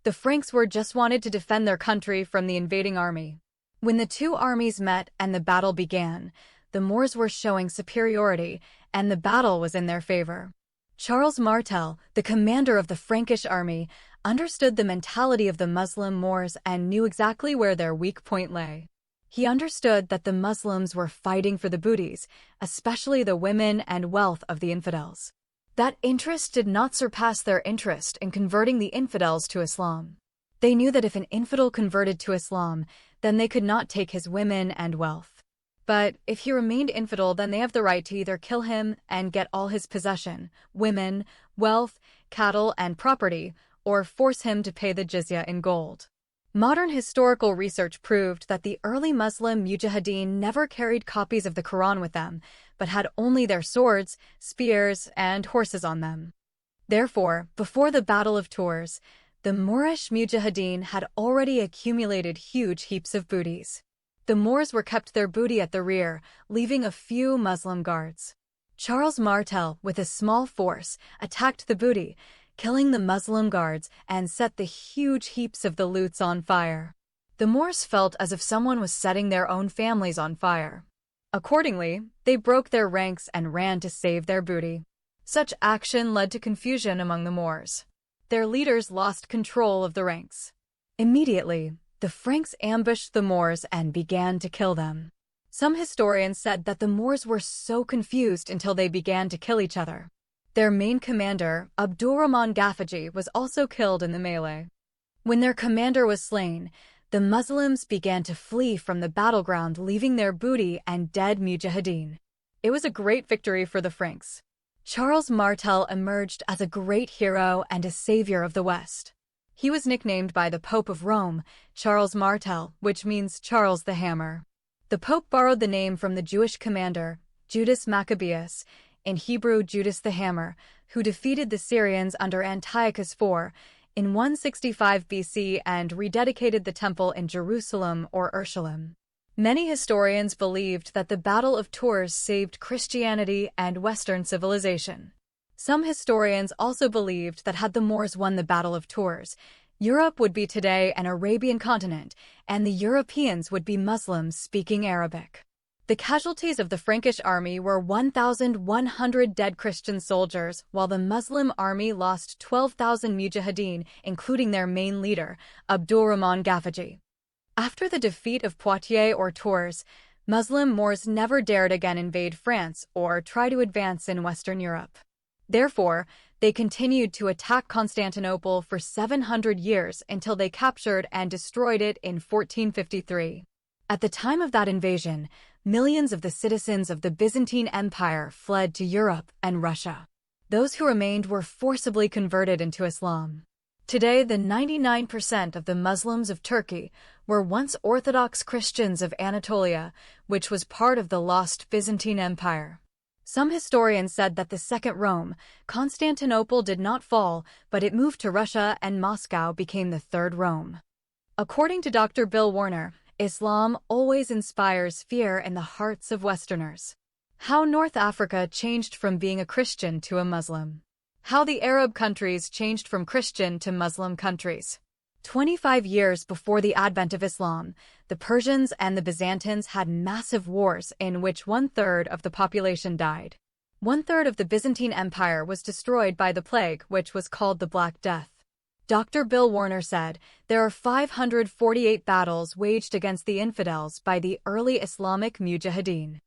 The Franks were just wanted to defend their country from the invading army. When the two armies met and the battle began, the Moors were showing superiority, and the battle was in their favor. Charles Martel, the commander of the Frankish army, understood the mentality of the Muslim Moors and knew exactly where their weak point lay. He understood that the Muslims were fighting for the booties, especially the women and wealth of the infidels. That interest did not surpass their interest in converting the infidels to Islam. They knew that if an infidel converted to Islam, then they could not take his women and wealth. But if he remained infidel, then they have the right to either kill him and get all his possession, women, wealth, cattle, and property, or force him to pay the jizya in gold. Modern historical research proved that the early Muslim mujahideen never carried copies of the Quran with them, but had only their swords, spears, and horses on them. Therefore, before the Battle of Tours, the Moorish mujahideen had already accumulated huge heaps of booties. The Moors were kept their booty at the rear, leaving a few Muslim guards. Charles Martel, with a small force, attacked the booty, killing the Muslim guards, and set the huge heaps of the loots on fire. The Moors felt as if someone was setting their own families on fire. Accordingly, they broke their ranks and ran to save their booty. Such action led to confusion among the Moors. Their leaders lost control of the ranks. Immediately, the Franks ambushed the Moors and began to kill them. Some historians said that the Moors were so confused until they began to kill each other. Their main commander, Abdurrahman Ghafaji, was also killed in the melee. When their commander was slain, the Muslims began to flee from the battleground, leaving their booty and dead mujahideen. It was a great victory for the Franks. Charles Martel emerged as a great hero and a savior of the West. He was nicknamed by the Pope of Rome, Charles Martel, which means Charles the Hammer. The Pope borrowed the name from the Jewish commander, Judas Maccabeus, in Hebrew Judas the Hammer, who defeated the Syrians under Antiochus IV in 165 BC and rededicated the temple in Jerusalem or Urshalem. Many historians believed that the Battle of Tours saved Christianity and Western civilization. Some historians also believed that had the Moors won the Battle of Tours, Europe would be today an Arabian continent, and the Europeans would be Muslims speaking Arabic. The casualties of the Frankish army were 1,100 dead Christian soldiers, while the Muslim army lost 12,000 mujahideen, including their main leader, Abdurrahman Ghafaji. After the defeat of Poitiers or Tours, Muslim Moors never dared again invade France or try to advance in Western Europe. Therefore, they continued to attack Constantinople for 700 years until they captured and destroyed it in 1453. At the time of that invasion, millions of the citizens of the Byzantine Empire fled to Europe and Russia. Those who remained were forcibly converted into Islam. Today, the 99% of the Muslims of Turkey were once Orthodox Christians of Anatolia, which was part of the lost Byzantine Empire. Some historians said that the Second Rome, Constantinople, did not fall, but it moved to Russia and Moscow became the Third Rome. According to Dr. Bill Warner, Islam always inspires fear in the hearts of Westerners. How North Africa changed from being a Christian to a Muslim. How the Arab countries changed from Christian to Muslim countries. 25 years before the advent of Islam, the Persians and the Byzantines had massive wars in which 1/3 of the population died. 1/3 of the Byzantine Empire was destroyed by the plague, which was called the Black Death. Dr. Bill Warner said, there are 548 battles waged against the infidels by the early Islamic mujahideen.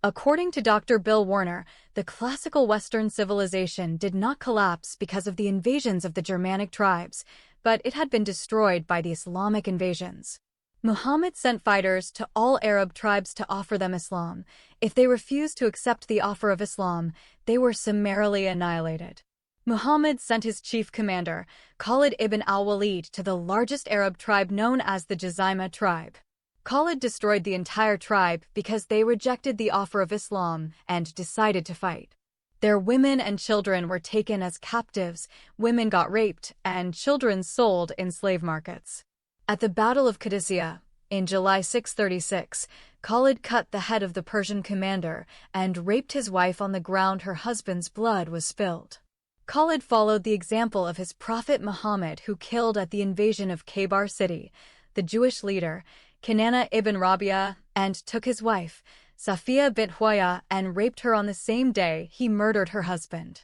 According to Dr. Bill Warner, the classical Western civilization did not collapse because of the invasions of the Germanic tribes, but it had been destroyed by the Islamic invasions. Muhammad sent fighters to all Arab tribes to offer them Islam. If they refused to accept the offer of Islam, they were summarily annihilated. Muhammad sent his chief commander, Khalid ibn al-Walid, to the largest Arab tribe known as the Jazima tribe. Khalid destroyed the entire tribe because they rejected the offer of Islam and decided to fight. Their women and children were taken as captives, women got raped, and children sold in slave markets. At the Battle of Qadisiyah, in July 636, Khalid cut the head of the Persian commander and raped his wife on the ground. Her husband's blood was spilled. Khalid followed the example of his prophet Muhammad, who killed at the invasion of Khaybar city the Jewish leader, Kinana ibn Rabia, and took his wife, Safiya bint Huyayy, and raped her on the same day he murdered her husband.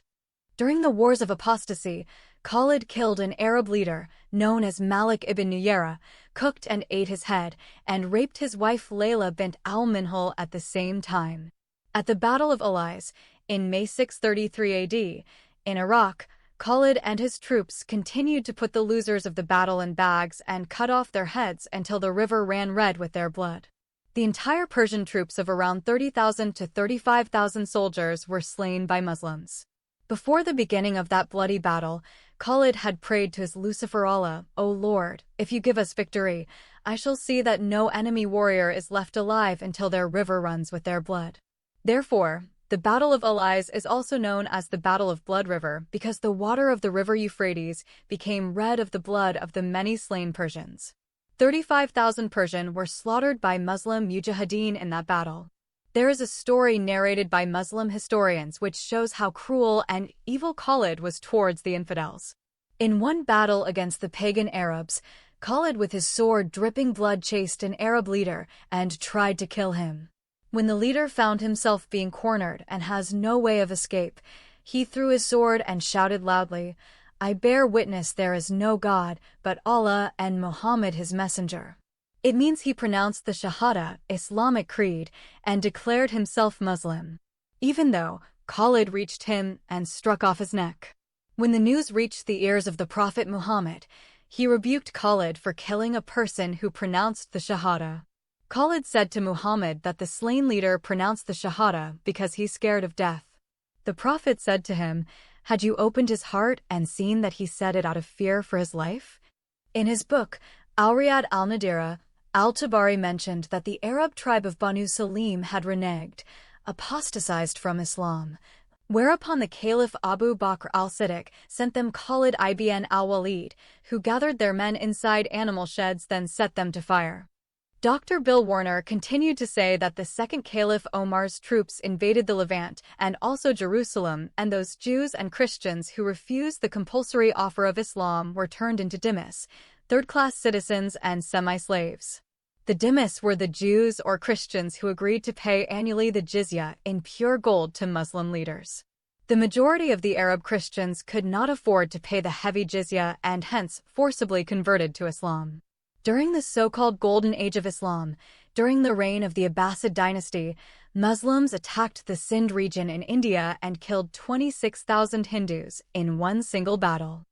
During the Wars of Apostasy, Khalid killed an Arab leader, known as Malik ibn Nuwayra, cooked and ate his head, and raped his wife Layla bint al-Minhal at the same time. At the Battle of Alais, in May 633 AD, in Iraq, Khalid and his troops continued to put the losers of the battle in bags and cut off their heads until the river ran red with their blood. The entire Persian troops of around 30,000 to 35,000 soldiers were slain by Muslims. Before the beginning of that bloody battle, Khalid had prayed to his Lucifer Allah, "O Lord, if you give us victory, I shall see that no enemy warrior is left alive until their river runs with their blood." Therefore, the Battle of Alais is also known as the Battle of Blood River because the water of the river Euphrates became red of the blood of the many slain Persians. 35,000 Persian were slaughtered by Muslim mujahideen in that battle. There is a story narrated by Muslim historians which shows how cruel and evil Khalid was towards the infidels. In one battle against the pagan Arabs, Khalid with his sword dripping blood chased an Arab leader and tried to kill him. When the leader found himself being cornered and has no way of escape, he threw his sword and shouted loudly, I bear witness there is no God but Allah and Muhammad his messenger. It means he pronounced the Shahada, Islamic creed, and declared himself Muslim, even though Khalid reached him and struck off his neck. When the news reached the ears of the Prophet Muhammad, he rebuked Khalid for killing a person who pronounced the Shahada. Khalid said to Muhammad that the slain leader pronounced the Shahada because he's scared of death. The Prophet said to him, "Had you opened his heart and seen that he said it out of fear for his life?" In his book, Al-Riyad al-Nadira, Al-Tabari mentioned that the Arab tribe of Banu Salim had reneged, apostatized from Islam, whereupon the Caliph Abu Bakr al-Siddiq sent them Khalid ibn al-Walid, who gathered their men inside animal sheds then set them to fire. Dr. Bill Warner continued to say that the second Caliph Omar's troops invaded the Levant and also Jerusalem, and those Jews and Christians who refused the compulsory offer of Islam were turned into dhimmis, third-class citizens and semi-slaves. The dhimmis were the Jews or Christians who agreed to pay annually the jizya in pure gold to Muslim leaders. The majority of the Arab Christians could not afford to pay the heavy jizya and hence forcibly converted to Islam. During the so-called Golden Age of Islam, during the reign of the Abbasid dynasty, Muslims attacked the Sindh region in India and killed 26,000 Hindus in one single battle.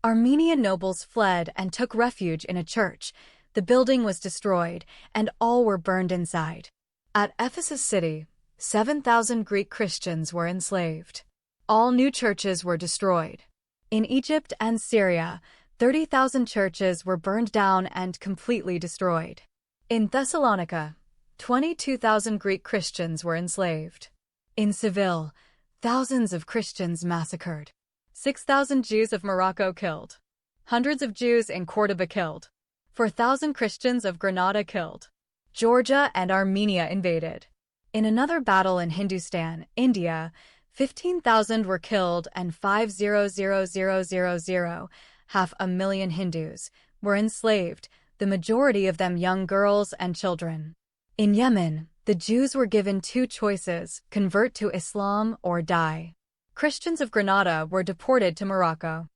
Armenian nobles fled and took refuge in a church. The building was destroyed, and all were burned inside. At Ephesus city, 7,000 Greek Christians were enslaved. All new churches were destroyed. In Egypt and Syria, 30,000 churches were burned down and completely destroyed. In Thessalonica, 22,000 Greek Christians were enslaved. In Seville, thousands of Christians massacred. 6,000 Jews of Morocco killed. Hundreds of Jews in Cordoba killed. 4,000 Christians of Granada killed. Georgia and Armenia invaded. In another battle in Hindustan, India, 15,000 were killed and 5,000,000, 500,000 Hindus, were enslaved, the majority of them young girls and children. In Yemen, the Jews were given two choices: convert to Islam or die. Christians of Granada were deported to Morocco.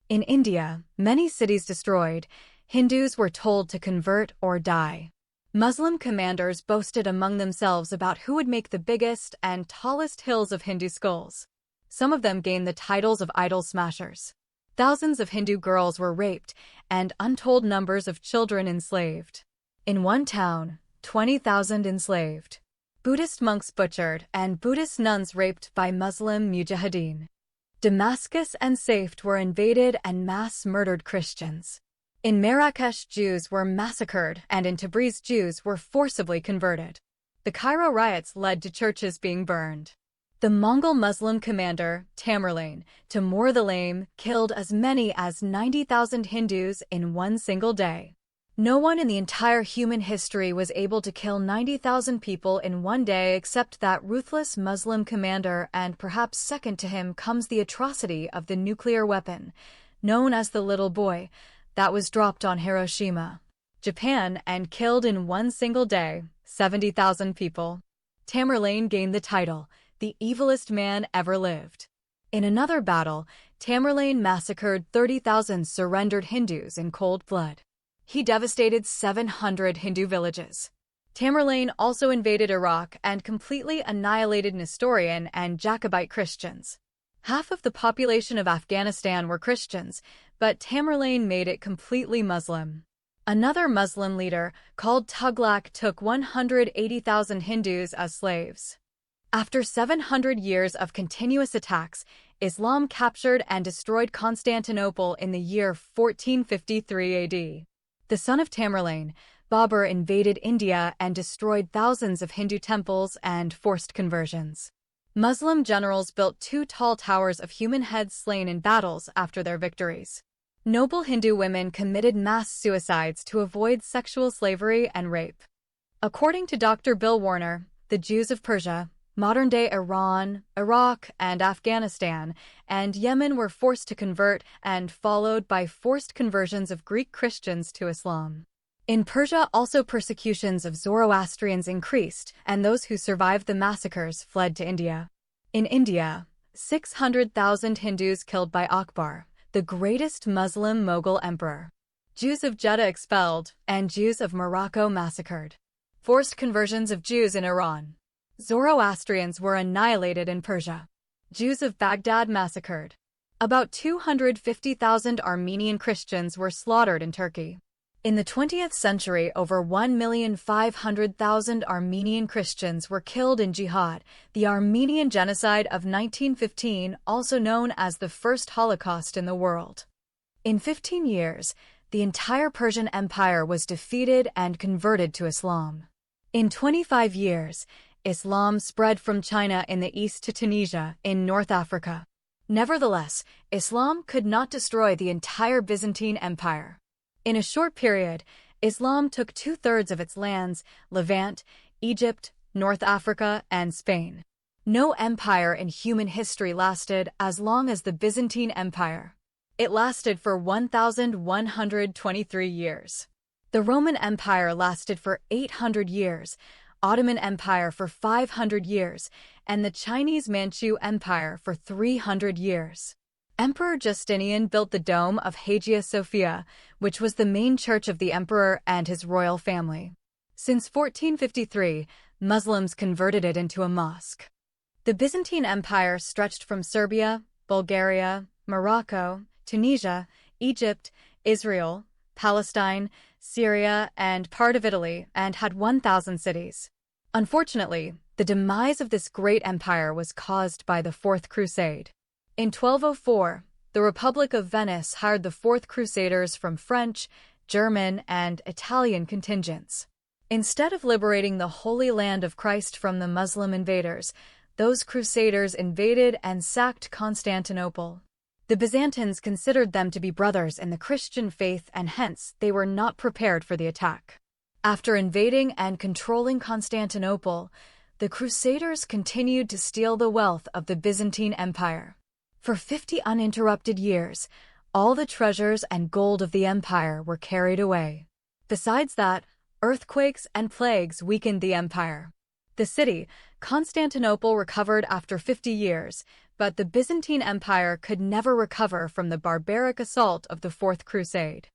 In India, many cities destroyed. Hindus were told to convert or die. Muslim commanders boasted among themselves about who would make the biggest and tallest hills of Hindu skulls. Some of them gained the titles of idol smashers. Thousands of Hindu girls were raped and untold numbers of children enslaved. In one town, 20,000 enslaved. Buddhist monks butchered and Buddhist nuns raped by Muslim mujahideen. Damascus and Safed were invaded and mass murdered Christians. In Marrakesh, Jews were massacred and in Tabriz, Jews were forcibly converted. The Cairo riots led to churches being burned. The Mongol Muslim commander, Tamerlane, Timur the Lame, killed as many as 90,000 Hindus in one single day. No one in the entire human history was able to kill 90,000 people in one day except that ruthless Muslim commander, and perhaps second to him comes the atrocity of the nuclear weapon, known as the Little Boy, that was dropped on Hiroshima, Japan, and killed in one single day 70,000 people. Tamerlane gained the title, the evilest man ever lived. In another battle, Tamerlane massacred 30,000 surrendered Hindus in cold blood. He devastated 700 Hindu villages. Tamerlane also invaded Iraq and completely annihilated Nestorian and Jacobite Christians. Half of the population of Afghanistan were Christians, but Tamerlane made it completely Muslim. Another Muslim leader, called Tughlaq, took 180,000 Hindus as slaves. After 700 years of continuous attacks, Islam captured and destroyed Constantinople in the year 1453 AD. The son of Tamerlane, Babur, invaded India and destroyed thousands of Hindu temples and forced conversions. Muslim generals built 2 tall towers of human heads slain in battles after their victories. Noble Hindu women committed mass suicides to avoid sexual slavery and rape. According to Dr. Bill Warner, the Jews of Persia, modern-day Iran, Iraq, and Afghanistan, and Yemen were forced to convert and followed by forced conversions of Greek Christians to Islam. In Persia, also persecutions of Zoroastrians increased, and those who survived the massacres fled to India. In India, 600,000 Hindus killed by Akbar, the greatest Muslim Mughal emperor. Jews of Jeddah expelled, and Jews of Morocco massacred. Forced conversions of Jews in Iran. Zoroastrians were annihilated in Persia. Jews of Baghdad massacred. About 250,000 Armenian Christians were slaughtered in Turkey. In the 20th century, over 1,500,000 Armenian Christians were killed in jihad, the Armenian Genocide of 1915, also known as the First Holocaust in the world. In 15 years, the entire Persian Empire was defeated and converted to Islam. In 25 years, Islam spread from China in the east to Tunisia in North Africa. Nevertheless, Islam could not destroy the entire Byzantine Empire. In a short period, Islam took 2/3 of its lands, Levant, Egypt, North Africa, and Spain. No empire in human history lasted as long as the Byzantine Empire. It lasted for 1,123 years. The Roman Empire lasted for 800 years, Ottoman Empire for 500 years, and the Chinese Manchu Empire for 300 years. Emperor Justinian built the Dome of Hagia Sophia, which was the main church of the emperor and his royal family. Since 1453, Muslims converted it into a mosque. The Byzantine Empire stretched from Serbia, Bulgaria, Morocco, Tunisia, Egypt, Israel, Palestine, Syria, and part of Italy, and had 1,000 cities. Unfortunately, the demise of this great empire was caused by the Fourth Crusade. In 1204, the Republic of Venice hired the Fourth Crusaders from French, German, and Italian contingents. Instead of liberating the Holy Land of Christ from the Muslim invaders, those crusaders invaded and sacked Constantinople. The Byzantines considered them to be brothers in the Christian faith, and hence they were not prepared for the attack. After invading and controlling Constantinople, the Crusaders continued to steal the wealth of the Byzantine Empire. For 50 uninterrupted years, all the treasures and gold of the empire were carried away. Besides that, earthquakes and plagues weakened the empire. The city, Constantinople, recovered after 50 years, but the Byzantine Empire could never recover from the barbaric assault of the Fourth Crusade.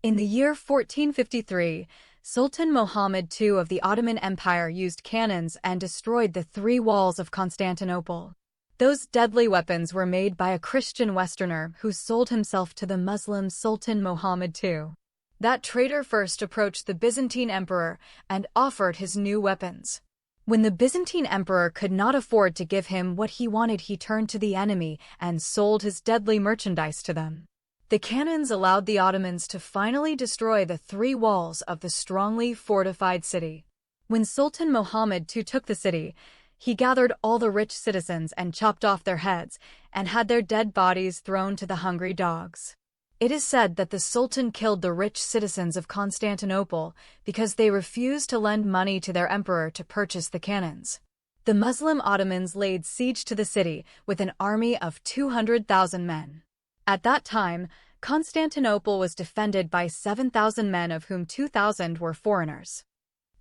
In the year 1453, Sultan Muhammad II of the Ottoman Empire used cannons and destroyed the 3 walls of Constantinople. Those deadly weapons were made by a Christian Westerner who sold himself to the Muslim Sultan Muhammad II. That traitor first approached the Byzantine Emperor and offered his new weapons. When the Byzantine Emperor could not afford to give him what he wanted, he turned to the enemy and sold his deadly merchandise to them. The cannons allowed the Ottomans to finally destroy the 3 walls of the strongly fortified city. When Sultan Muhammad II took the city, he gathered all the rich citizens and chopped off their heads, and had their dead bodies thrown to the hungry dogs. It is said that the Sultan killed the rich citizens of Constantinople because they refused to lend money to their emperor to purchase the cannons. The Muslim Ottomans laid siege to the city with an army of 200,000 men. At that time, Constantinople was defended by 7,000 men, of whom 2,000 were foreigners.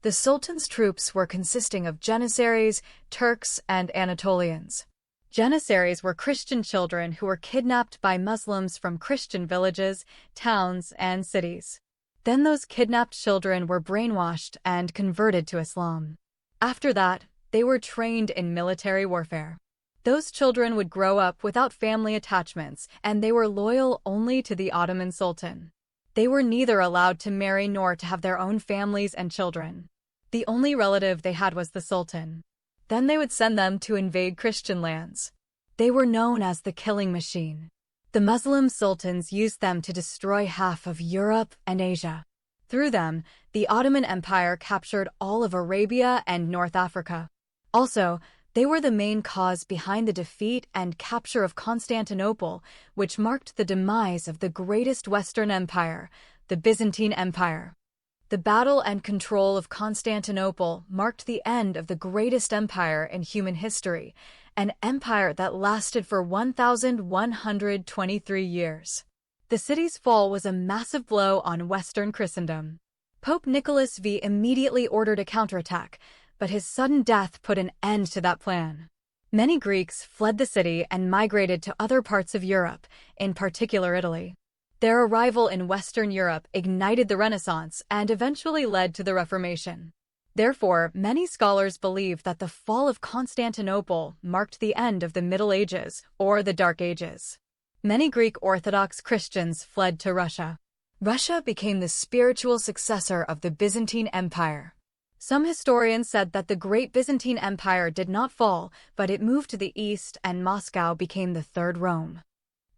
The Sultan's troops were consisting of Janissaries, Turks, and Anatolians. Janissaries were Christian children who were kidnapped by Muslims from Christian villages, towns, and cities. Then those kidnapped children were brainwashed and converted to Islam. After that, they were trained in military warfare. Those children would grow up without family attachments, and they were loyal only to the Ottoman Sultan. They were neither allowed to marry nor to have their own families and children. The only relative they had was the Sultan. Then they would send them to invade Christian lands. They were known as the killing machine. The Muslim sultans used them to destroy half of Europe and Asia. Through them, the Ottoman Empire captured all of Arabia and North Africa. Also, they were the main cause behind the defeat and capture of Constantinople, which marked the demise of the greatest Western empire, the Byzantine Empire. The battle and control of Constantinople marked the end of the greatest empire in human history, an empire that lasted for 1,123 years. The city's fall was a massive blow on Western Christendom. Pope Nicholas V immediately ordered a counterattack, but his sudden death put an end to that plan. Many Greeks fled the city and migrated to other parts of Europe, in particular Italy. Their arrival in Western Europe ignited the Renaissance and eventually led to the Reformation. Therefore, many scholars believe that the fall of Constantinople marked the end of the Middle Ages, or the Dark Ages. Many Greek Orthodox Christians fled to Russia. Russia became the spiritual successor of the Byzantine Empire. Some historians said that the Great Byzantine Empire did not fall, but it moved to the east and Moscow became the Third Rome.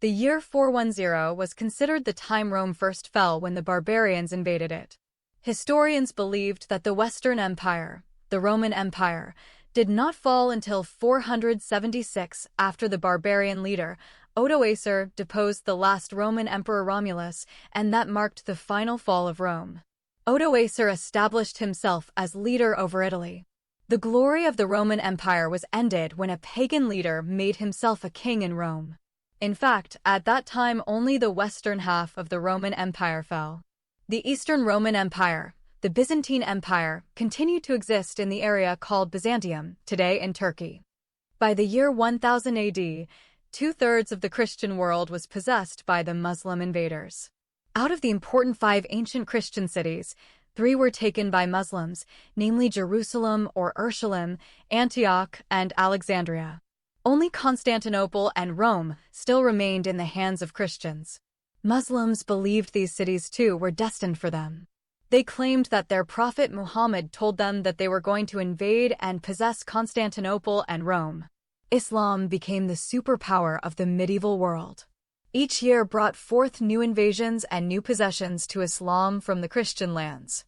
The year 410 was considered the time Rome first fell when the barbarians invaded it. Historians believed that the Western Empire, the Roman Empire, did not fall until 476 after the barbarian leader, Odoacer, deposed the last Roman Emperor Romulus, and that marked the final fall of Rome. Odoacer established himself as leader over Italy. The glory of the Roman Empire was ended when a pagan leader made himself a king in Rome. In fact, at that time only the western half of the Roman Empire fell. The Eastern Roman Empire, the Byzantine Empire, continued to exist in the area called Byzantium, today in Turkey. By the year 1000 AD, two-thirds of the Christian world was possessed by the Muslim invaders. Out of the important 5 ancient Christian cities, 3 were taken by Muslims, namely Jerusalem or Urshalim, Antioch, and Alexandria. Only Constantinople and Rome still remained in the hands of Christians. Muslims believed these cities too were destined for them. They claimed that their prophet Muhammad told them that they were going to invade and possess Constantinople and Rome. Islam became the superpower of the medieval world. Each year brought forth new invasions and new possessions to Islam from the Christian lands.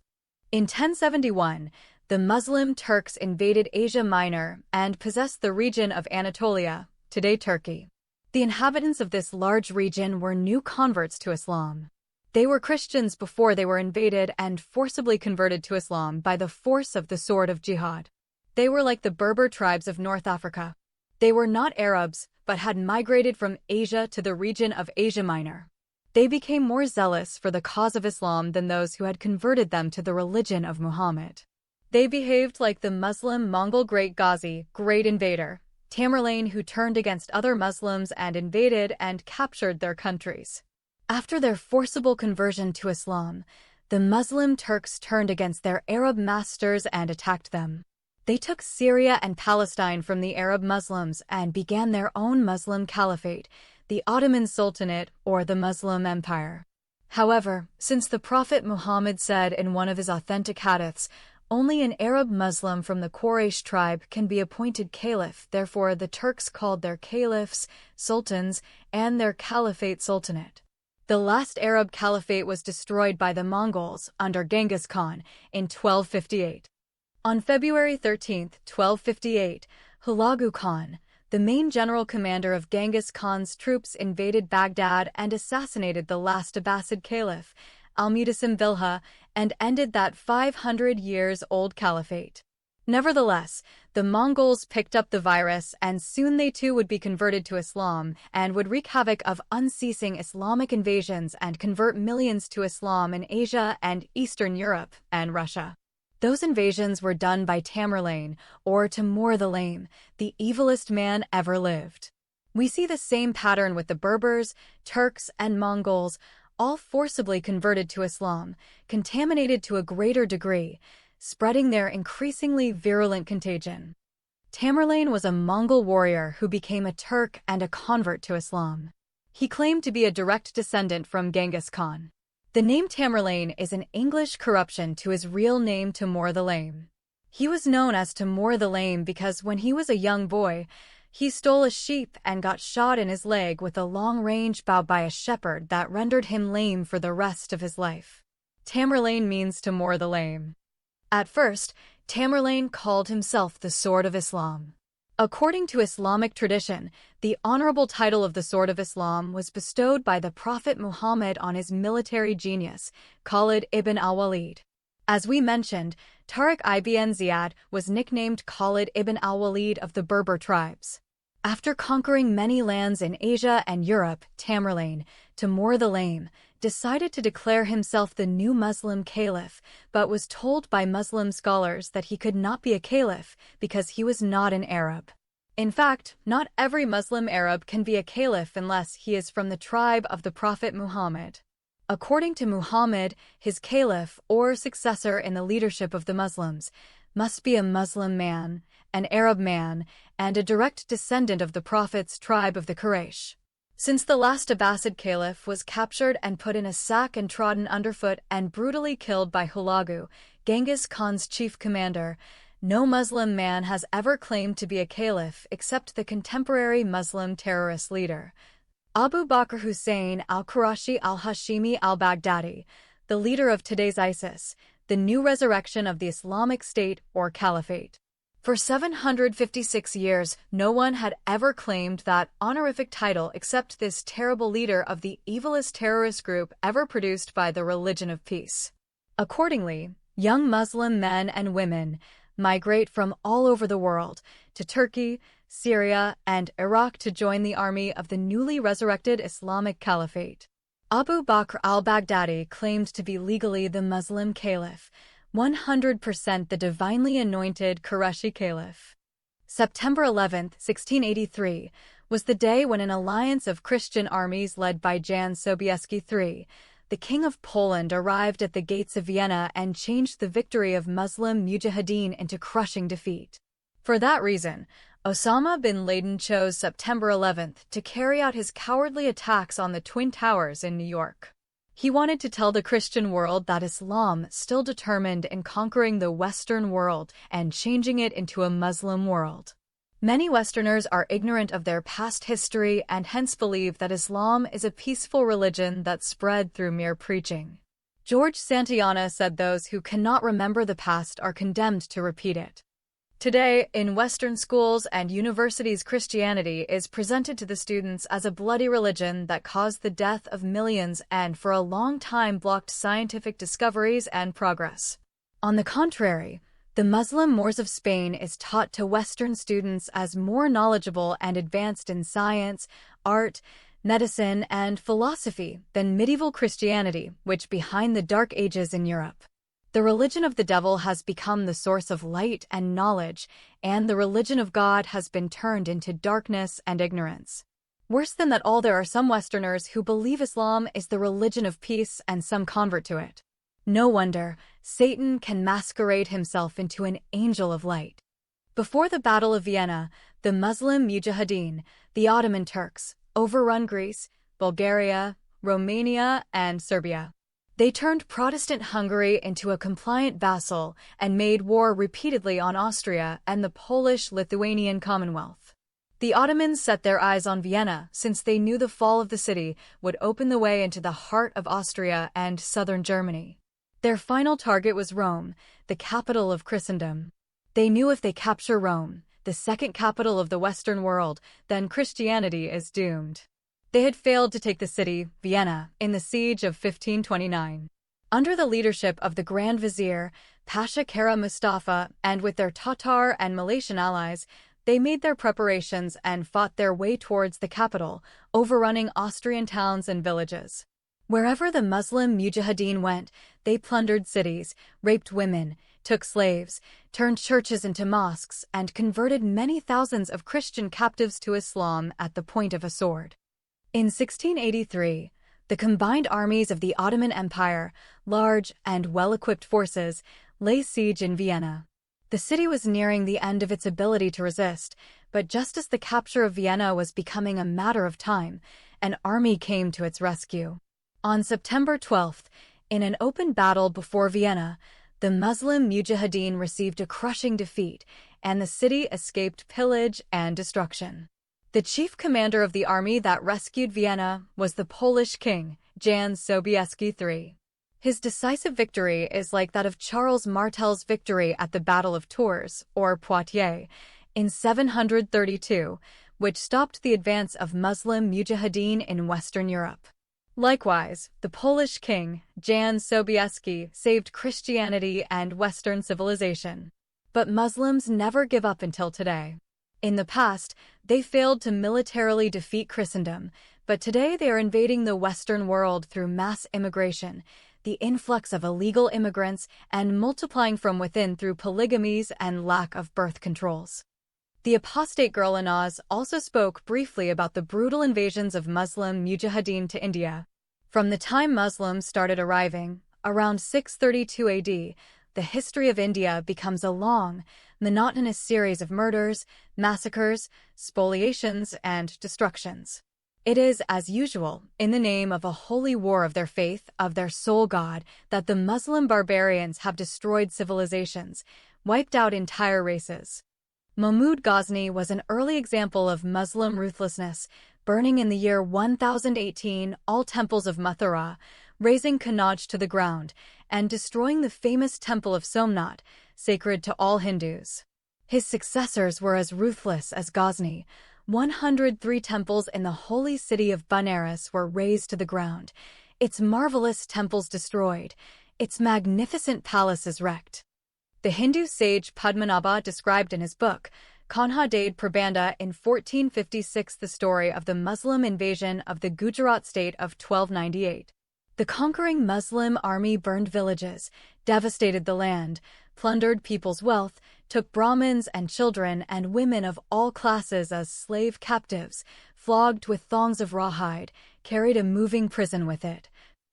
In 1071, the Muslim Turks invaded Asia Minor and possessed the region of Anatolia, today Turkey. The inhabitants of this large region were new converts to Islam. They were Christians before they were invaded and forcibly converted to Islam by the force of the sword of jihad. They were like the Berber tribes of North Africa. They were not Arabs, but had migrated from Asia to the region of Asia Minor. They became more zealous for the cause of Islam than those who had converted them to the religion of Muhammad. They behaved like the Muslim Mongol Great Ghazi, Great Invader, Tamerlane, who turned against other Muslims and invaded and captured their countries. After their forcible conversion to Islam, the Muslim Turks turned against their Arab masters and attacked them. They took Syria and Palestine from the Arab Muslims and began their own Muslim caliphate, the Ottoman Sultanate or the Muslim Empire. However, since the Prophet Muhammad said in one of his authentic hadiths, only an Arab Muslim from the Quraysh tribe can be appointed caliph, therefore the Turks called their caliphs sultans and their caliphate sultanate. The last Arab caliphate was destroyed by the Mongols under Genghis Khan in 1258. On February 13, 1258, Hulagu Khan, the main general commander of Genghis Khan's troops, invaded Baghdad and assassinated the last Abbasid caliph, Al-Mu'tasim Bilha, and ended that 500-years-old caliphate. Nevertheless, the Mongols picked up the virus and soon they too would be converted to Islam and would wreak havoc of unceasing Islamic invasions and convert millions to Islam in Asia and Eastern Europe and Russia. Those invasions were done by Tamerlane, or Timur the Lame, the evilest man ever lived. We see the same pattern with the Berbers, Turks, and Mongols, all forcibly converted to Islam, contaminated to a greater degree, spreading their increasingly virulent contagion. Tamerlane was a Mongol warrior who became a Turk and a convert to Islam. He claimed to be a direct descendant from Genghis Khan. The name Tamerlane is an English corruption to his real name Timur the Lame. He was known as Timur the Lame because when he was a young boy, he stole a sheep and got shot in his leg with a long-range bow by a shepherd that rendered him lame for the rest of his life. Tamerlane means Timur the Lame. At first, Tamerlane called himself the Sword of Islam. According to Islamic tradition, the honorable title of the Sword of Islam was bestowed by the Prophet Muhammad on his military genius, Khalid ibn al-Walid. As we mentioned, Tariq ibn Ziyad was nicknamed Khalid ibn al-Walid of the Berber tribes. After conquering many lands in Asia and Europe, Tamerlane, Timur the Lame, decided to declare himself the new Muslim caliph, but was told by Muslim scholars that he could not be a caliph because he was not an Arab. In fact, not every Muslim Arab can be a caliph unless he is from the tribe of the Prophet Muhammad. According to Muhammad, his caliph, or successor in the leadership of the Muslims, must be a Muslim man, an Arab man, and a direct descendant of the Prophet's tribe of the Quraysh. Since the last Abbasid caliph was captured and put in a sack and trodden underfoot and brutally killed by Hulagu, Genghis Khan's chief commander, no Muslim man has ever claimed to be a caliph except the contemporary Muslim terrorist leader, Abu Bakr Hussein al-Qurashi al-Hashimi al-Baghdadi, the leader of today's ISIS, the new resurrection of the Islamic State or Caliphate. For 756 years, no one had ever claimed that honorific title except this terrible leader of the evilest terrorist group ever produced by the religion of peace. Accordingly, young Muslim men and women migrate from all over the world to Turkey, Syria, and Iraq to join the army of the newly resurrected Islamic Caliphate. Abu Bakr al-Baghdadi claimed to be legally the Muslim caliph, 100% the divinely anointed Qurashi caliph. September 11, 1683, was the day when an alliance of Christian armies led by Jan Sobieski III, the King of Poland, arrived at the gates of Vienna and changed the victory of Muslim Mujahideen into crushing defeat. For that reason, Osama bin Laden chose September 11th to carry out his cowardly attacks on the Twin Towers in New York. He wanted to tell the Christian world that Islam still determined in conquering the Western world and changing it into a Muslim world. Many Westerners are ignorant of their past history and hence believe that Islam is a peaceful religion that spread through mere preaching. George Santayana said those who cannot remember the past are condemned to repeat it. Today, in Western schools and universities, Christianity is presented to the students as a bloody religion that caused the death of millions and for a long time blocked scientific discoveries and progress. On the contrary, the Muslim Moors of Spain is taught to Western students as more knowledgeable and advanced in science, art, medicine, and philosophy than medieval Christianity, which behind the Dark Ages in Europe. The religion of the devil has become the source of light and knowledge, and the religion of God has been turned into darkness and ignorance. Worse than that all, there are some Westerners who believe Islam is the religion of peace and some convert to it. No wonder Satan can masquerade himself into an angel of light. Before the Battle of Vienna, the Muslim Mujahideen, the Ottoman Turks, overrun Greece, Bulgaria, Romania, and Serbia. They turned Protestant Hungary into a compliant vassal and made war repeatedly on Austria and the Polish-Lithuanian Commonwealth. The Ottomans set their eyes on Vienna since they knew the fall of the city would open the way into the heart of Austria and southern Germany. Their final target was Rome, the capital of Christendom. They knew if they capture Rome, the second capital of the Western world, then Christianity is doomed. They had failed to take the city, Vienna, in the siege of 1529. Under the leadership of the Grand Vizier, Pasha Kara Mustafa, and with their Tatar and Malaysian allies, they made their preparations and fought their way towards the capital, overrunning Austrian towns and villages. Wherever the Muslim Mujahideen went, they plundered cities, raped women, took slaves, turned churches into mosques, and converted many thousands of Christian captives to Islam at the point of a sword. In 1683, the combined armies of the Ottoman Empire, large and well-equipped forces, lay siege in Vienna. The city was nearing the end of its ability to resist, but just as the capture of Vienna was becoming a matter of time, an army came to its rescue. On September 12th, in an open battle before Vienna, the Muslim Mujahideen received a crushing defeat, and the city escaped pillage and destruction. The chief commander of the army that rescued Vienna was the Polish king, Jan Sobieski III. His decisive victory is like that of Charles Martel's victory at the Battle of Tours, or Poitiers, in 732, which stopped the advance of Muslim Mujahideen in Western Europe. Likewise, the Polish king, Jan Sobieski, saved Christianity and Western civilization. But Muslims never give up until today. In the past, they failed to militarily defeat Christendom, but today they are invading the Western world through mass immigration, the influx of illegal immigrants, and multiplying from within through polygamies and lack of birth controls. The apostate Gurlanaz also spoke briefly about the brutal invasions of Muslim mujahideen to India. From the time Muslims started arriving, around 632 AD, the history of India becomes a long, monotonous series of murders, massacres, spoliations, and destructions. It is, as usual, in the name of a holy war of their faith, of their sole God, that the Muslim barbarians have destroyed civilizations, wiped out entire races. Mahmud Ghazni was an early example of Muslim ruthlessness, burning in the year 1018 all temples of Mathura, razing Kanauj to the ground, and destroying the famous temple of Somnath, sacred to all Hindus. His successors were as ruthless as Ghazni. 103 temples in the holy city of Benares were razed to the ground, its marvelous temples destroyed, its magnificent palaces wrecked. The Hindu sage Padmanabha described in his book, Kanha Dade Prabandha in 1456 the story of the Muslim invasion of the Gujarat state of 1298. The conquering Muslim army burned villages, devastated the land, plundered people's wealth, took Brahmins and children and women of all classes as slave captives, flogged with thongs of rawhide, carried a moving prison with it,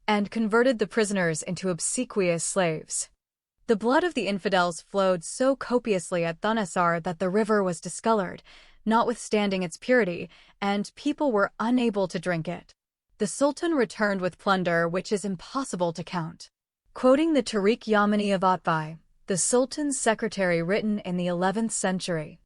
and converted the prisoners into obsequious slaves. The blood of the infidels flowed so copiously at Thanissar that the river was discolored, notwithstanding its purity, and people were unable to drink it. The Sultan returned with plunder which is impossible to count. Quoting the Tariq-Yamani of Atbai, the Sultan's secretary written in the 11th century,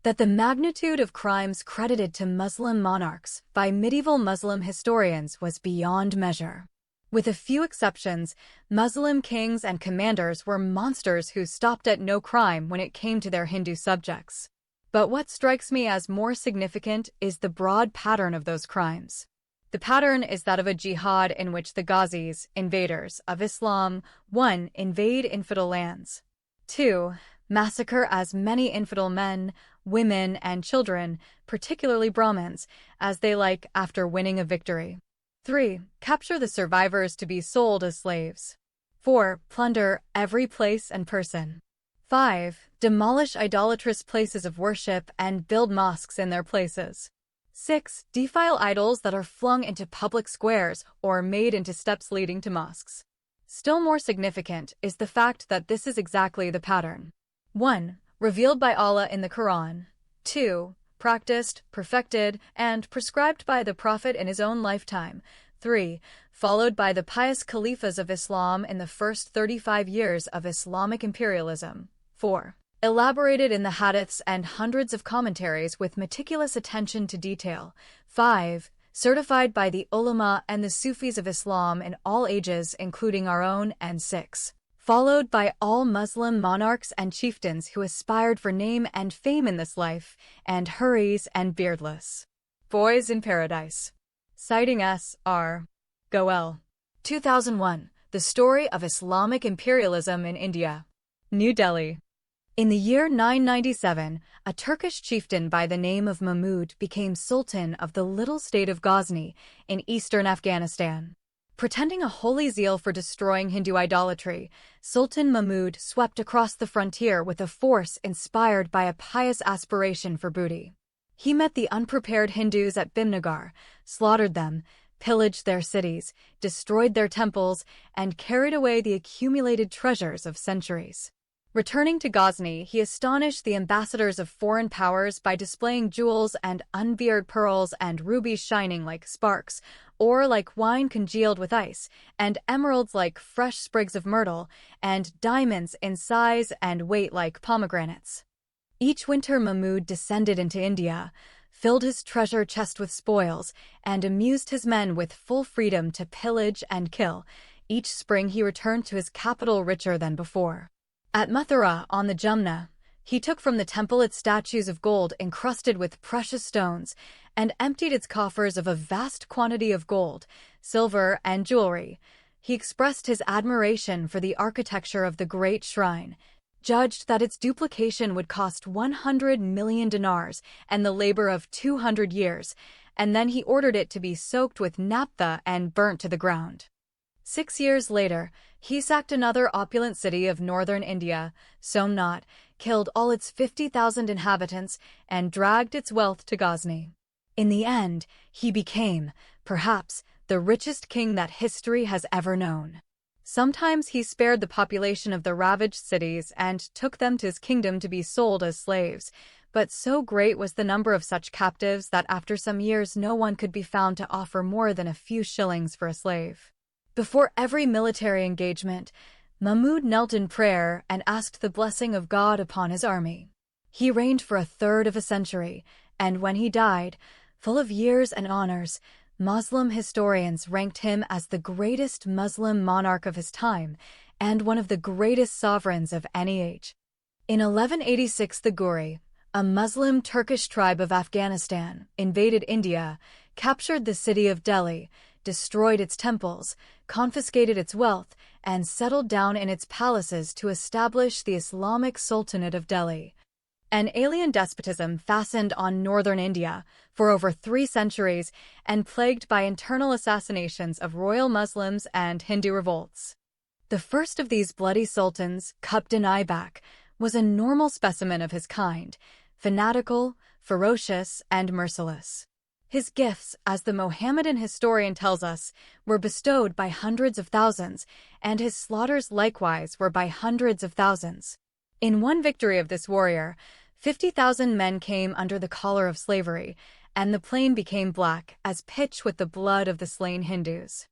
that the magnitude of crimes credited to Muslim monarchs by medieval Muslim historians was beyond measure. With a few exceptions, Muslim kings and commanders were monsters who stopped at no crime when it came to their Hindu subjects. But what strikes me as more significant is the broad pattern of those crimes. The pattern is that of a jihad in which the Ghazis, invaders of Islam, 1. Invade infidel lands. 2. Massacre as many infidel men, women, and children, particularly Brahmins, as they like after winning a victory. 3. Capture the survivors to be sold as slaves. 4. Plunder every place and person. 5. Demolish idolatrous places of worship and build mosques in their places. 6. Defile idols that are flung into public squares or made into steps leading to mosques. Still more significant is the fact that this is exactly the pattern. 1. Revealed by Allah in the Quran. 2. Practiced, perfected, and prescribed by the Prophet in his own lifetime. 3. Followed by the pious caliphs of Islam in the first 35 years of Islamic imperialism. 4. Elaborated in the hadiths and hundreds of commentaries with meticulous attention to detail. 5. Certified by the ulama and the Sufis of Islam in all ages, including our own. And 6. Followed by all Muslim monarchs and chieftains who aspired for name and fame in this life, and hurries and beardless boys in paradise. Citing S.R. Goel. 2001. The Story of Islamic Imperialism in India. New Delhi. In the year 997, a Turkish chieftain by the name of Mahmud became sultan of the little state of Ghazni in eastern Afghanistan. Pretending a holy zeal for destroying Hindu idolatry, Sultan Mahmud swept across the frontier with a force inspired by a pious aspiration for booty. He met the unprepared Hindus at Bimnagar, slaughtered them, pillaged their cities, destroyed their temples, and carried away the accumulated treasures of centuries. Returning to Ghazni, he astonished the ambassadors of foreign powers by displaying jewels and unbeard pearls and rubies shining like sparks, or like wine congealed with ice, and emeralds like fresh sprigs of myrtle, and diamonds in size and weight like pomegranates. Each winter Mahmud descended into India, filled his treasure chest with spoils, and amused his men with full freedom to pillage and kill. Each spring he returned to his capital richer than before. At Mathura, on the Jumna, he took from the temple its statues of gold encrusted with precious stones, and emptied its coffers of a vast quantity of gold, silver, and jewelry. He expressed his admiration for the architecture of the great shrine, judged that its duplication would cost 100 million dinars and the labor of 200 years, and then he ordered it to be soaked with naphtha and burnt to the ground. 6 years later, he sacked another opulent city of northern India, Somnath, killed all its 50,000 inhabitants, and dragged its wealth to Ghazni. In the end, he became, perhaps, the richest king that history has ever known. Sometimes he spared the population of the ravaged cities and took them to his kingdom to be sold as slaves, but so great was the number of such captives that after some years no one could be found to offer more than a few shillings for a slave. Before every military engagement, Mahmud knelt in prayer and asked the blessing of God upon his army. He reigned for a third of a century, and when he died, full of years and honors, Muslim historians ranked him as the greatest Muslim monarch of his time and one of the greatest sovereigns of any age. In 1186, the Ghuri, a Muslim Turkish tribe of Afghanistan, invaded India, captured the city of Delhi, destroyed its temples, confiscated its wealth, and settled down in its palaces to establish the Islamic Sultanate of Delhi. An alien despotism fastened on northern India for over 3 centuries and plagued by internal assassinations of royal Muslims and Hindu revolts. The first of these bloody sultans, Qutb-ud-din Aibak, was a normal specimen of his kind, fanatical, ferocious, and merciless. His gifts, as the Mohammedan historian tells us, were bestowed by hundreds of thousands, and his slaughters likewise were by hundreds of thousands. In one victory of this warrior, 50,000 men came under the collar of slavery, and the plain became black as pitch with the blood of the slain Hindus.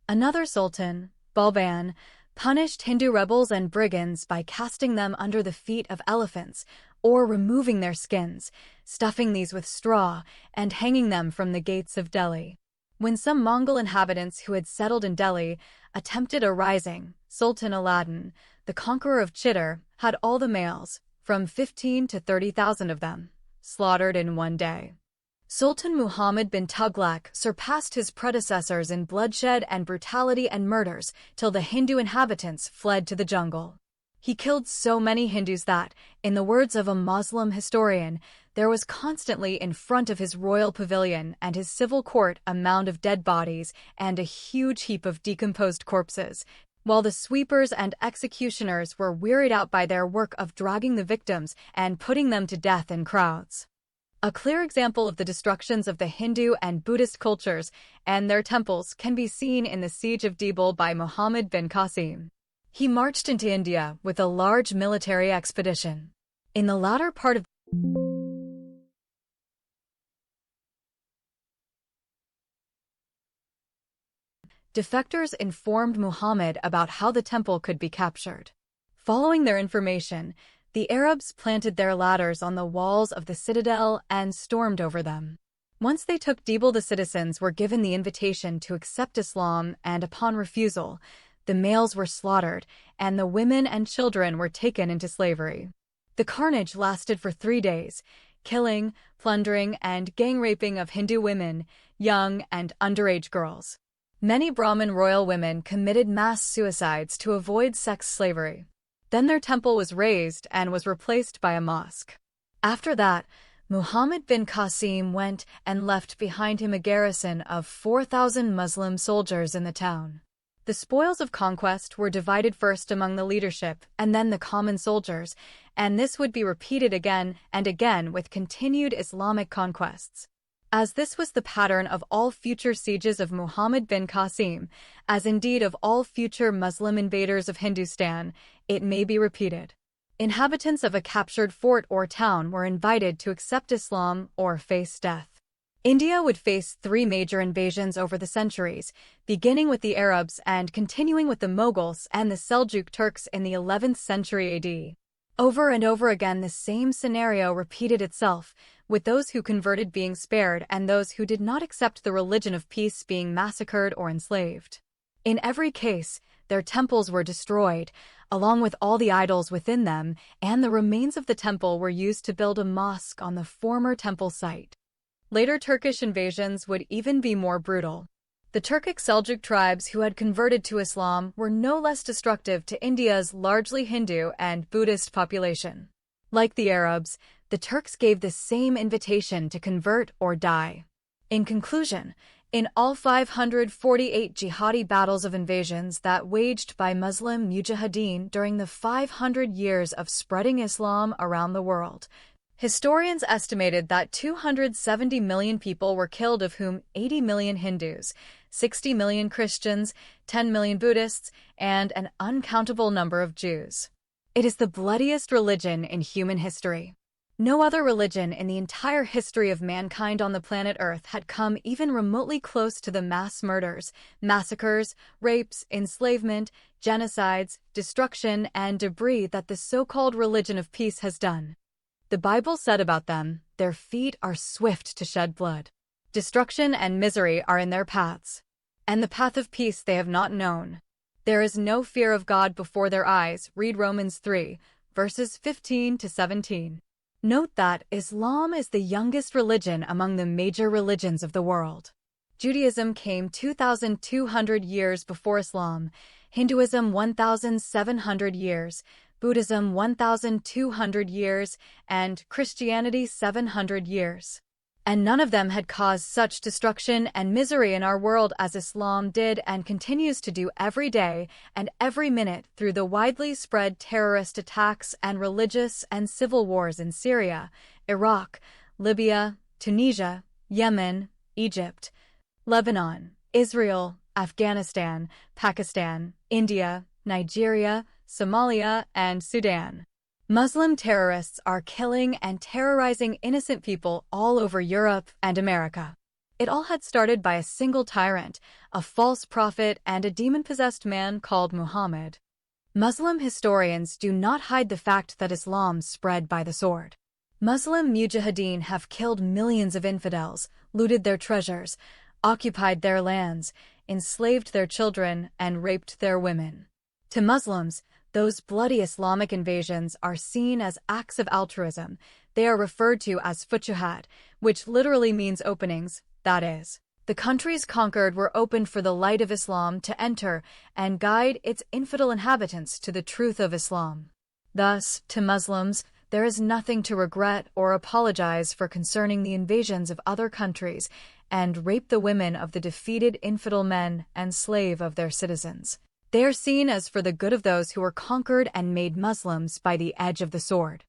Another sultan, Balban, punished Hindu rebels and brigands by casting them under the feet of elephants or removing their skins, stuffing these with straw, and hanging them from the gates of Delhi. When some Mongol inhabitants who had settled in Delhi attempted a rising, Sultan Aladdin, the conqueror of Chittor, had all the males, from 15 to 30,000 of them, slaughtered in one day. Sultan Muhammad bin Tughlaq surpassed his predecessors in bloodshed and brutality and murders till the Hindu inhabitants fled to the jungle. He killed so many Hindus that, in the words of a Muslim historian, there was constantly in front of his royal pavilion and his civil court a mound of dead bodies and a huge heap of decomposed corpses, while the sweepers and executioners were wearied out by their work of dragging the victims and putting them to death in crowds. A clear example of the destructions of the Hindu and Buddhist cultures and their temples can be seen in the siege of Dibul by Muhammad bin Qasim. He marched into India with a large military expedition. In the latter part of defectors informed Muhammad about how the temple could be captured. Following their information, the Arabs planted their ladders on the walls of the citadel and stormed over them. Once they took Dibul, the citizens were given the invitation to accept Islam, and upon refusal, the males were slaughtered, and the women and children were taken into slavery. The carnage lasted for 3 days, killing, plundering, and gang-raping of Hindu women, young and underage girls. Many Brahmin royal women committed mass suicides to avoid sex slavery. Then their temple was razed and was replaced by a mosque. After that, Muhammad bin Qasim went and left behind him a garrison of 4,000 Muslim soldiers in the town. The spoils of conquest were divided first among the leadership and then the common soldiers, and this would be repeated again and again with continued Islamic conquests. As this was the pattern of all future sieges of Muhammad bin Qasim, as indeed of all future Muslim invaders of Hindustan, it may be repeated. Inhabitants of a captured fort or town were invited to accept Islam or face death. India would face 3 major invasions over the centuries, beginning with the Arabs and continuing with the Mughals and the Seljuk Turks in the 11th century AD. Over and over again the same scenario repeated itself, with those who converted being spared and those who did not accept the religion of peace being massacred or enslaved. In every case, their temples were destroyed, along with all the idols within them, and the remains of the temple were used to build a mosque on the former temple site. Later Turkish invasions would even be more brutal. The Turkic Seljuk tribes who had converted to Islam were no less destructive to India's largely Hindu and Buddhist population. Like the Arabs, the Turks gave the same invitation to convert or die. In conclusion, In all 548 jihadi battles of invasions that waged by Muslim mujahideen during the 500 years of spreading Islam around the world, historians estimated that 270 million people were killed, of whom 80 million Hindus, 60 million Christians, 10 million Buddhists, and an uncountable number of Jews. It is the bloodiest religion in human history. No other religion in the entire history of mankind on the planet Earth had come even remotely close to the mass murders, massacres, rapes, enslavement, genocides, destruction, and debris that the so-called religion of peace has done. The Bible said about them, "Their feet are swift to shed blood. Destruction and misery are in their paths, and the path of peace they have not known. There is no fear of God before their eyes." Read Romans 3, verses 15 to 17. Note that Islam is the youngest religion among the major religions of the world. Judaism came 2,200 years before Islam, Hinduism 1,700 years, Buddhism 1,200 years, and Christianity 700 years. And none of them had caused such destruction and misery in our world as Islam did and continues to do every day and every minute through the widely spread terrorist attacks and religious and civil wars in Syria, Iraq, Libya, Tunisia, Yemen, Egypt, Lebanon, Israel, Afghanistan, Pakistan, India, Nigeria, Somalia, and Sudan. Muslim terrorists are killing and terrorizing innocent people all over Europe and America. It all had started by a single tyrant, a false prophet, and a demon-possessed man called Muhammad. Muslim historians do not hide the fact that Islam spread by the sword. Muslim mujahideen have killed millions of infidels, looted their treasures, occupied their lands, enslaved their children, and raped their women. To Muslims, those bloody Islamic invasions are seen as acts of altruism. They are referred to as futuhat, which literally means openings, that is, the countries conquered were opened for the light of Islam to enter and guide its infidel inhabitants to the truth of Islam. Thus, to Muslims, there is nothing to regret or apologize for concerning the invasions of other countries and rape the women of the defeated infidel men and slave of their citizens. They are seen as for the good of those who were conquered and made Muslims by the edge of the sword.